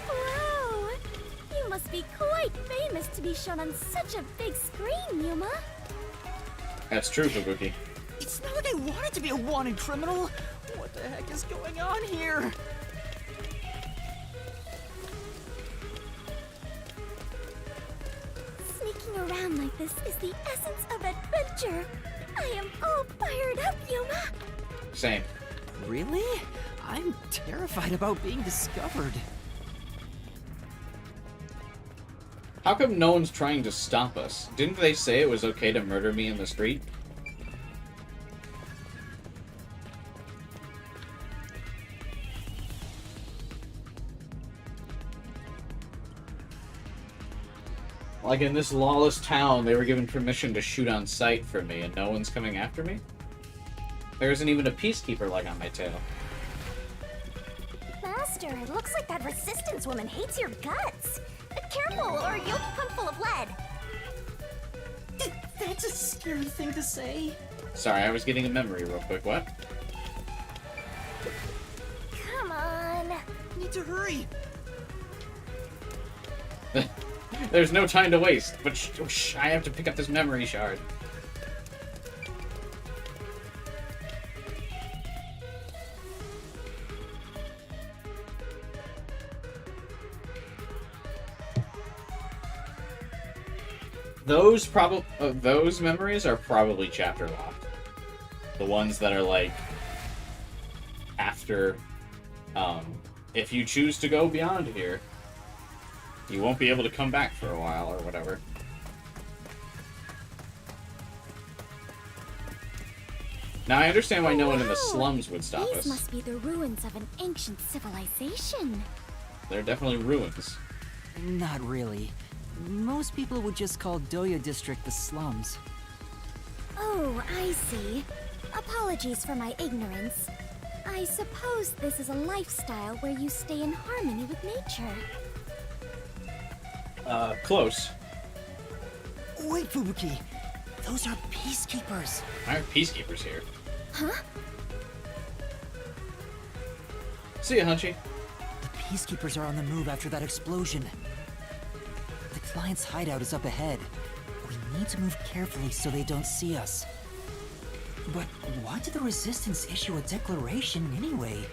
Wow! You must be quite famous to be shown on such a big screen, Yuma. That's true, Fubuki. It's not like I wanted to be a wanted criminal. What the heck is going on here? Sneaking around like this is the essence of adventure. I am all fired up, Yuma. Same. Really? I'm terrified about being discovered. How come no one's trying to stop us? Didn't they say it was okay to murder me in the street? Like in this lawless town, they were given permission to shoot on sight for me, and no one's coming after me? There isn't even a peacekeeper like on my tail. Master, it looks like that resistance woman hates your guts. Careful, or you'll become full of lead. That's a scary thing to say. Sorry, I was getting a memory real quick. What? Come on. Need to hurry. There's no time to waste, but I have to pick up this memory shard. Those memories are probably chapter locked. The ones that are like after, if you choose to go beyond here, you won't be able to come back for a while or whatever. Now I understand why no one in the slums would stop These us. must be the ruins of an ancient civilization. They're definitely ruins. Not really. Most people would just call Doya District the slums. Oh, I see. Apologies for my ignorance. I suppose this is a lifestyle where you stay in harmony with nature. Close. Wait, Fubuki. Those are peacekeepers. Why are peacekeepers here? Huh? See ya, Hunchy. The peacekeepers are on the move after that explosion. The client's hideout is up ahead. We need to move carefully so they don't see us. But why did the Resistance issue a declaration anyway?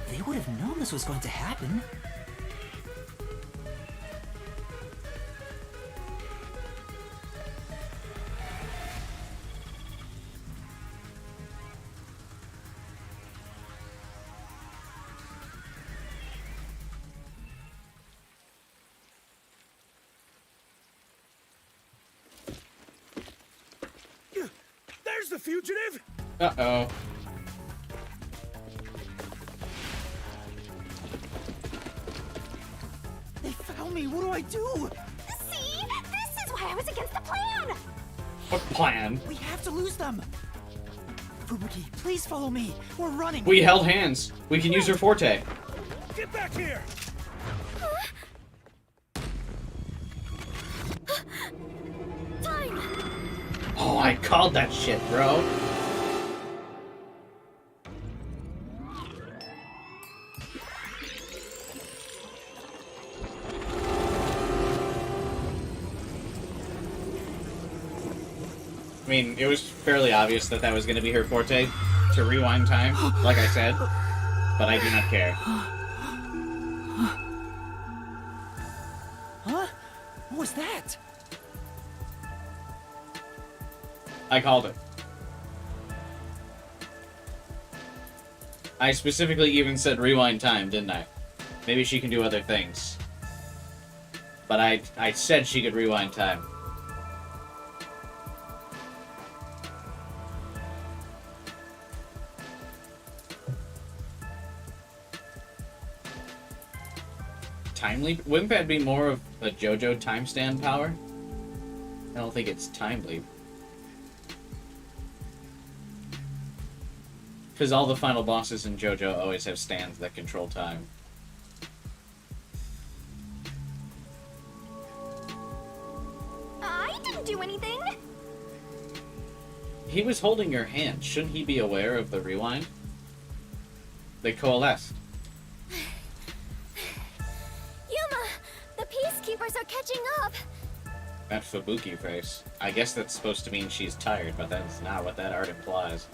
They would have known this was going to happen. There's the fugitive! Uh-oh. They found me. What do I do? See? This is why I was against the plan! What plan? We have to lose them. Fubuki, please follow me. We're running. We held hands. We can use her forte. Get back here! Time! Oh, I called that shit, bro. I mean, it was fairly obvious that that was going to be her forte. to rewind time, like I said, but I do not care. Huh? What was that? I called it. I specifically even said rewind time, didn't I? Maybe she can do other things. But I said she could rewind time. Time leap? Wouldn't that be more of a JoJo time stand power? I don't think it's time leap. Because all the final bosses in JoJo always have stands that control time. I didn't do anything. He was holding your hand. Shouldn't he be aware of the rewind? They coalesced. Yuma, the peacekeepers are catching up. That Fubuki face. I guess that's supposed to mean she's tired, but that's not what that art implies.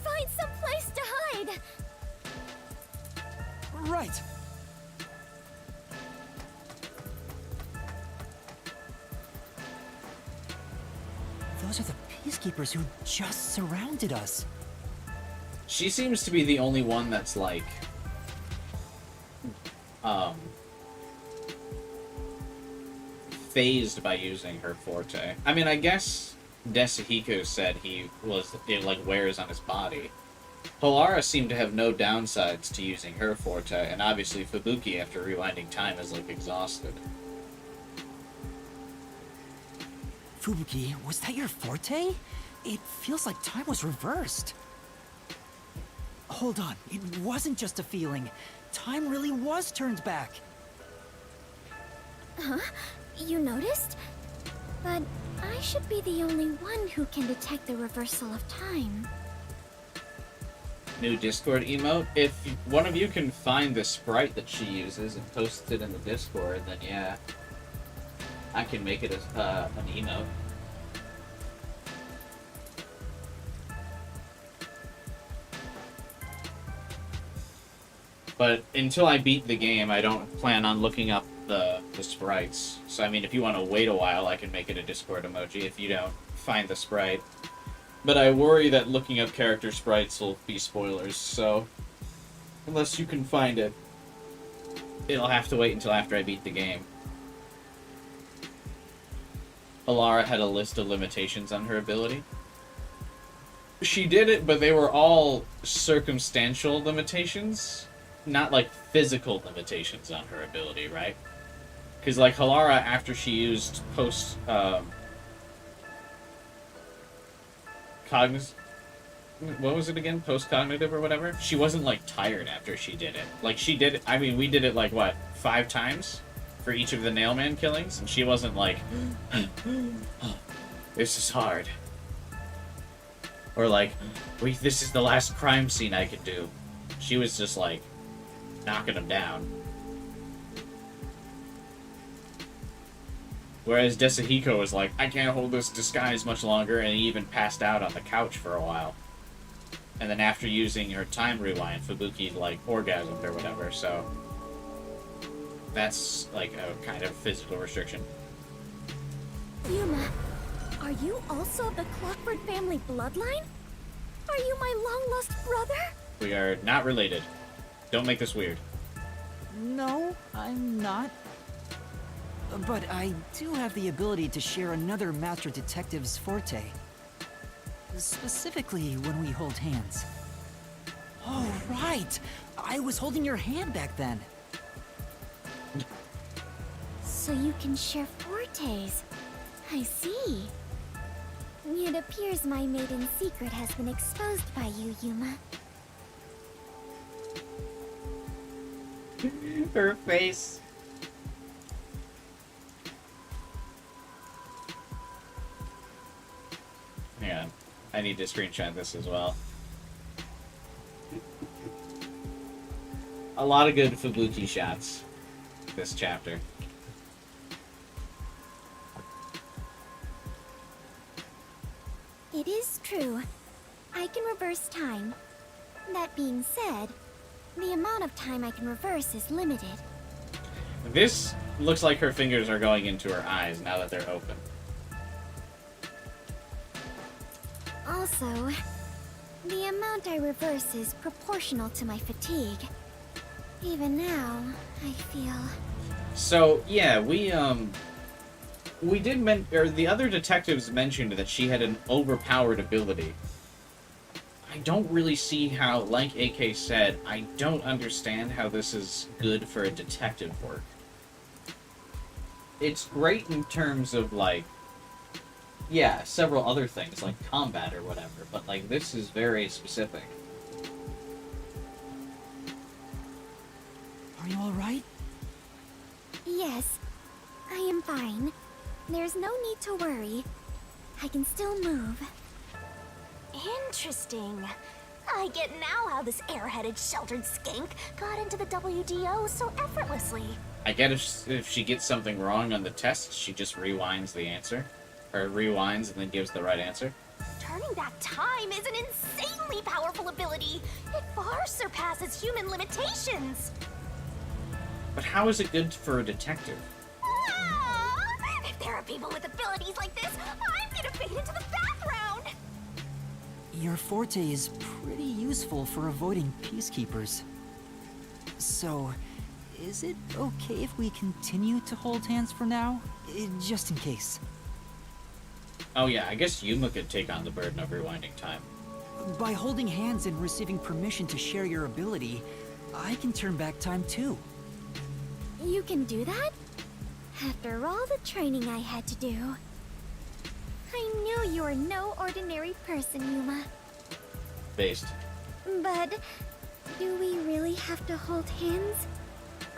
Find some place to hide. Right. Those are the peacekeepers who just surrounded us. She seems to be the only one that's like, phased by using her forte. I mean, I guess Desahiko said it like wears on his body. Holara seemed to have no downsides to using her forte, and obviously Fubuki, after rewinding time, is like exhausted. Fubuki, was that your forte? It feels like time was reversed. Hold on, it wasn't just a feeling. Time really was turned back. Huh? You noticed? But I should be the only one who can detect the reversal of time. New Discord emote? If one of you can find the sprite that she uses and post it in the Discord, then yeah, I can make it as an emote. But until I beat the game, I don't plan on looking up the sprites. So I mean, if you want to wait a while, I can make it a Discord emoji if you don't find the sprite. But I worry that looking up character sprites will be spoilers, so unless you can find it, it'll have to wait until after I beat the game. Alara had a list of limitations on her ability. She did it, but they were all circumstantial limitations, not like physical limitations on her ability, right? Because like Halara, after she used what was it again? Post-cognitive or whatever? She wasn't, like, tired after she did it. Like, she did it, I mean, we did it, like, what, 5 times? For each of the Nailman killings? And she wasn't like, this is hard. Or like, this is the last crime scene I could do. She was just, like, knocking him down. Whereas Desahiko was like, I can't hold this disguise much longer, and he even passed out on the couch for a while. And then after using her time rewind, Fubuki, like, orgasmed or whatever, so... That's, like, a kind of physical restriction. Yuma, are you also of the Clockford family bloodline? Are you my long-lost brother? We are not related. Don't make this weird. No, I'm not. But I do have the ability to share another Master Detective's forte. Specifically when we hold hands. Oh, right! I was holding your hand back then. So you can share fortes. I see. It appears my maiden secret has been exposed by you, Yuma. Her face. Hang on. I need to screenshot this as well. A lot of good Fubuki shots this chapter. It is true. I can reverse time. That being said, the amount of time I can reverse is limited. This looks like her fingers are going into her eyes now that they're open. Also, the amount I reverse is proportional to my fatigue. Even now, I feel... So, yeah, we did the other detectives mentioned that she had an overpowered ability. I don't really see how, like AK said, I don't understand how this is good for a detective work. It's great in terms of, like, yeah, several other things, like combat or whatever, but, like, this is very specific. Are you alright? Yes, I am fine. There's no need to worry. I can still move. Interesting. I get now how this airheaded, sheltered skank got into the WDO so effortlessly. I get if she gets something wrong on the test, she just rewinds the answer. Or rewinds and then gives the right answer. Turning back time is an insanely powerful ability. It far surpasses human limitations. But how is it good for a detective? Ah! If there are people with abilities like this, I'm gonna fade into the background! Your forte is pretty useful for avoiding peacekeepers. So, is it okay if we continue to hold hands for now? Just in case. Oh yeah, I guess Yuma could take on the burden of rewinding time. By holding hands and receiving permission to share your ability, I can turn back time too. You can do that? After all the training I had to do. I knew you were no ordinary person, Yuma. Based. But do we really have to hold hands?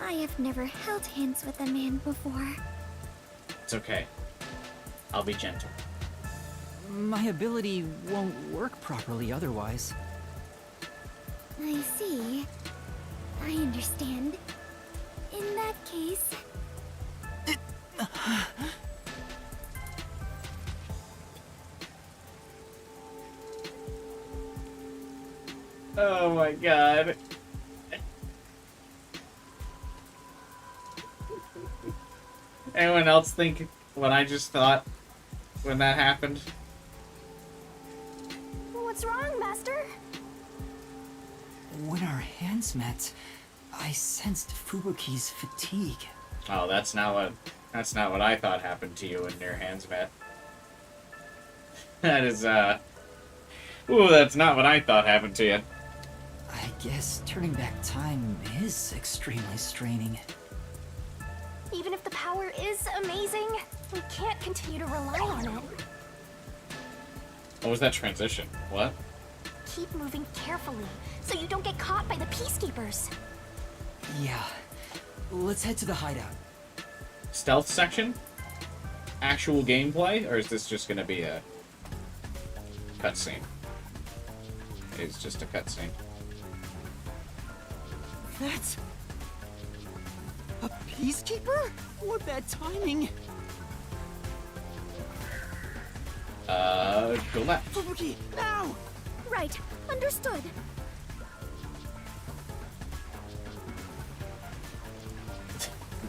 I have never held hands with a man before. It's okay. I'll be gentle. My ability won't work properly otherwise. I see. I understand. In that case... Oh my god. Anyone else think what I just thought when that happened? What's wrong, Master? When our hands met, I sensed Fubuki's fatigue. Oh, that's not what I thought happened to you when your hands met. That is, ooh, that's not what I thought happened to you. I guess turning back time is extremely straining. Even if the power is amazing, we can't continue to rely on it. What was that transition? What? Keep moving carefully, so you don't get caught by the peacekeepers. Yeah. Let's head to the hideout. Stealth section? Actual gameplay? Or is this just gonna be a cutscene? It's just a cutscene. That's... a peacekeeper? What bad timing! Go left. Fubuki, now! Right, understood.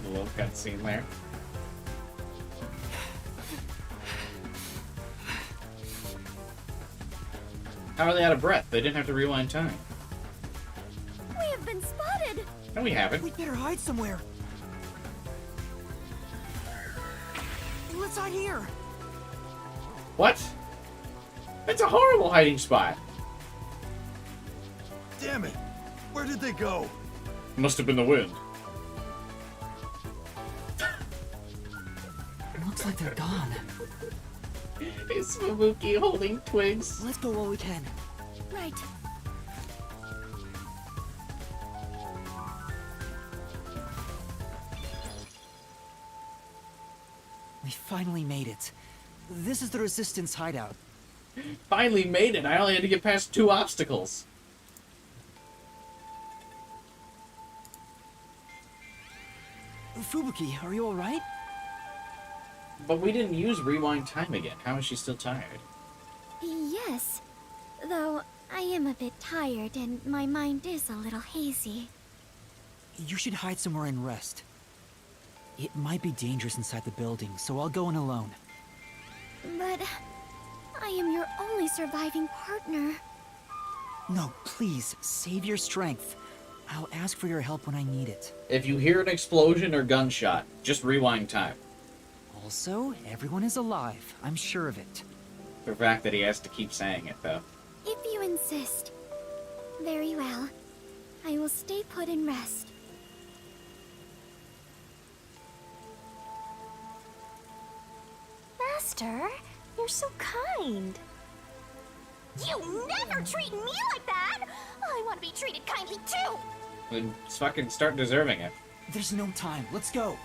The little cutscene there. How are they out of breath? They didn't have to rewind time. We have been spotted! No, we haven't. We'd better hide somewhere. Let's hide here. What? It's a horrible hiding spot. Damn it! Where did they go? Must have been the wind. Looks like they're gone. Is Fubuki holding twigs? Let's go while we can. Right. We finally made it. This is the Resistance hideout. Finally made it. I only had to get past 2 obstacles. Fubuki, are you alright? But we didn't use rewind time again. How is she still tired? Yes. Though I am a bit tired and my mind is a little hazy. You should hide somewhere and rest. It might be dangerous inside the building, so I'll go in alone. But I am your only surviving partner. No, please, save your strength. I'll ask for your help when I need it. If you hear an explosion or gunshot, just rewind time. Also, everyone is alive. I'm sure of it. The fact that he has to keep saying it, though. If you insist. Very well. I will stay put and rest. Master, you're so kind. You never treat me like that! I want to be treated kindly too! Then fucking start deserving it. There's no time. Let's go.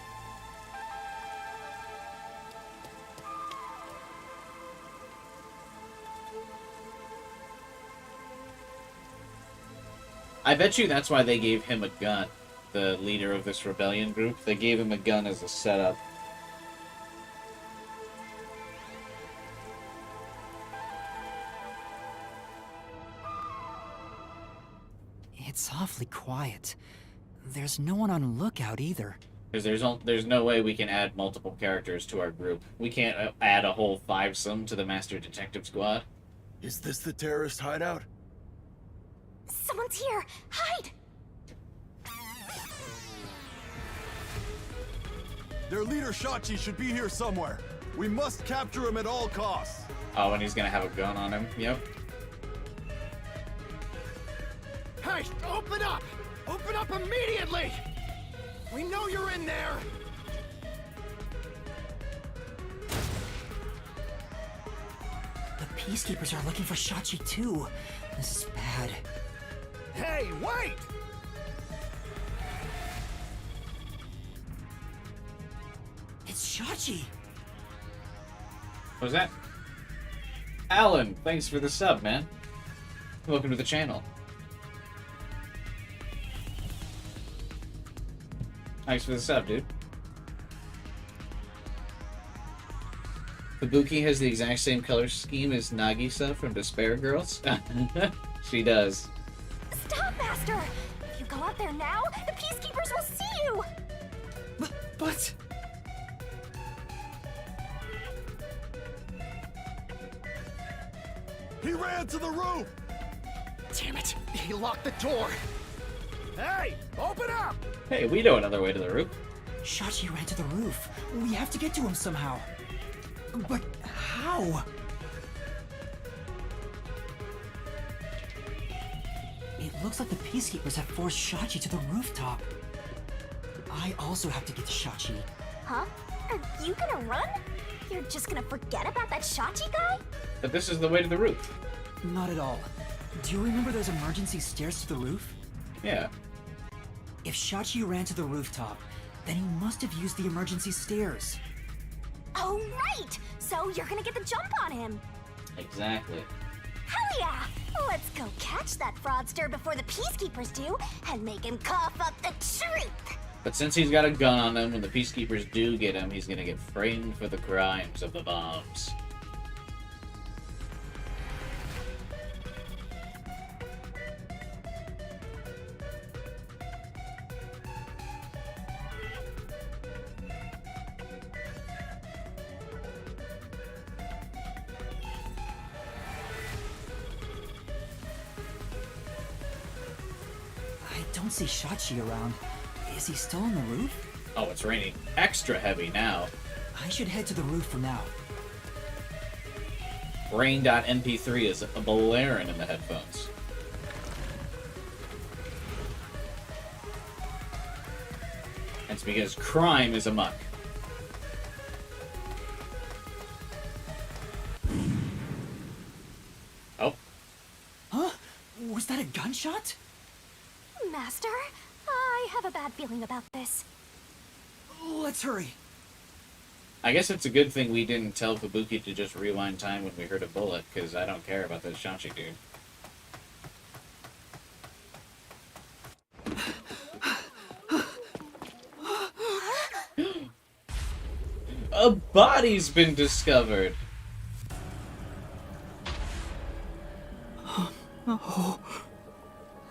I bet you that's why they gave him a gun. The leader of this rebellion group. They gave him a gun as a setup. It's awfully quiet. There's no one on lookout either. Because there's no way we can add multiple characters to our group. We can't add a whole fivesome to the Master Detective Squad. Is this the terrorist hideout? Someone's here! Hide! Their leader Shachi should be here somewhere. We must capture him at all costs. Oh, and he's gonna have a gun on him. Yep. Hey, open up! Open up immediately! We know you're in there! The Peacekeepers are looking for Shachi too. This is bad. Hey, wait! It's Shachi! What was that? Alan, thanks for the sub, man. Welcome to the channel. Thanks for the sub, dude. Kabuki has the exact same color scheme as Nagisa from Despair Girls. She does. Stop, Master! If you go out there now, the Peacekeepers will see you! But... He ran to the roof! Damn it! He locked the door! Hey! Open up! Hey, we know another way to the roof. Shachi ran to the roof. We have to get to him somehow. But how? It looks like the Peacekeepers have forced Shachi to the rooftop. I also have to get to Shachi. Huh? Are you gonna run? You're just gonna forget about that Shachi guy? But this is the way to the roof. Not at all. Do you remember those emergency stairs to the roof? Yeah. If Shachi ran to the rooftop, then he must have used the emergency stairs. Oh, right! So you're gonna get the jump on him. Exactly. Hell yeah! Let's go catch that fraudster before the Peacekeepers do and make him cough up the truth! But since he's got a gun on him, when the Peacekeepers do get him, he's gonna get framed for the crimes of the bombs. I don't see Shachi around. Is he still on the roof? Oh, it's raining extra heavy now. I should head to the roof for now. Rain.mp3 is blaring in the headphones. It's because crime is amok. Oh. Huh? Was that a gunshot? Master, I have a bad feeling about this. Let's hurry. I guess it's a good thing we didn't tell Kabuki to just rewind time when we heard a bullet, because I don't care about this Shachi dude. A body's been discovered!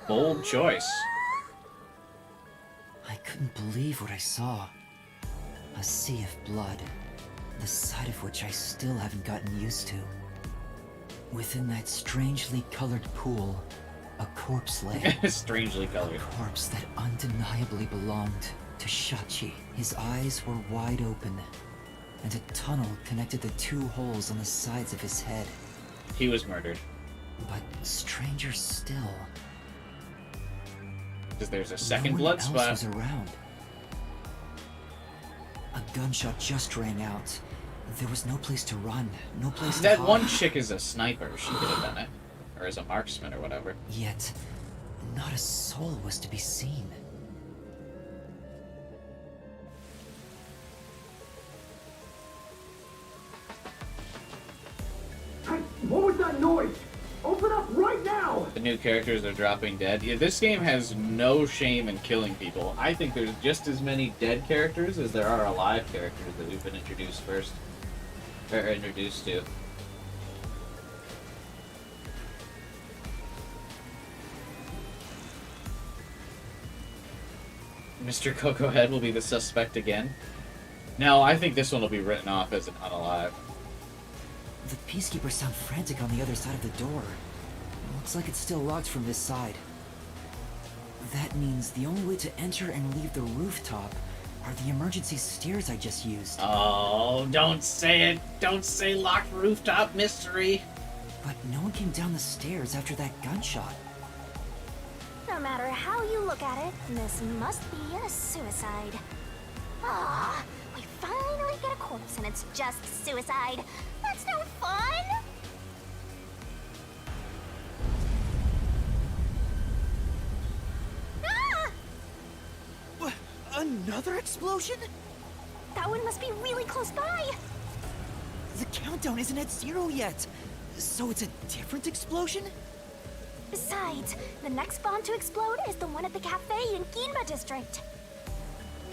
Bold choice. I couldn't believe what I saw. A sea of blood, the sight of which I still haven't gotten used to. Within that strangely colored pool, a corpse lay. Strangely colored. A corpse that undeniably belonged to Shachi. His eyes were wide open, and a tunnel connected the two holes on the sides of his head. He was murdered. But stranger still, Because there's a second no blood one else spot. was around. A gunshot just rang out. There was no place to run, no place to That hide. one chick is a sniper. She could have done it. Or as a marksman or whatever. Yet, not a soul was to be seen. Hey, what was that noise? Open up right now! The new characters are dropping dead. Yeah, this game has no shame in killing people. I think there's just as many dead characters as there are alive characters that we've been introduced first. Or introduced to. Mr. Coco Head will be the suspect again. No, I think this one will be written off as an unalive. The peacekeepers sound frantic on the other side of the door. Looks like it's still locked from this side. That means the only way to enter and leave the rooftop are the emergency stairs I just used. Oh, don't say it. Don't say locked rooftop mystery. But no one came down the stairs after that gunshot. No matter how you look at it, this must be a suicide. Ah, we finally get a corpse and it's just suicide. That's no fun! Ah! What? Another explosion? That one must be really close by! The countdown isn't at 0 yet. So it's a different explosion? Besides, the next bomb to explode is the one at the cafe in Ginba district.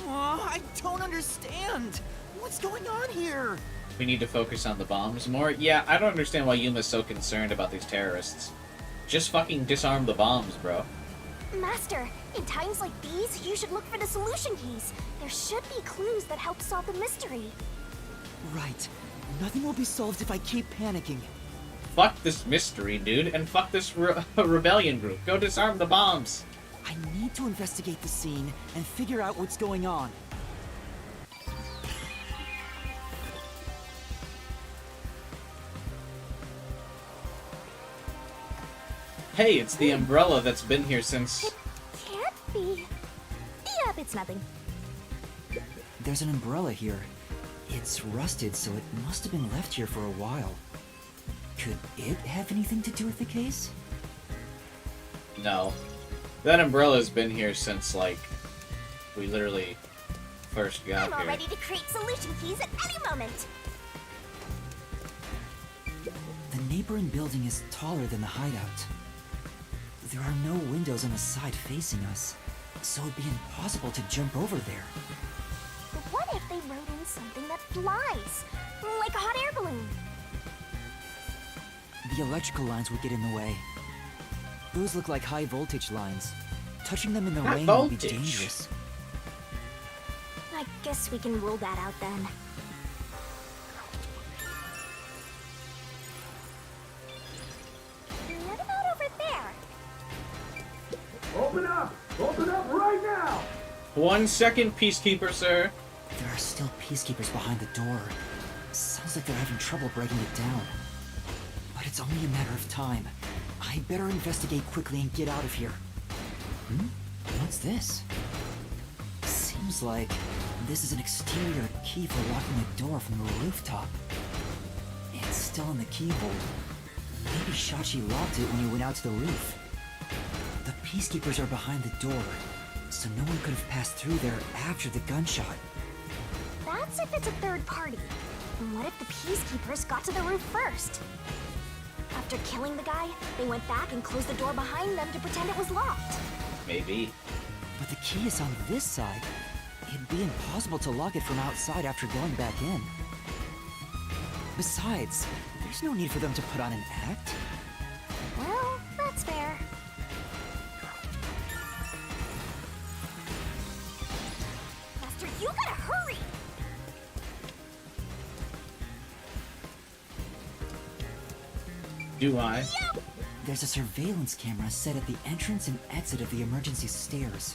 I don't understand. What's going on here? We need to focus on the bombs more. Yeah, I don't understand why Yuma's so concerned about these terrorists. Just fucking disarm the bombs, bro. Master, in times like these, you should look for the solution keys. There should be clues that help solve the mystery. Right. Nothing will be solved if I keep panicking. Fuck this mystery, dude, and fuck this rebellion group. Go disarm the bombs. I need to investigate the scene and figure out what's going on. Hey, it's the umbrella that's been here since... It can't be. Yep, it's nothing. There's an umbrella here. It's rusted, so it must have been left here for a while. Could it have anything to do with the case? No. That umbrella's been here since, like, we literally first got I'm all here. ready to create solution keys at any moment. The neighboring building is taller than the hideout. There are no windows on the side facing us, so it'd be impossible to jump over there. But what if they wrote in something that flies? Like a hot air balloon? The electrical lines would get in the way. Those look like high voltage lines. Touching them in the rain would be dangerous. I guess we can rule that out then. What about over there? Open up! Open up right now! 1 second, Peacekeeper, sir. There are still peacekeepers behind the door. Sounds like they're having trouble breaking it down. But it's only a matter of time. I better investigate quickly and get out of here. What's this? Seems like this is an exterior key for locking the door from the rooftop. It's still in the keyhole. Maybe Shachi locked it when he went out to the roof. The peacekeepers are behind the door, so no one could have passed through there after the gunshot. That's if it's a third party. And what if the peacekeepers got to the roof first? After killing the guy, they went back and closed the door behind them to pretend it was locked. Maybe. But the key is on this side. It'd be impossible to lock it from outside after going back in. Besides, there's no need for them to put on an act. Well, that's fair. Do I? There's a surveillance camera set at the entrance and exit of the emergency stairs.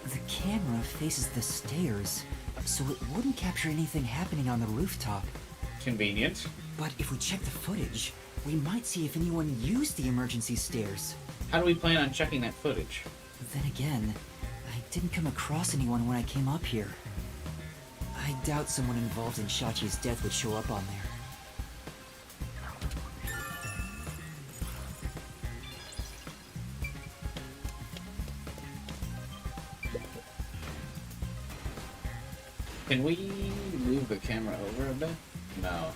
The camera faces the stairs, so it wouldn't capture anything happening on the rooftop. Convenient. But if we check the footage, we might see if anyone used the emergency stairs. How do we plan on checking that footage? Then again, I didn't come across anyone when I came up here. I doubt someone involved in Shachi's death would show up on there. Can we move the camera over a bit? No.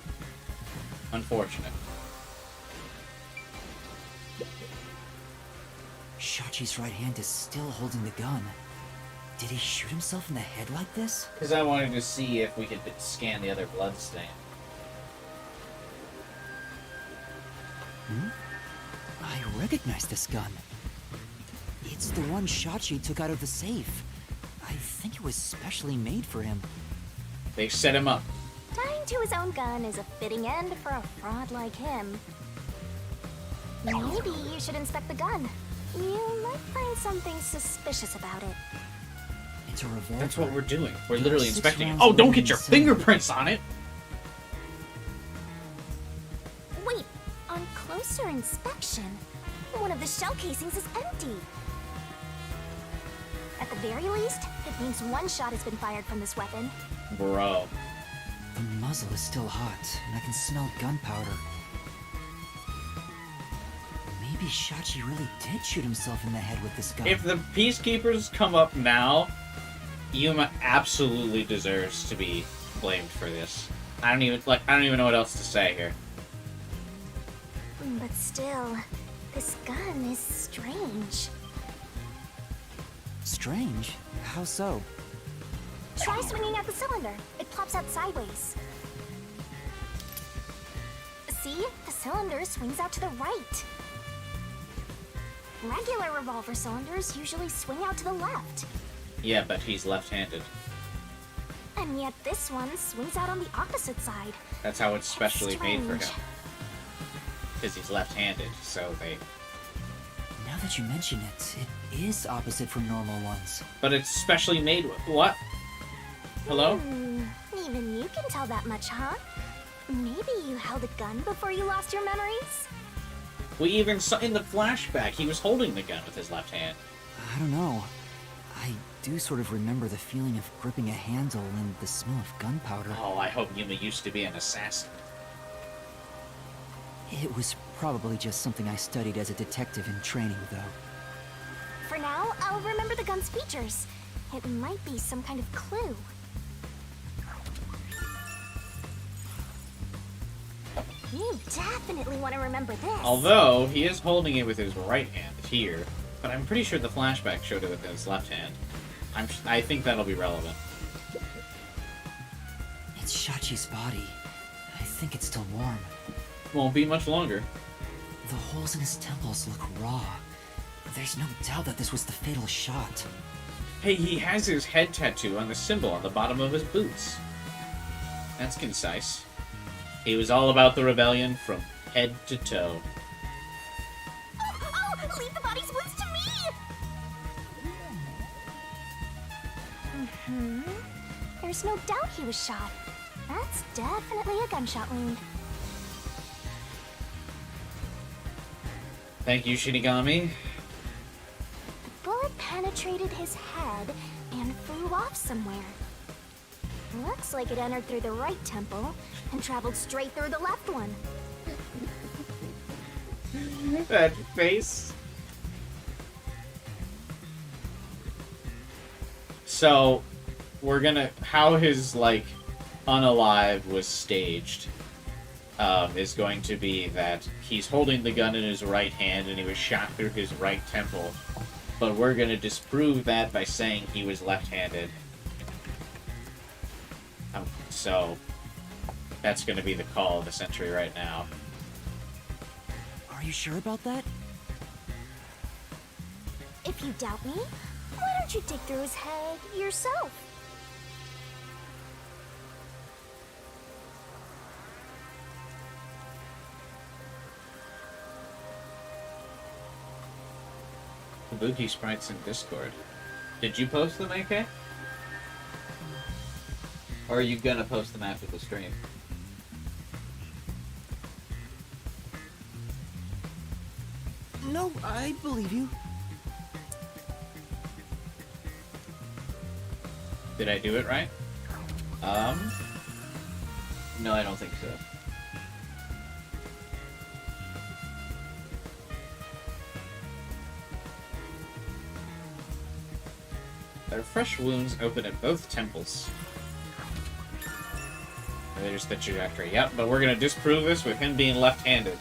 Unfortunate. Shachi's right hand is still holding the gun. Did he shoot himself in the head like this? Because I wanted to see if we could scan the other blood stain. I recognize this gun. It's the one Shachi took out of the safe. I think it was specially made for him. They set him up. Tying to his own gun is a fitting end for a fraud like him. Maybe you should inspect the gun. You might find something suspicious about it. It's a revolver. That's what we're doing. We're literally 6 inspecting it. rounds Oh, don't loaded get your inside. fingerprints on it! Wait, on closer inspection, one of the shell casings is empty. At the very least, it means one shot has been fired from this weapon. Bro. The muzzle is still hot, and I can smell gunpowder. Maybe Shachi really did shoot himself in the head with this gun. If the Peacekeepers come up now, Yuma absolutely deserves to be blamed for this. I don't even know what else to say here. But still, this gun is strange. Strange? How so? Try swinging at the cylinder. It plops out sideways. See? The cylinder swings out to the right. Regular revolver cylinders usually swing out to the left. Yeah, but he's left-handed. And yet this one swings out on the opposite side. That's how it's specially made for him. Strange. Because he's left-handed, so they... Now that you mention it, it is opposite from normal ones. But it's specially made... What? Hello? Even you can tell that much, huh? Maybe you held a gun before you lost your memories? We even saw in the flashback, he was holding the gun with his left hand. I don't know. I do sort of remember the feeling of gripping a handle and the smell of gunpowder. Oh, I hope Yuma used to be an assassin. It was probably just something I studied as a detective in training, though. For now, I'll remember the gun's features. It might be some kind of clue. You definitely want to remember this. Although, he is holding it with his right hand here, but I'm pretty sure the flashback showed it with his left hand. I think that'll be relevant. It's Shachi's body. I think it's still warm. Won't be much longer. The holes in his temples look raw. There's no doubt that this was the fatal shot. Hey, he has his head tattoo on the symbol on the bottom of his boots. That's concise. He was all about the rebellion from head to toe. Oh, leave the body's wounds to me! There's no doubt he was shot. That's definitely a gunshot wound. Thank you, Shinigami. The bullet penetrated his head and flew off somewhere. Looks like it entered through the right temple and traveled straight through the left one. That face. So, we're gonna... How his, like, unalive was staged is going to be that he's holding the gun in his right hand and he was shot through his right temple. But we're gonna disprove that by saying he was left-handed. So, that's gonna be the call of the century right now. Are you sure about that? If you doubt me, why don't you dig through his head yourself? Kabuki sprites in Discord. Did you post them, AK? Or are you gonna post them after the stream? No, I believe you. Did I do it right? No, I don't think so. There are fresh wounds open at both temples. There's the trajectory. Yep, but we're gonna disprove this with him being left-handed.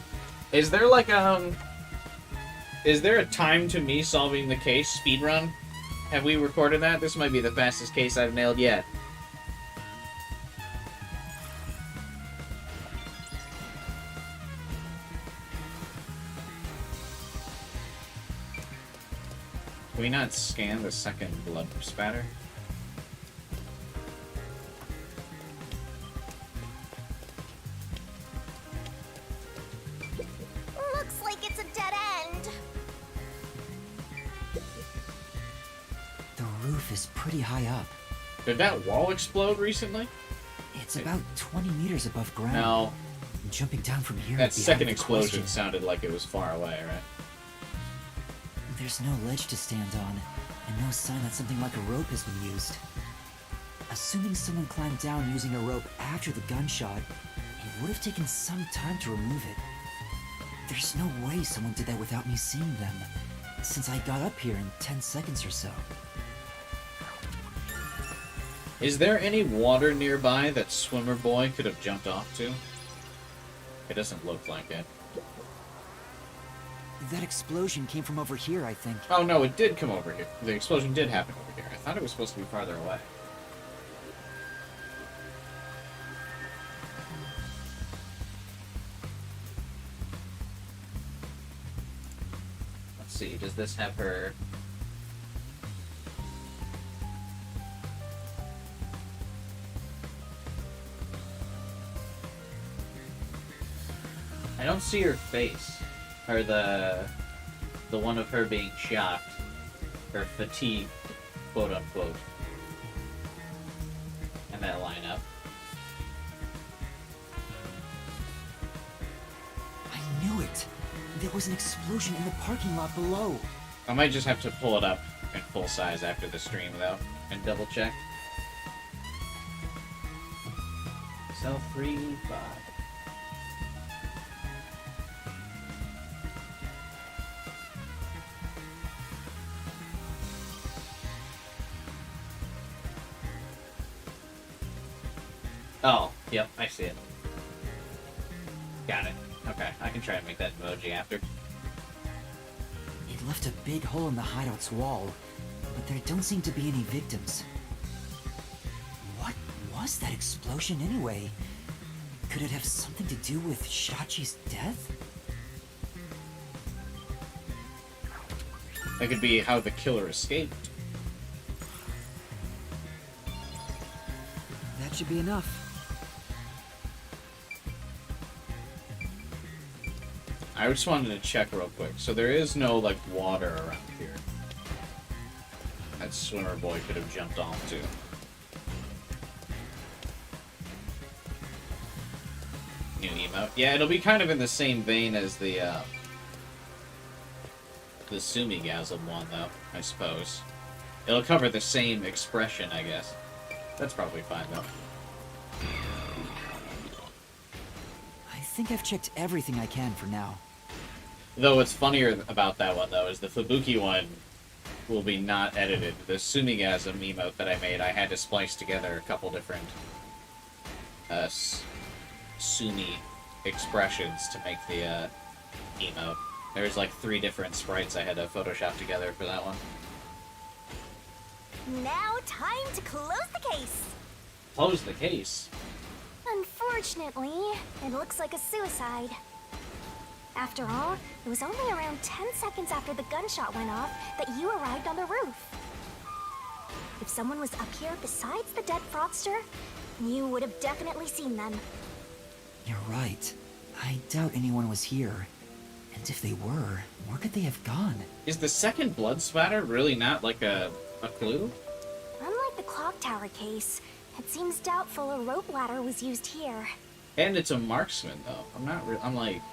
Is there like is there a time to me solving the case speedrun? Have we recorded that? This might be the fastest case I've nailed yet. Can we not scan the second blood spatter? Looks like it's a dead end. The roof is pretty high up. Did that wall explode recently? It's about 20 meters above ground. No. Jumping down from here. That second explosion sounded like it was far away, right? There's no ledge to stand on, and no sign that something like a rope has been used. Assuming someone climbed down using a rope after the gunshot, it would have taken some time to remove it. There's no way someone did that without me seeing them, since I got up here in 10 seconds or so. Is there any water nearby that Swimmer Boy could have jumped off to? It doesn't look like it. That explosion came from over here, I think. Oh no, it did come over here. The explosion did happen over here. I thought it was supposed to be farther away. Let's see, does this have her... I don't see her face. Or the one of her being shocked. Her fatigue, quote unquote. And that lineup. I knew it! There was an explosion in the parking lot below. I might just have to pull it up in full size after the stream though, and double check. Cell 3, 5. Oh, yep, I see it. Got it. Okay, I can try and make that emoji after. It left a big hole in the hideout's wall, but there don't seem to be any victims. What was that explosion anyway? Could it have something to do with Shachi's death? That could be how the killer escaped. That should be enough. I just wanted to check real quick. So there is no, like, water around here that Swimmer Boy could have jumped onto. New emote. Yeah, it'll be kind of in the same vein as the Sumigasm one, though, I suppose. It'll cover the same expression, I guess. That's probably fine, though. I think I've checked everything I can for now. Though what's funnier about that one, though, is the Fubuki one will be not edited. The Sumigasm emote that I made, I had to splice together a couple different Sumi expressions to make the emote. There's like 3 different sprites I had to Photoshop together for that one. Now time to close the case. Close the case? Unfortunately, it looks like a suicide. After all, it was only around 10 seconds after the gunshot went off that you arrived on the roof. If someone was up here besides the dead fraudster, you would have definitely seen them. You're right. I doubt anyone was here. And And if they were, where could they have gone? Is the second blood spatter really not like a clue? Unlike the clock tower case, it seems doubtful a rope ladder was used here. And it's a marksman, though. I'm like,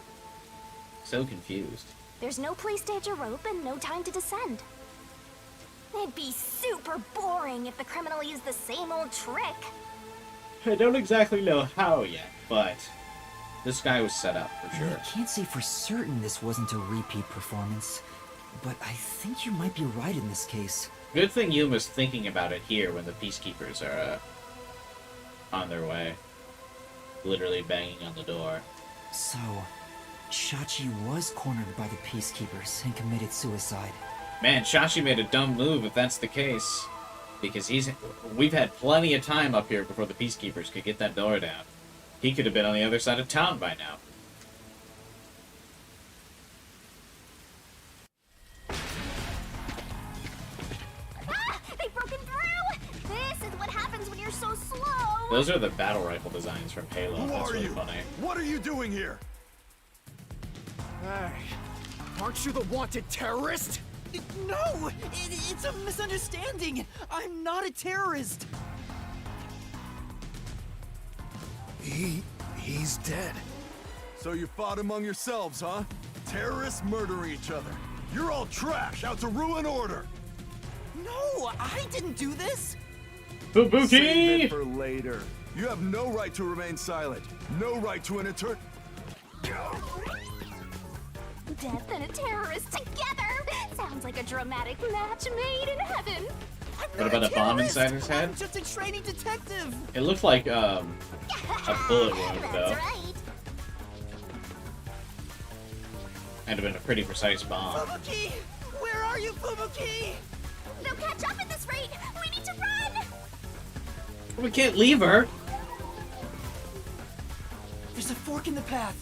so confused. There's no place to hitch a rope and no time to descend. It'd be super boring if the criminal used the same old trick. I don't exactly know how yet, but this guy was set up for sure. I can't say for certain this wasn't a repeat performance, but I think you might be right in this case. Good thing Yuma's thinking about it here when the peacekeepers are on their way. Literally banging on the door. So, Shachi was cornered by the peacekeepers and committed suicide. Man, Shachi made a dumb move if that's the case. Because we've had plenty of time up here before the peacekeepers could get that door down. He could have been on the other side of town by now. Ah! They've broken through! This is what happens when you're so slow! Those are the battle rifle designs from Halo. Who That's are really you? funny. What are you doing here? Hey, aren't you the wanted terrorist? No! It's a misunderstanding! I'm not a terrorist! He's dead. So you fought among yourselves, huh? Terrorists murdering each other. You're all trash, out to ruin order. No, I didn't do this! Save Fubuki! it for later. You have no right to remain silent. No right to an eternal. Death and a terrorist together! Sounds like a dramatic match made in heaven! What about a bomb inside his head? I'm just a training detective! It looked like a bullet wound, though. That's right! Might have been a pretty precise bomb. Fubuki! Where are you, Fubuki? They'll catch up at this rate! We need to run! We can't leave her! There's a fork in the path.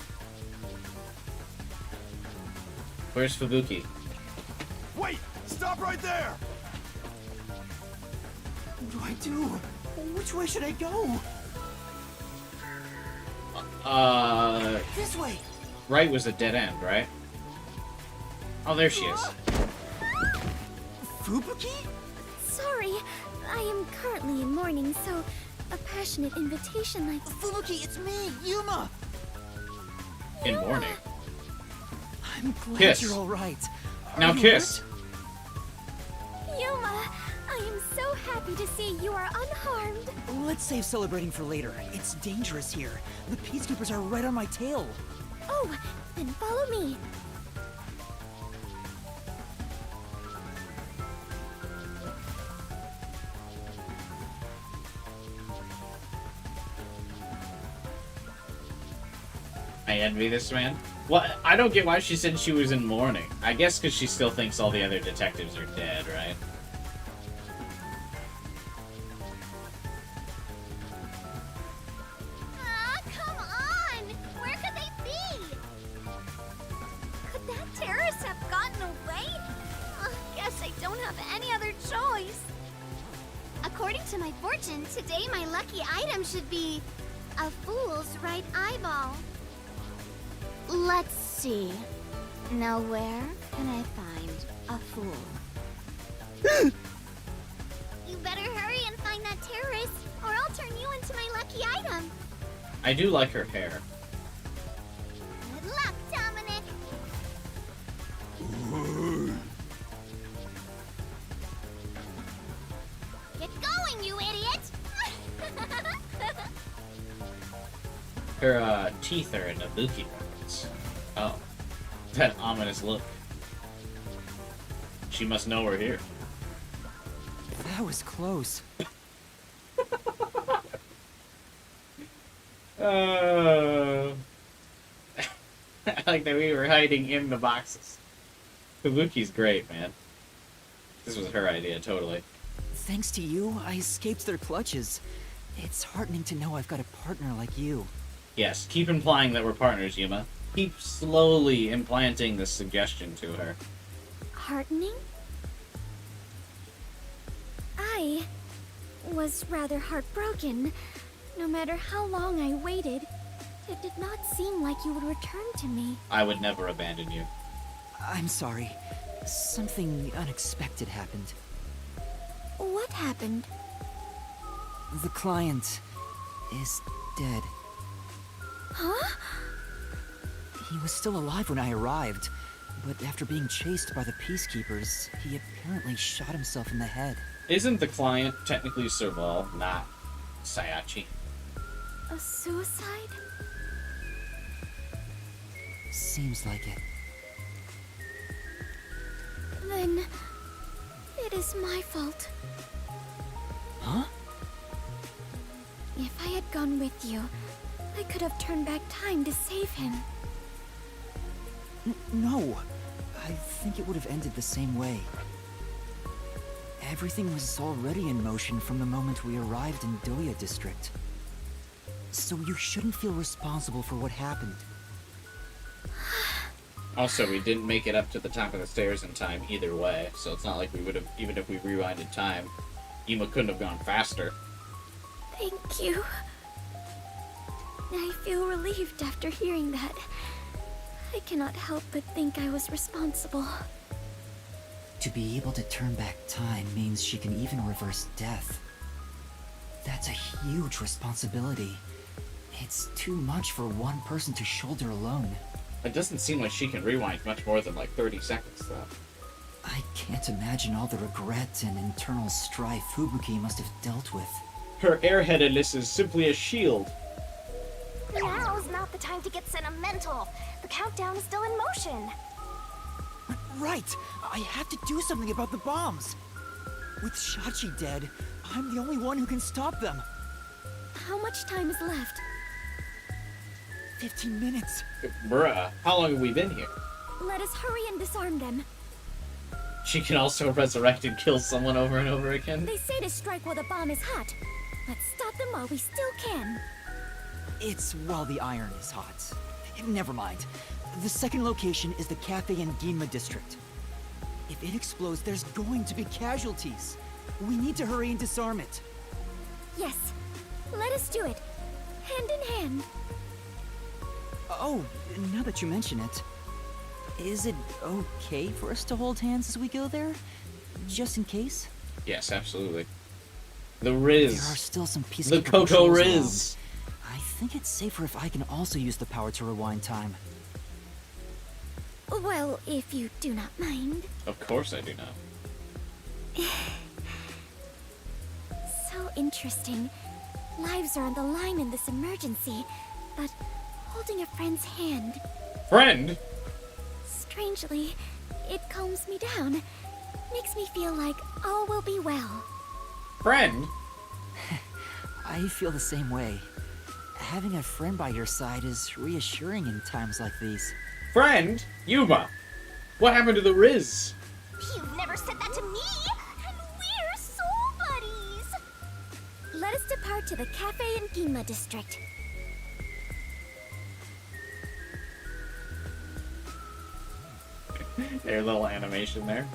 Where's Fubuki? Wait! Stop right there! What do I do? Which way should I go? This way! Right was a dead end, right? Oh, there she is. Fubuki? Sorry, I am currently in mourning, so a passionate invitation like... Fubuki, it's me, Yuma! In mourning. I'm glad Kiss. you're alright. Now kiss! Yuma, I am so happy to see you are unharmed. Let's save celebrating for later. It's dangerous here. The peacekeepers are right on my tail. Oh, then follow me. I envy this man. What? I don't get why she said she was in mourning. I guess because she still thinks all the other detectives are dead, right? Ah, come on! Where could they be? Could that terrorist have gotten away? Guess I don't have any other choice. According to my fortune, today my lucky item should be a fool's right eyeball. Let's see. Now where can I find a fool? You better hurry and find that terrorist, or I'll turn you into my lucky item. I do like her hair. Good luck, Dominic. Get going, you idiot! Her teeth are in Ibuki reference. Oh. That ominous look. She must know we're here. That was close. I like that we were hiding in the boxes. Fubuki's great, man. This was her idea, totally. Thanks to you, I escaped their clutches. It's heartening to know I've got a partner like you. Yes, keep implying that we're partners, Yuma. Keep slowly implanting this suggestion to her. Heartening? I was rather heartbroken. No matter how long I waited, It did not seem like you would return to me. I would never abandon you. I'm sorry. Something unexpected happened. What happened? The client is dead. Huh? He was still alive when I arrived, but after being chased by the Peacekeepers, he apparently shot himself in the head. Isn't the client technically Serval, not Sayachi? A suicide? Seems like it. Then it is my fault. Huh? If I had gone with you, I could have turned back time to save him. No. I think it would have ended the same way. Everything was already in motion from the moment we arrived in Doya District. So you shouldn't feel responsible for what happened. Also, we didn't make it up to the top of the stairs in time either way, so it's not like we would have, even if we rewinded time, Yuma couldn't have gone faster. Thank you. I feel relieved after hearing that. I cannot help but think I was responsible. To be able to turn back time means she can even reverse death. That's a huge responsibility. It's too much for one person to shoulder alone. It doesn't seem like she can rewind much more than like 30 seconds, though. I can't imagine all the regret and internal strife Fubuki must have dealt with. Her airheadedness is simply a shield. Now's not the time to get sentimental. The countdown is still in motion. Right! I have to do something about the bombs! With Shachi dead, I'm the only one who can stop them. How much time is left? 15 minutes. Bruh, how long have we been here? Let us hurry and disarm them. She can also resurrect and kill someone over and over again? They say to strike while the bomb is hot. Let's stop them while we still can. It's while the iron is hot. Never mind. The second location is the Cafe in Ginma district. If it explodes, there's going to be casualties. We need to hurry and disarm it. Yes. Let us do it. Hand in hand. Oh, now that you mention it, is it okay for us to hold hands as we go there? Just in case? Yes, absolutely. The Riz. There are still some pieces The of Coco patrols Riz. around. I think it's safer if I can also use the power to rewind time. Well, if you do not mind. Of course I do not. So interesting. Lives are on the line in this emergency, but holding a friend's hand. Friend? Strangely, it calms me down. Makes me feel like all will be well. Friend? I feel the same way. Having a friend by your side is reassuring in times like these. Friend? Yuma! What happened to the Riz? You've never said that to me! And we're soul buddies! Let us depart to the Cafe in Ginma district. Their little animation there.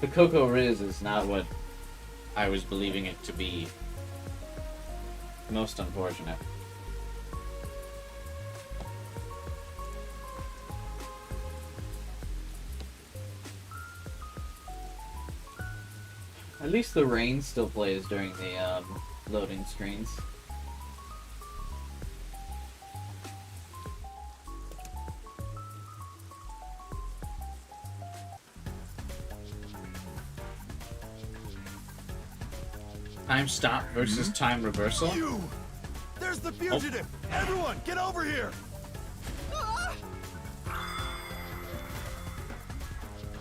The Coco Riz is not what I was believing it to be. Most unfortunate. At least the rain still plays during the loading screens. Time stop versus time reversal? You! There's the fugitive! Everyone, get over here!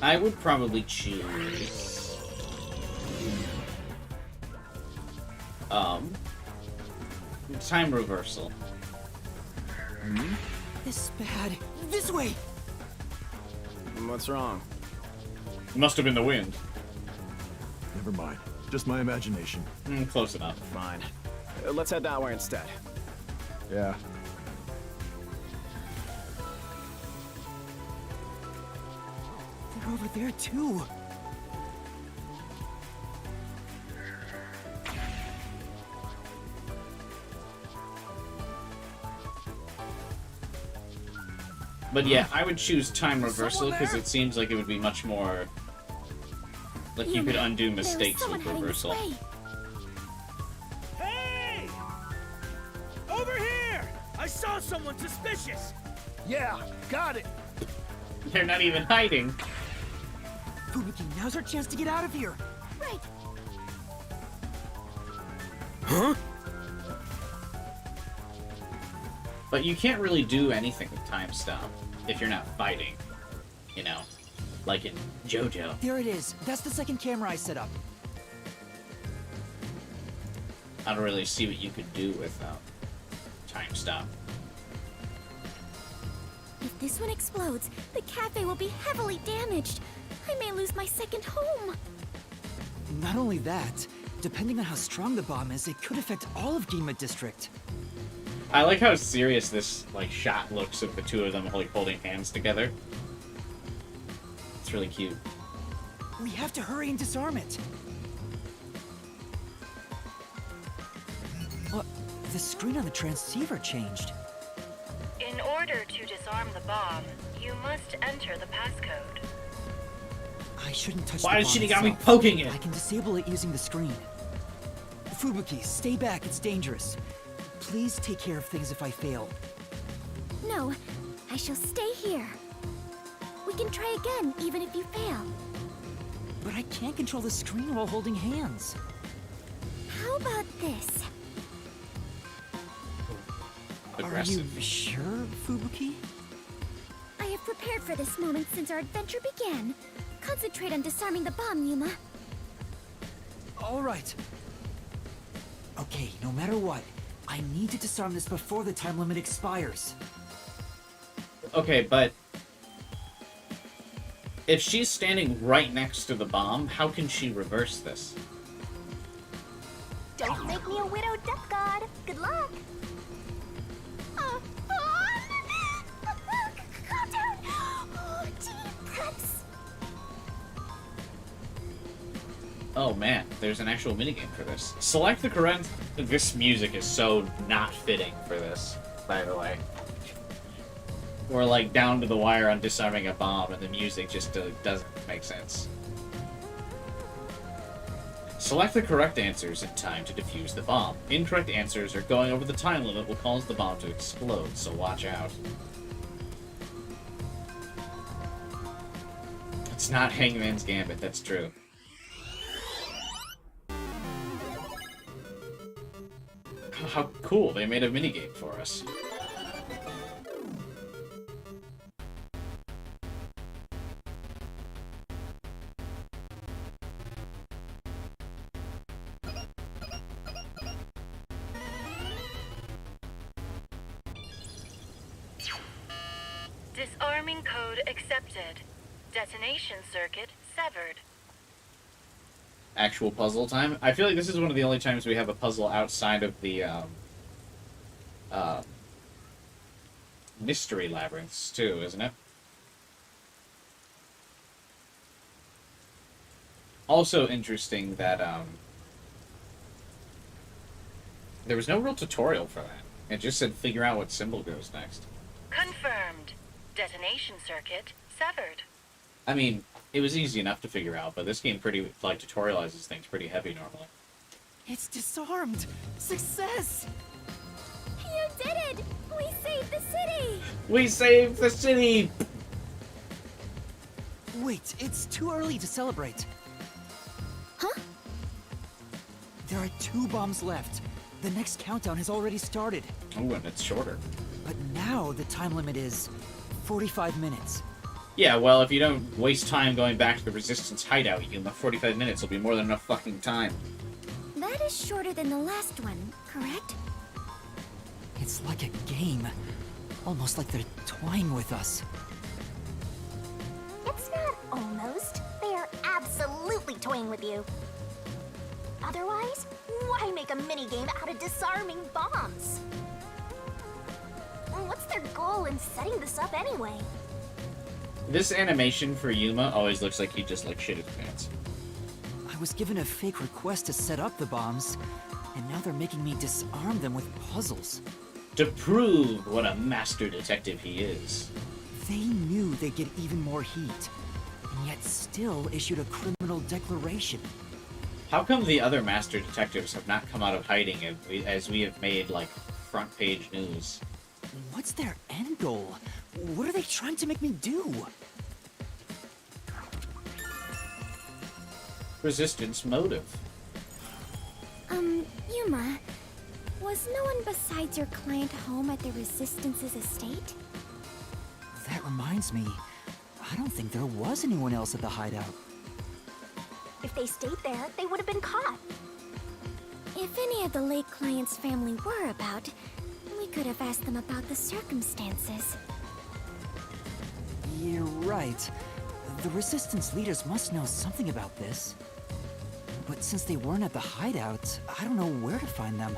I would probably choose... time reversal. This is bad. This way! What's wrong? Must have been the wind. Never mind. Just my imagination. Close enough. Fine. Let's head that way instead. Yeah. They're over there too. But yeah, I would choose time reversal because it seems like it would be much more... Like you could undo mistakes with reversal. Hey! Over here! I saw someone suspicious! Yeah, got it! They're not even hiding. Fubuki, now's our chance to get out of here. Right. Huh? But you can't really do anything with time stop if you're not fighting, you know, like in JoJo. There it is. That's the second camera I set up. I don't really see what you could do with time stop. If this one explodes, the cafe will be heavily damaged. I may lose my second home. Not only that, depending on how strong the bomb is, it could affect all of Yuma District. I like how serious this shot looks of the two of them holding hands together. It's really cute. We have to hurry and disarm it. The screen on the transceiver changed. In order to disarm the bomb, you must enter the passcode. I shouldn't touch Why the did bomb she got me itself. poking it? I can disable it using the screen. Fubuki, stay back. It's dangerous. Please take care of things if I fail. No, I shall stay here. We can try again, even if you fail. But I can't control the screen while holding hands. How about this? Aggressive. Are you sure, Fubuki? I have prepared for this moment since our adventure began. Concentrate on disarming the bomb, Yuma. All right. Okay, no matter what, I need to disarm this before the time limit expires. Okay, but if she's standing right next to the bomb, how can she reverse this? Don't make me a widow death god. Good luck. Calm down. Oh, deep breaths. Oh man, there's an actual minigame for this. Select the correct... This music is so not fitting for this, by the way. We're down to the wire on disarming a bomb and the music just doesn't make sense. Select the correct answers in time to defuse the bomb. Incorrect answers or going over the time limit will cause the bomb to explode, so watch out. It's not Hangman's Gambit, that's true. How cool, they made a minigame for us. Disarming code accepted. Detonation circuit severed. Actual puzzle time. I feel like this is one of the only times we have a puzzle outside of the mystery labyrinths too, isn't it? Also interesting that there was no real tutorial for that. It just said figure out what symbol goes next. Confirmed. Detonation circuit severed. I mean, it was easy enough to figure out, but this game pretty tutorializes things pretty heavy normally. It's disarmed! Success! You did it! We saved the city! We saved the city! Wait, it's too early to celebrate. Huh? There are 2 bombs left. The next countdown has already started. Oh, and it's shorter. But now the time limit is 45 minutes. Yeah, well, if you don't waste time going back to the Resistance hideout, Yuma, 45 minutes will be more than enough fucking time. That is shorter than the last one, correct? It's like a game. Almost like they're toying with us. It's not almost. They are absolutely toying with you. Otherwise, why make a minigame out of disarming bombs? What's their goal in setting this up anyway? This animation for Yuma always looks like he just shit his pants. I was given a fake request to set up the bombs, and now they're making me disarm them with puzzles. To prove what a master detective he is. They knew they'd get even more heat, and yet still issued a criminal declaration. How come the other master detectives have not come out of hiding as we have made, like, front page news? What's their end goal? What are they trying to make me do? Resistance motive. Yuma, was no one besides your client home at the Resistance's estate? That reminds me, I don't think there was anyone else at the hideout. If they stayed there, they would have been caught. If any of the late client's family were about, we could have asked them about the circumstances. You're right. The Resistance leaders must know something about this. But since they weren't at the hideout, I don't know where to find them.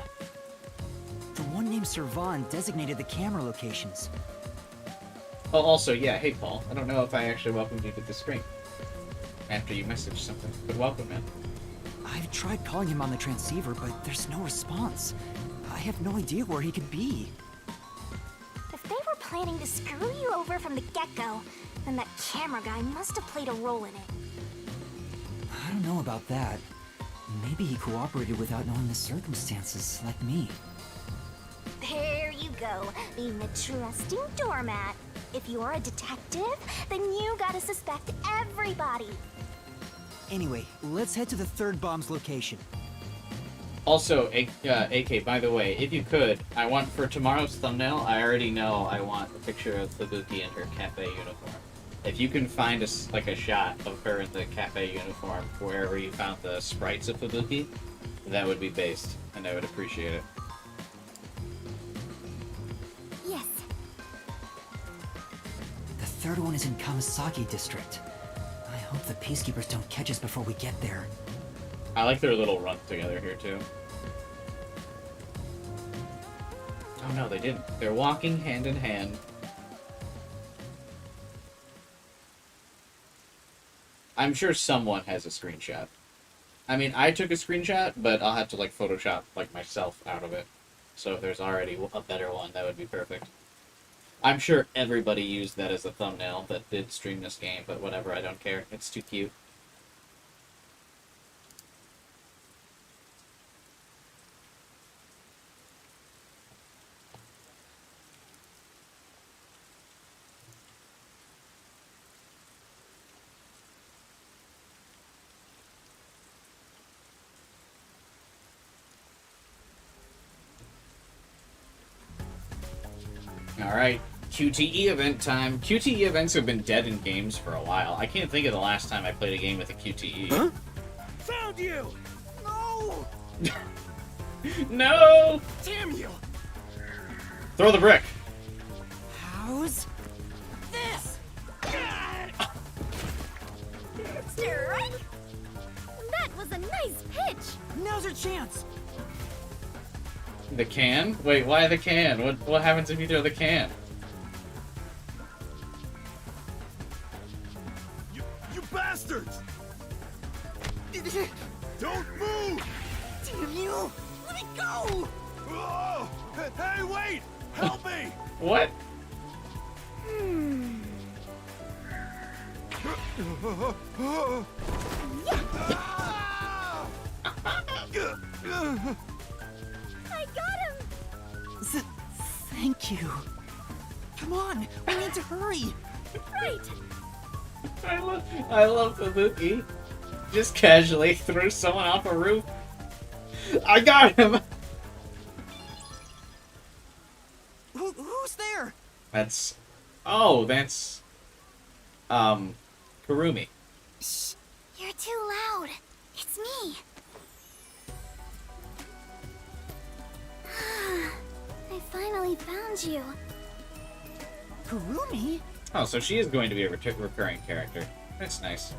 The one named Servan designated the camera locations. Oh, also, yeah, hey Paul, I don't know if I actually welcomed you to the screen after you messaged something, but welcome, man. I've tried calling him on the transceiver, but there's no response. I have no idea where he could be. If they were planning to screw you over from the get-go, then that camera guy must have played a role in it. I don't know about that. Maybe he cooperated without knowing the circumstances, like me. There you go, being a trusting doormat. If you're a detective, then you gotta suspect everybody. Anyway, let's head to the third bomb's location. Also, AK, by the way, if you could, I want, for tomorrow's thumbnail, I already know I want a picture of Fubuki in her cafe uniform. If you can find a shot of her in the cafe uniform wherever you found the sprites of Fubuki, that would be based, and I would appreciate it. Yes. The third one is in Kamasaki District. I hope the Peacekeepers don't catch us before we get there. I like their little run together here, too. Oh no, they didn't. They're walking hand in hand. I'm sure someone has a screenshot. I mean, I took a screenshot, but I'll have to, like, Photoshop, like, myself out of it. So if there's already a better one, that would be perfect. I'm sure everybody used that as a thumbnail that did stream this game, but whatever, I don't care. It's too cute. Alright, QTE event time. QTE events have been dead in games for a while. I can't think of the last time I played a game with a QTE. Huh? Found you! No! No! Damn you! Throw the brick! How's this? Strike! That was a nice pitch! Now's our chance! The can? Wait, why the can? What happens if you throw the can? You bastards! Don't move! Damn you! Let me go! Oh! Hey, wait! Help me! What? I got him! Thank you. Come on, we need to hurry. Right! I love Fubuki. Just casually threw someone off a roof. I got him! Who's there? That's... Oh, that's... Kurumi. Shh! You're too loud. It's me. I finally found you. Kurumi? Oh, so she is going to be a recurring character. That's nice.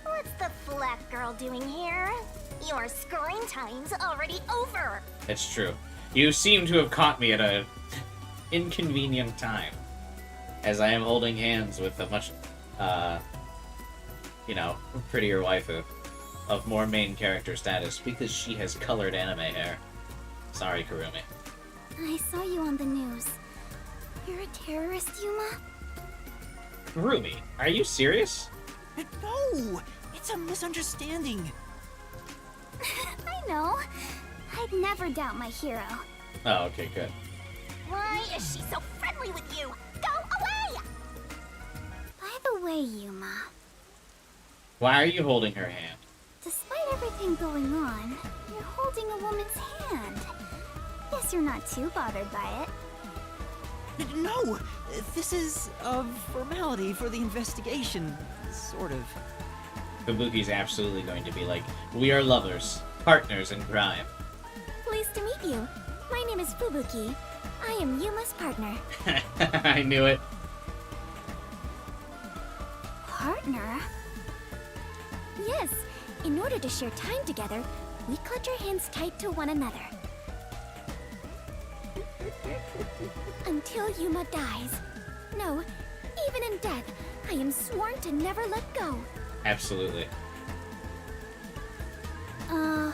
What's the flat girl doing here? Your screen time's already over. It's true. You seem to have caught me at a inconvenient time, as I am holding hands with a much, you know, prettier wife of more main character status because she has colored anime hair. Sorry, Kurumi. I saw you on the news. You're a terrorist, Yuma? Ruby, are you serious? No! It's a misunderstanding. I know. I'd never doubt my hero. Oh, okay, good. Why is she so friendly with you? Go away! By the way, Yuma, Why are you holding her hand? despite everything going on, you're holding a woman's hand. Guess you're not too bothered by it. No! This is a formality for the investigation. Sort of. Fubuki's absolutely going to be like, we are lovers, partners in crime. Pleased to meet you. My name is Fubuki. I am Yuma's partner. I knew it. Partner? Yes. In order to share time together, we clutch our hands tight to one another. Until Yuma dies. No, even in death, I am sworn to never let go. Absolutely. Huh.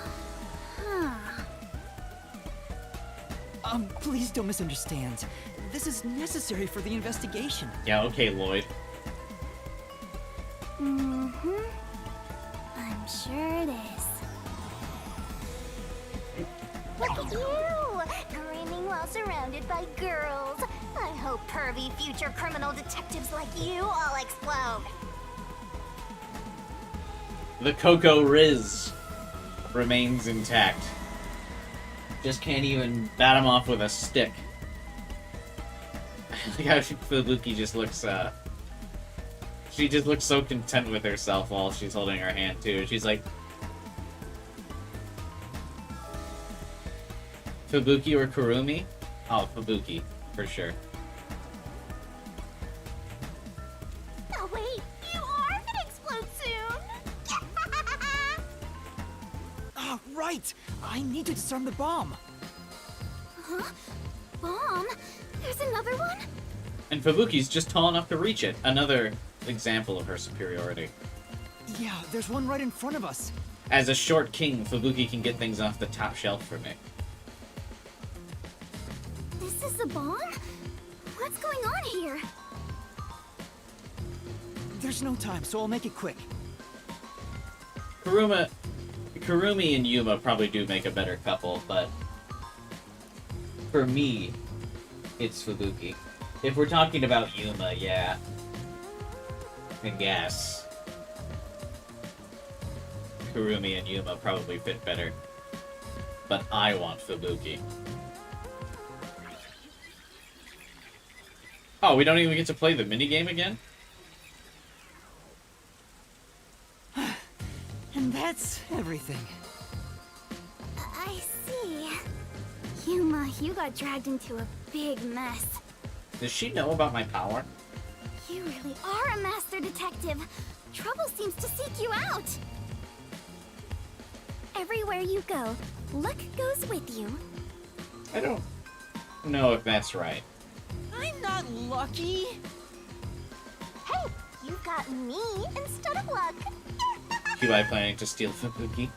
Please don't misunderstand. This is necessary for the investigation. Yeah, okay, Lloyd. Mm-hmm. I'm sure it is. Look at you! Grinning while surrounded by girls. I hope pervy future criminal detectives like you all explode. The Coco Riz remains intact. Just can't even bat him off with a stick. Like how Fubuki just looks, she just looks so content with herself while she's holding her hand, too. She's like... Fubuki or Kurumi? Oh, Fubuki, for sure. Oh wait, you are gonna explode soon! Ah, right! I need to disarm the bomb. Huh? Bomb? There's another one? And Fubuki's just tall enough to reach it. Another example of her superiority. Yeah, there's one right in front of us. As a short king, Fubuki can get things off the top shelf for me. This is the bomb? What's going on here? There's no time, so I'll make it quick. Kurumi and Yuma probably do make a better couple, but for me, it's Fubuki. If we're talking about Yuma, yeah, I guess Kurumi and Yuma probably fit better, but I want Fubuki. Oh, we don't even get to play the minigame again? And that's everything. I see. Yuma, you got dragged into a big mess. Does she know about my power? You really are a master detective. Trouble seems to seek you out. Everywhere you go, luck goes with you. I don't know if that's right. I'm not lucky. Hey, you got me instead of luck. Kubai planning to steal Fubuki?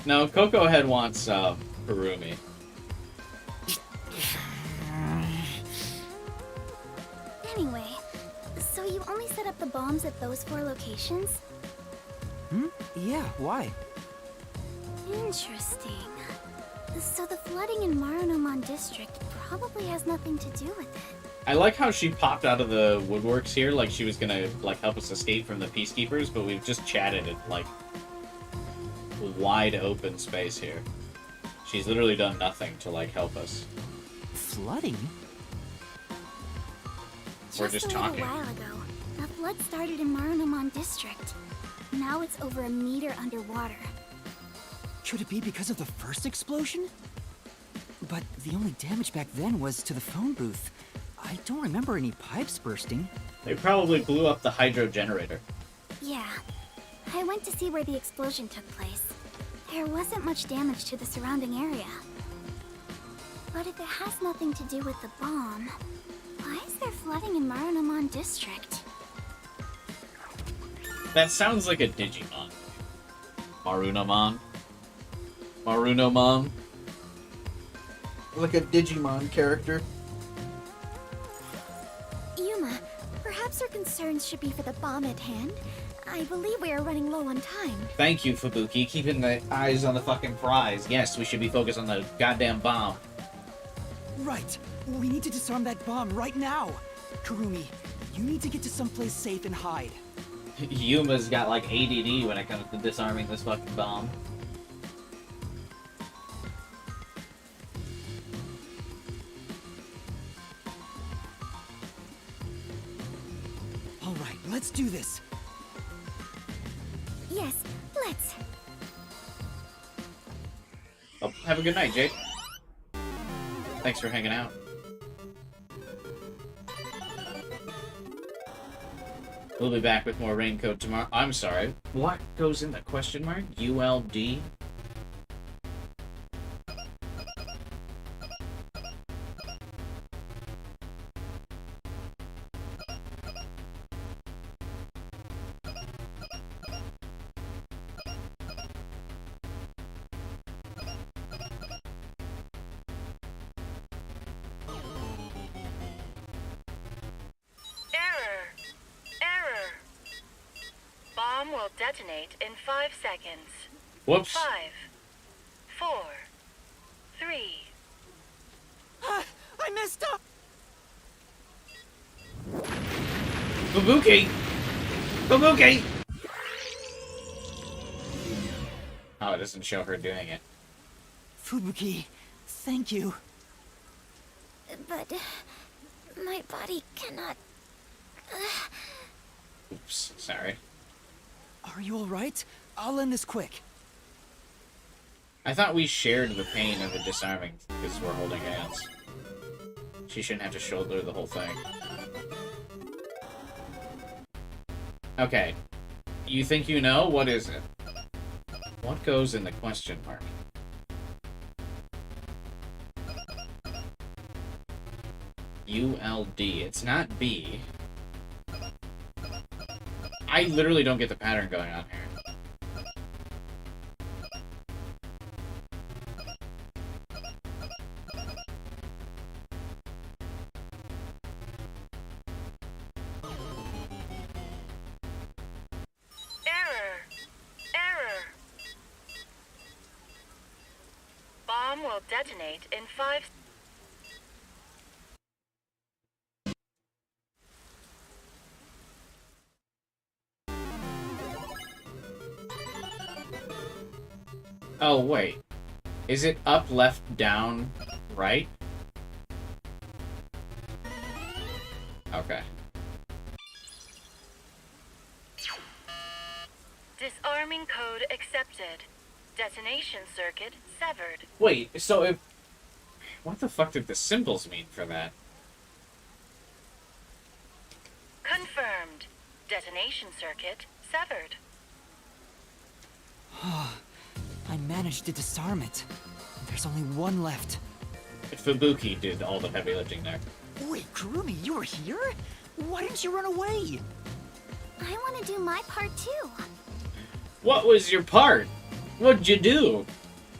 No, Coco Head wants, Kurumi. Anyway, so you only set up the bombs at those 4 locations? Hmm? Yeah, why? Interesting. So the flooding in Marunomon District probably has nothing to do with it. I like how she popped out of the woodworks here, like she was gonna, like, help us escape from the Peacekeepers, but we've just chatted at, like, wide open space here. She's literally done nothing to, like, help us. Flooding? We're just talking. A while ago, the flood started in Marunomon District. Now it's over a meter underwater. Could it be because of the first explosion? But the only damage back then was to the phone booth. I don't remember any pipes bursting. They probably blew up the hydro generator. Yeah. I went to see where the explosion took place. There wasn't much damage to the surrounding area. But if it has nothing to do with the bomb, why is there flooding in Marunomon District? That sounds like a Digimon. Marunomon. Marunomon. Like a Digimon character. Yuma, perhaps you're concerned concerns should be for the bomb at hand. I believe we are running low on time. Thank you, Fubuki. Keeping the eyes on the fucking prize. Yes, we should be focused on the goddamn bomb. Right. We need to disarm that bomb right now. Kurumi, you need to get to someplace safe and hide. Yuma's got like ADD when it comes to disarming this fucking bomb. All right, let's do this. Yes, let's. Oh, have a good night, Jake. Thanks for hanging out. We'll be back with more Raincoat tomorrow. I'm sorry. What goes in the question mark? ULD? Bomb will detonate in 5 seconds. Whoops. 5, 4, 3. I messed up! Fubuki! Fubuki! Oh, it doesn't show her doing it. Fubuki, thank you. But my body cannot. Oops, sorry. Are you alright? I'll end this quick. I thought we shared the pain of the disarming because we're holding hands. She shouldn't have to shoulder the whole thing. Okay. You think you know? What is it? What goes in the question mark? ULD. It's not B. I literally don't get the pattern going on here. Error. Bomb will detonate in 5. Oh, wait. Is it up, left, down, right? Okay. Disarming code accepted. Detonation circuit severed. Wait, so if... What the fuck did the symbols mean for that? Confirmed. Detonation circuit severed. I managed to disarm it. There's only one left. Fubuki did all the heavy lifting there. Wait, Kurumi, you were here? Why didn't you run away? I want to do my part too. What was your part? What'd you do?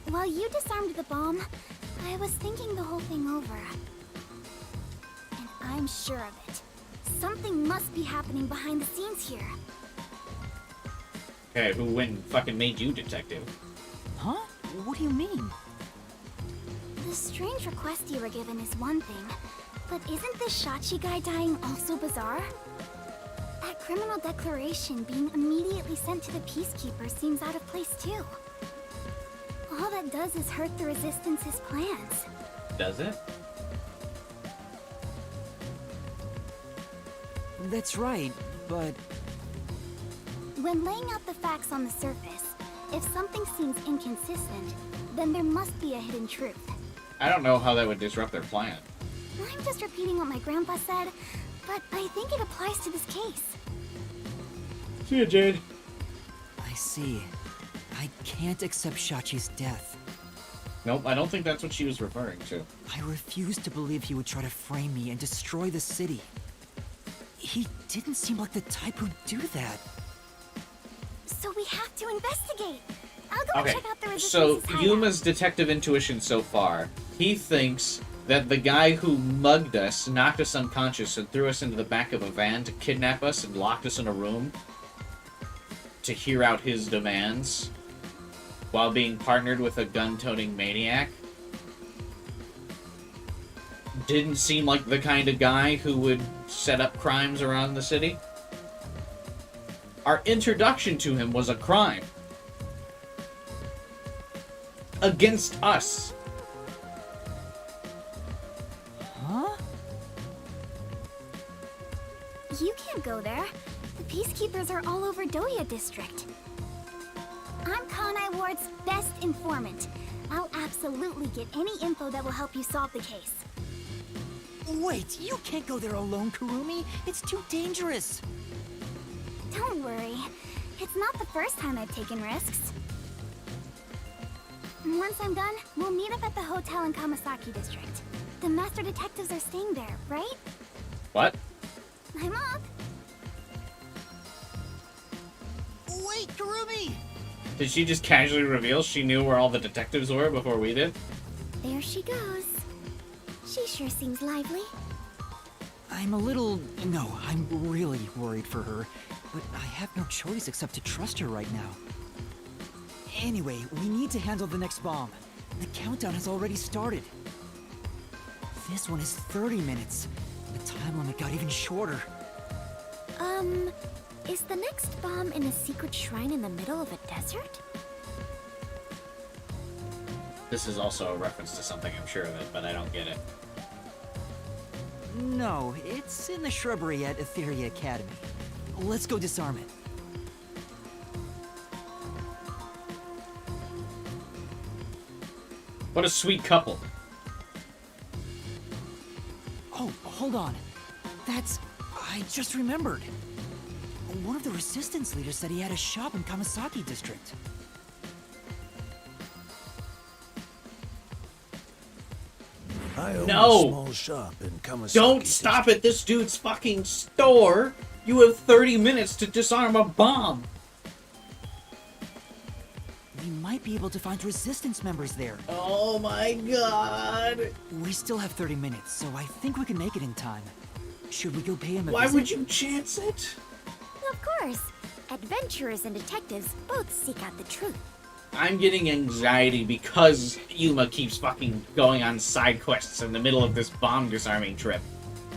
While you disarmed the bomb, I was thinking the whole thing over. And I'm sure of it. Something must be happening behind the scenes here. Okay, who fucking made you detective? Huh? What do you mean? The strange request you were given is one thing, but isn't this Shachi guy dying also bizarre? That criminal declaration being immediately sent to the Peacekeeper seems out of place too. All that does is hurt the Resistance's plans. Does it? That's right, but... When laying out the facts on the surface, if something seems inconsistent, then there must be a hidden truth. I don't know how that would disrupt their plan. I'm just repeating what my grandpa said, but I think it applies to this case. See ya, Jade. I see. I can't accept Shachi's death. Nope, I don't think that's what she was referring to. I refuse to believe he would try to frame me and destroy the city. He didn't seem like the type who'd do that. So we have to investigate. I'll go Okay, check out the so Resistance's hideout. Yuma's detective intuition so far, he thinks that the guy who mugged us, knocked us unconscious, and threw us into the back of a van to kidnap us and locked us in a room to hear out his demands while being partnered with a gun-toting maniac didn't seem like the kind of guy who would set up crimes around the city. Our introduction to him was a crime. Against us. Huh? You can't go there. The Peacekeepers are all over Doya District. I'm Kanai Ward's best informant. I'll absolutely get any info that will help you solve the case. Wait, you can't go there alone, Kurumi. It's too dangerous. Don't worry. It's not the first time I've taken risks. Once I'm done, we'll meet up at the hotel in Kamasaki District. The master detectives are staying there, right? What? I'm up. Wait, Kurumi! Did she just casually reveal she knew where all the detectives were before we did? There she goes. She sure seems lively. I'm really worried for her, but I have no choice except to trust her right now. Anyway, we need to handle the next bomb. The countdown has already started. This one is 30 minutes. The time limit got even shorter. Is the next bomb in a secret shrine in the middle of a desert? This is also a reference to something, I'm sure of it, but I don't get it. No, it's in the shrubbery at Etheria Academy. Let's go disarm it. What a sweet couple. Oh, hold on. I just remembered. One of the resistance leaders said he had a shop in Kamasaki District. I own No! a small shop in Kamasaki. Don't stop at this dude's fucking store! You have 30 minutes to disarm a bomb! We might be able to find resistance members there. Oh my god! We still have 30 minutes, so I think we can make it in time. Should we go pay him a Why visit? would you chance it? Of course. Adventurers and detectives both seek out the truth. I'm getting anxiety because Yuma keeps fucking going on side quests in the middle of this bomb disarming trip.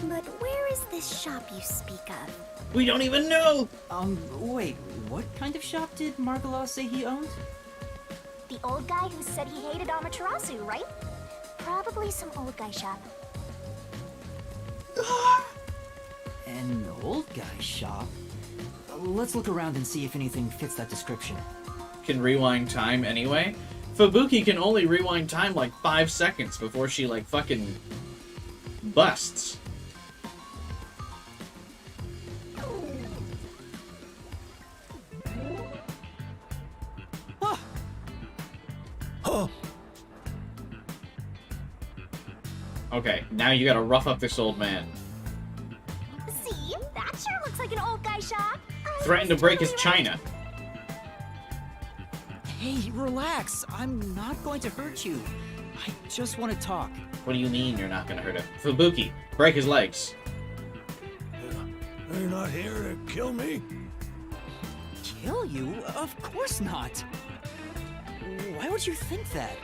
But where is this shop you speak of? We don't even know! Wait, what kind of shop did Margala say he owned? The old guy who said he hated Amaterasu, right? Probably some old guy shop. An old guy shop? Let's look around and see if anything fits that description. Can rewind time anyway? Fubuki can only rewind time like 5 seconds before she like fucking busts. Huh. Okay, now you gotta rough up this old man. See? That sure looks like an old guy shop. Threaten to break his china. Hey, relax. I'm not going to hurt you. I just want to talk. What do you mean you're not gonna hurt him? Fubuki, break his legs. You're not here to kill me? Kill you? Of course not. Why would you think that?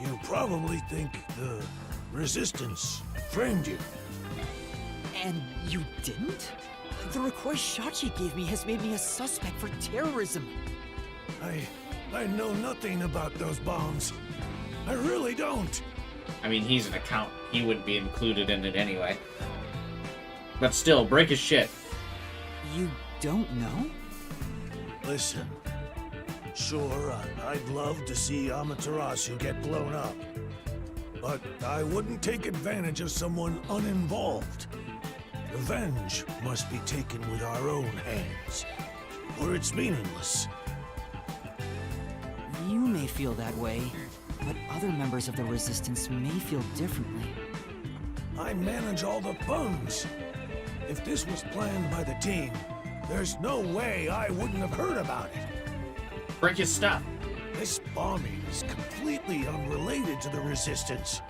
You probably think the Resistance framed you. And you didn't? The request Shachi gave me has made me a suspect for terrorism. I know nothing about those bombs. I really don't. I mean, he's an accountant. He wouldn't be included in it anyway. But still, break his shit. You don't know? Listen, sure, I'd love to see Amaterasu get blown up. But I wouldn't take advantage of someone uninvolved. Revenge must be taken with our own hands, or it's meaningless. You may feel that way, but other members of the Resistance may feel differently. I manage all the funds. If this was planned by the team, there's no way I wouldn't have heard about it. Break his stuff. This bombing is completely unrelated to the Resistance.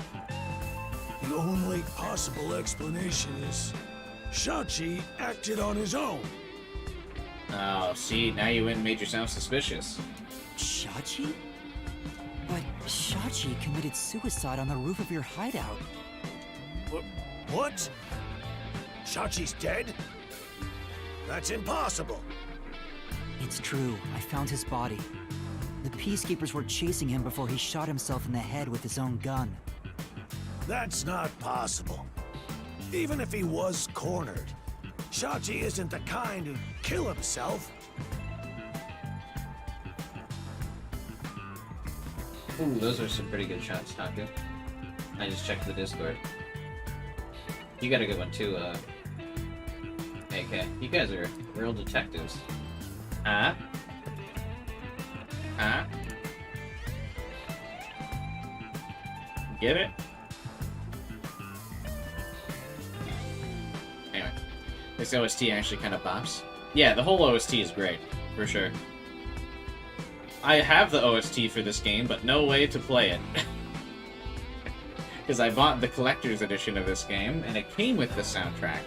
The only possible explanation is Shachi acted on his own. Oh, see, now you went and made yourself suspicious. Shachi? But Shachi committed suicide on the roof of your hideout. What? Shachi's dead? That's impossible. It's true. I found his body. The Peacekeepers were chasing him before he shot himself in the head with his own gun. That's not possible. Even if he was cornered, Shachi isn't the kind who'd kill himself. Ooh, those are some pretty good shots, Taku. I just checked the Discord. You got a good one too, AK. You guys are real detectives. Huh? Huh? Get it? Anyway, this OST actually kind of bops. Yeah, the whole OST is great, for sure. I have the OST for this game, but no way to play it. Because I bought the collector's edition of this game, and it came with the soundtrack.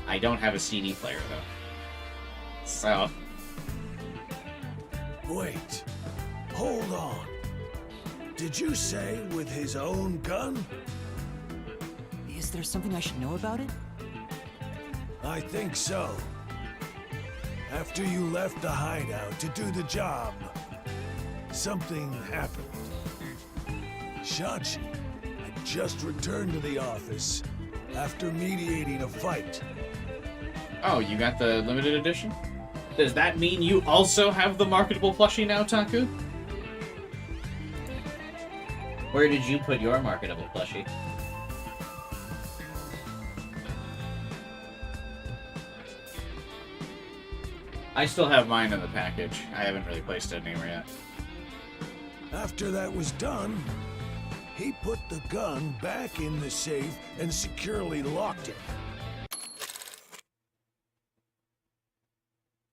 I don't have a CD player, though. So... Wait. Hold on. Did you say with his own gun? Is there something I should know about it? I think so. After you left the hideout to do the job, something happened. Shachi had just returned to the office after mediating a fight. Oh, you got the limited edition? Does that mean you also have the marketable plushie now, Taku? Where did you put your marketable plushie? I still have mine in the package. I haven't really placed it anywhere yet. After that was done, he put the gun back in the safe and securely locked it.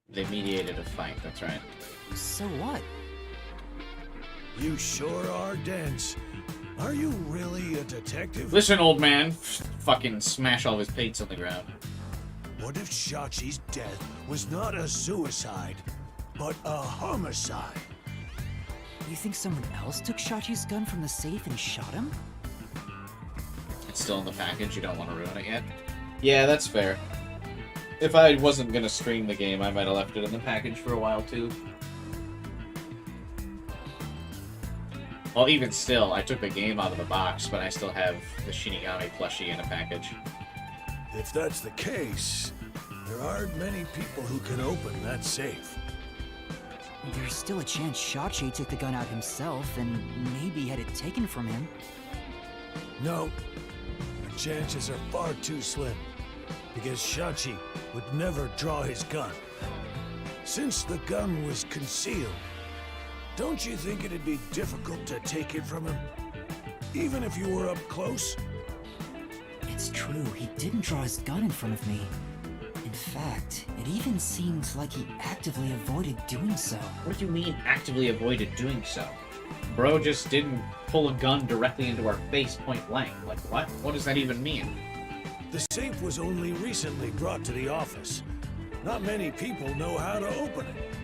They mediated a fight, that's right. So what? You sure are dense. Are you really a detective? Listen, old man. Fucking smash all of his plates on the ground. What if Shachi's death was not a suicide, but a homicide? You think someone else took Shachi's gun from the safe and shot him? It's still in the package, you don't want to ruin it yet? Yeah, that's fair. If I wasn't gonna stream the game, I might have left it in the package for a while, too. Well, even still, I took the game out of the box, but I still have the Shinigami plushie in a package. If that's the case, there aren't many people who can open that safe. There's still a chance Shachi took the gun out himself and maybe had it taken from him. No, the chances are far too slim, because Shachi would never draw his gun. Since the gun was concealed, don't you think it'd be difficult to take it from him? Even if you were up close? It's true, he didn't draw his gun in front of me. In fact, it even seems like he actively avoided doing so. What do you mean, actively avoided doing so? Bro just didn't pull a gun directly into our face point blank. Like, what? What does that even mean? The safe was only recently brought to the office. Not many people know how to open it.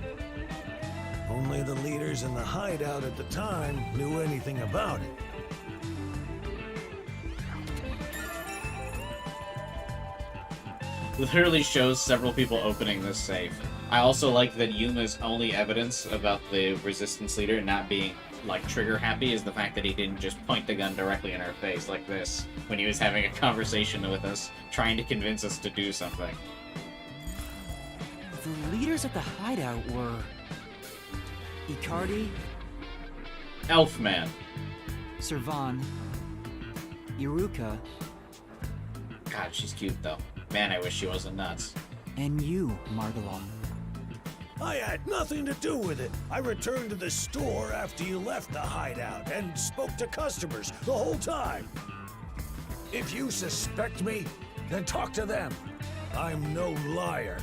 Only the leaders in the hideout at the time knew anything about it. Literally shows several people opening this safe. I also like that Yuma's only evidence about the resistance leader not being, like, trigger happy is the fact that he didn't just point the gun directly in her face like this when he was having a conversation with us, trying to convince us to do something. The leaders at the hideout were... Icardi, Elfman, Servan, Iruka. God, she's cute though. Man, I wish she wasn't nuts. And you, Margala. I had nothing to do with it. I returned to the store after you left the hideout and spoke to customers the whole time. If you suspect me, then talk to them. I'm no liar.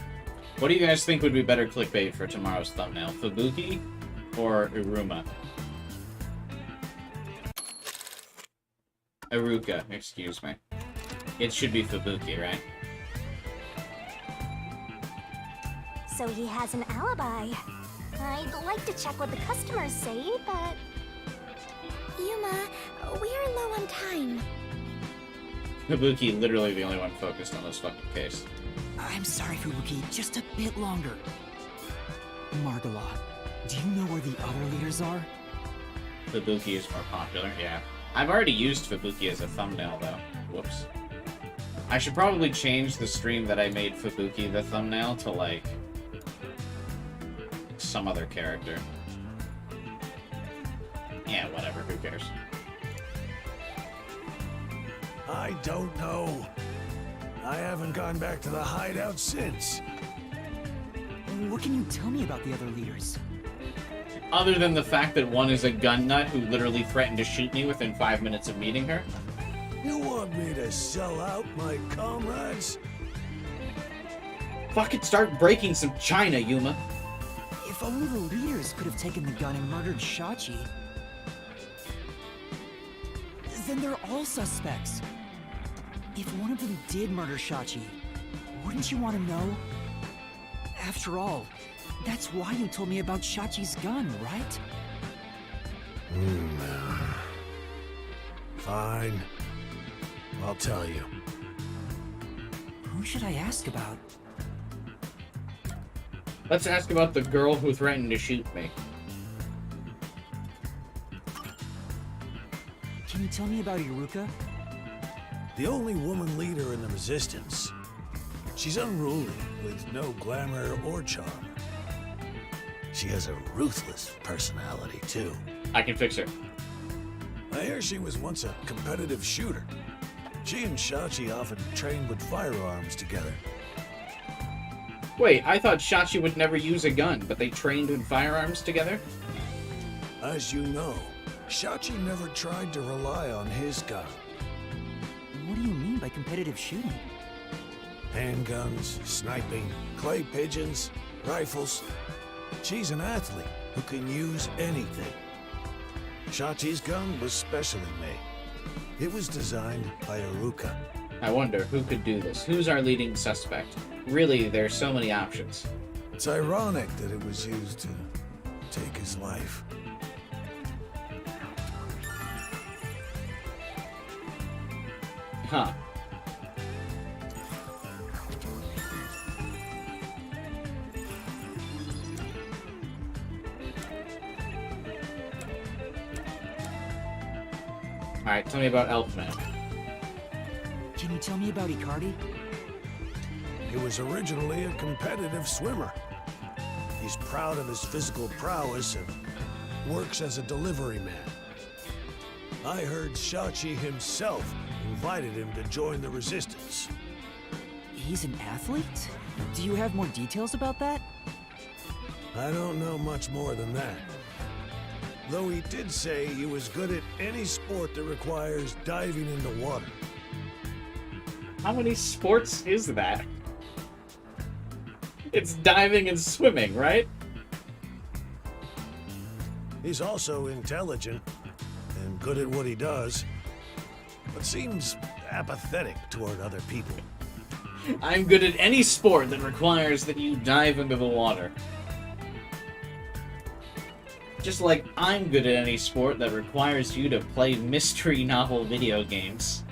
What do you guys think would be better clickbait for tomorrow's thumbnail? Fubuki or Iruma? Iruka, excuse me. It should be Fubuki, right? So he has an alibi. I'd like to check what the customers say, but... Yuma, we're low on time. Fubuki literally the only one focused on this fucking case. I'm sorry, Fubuki, just a bit longer. Margala, do you know where the other leaders are? Fubuki is more popular, yeah. I've already used Fubuki as a thumbnail, though. Whoops. I should probably change the stream that I made Fubuki the thumbnail to, like, some other character. Yeah, whatever, who cares? I don't know. I haven't gone back to the hideout since. What can you tell me about the other leaders? Other than the fact that one is a gun nut who literally threatened to shoot me within 5 minutes of meeting her. You want me to sell out my comrades? Fucking start breaking some china, Yuma. If only the leaders could have taken the gun and murdered Shachi. Then they're all suspects. If one of them did murder Shachi, wouldn't you want to know? After all, that's why you told me about Shachi's gun, right? Fine. I'll tell you. Who should I ask about? Let's ask about the girl who threatened to shoot me. Can you tell me about Iruka? The only woman leader in the Resistance. She's unruly, with no glamour or charm. She has a ruthless personality, too. I can fix her. I hear she was once a competitive shooter. She and Shachi often trained with firearms together. Wait, I thought Shachi would never use a gun, but they trained with firearms together? As you know, Shachi never tried to rely on his gun. What do you mean by competitive shooting? Handguns, sniping, clay pigeons, rifles. She's an athlete who can use anything. Shachi's gun was specially made. It was designed by Iruka. I wonder who could do this. Who's our leading suspect? Really, there's so many options. It's ironic that it was used to take his life. Huh. Alright, tell me about Elfman. Can you tell me about Icardi? He was originally a competitive swimmer. He's proud of his physical prowess and works as a delivery man. I heard Shachi himself invited him to join the Resistance. He's an athlete? Do you have more details about that? I don't know much more than that. Though he did say he was good at any sport that requires diving into water. How many sports is that? It's diving and swimming, right? He's also intelligent and good at what he does, but seems apathetic toward other people. I'm good at any sport that requires that you dive into the water. Just like I'm good at any sport that requires you to play mystery novel video games.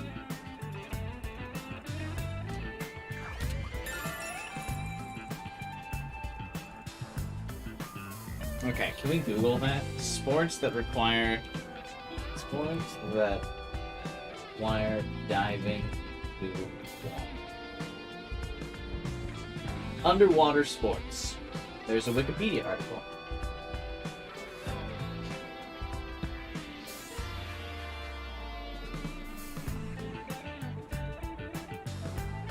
Okay, can we Google that? Sports that require diving to water. Underwater sports. There's a Wikipedia article.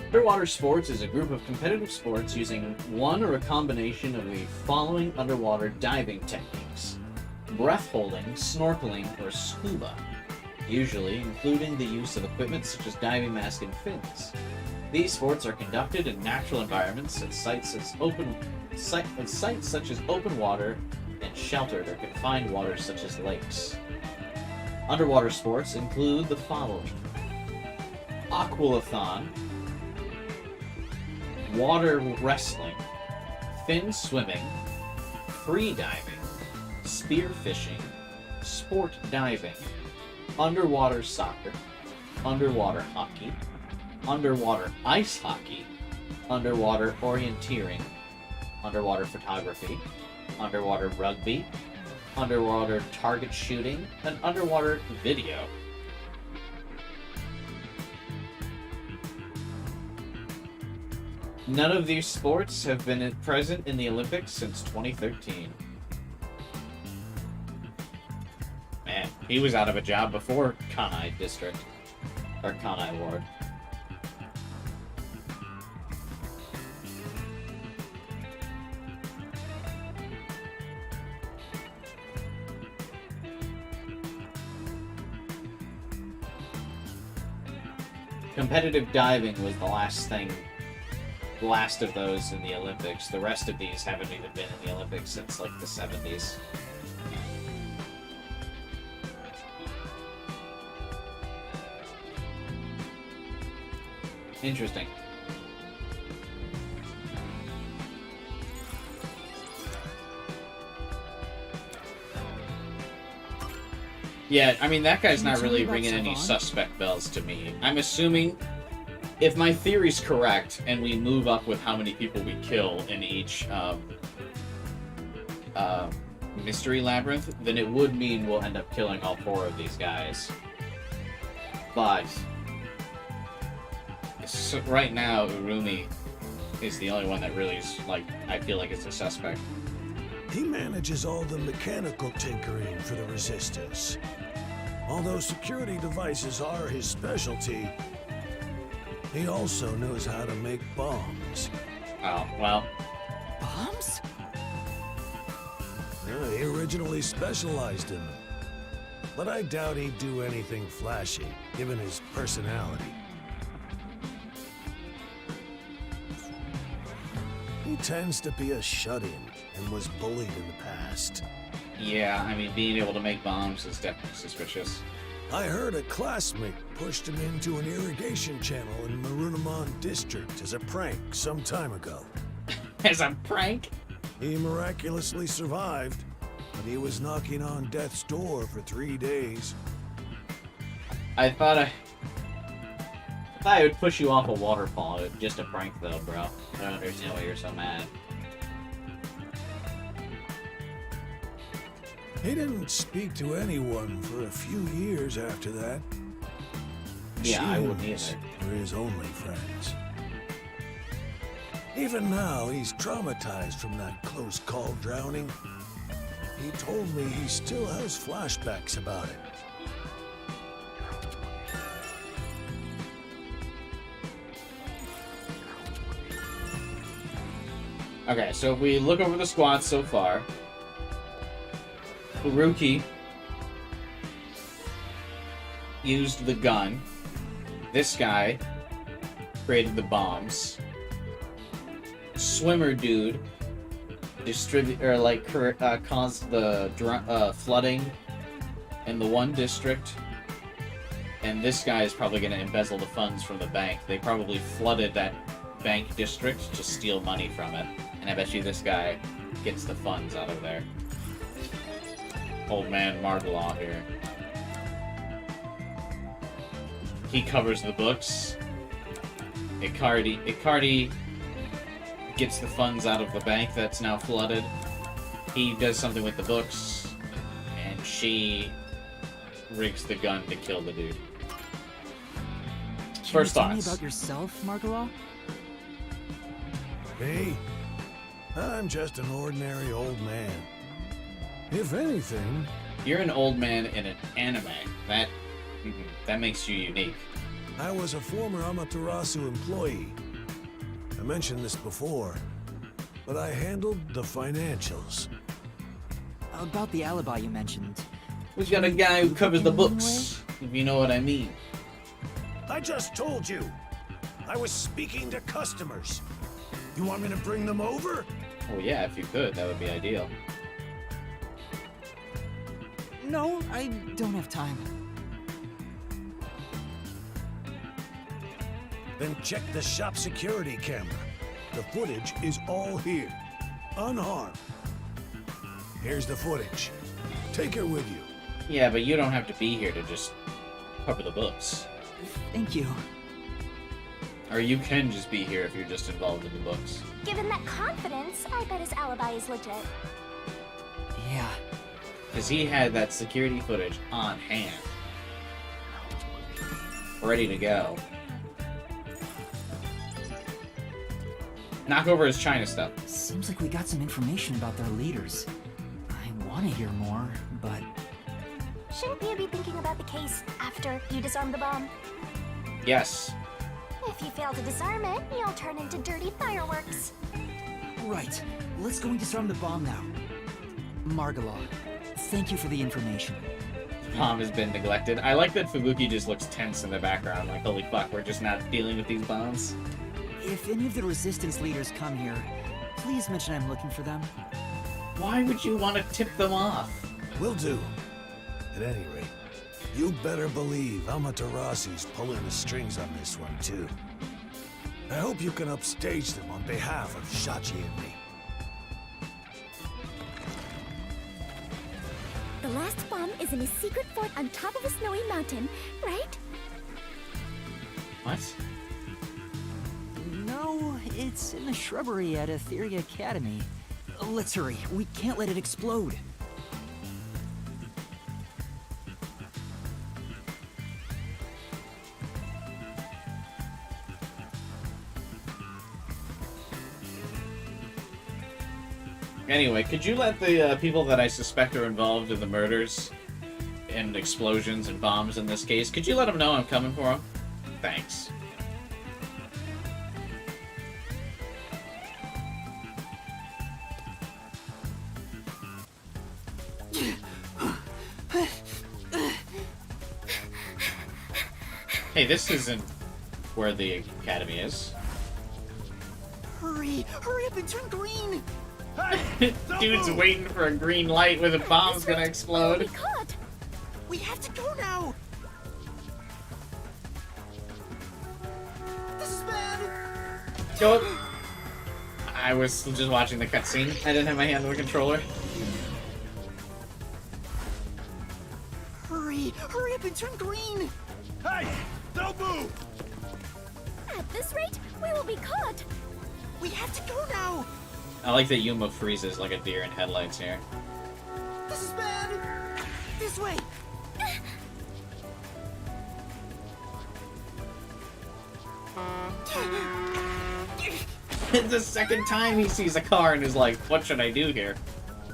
Underwater sports is a group of competitive sports using one or a combination of the following underwater diving techniques: breath holding, snorkeling, or scuba, usually including the use of equipment such as diving mask and fins. These sports are conducted in natural environments at sites such as open water and sheltered or confined waters such as lakes. Underwater sports include the following: aqualathon, water wrestling, fin swimming, free diving, spear fishing, sport diving, underwater soccer, underwater hockey, underwater ice hockey, underwater orienteering, underwater photography, underwater rugby, underwater target shooting, and underwater video. None of these sports have been present in the Olympics since 2013. Man, he was out of a job before Kanai District, or Kanai Ward. Competitive diving was the last of those in the Olympics. The rest of these haven't even been in the Olympics since like the 70s. Interesting. Yeah, I mean, that guy's not really ringing any suspect bells to me. I'm assuming, if my theory's correct, and we move up with how many people we kill in each mystery labyrinth, then it would mean we'll end up killing all 4 of these guys. But so right now, Urumi is the only one that really is, like, I feel like it's a suspect. He manages all the mechanical tinkering for the Resistance. Although security devices are his specialty, he also knows how to make bombs. Oh, well. Bombs? Yeah, he originally specialized in them. But I doubt he'd do anything flashy, given his personality. He tends to be a shut-in, and was bullied in the past. Yeah, I mean, being able to make bombs is definitely suspicious. I heard a classmate pushed him into an irrigation channel in Marunamon District as a prank some time ago. As a prank? He miraculously survived, but he was knocking on death's door for 3 days. I thought I would push you off a waterfall. Just a prank, though, bro. I don't understand why you're so mad. He didn't speak to anyone for a few years after that. Yeah, I wouldn't Machines either. were his only friends. Even now, he's traumatized from that close call drowning. He told me he still has flashbacks about it. Okay, so if we look over the squad so far, Haruki used the gun. This guy created the bombs. Swimmer dude caused the flooding in the one district. And this guy is probably going to embezzle the funds from the bank. They probably flooded that bank district to steal money from it. And I bet you this guy gets the funds out of there. Old man Margalaw here. He covers the books. Icardi gets the funds out of the bank that's now flooded. He does something with the books. And she rigs the gun to kill the dude. First Can you tell me thoughts. about yourself, Margalaw? Me? I'm just an ordinary old man. If anything... You're an old man in an anime. That makes you unique. I was a former Amaterasu employee. I mentioned this before, but I handled the financials. About the alibi you mentioned. We've got a guy who covers the books, if you know what I mean. I just told you! I was speaking to customers. You want me to bring them over? Well, yeah, if you could, that would be ideal. No, I don't have time. Then check the shop security camera. The footage is all here, unharmed. Here's the footage. Take her with you. Yeah, but you don't have to be here to just cover the books. Thank you. Or you can just be here if you're just involved in the books. Given that confidence, I bet his alibi is legit. Yeah. Because he had that security footage on hand. Ready to go. Knock over his China stuff. Seems like we got some information about their leaders. I want to hear more, but... Shouldn't you be thinking about the case after you disarm the bomb? Yes. If you fail to disarm it, you'll turn into dirty fireworks. Right. Let's go and disarm the bomb now. Margala, thank you for the information. Bomb has been neglected. I like that Fubuki just looks tense in the background, like, holy fuck, we're just not dealing with these bombs. If any of the resistance leaders come here, please mention I'm looking for them. Why would you want to tip them off? Will do. At any rate, you better believe Amaterasu's pulling the strings on this one, too. I hope you can upstage them on behalf of Shachi and me. The last bomb is in a secret fort on top of a snowy mountain, right? What? No, it's in the shrubbery at Etheria Academy. Let's hurry. We can't let it explode. Anyway, could you let the people that I suspect are involved in the murders and explosions and bombs in this case, could you let them know I'm coming for them? Thanks. Hey, this isn't where the academy is. Hurry! Hurry up and turn green! Dude's waiting for a green light where the bomb's gonna explode. We have to go now! This is bad! Go. I was just watching the cutscene. I didn't have my hand on the controller. Hurry! Hurry up and turn green! Hey! Don't move! At this rate, we will be caught! We have to go now! I like that Yuma freezes like a deer in headlights here. This is bad! This way! It's the second time he sees a car and is like, what should I do here?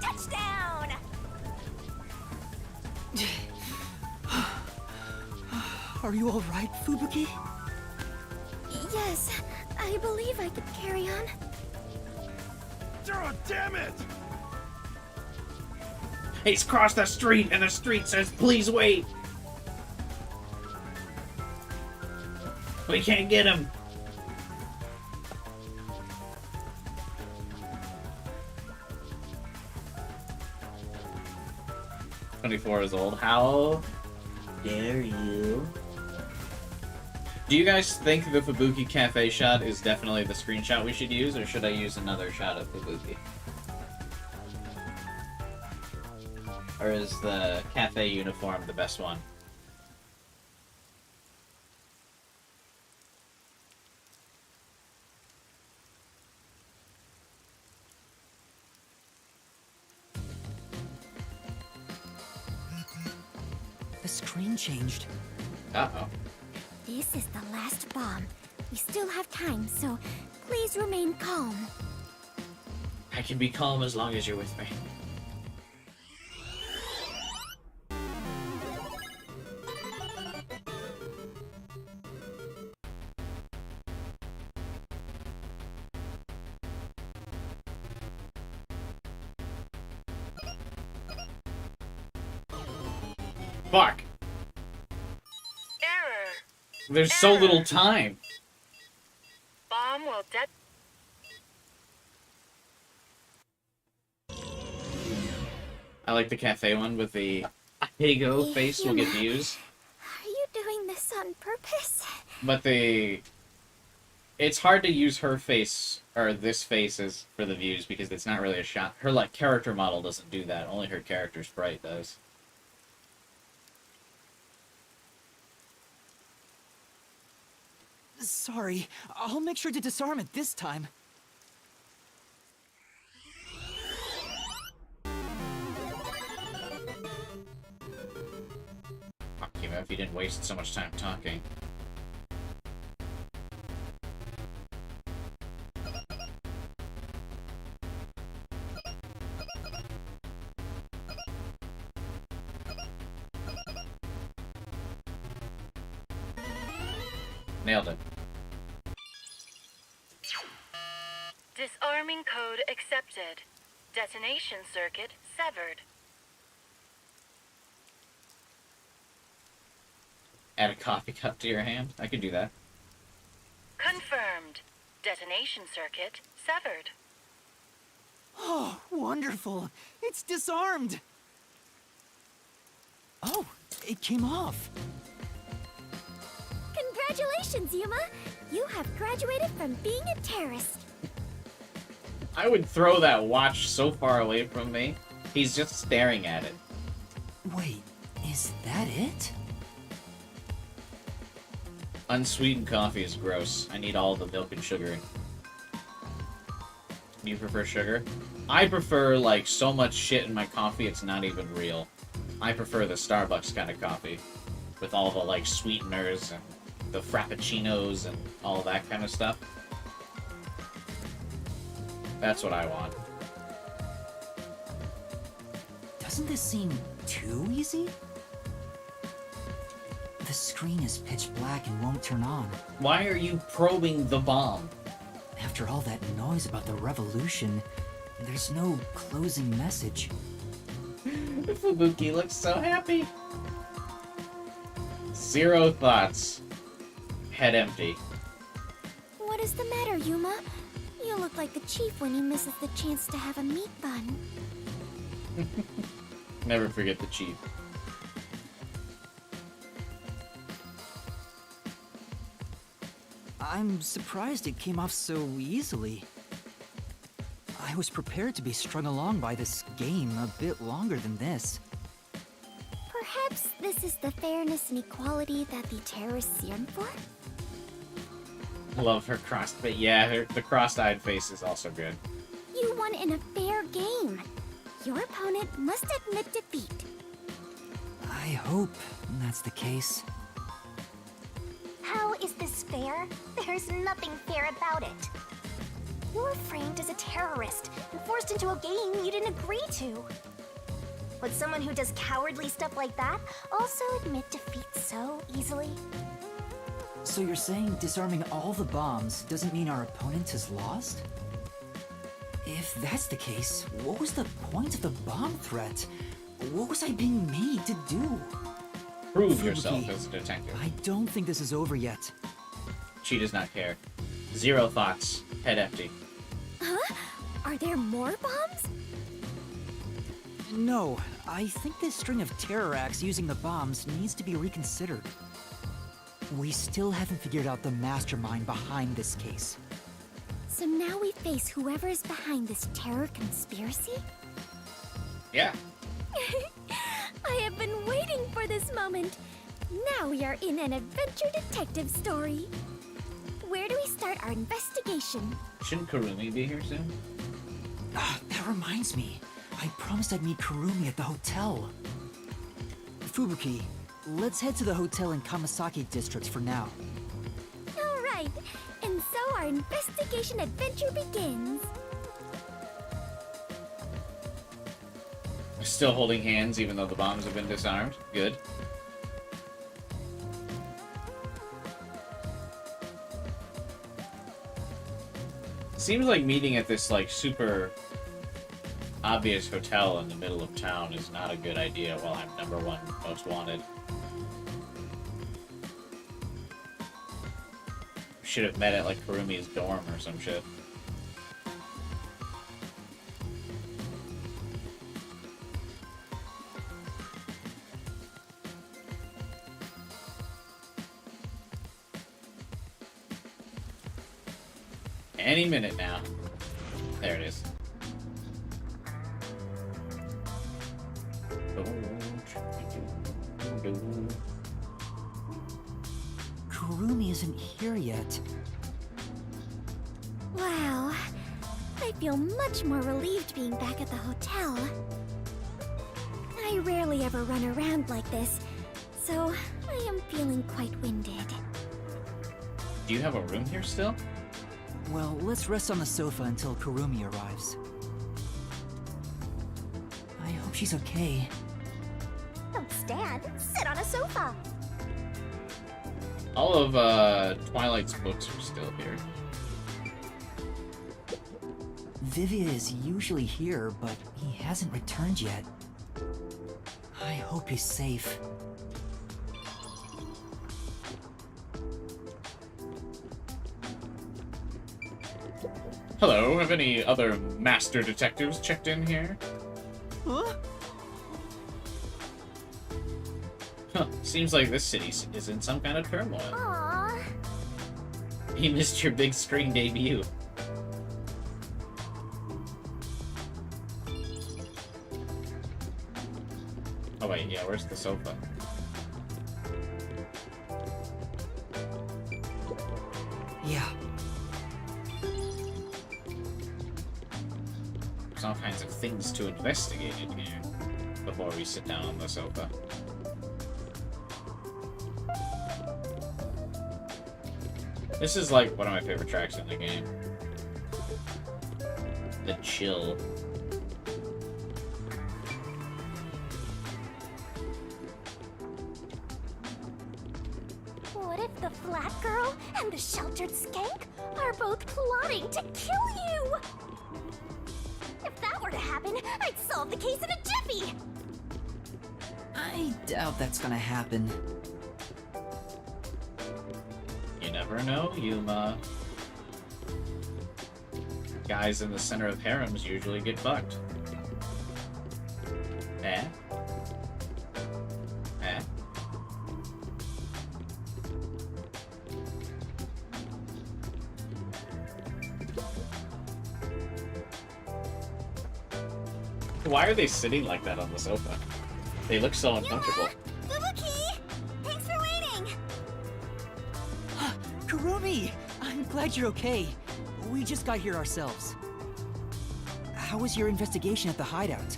Touchdown! Are you alright, Fubuki? Yes, I believe I could carry on. Oh, damn it! He's crossed the street and the street says, please wait. We can't get him. "24 is old. How dare you?" Do you guys think the Fubuki Cafe shot is definitely the screenshot we should use, or should I use another shot of Fubuki? Or is the cafe uniform the best one? The screen changed. Uh-oh. This is the last bomb. We still have time, so please remain calm. I can be calm as long as you're with me. Fuck. Error. There's so little time. Bomb will I like the cafe one with the Higo face will get views. Are you doing this on purpose? But it's hard to use her face, or this face, as for the views, because it's not really a shot. Her, like, character model doesn't do that. Only her character sprite does. Sorry, I'll make sure to disarm it this time. Fuck you, if you didn't waste so much time talking. Nailed it. Disarming code accepted. Detonation circuit severed. Add a coffee cup to your hand. I could do that. Confirmed. Detonation circuit severed. Oh, wonderful! It's disarmed! Oh, it came off. Congratulations, Yuma! You have graduated from being a terrorist. I would throw that watch so far away from me. He's just staring at it. Wait, is that it? Unsweetened coffee is gross. I need all the milk and sugar. You prefer sugar? I prefer, like, so much shit in my coffee it's not even real. I prefer the Starbucks kind of coffee. With all the, like, sweeteners and the frappuccinos and all that kind of stuff. That's what I want. Doesn't this seem too easy? The screen is pitch black and won't turn on. Why are you probing the bomb? After all that noise about the revolution, there's no closing message. Fubuki looks so happy. Zero thoughts. Head empty. What is the matter, Yuma? You look like the chief when he misses the chance to have a meat bun. Never forget the chief. I'm surprised it came off so easily. I was prepared to be strung along by this game a bit longer than this. Perhaps this is the fairness and equality that the terrorists yearn for? Love her crossed, but yeah, the crossed-eyed face is also good. You won in a fair game. Your opponent must admit defeat. I hope that's the case. How is this fair? There's nothing fair about it. You were framed as a terrorist and forced into a game you didn't agree to. Would someone who does cowardly stuff like that also admit defeat so easily? So you're saying disarming all the bombs doesn't mean our opponent has lost? If that's the case, what was the point of the bomb threat? What was I being made to do? Prove Fubuki, yourself as a detective. I don't think this is over yet. She does not care. Zero thoughts. Head empty. Huh? Are there more bombs? No, I think this string of terror acts using the bombs needs to be reconsidered. We still haven't figured out the mastermind behind this case. So now we face whoever is behind this terror conspiracy? Yeah. I have been waiting for this moment. Now we are in an adventure detective story. Where do we start our investigation? Shouldn't Kurumi be here soon? Ah, that reminds me. I promised I'd meet Kurumi at the hotel. Fubuki, let's head to the hotel in Kamasaki District for now. All right, and so our investigation adventure begins. We're still holding hands even though the bombs have been disarmed. Good. Seems like meeting at this, like, super obvious hotel in the middle of town is not a good idea while I'm #1 most wanted. Should have met at, like, Kurumi's dorm or some shit. Any minute now. There it is. Kurumi isn't here yet. Wow. I feel much more relieved being back at the hotel. I rarely ever run around like this, so I am feeling quite winded. Do you have a room here still? Well, let's rest on the sofa until Kurumi arrives. I hope she's okay. Don't stand. Sit on a sofa. All of Twilight's books are still here. Vivia is usually here, but he hasn't returned yet. I hope he's safe. Hello, have any other master detectives checked in here? Huh? Huh, seems like this city is in some kind of turmoil. Aww. You missed your big screen debut. Oh wait, yeah, where's the sofa? Yeah. There's all kinds of things to investigate in here before we sit down on the sofa. This is like one of my favorite tracks in the game. The chill. What if the flat girl and the sheltered skank are both plotting to kill you? If that were to happen, I'd solve the case in a jiffy! I doubt that's gonna happen. You never know, Yuma. Guys in the center of harems usually get fucked. Eh? Eh? Why are they sitting like that on the sofa? They look so uncomfortable. Fubuki! Thanks for waiting! Kurumi! I'm glad you're okay. We just got here ourselves. How was your investigation at the hideout?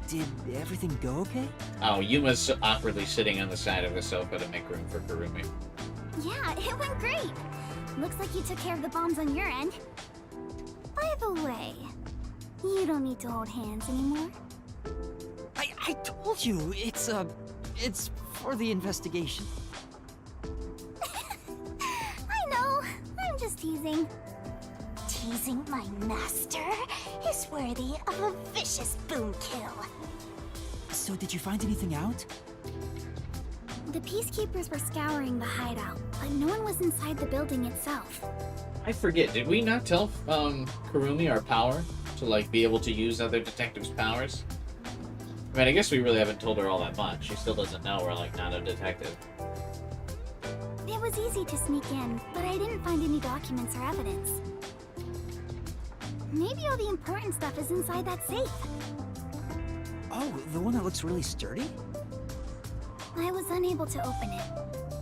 Did everything go okay? Oh, Yuma's awkwardly sitting on the side of the sofa to make room for Kurumi. Yeah, it went great. Looks like you took care of the bombs on your end. By the way, you don't need to hold hands anymore. I told you, it's for the investigation. I know, I'm just teasing. Teasing my master is worthy of a vicious boom kill. So did you find anything out? The peacekeepers were scouring the hideout, but no one was inside the building itself. I forget, did we not tell Kurumi our power? To, like, be able to use other detectives' powers? I mean, I guess we really haven't told her all that much. She still doesn't know we're, like, not a detective. It was easy to sneak in, but I didn't find any documents or evidence. Maybe all the important stuff is inside that safe. Oh, the one that looks really sturdy? I was unable to open it,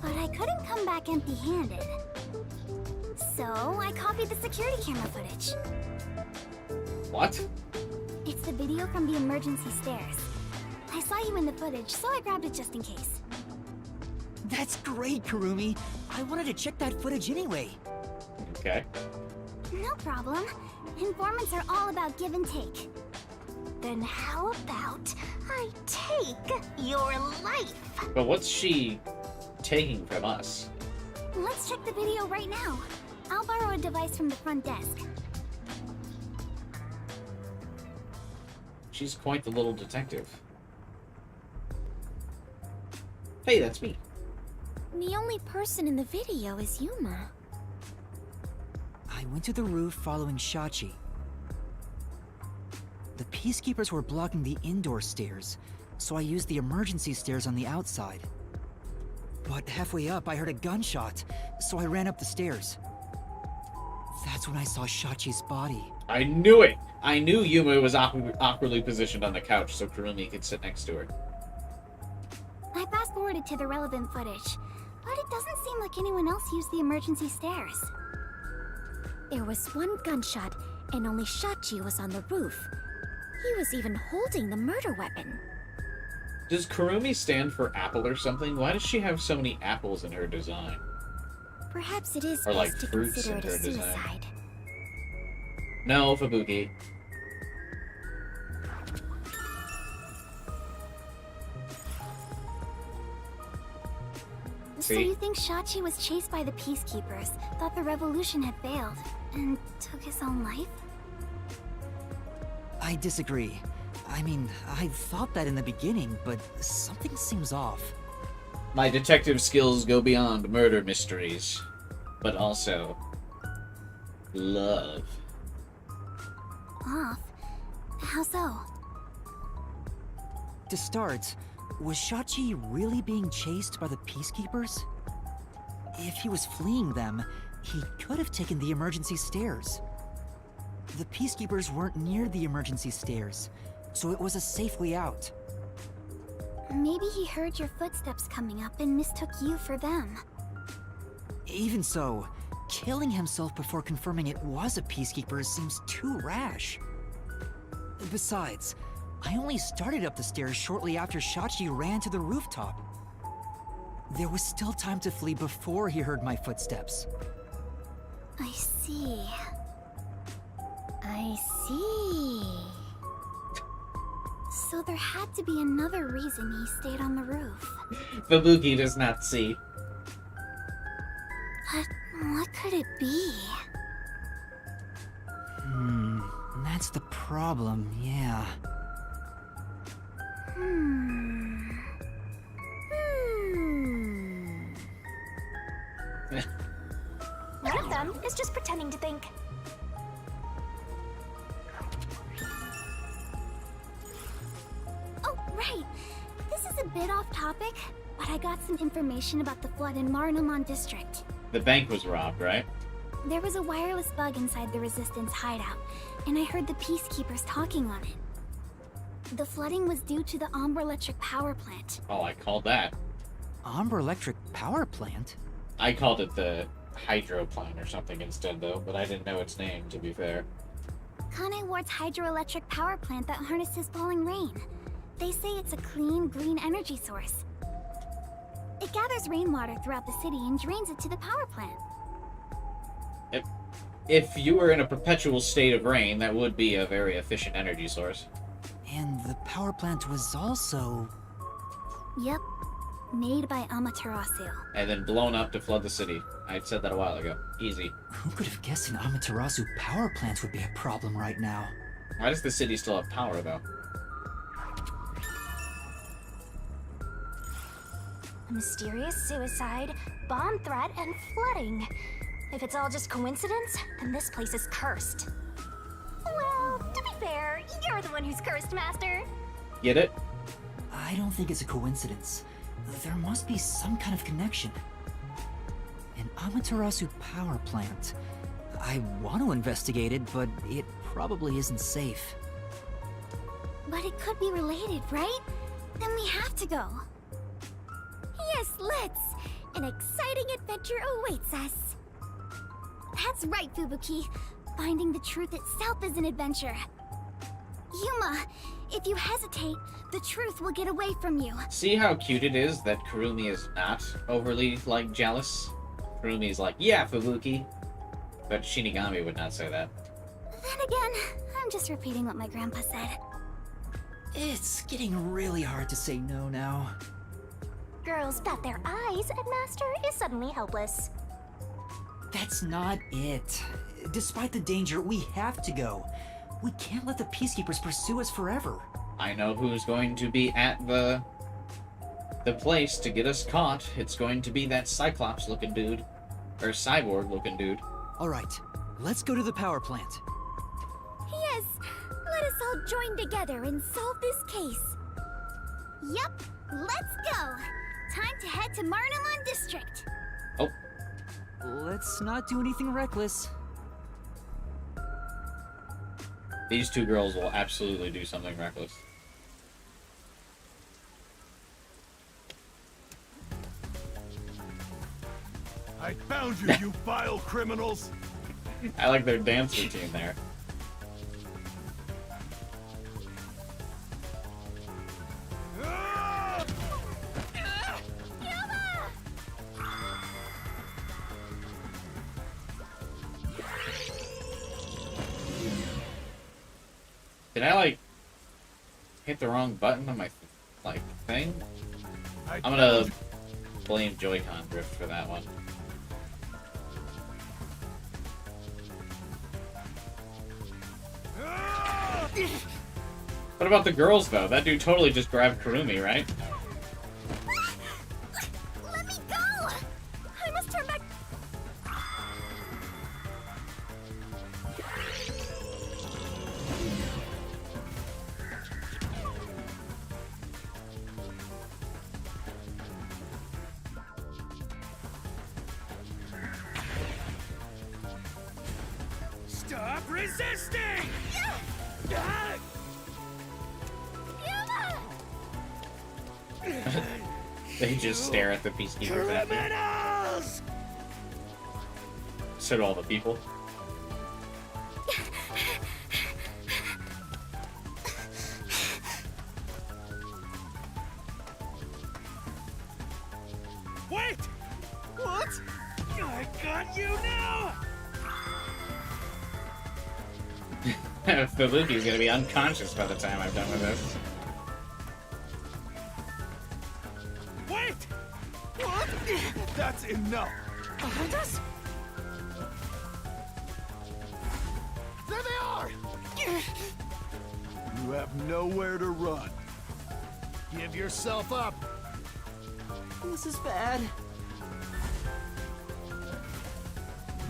but I couldn't come back empty-handed. So, I copied the security camera footage. What? It's the video from the emergency stairs. I saw you in the footage, so I grabbed it just in case. That's great, Kurumi. I wanted to check that footage anyway. Okay. No problem. Informants are all about give and take. Then how about I take your life? But what's she taking from us? Let's check the video right now. I'll borrow a device from the front desk. She's quite the little detective. Hey, that's me. The only person in the video is Yuma. I went to the roof following Shachi. The peacekeepers were blocking the indoor stairs, so I used the emergency stairs on the outside. But halfway up, I heard a gunshot, so I ran up the stairs. That's when I saw Shachi's body. I knew it! I knew Yuma was awkwardly positioned on the couch so Kurumi could sit next to her. I fast-forwarded to the relevant footage, but it doesn't seem like anyone else used the emergency stairs. There was one gunshot, and only Shachi was on the roof. He was even holding the murder weapon. Does Kurumi stand for apple or something? Why does she have so many apples in her design? Perhaps it is Or best like to fruits consider in it a her design. suicide. No, Fubuki. So you think Shachi was chased by the Peacekeepers, thought the revolution had failed, and took his own life? I disagree. I mean, I thought that in the beginning, but something seems off. My detective skills go beyond murder mysteries, but also love. Off? How so? To start, was Shachi really being chased by the Peacekeepers? If he was fleeing them, he could have taken the emergency stairs. The Peacekeepers weren't near the emergency stairs, so it was a safe way out. Maybe he heard your footsteps coming up and mistook you for them. Even so, killing himself before confirming it was a Peacekeeper seems too rash. Besides, I only started up the stairs shortly after Shachi ran to the rooftop. There was still time to flee before he heard my footsteps. I see. I see. So there had to be another reason he stayed on the roof. Fubuki does not see. But what could it be? That's the problem, yeah. One of them is just pretending to think. Oh, right. This is a bit off topic, but I got some information about the flood in Marnamon District. The bank was robbed, right? There was a wireless bug inside the Resistance hideout, and I heard the Peacekeepers talking on it. The flooding was due to the Ombre Electric Power Plant. Oh, I called that. Ombre Electric Power Plant? I called it the hydro plant or something instead, though, but I didn't know its name, to be fair. Kanai Ward's hydroelectric power plant that harnesses falling rain. They say it's a clean, green energy source. It gathers rainwater throughout the city and drains it to the power plant. If you were in a perpetual state of rain, that would be a very efficient energy source. And the power plant was also... Yep. Made by Amaterasu. And then blown up to flood the city. I said that a while ago. Easy. Who could have guessed an Amaterasu power plant would be a problem right now? Why does the city still have power, though? A mysterious suicide, bomb threat, and flooding. If it's all just coincidence, then this place is cursed. Well, to be fair, you're the one who's cursed, Master. Get it? I don't think it's a coincidence. There must be some kind of connection. An Amaterasu power plant. I want to investigate it, but it probably isn't safe. But it could be related, right? Then we have to go. Yes, let's! An exciting adventure awaits us. That's right, Fubuki. Finding the truth itself is an adventure. Yuma, if you hesitate, the truth will get away from you. See how cute it is that Kurumi is not overly, jealous? Kurumi's like, yeah, Fubuki. But Shinigami would not say that. Then again, I'm just repeating what my grandpa said. It's getting really hard to say no now. Girls bat their eyes and Master is suddenly helpless. That's not it. Despite the danger, we have to go. We can't let the Peacekeepers pursue us forever. I know who's going to be at the place to get us caught. It's going to be that Cyclops-looking dude. Or cyborg-looking dude. Alright, let's go to the power plant. Yes, let us all join together and solve this case. Yup, let's go. Time to head to Marnamon District. Oh. Let's not do anything reckless. These two girls will absolutely do something reckless. I found you, you vile criminals! I like their dance routine there. Did I, like, hit the wrong button on my, like, thing? I'm gonna blame Joy-Con drift for that one. What about the girls, though? That dude totally just grabbed Kurumi, right? Let me go! I must turn back. Stop resisting! They just stare at the peacekeepers at me. So do all the people. Wait! What? I got you now! Fubuki's gonna be unconscious by the time I'm done with this. Wait! What? That's enough! Behind us? There they are! You have nowhere to run. Give yourself up! This is bad.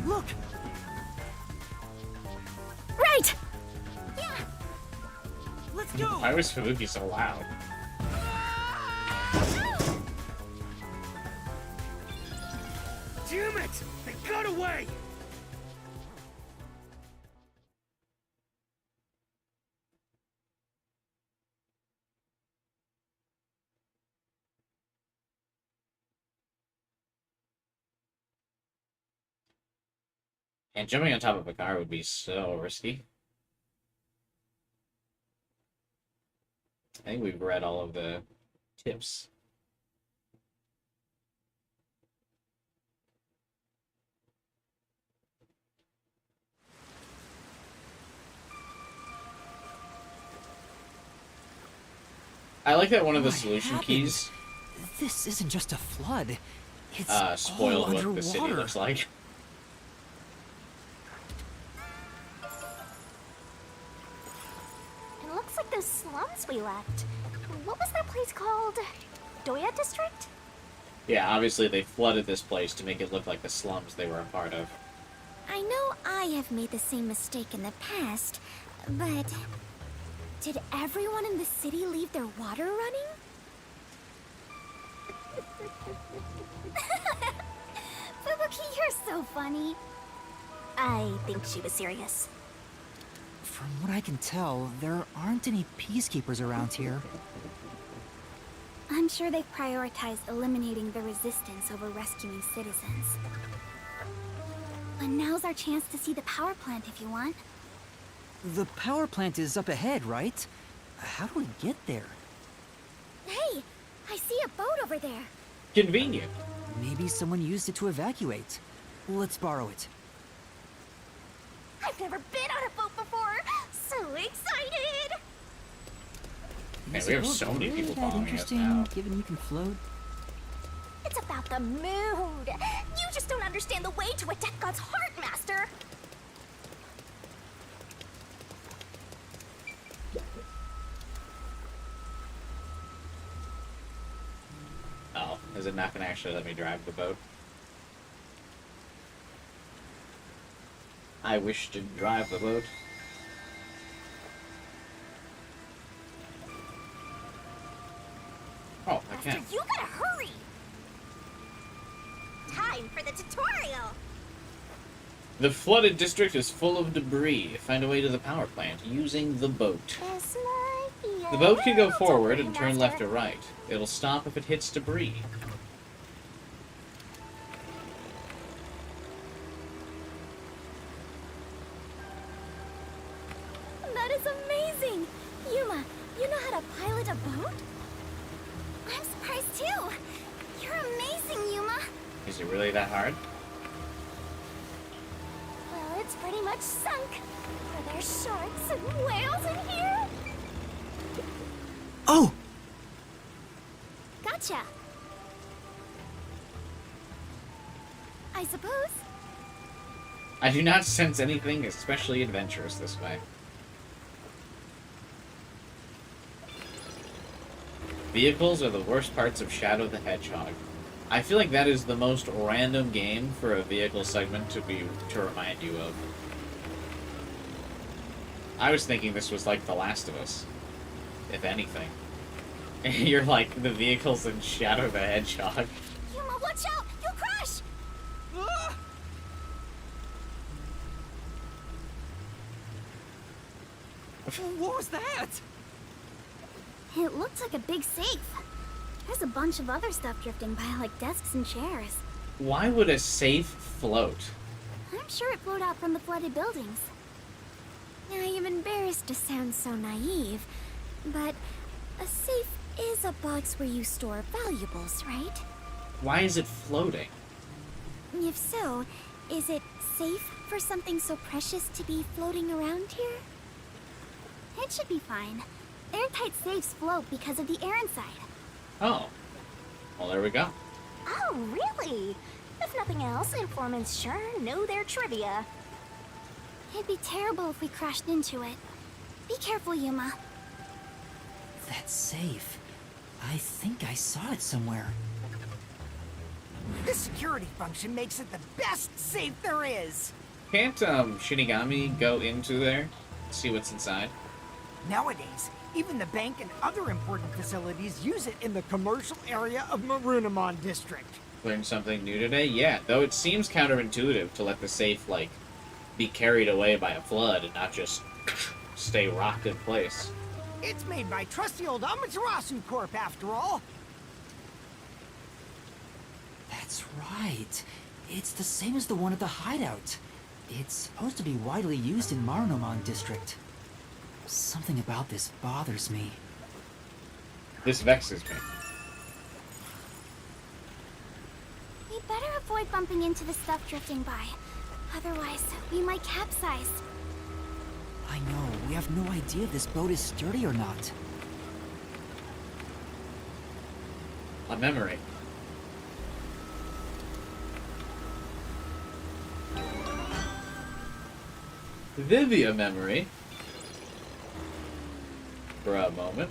Look! Right! Let's go! Why was Fubuki so loud? Damn it! They got away! And jumping on top of a car would be so risky. I think we've read all of the tips. I like that one of the solution keys This isn't just a flood. It's spoiled all what the city underwater. looks like. It looks like those slums we left. What was that place called? Doya District? Yeah, obviously they flooded this place to make it look like the slums they were a part of. I know I have made the same mistake in the past, but did everyone in the city leave their water running? Fubuki, you're so funny. I think she was serious. From what I can tell, there aren't any peacekeepers around here. I'm sure they prioritize eliminating the resistance over rescuing citizens. But now's our chance to see the power plant if you want. The power plant is up ahead, right? How do we get there? Hey, I see a boat over there. Convenient. Maybe someone used it to evacuate. Let's borrow it. I've never been on a boat before! So excited! Man, we have so many people following us interesting, now. given you can float. It's about the mood! You just don't understand the way to a Death God's heart, Master! Oh, is it not gonna actually let me drive the boat? I wish to drive the boat. Oh, I Master, can. you gotta hurry! Time for the tutorial! The flooded district is full of debris. Find a way to the power plant using the boat. The boat can go forward and turn left or right. It'll stop if it hits debris. That is amazing! Yuma, you know how to pilot a boat? I'm surprised too! You're amazing, Yuma! Is it really that hard? Well, it's pretty much sunk. Are there sharks and whales in here? Oh! Gotcha! I suppose. I do not sense anything especially adventurous this way. Vehicles are the worst parts of Shadow the Hedgehog. I feel like that is the most random game for a vehicle segment to remind you of. I was thinking this was like The Last of Us, if anything. You're like the vehicles in Shadow the Hedgehog. Yuma, watch out! You'll crash! What was that? It looked like a big safe. There's a bunch of other stuff drifting by, like desks and chairs. Why would a safe float? I'm sure it flowed out from the flooded buildings. I am embarrassed to sound so naive, but a safe is a box where you store valuables, right? Why is it floating? If so, is it safe for something so precious to be floating around here? It should be fine. Airtight safes float because of the air inside. Oh. Well, there we go. Oh, really? If nothing else, informants sure know their trivia. It'd be terrible if we crashed into it. Be careful, Yuma. That's safe. I think I saw it somewhere. This security function makes it the best safe there is. Can't Shinigami go into there? See what's inside? Nowadays, even the bank and other important facilities use it in the commercial area of Marunamon District. Learned something new today? Yeah, though it seems counterintuitive to let the safe, like, be carried away by a flood and not just stay rocked in place. It's made by trusty old Amaterasu Corp, after all. That's right. It's the same as the one at the hideout. It's supposed to be widely used in Marunamon District. Something about this bothers me. This vexes me. We'd better avoid bumping into the stuff drifting by. Otherwise, we might capsize. I know, we have no idea if this boat is sturdy or not. A memory. Vivia memory. For a moment.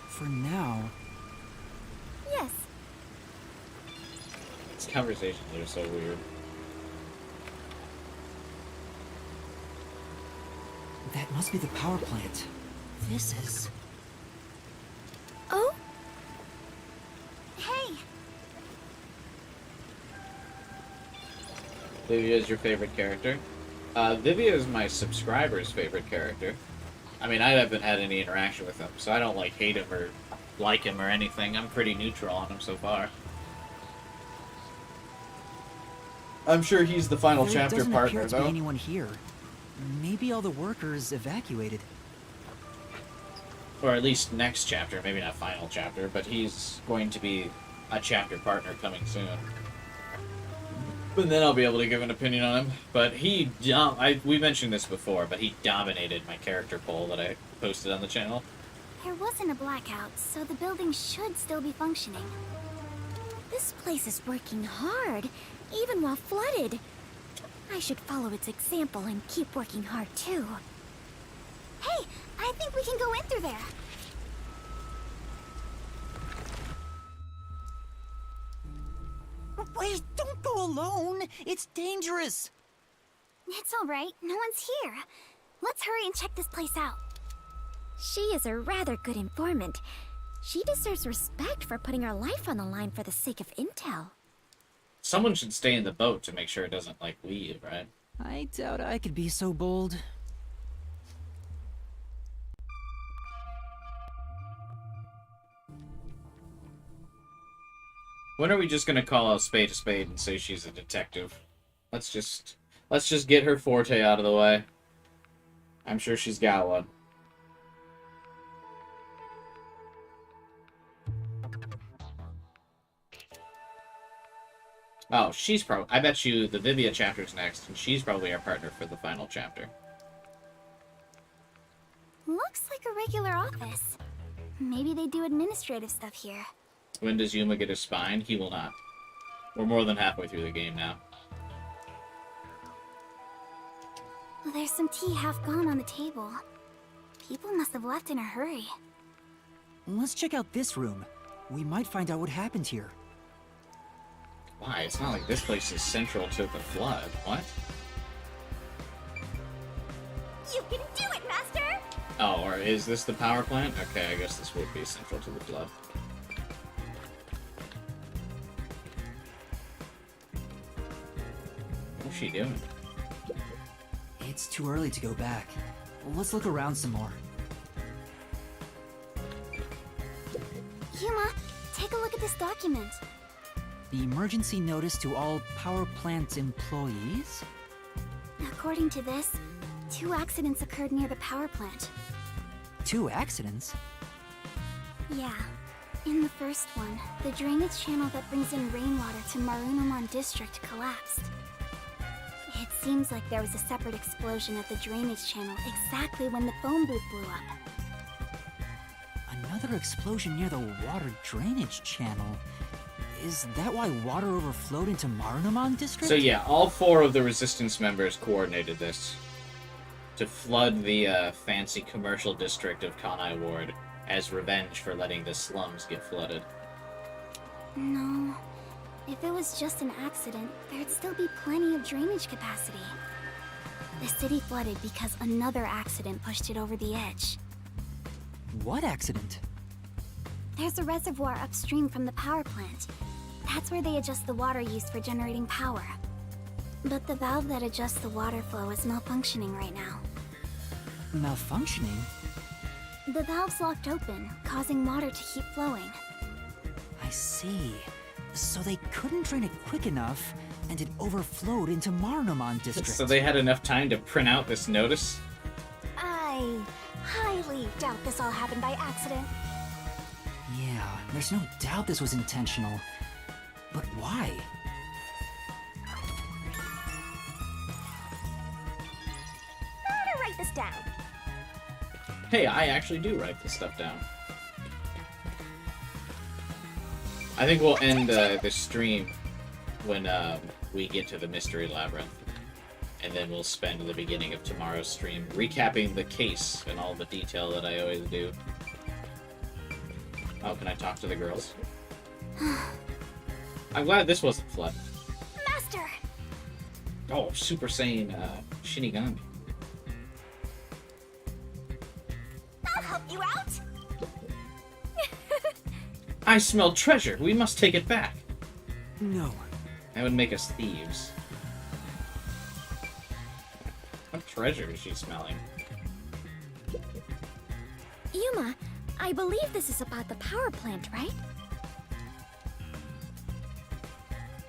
For now. Yes. These conversations are so weird. That must be the power plant. This is... Oh? Hey! Vivia is your favorite character? Vivia is my subscriber's favorite character. I mean, I haven't had any interaction with him, so I don't, like, hate him or like him or anything. I'm pretty neutral on him so far. I'm sure he's the final chapter partner, There doesn't appear to though. be anyone here. Maybe all the workers evacuated. Or at least next chapter, maybe not final chapter, but he's going to be a chapter partner coming soon. But then I'll be able to give an opinion on him. But he, we mentioned this before, but he dominated my character poll that I posted on the channel. There wasn't a blackout, so the building should still be functioning. This place is working hard, even while flooded. I should follow its example and keep working hard too. Hey, I think we can go in through there. Wait, don't go alone! It's dangerous! It's all right. No one's here. Let's hurry and check this place out. She is a rather good informant. She deserves respect for putting her life on the line for the sake of intel. Someone should stay in the boat to make sure it doesn't, like, leave, right? I doubt I could be so bold. When are we just gonna call a spade and say she's a detective? Let's just get her forte out of the way. I'm sure she's got one. Oh, she's probably... I bet you the Vivia chapter's next, and she's probably our partner for the final chapter. Looks like a regular office. Maybe they do administrative stuff here. When does Yuma get his spine? He will not. We're more than halfway through the game now. There's some tea half gone on the table. People must have left in a hurry. Let's check out this room. We might find out what happened here. Why? It's not like this place is central to the flood. What? You can do it, Master! Oh, or is this the power plant? Okay, I guess this would be central to the flood. What's she doing? It's too early to go back. Let's look around some more. Yuma, take a look at this document. Emergency notice to all power plant employees? According to this, 2 accidents occurred near the power plant. 2 accidents? Yeah. In the first one, the drainage channel that brings in rainwater to Marunamon District collapsed. It seems like there was a separate explosion at the drainage channel exactly when the phone booth blew up. Another explosion near the water drainage channel. Is that why water overflowed into Marunamon District? So yeah, all 4 of the Resistance members coordinated this to flood the fancy commercial district of Kanai Ward as revenge for letting the slums get flooded. No. If it was just an accident, there'd still be plenty of drainage capacity. The city flooded because another accident pushed it over the edge. What accident? There's a reservoir upstream from the power plant. That's where they adjust the water used for generating power. But the valve that adjusts the water flow is malfunctioning right now. Malfunctioning? The valve's locked open, causing water to keep flowing. I see. So they couldn't drain it quick enough, and it overflowed into Marunamon District. So they had enough time to print out this notice? I highly doubt this all happened by accident. Yeah, there's no doubt this was intentional. But why? Better write this down. Hey, I actually do write this stuff down. I think we'll end the stream when we get to the Mystery Labyrinth. And then we'll spend the beginning of tomorrow's stream recapping the case in all the detail that I always do. Oh, can I talk to the girls? I'm glad this wasn't flood. Master! Oh, Super Saiyan Shinigami. I'll help you out! I smell treasure. We must take it back. No. That would make us thieves. What treasure is she smelling? Yuma, I believe this is about the power plant, right?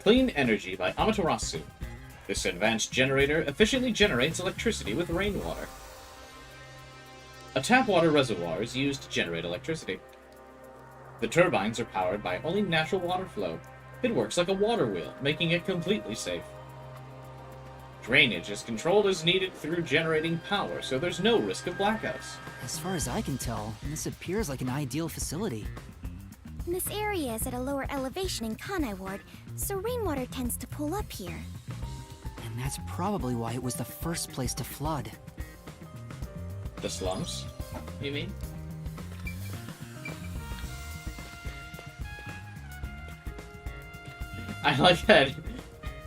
Clean energy by Amaterasu. This advanced generator efficiently generates electricity with rainwater. A tap water reservoir is used to generate electricity. The turbines are powered by only natural water flow. It works like a water wheel, making it completely safe. Drainage is controlled as needed through generating power, so there's no risk of blackouts. As far as I can tell, this appears like an ideal facility. This area is at a lower elevation in Kanai Ward, so rainwater tends to pool up here. And that's probably why it was the first place to flood. The slums, you mean? I like that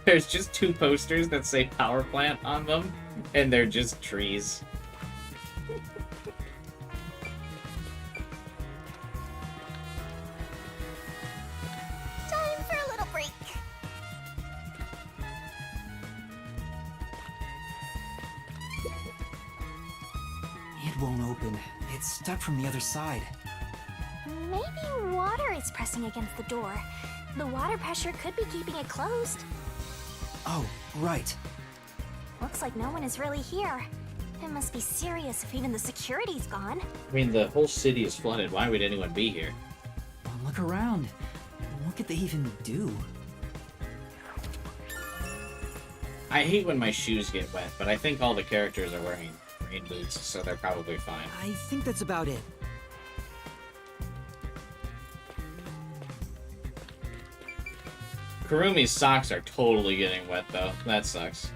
there's just 2 posters that say power plant on them, and they're just trees. won't open. It's stuck from the other side. Maybe water is pressing against the door. The water pressure could be keeping it closed. Oh, right. Looks like no one is really here. It must be serious if even the security's gone. I mean, the whole city is flooded. Why would anyone be here? Well, look around. What could they even do? I hate when my shoes get wet, but I think all the characters are wearing rain boots, so they're probably fine. I think that's about it. Kurumi's socks are totally getting wet, though. That sucks.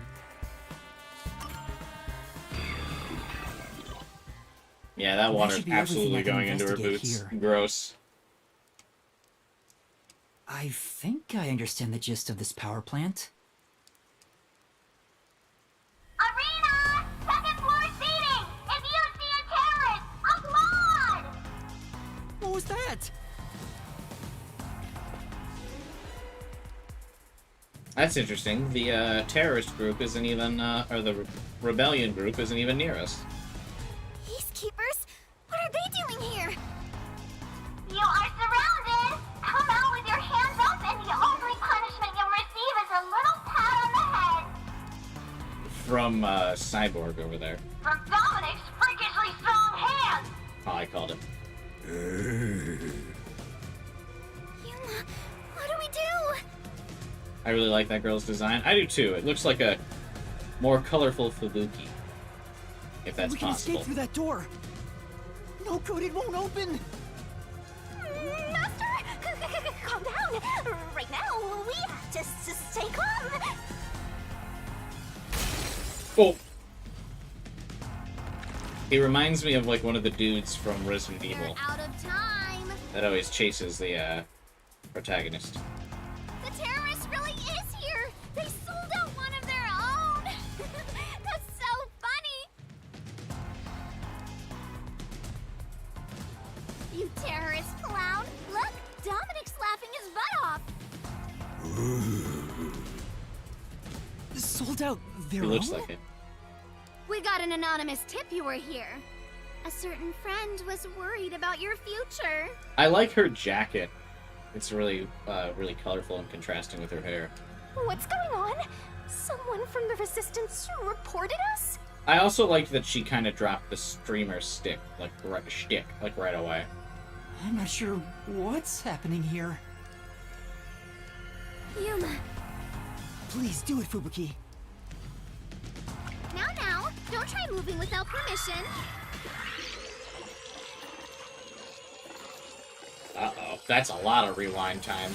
Yeah, that water's absolutely going into her boots. Here. Gross. I think I understand the gist of this power plant. Arena! Second floor seating! If you see a terrorist, applaud! What was that? That's interesting. The terrorist group isn't even, or the rebellion group isn't even near us. Peacekeepers? What are they doing here? You are surrounded! Come out with your hands up and the only punishment you'll receive is a little pat on the head! From, Cyborg over there. From Dominic's freakishly strong hands! Oh, I called it. Yuma, what do we do? I really like that girl's design. I do too. It looks like a more colorful Fubuki. If that's we can possible. escape through that door. No, Code, it won't open. Master! Calm down! Right now, we have to stay calm! Oh! He reminds me of like one of the dudes from Resident Evil. Out of time! That always chases the, protagonist. The terrorist really is here! They sold out one of their own! That's so funny! You terrorist clown! Look! Dominic's laughing his butt off! Sold out their He looks own? like it. We got an anonymous tip you were here. A certain friend was worried about your future. I like her jacket. It's really, really colorful and contrasting with her hair. What's going on? Someone from the Resistance reported us? I also liked that she kind of dropped the streamer stick, like right away. I'm not sure what's happening here. Yuma. Please do it, Fubuki. Now, don't try moving without permission. Uh-oh, that's a lot of rewind time.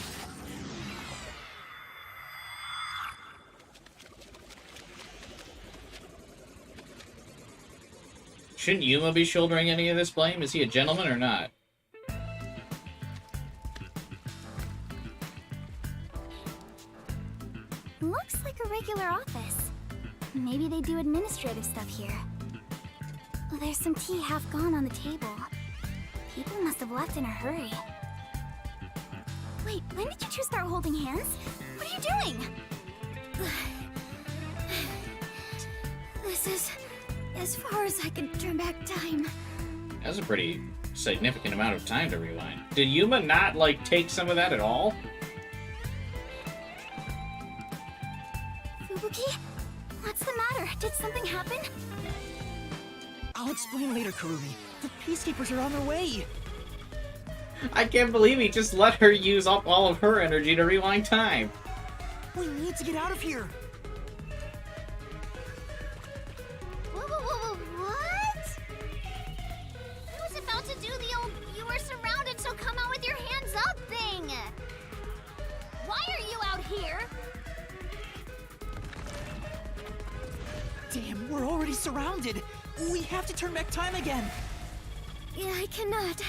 Shouldn't Yuma be shouldering any of this blame? Is he a gentleman or not? Looks like a regular office. Maybe they do administrative stuff here. There's some tea half gone on the table. People must have left in a hurry. Wait, when did you two start holding hands? What are you doing? This is as far as I can turn back time. That was a pretty significant amount of time to rewind. Did Yuma not, like, take some of that at all? Fubuki? What's the matter? Did something happen? I'll explain later, Kurumi. The Peacekeepers are on their way. I can't believe he just let her use up all of her energy to rewind time. We need to get out of here. What? I was about to do the old "you were surrounded, so come out with your hands up" thing. Why are you out here? Damn, we're already surrounded. We have to turn back time again. Yeah, I cannot.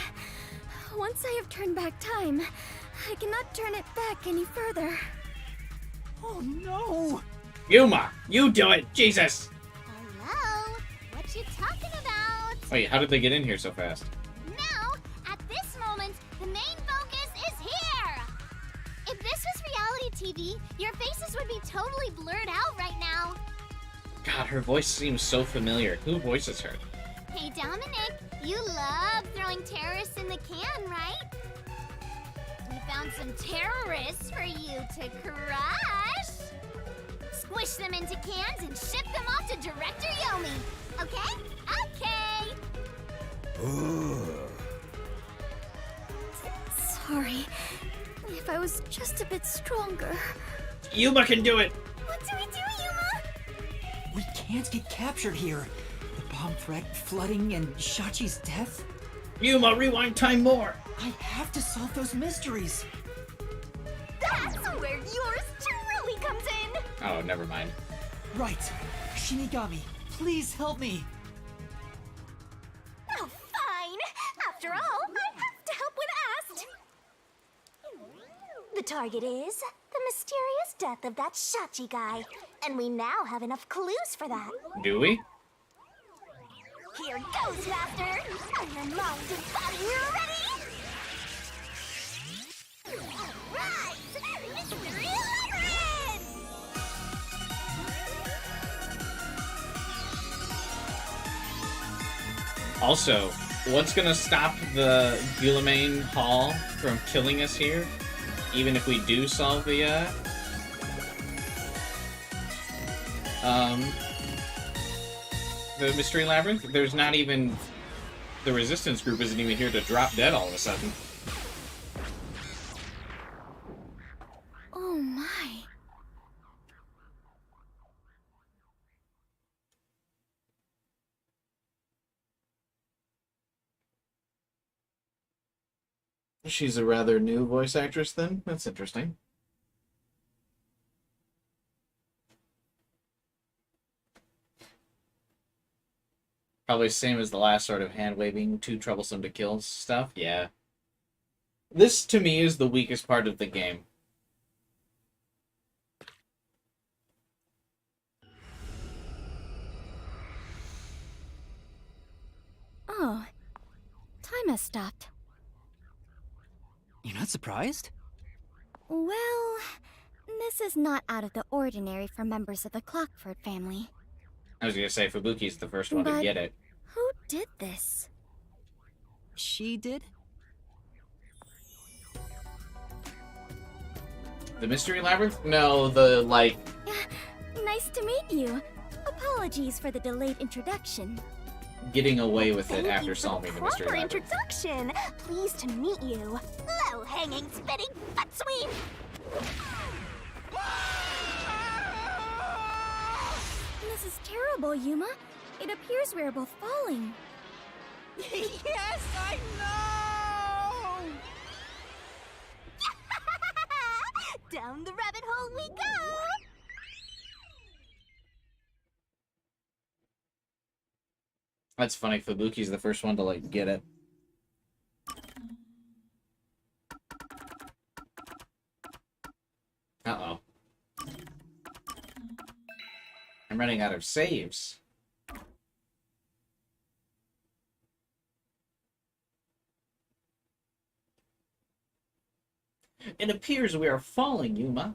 Once I have turned back time, I cannot turn it back any further. Oh no! Yuma, you do it! Jesus! Hello? What you talking about? Wait, how did they get in here so fast? Now, at this moment, the main focus is here! If this was reality TV, your faces would be totally blurred out right now. God, her voice seems so familiar. Who voices her? Hey, Dominic, you love throwing terrorists in the can, right? We found some terrorists for you to crush. Squish them into cans and ship them off to Director Yomi. Okay? Okay. Sorry. If I was just a bit stronger. Yuma can do it! What do we do, Yuma? We can't get captured here. The bomb threat, flooding, and Shachi's death. Yuma, rewind time more! I have to solve those mysteries. That's where yours truly comes in. Oh, never mind. Right. Shinigami, please help me. Oh, fine. After all, I have to help when asked. The target is the mysterious death of that Shachi guy. And we now have enough clues for that. Do we? Here goes, Master. Are your mind and body ready? Alright! Mystery Labyrinth! Also, what's gonna stop the Guillemane Hall from killing us here? Even if we do solve the Mystery Labyrinth? There's not even... The Resistance group isn't even here to drop dead all of a sudden. Oh my. She's a rather new voice actress then? That's interesting. Probably same as the last sort of hand-waving, too troublesome to kill stuff. Yeah. This, to me, is the weakest part of the game. Oh. Time has stopped. You're not surprised? Well, this is not out of the ordinary for members of the Clockford family. I was gonna say, Fubuki's the first one to get it. Who did this? She did? The Mystery Labyrinth? No, the, like... Nice to meet you. Apologies for the delayed introduction. Getting away with it Thank after you for solving the the Mystery proper Labyrinth. introduction. Pleased to meet you. Low-hanging, spitting butt sweep. This is terrible, Yuma. It appears we are both falling. Yes, I know! Down the rabbit hole we go! That's funny, Fubuki's the first one to, like, get it. Uh-oh. I'm running out of saves. It appears we are falling, Yuma.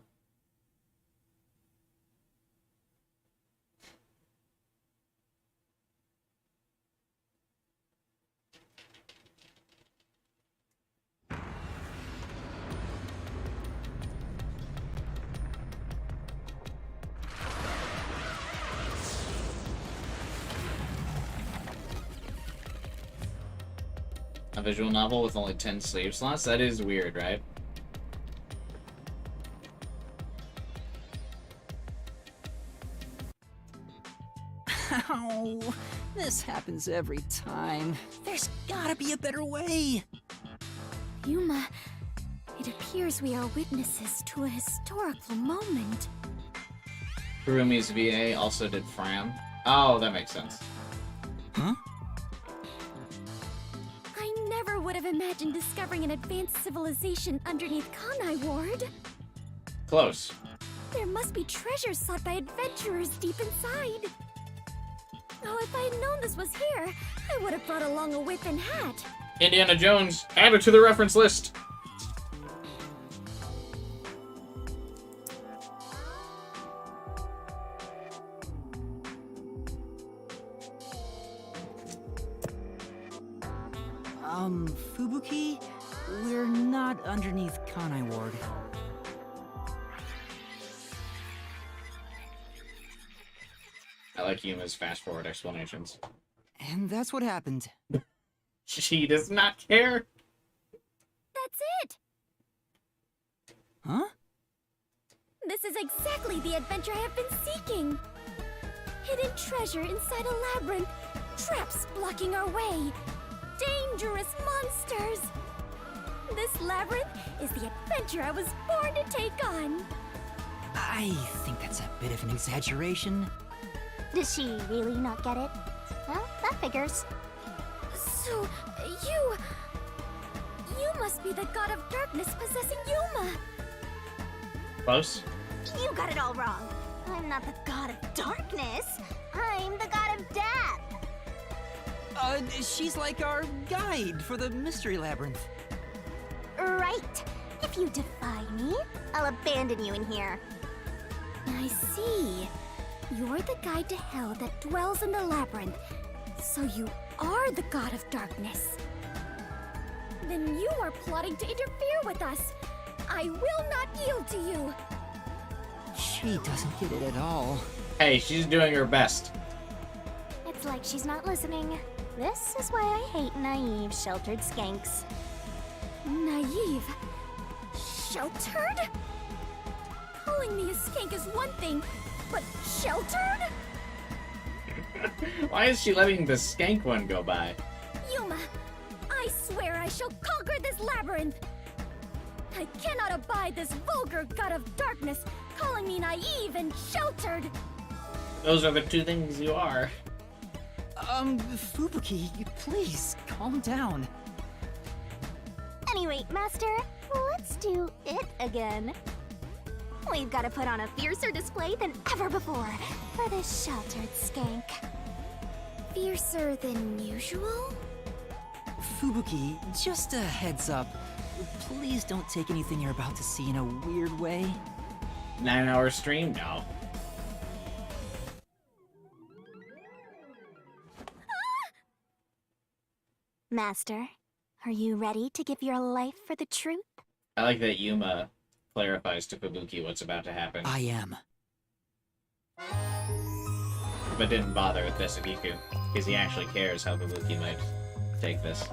A visual novel with only 10 save slots? That is weird, right? Ow! This happens every time. There's gotta be a better way! Yuma, it appears we are witnesses to a historical moment. Kurumi's VA also did Fram. Oh, that makes sense. Huh? I never would have imagined discovering an advanced civilization underneath Kanai Ward. Close. There must be treasures sought by adventurers deep inside. Oh, if I had known this was here, I would have brought along a whip and hat. Indiana Jones, add it to the reference list. Fubuki? We're not underneath Kanai Ward. I like Yuma's fast-forward explanations. And that's what happened. She does not care. That's it! Huh? This is exactly the adventure I have been seeking! Hidden treasure inside a labyrinth, traps blocking our way, dangerous monsters! This labyrinth is the adventure I was born to take on! I think that's a bit of an exaggeration. Does she really not get it? Well, that figures. So, you must be the god of darkness possessing Yuma! Close. You got it all wrong. I'm not the god of darkness. I'm the god of death. She's like our guide for the mystery labyrinth. Right. If you defy me, I'll abandon you in here. I see. You're the guide to hell that dwells in the labyrinth. So you are the god of darkness. Then you are plotting to interfere with us. I will not yield to you. She doesn't get it at all. Hey, she's doing her best. It's like she's not listening. This is why I hate naive, sheltered skanks. Naive? Sheltered? Calling me a skank is one thing, but sheltered? Why is she letting the skank one go by? Yuma, I swear I shall conquer this labyrinth! I cannot abide this vulgar god of darkness calling me naive and sheltered! Those are the two things you are. Fubuki, please, calm down. Anyway, Master, let's do it again. We've got to put on a fiercer display than ever before for this sheltered skank. Fiercer than usual? Fubuki, just a heads up. Please don't take anything you're about to see in a weird way. 9-hour stream now. Master, are you ready to give your life for the truth? I like that Yuma clarifies to Fubuki what's about to happen. I am. But didn't bother with Besugiku, because he actually cares how Fubuki might take this.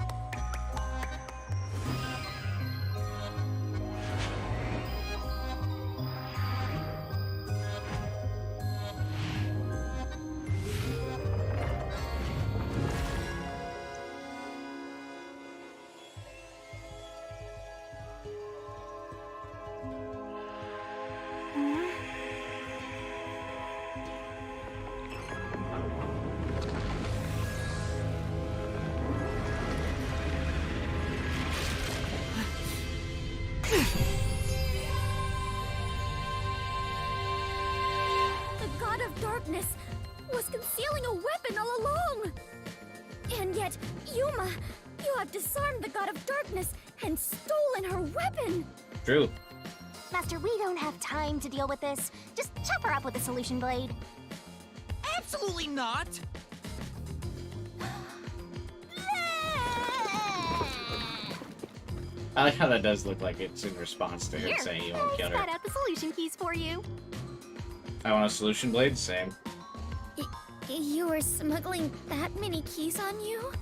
The god of darkness was concealing a weapon all along! And yet, Yuma, you have disarmed the god of darkness and stolen her weapon! True. Master, we don't have time to deal with this. Just chop her up with a solution blade. Absolutely not! I like how that does look like it's in response to her Here, saying you won't I kill her. spat out the solution keys for you. I want a solution blade? Same. You were smuggling that many keys on you?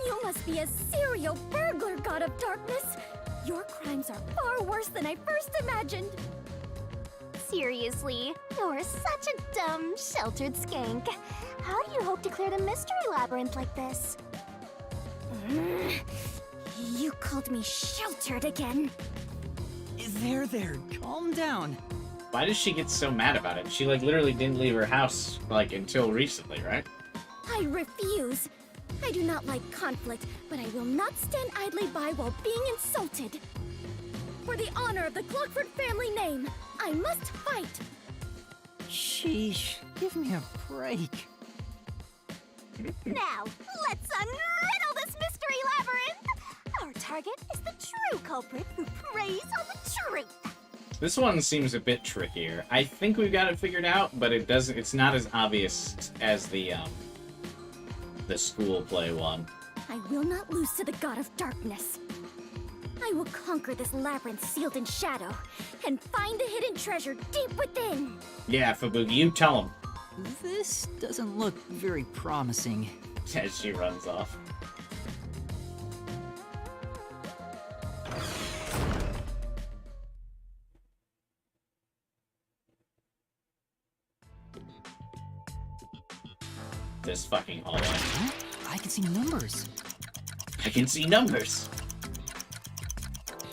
You must be a serial burglar, god of darkness! Your crimes are far worse than I first imagined! Seriously, you're such a dumb, sheltered skank. How do you hope to clear the mystery labyrinth like this? You called me sheltered again. There, calm down. Why does she get so mad about it? She, like, literally didn't leave her house, like, until recently, right? I refuse. I do not like conflict, but I will not stand idly by while being insulted. For the honor of the Clockford family name, I must fight. Sheesh, give me a break. Now, let's unriddle this mystery labyrinth! Our target is the true culprit who preys on the truth. This one seems a bit trickier. I think we've got it figured out, but it's not as obvious as the school play one. I will not lose to the God of Darkness. I will conquer this labyrinth sealed in shadow and find the hidden treasure deep within. Yeah, Fubuki, you tell him. This doesn't look very promising. As she runs off. This fucking hallway. I can see numbers. I can see numbers.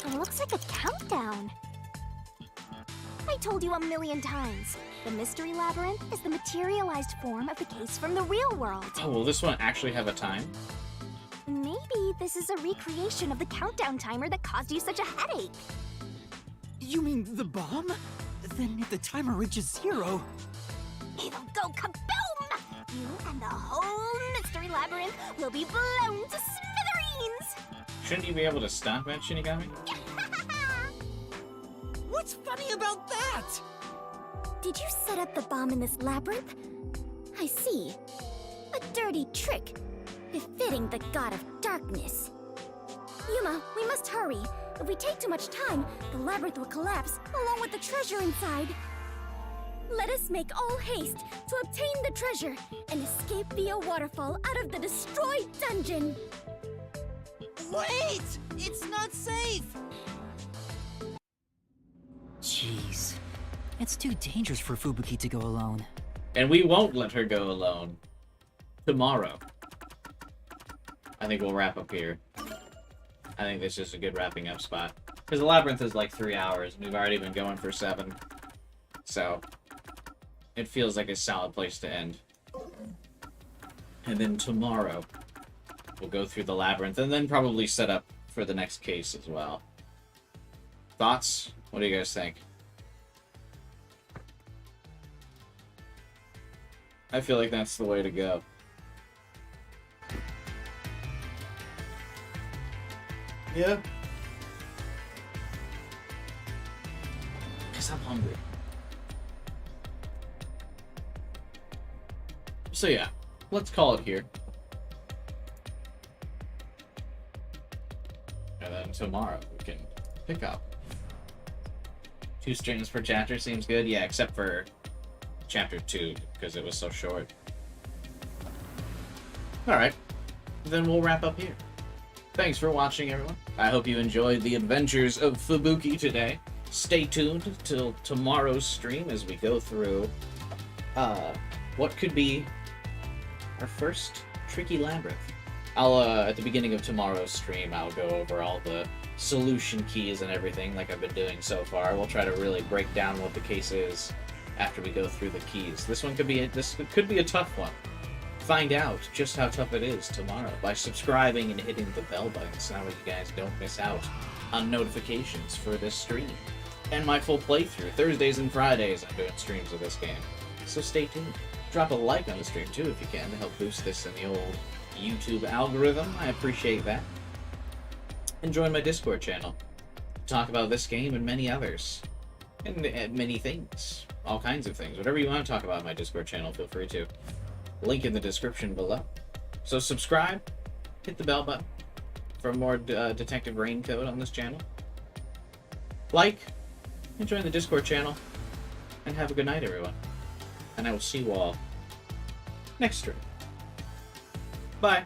It looks like a countdown. I told you a million times. The Mystery Labyrinth is the materialized form of the case from the real world. Oh, will this one actually have a time? Maybe this is a recreation of the countdown timer that caused you such a headache. You mean the bomb? Then if the timer reaches 0... It'll go kaboom! You and the whole Mystery Labyrinth will be blown to smithereens! Shouldn't you be able to stop that, Shinigami? What's funny about that? Did you set up the bomb in this labyrinth? I see. A dirty trick, befitting the God of Darkness. Yuma, we must hurry. If we take too much time, the labyrinth will collapse, along with the treasure inside. Let us make all haste to obtain the treasure and escape via waterfall out of the destroyed dungeon. Wait! It's not safe! Jeez. It's too dangerous for Fubuki to go alone. And we won't let her go alone. Tomorrow. I think we'll wrap up here. I think this is a good wrapping up spot. Because the labyrinth is like 3 hours, and we've already been going for 7. So, it feels like a solid place to end. And then tomorrow, we'll go through the labyrinth, and then probably set up for the next case as well. Thoughts? What do you guys think? I feel like that's the way to go. Yeah. Because I'm hungry. So yeah, let's call it here. And then tomorrow we can pick up. 2 streams per chapter seems good. Yeah, except for chapter 2, because it was so short. Alright, then we'll wrap up here. Thanks for watching, everyone. I hope you enjoyed the adventures of Fubuki today. Stay tuned till tomorrow's stream as we go through what could be our first tricky labyrinth. I'll at the beginning of tomorrow's stream, I'll go over all the solution keys and everything like I've been doing so far. We'll try to really break down what the case is after we go through the keys. This could be a tough one. Find out just how tough it is tomorrow by subscribing and hitting the bell button so that way you guys don't miss out on notifications for this stream. And my full playthrough. Thursdays and Fridays I'm doing streams of this game. So stay tuned. Drop a like on the stream too if you can to help boost this in the old YouTube algorithm. I appreciate that. And join my Discord channel. Talk about this game and many others. And many things. All kinds of things. Whatever you want to talk about in my Discord channel, feel free to. Link in the description below. So subscribe, hit the bell button for more Detective Raincoat on this channel. Like, and join the Discord channel. And have a good night, everyone. And I will see you all next stream. Bye.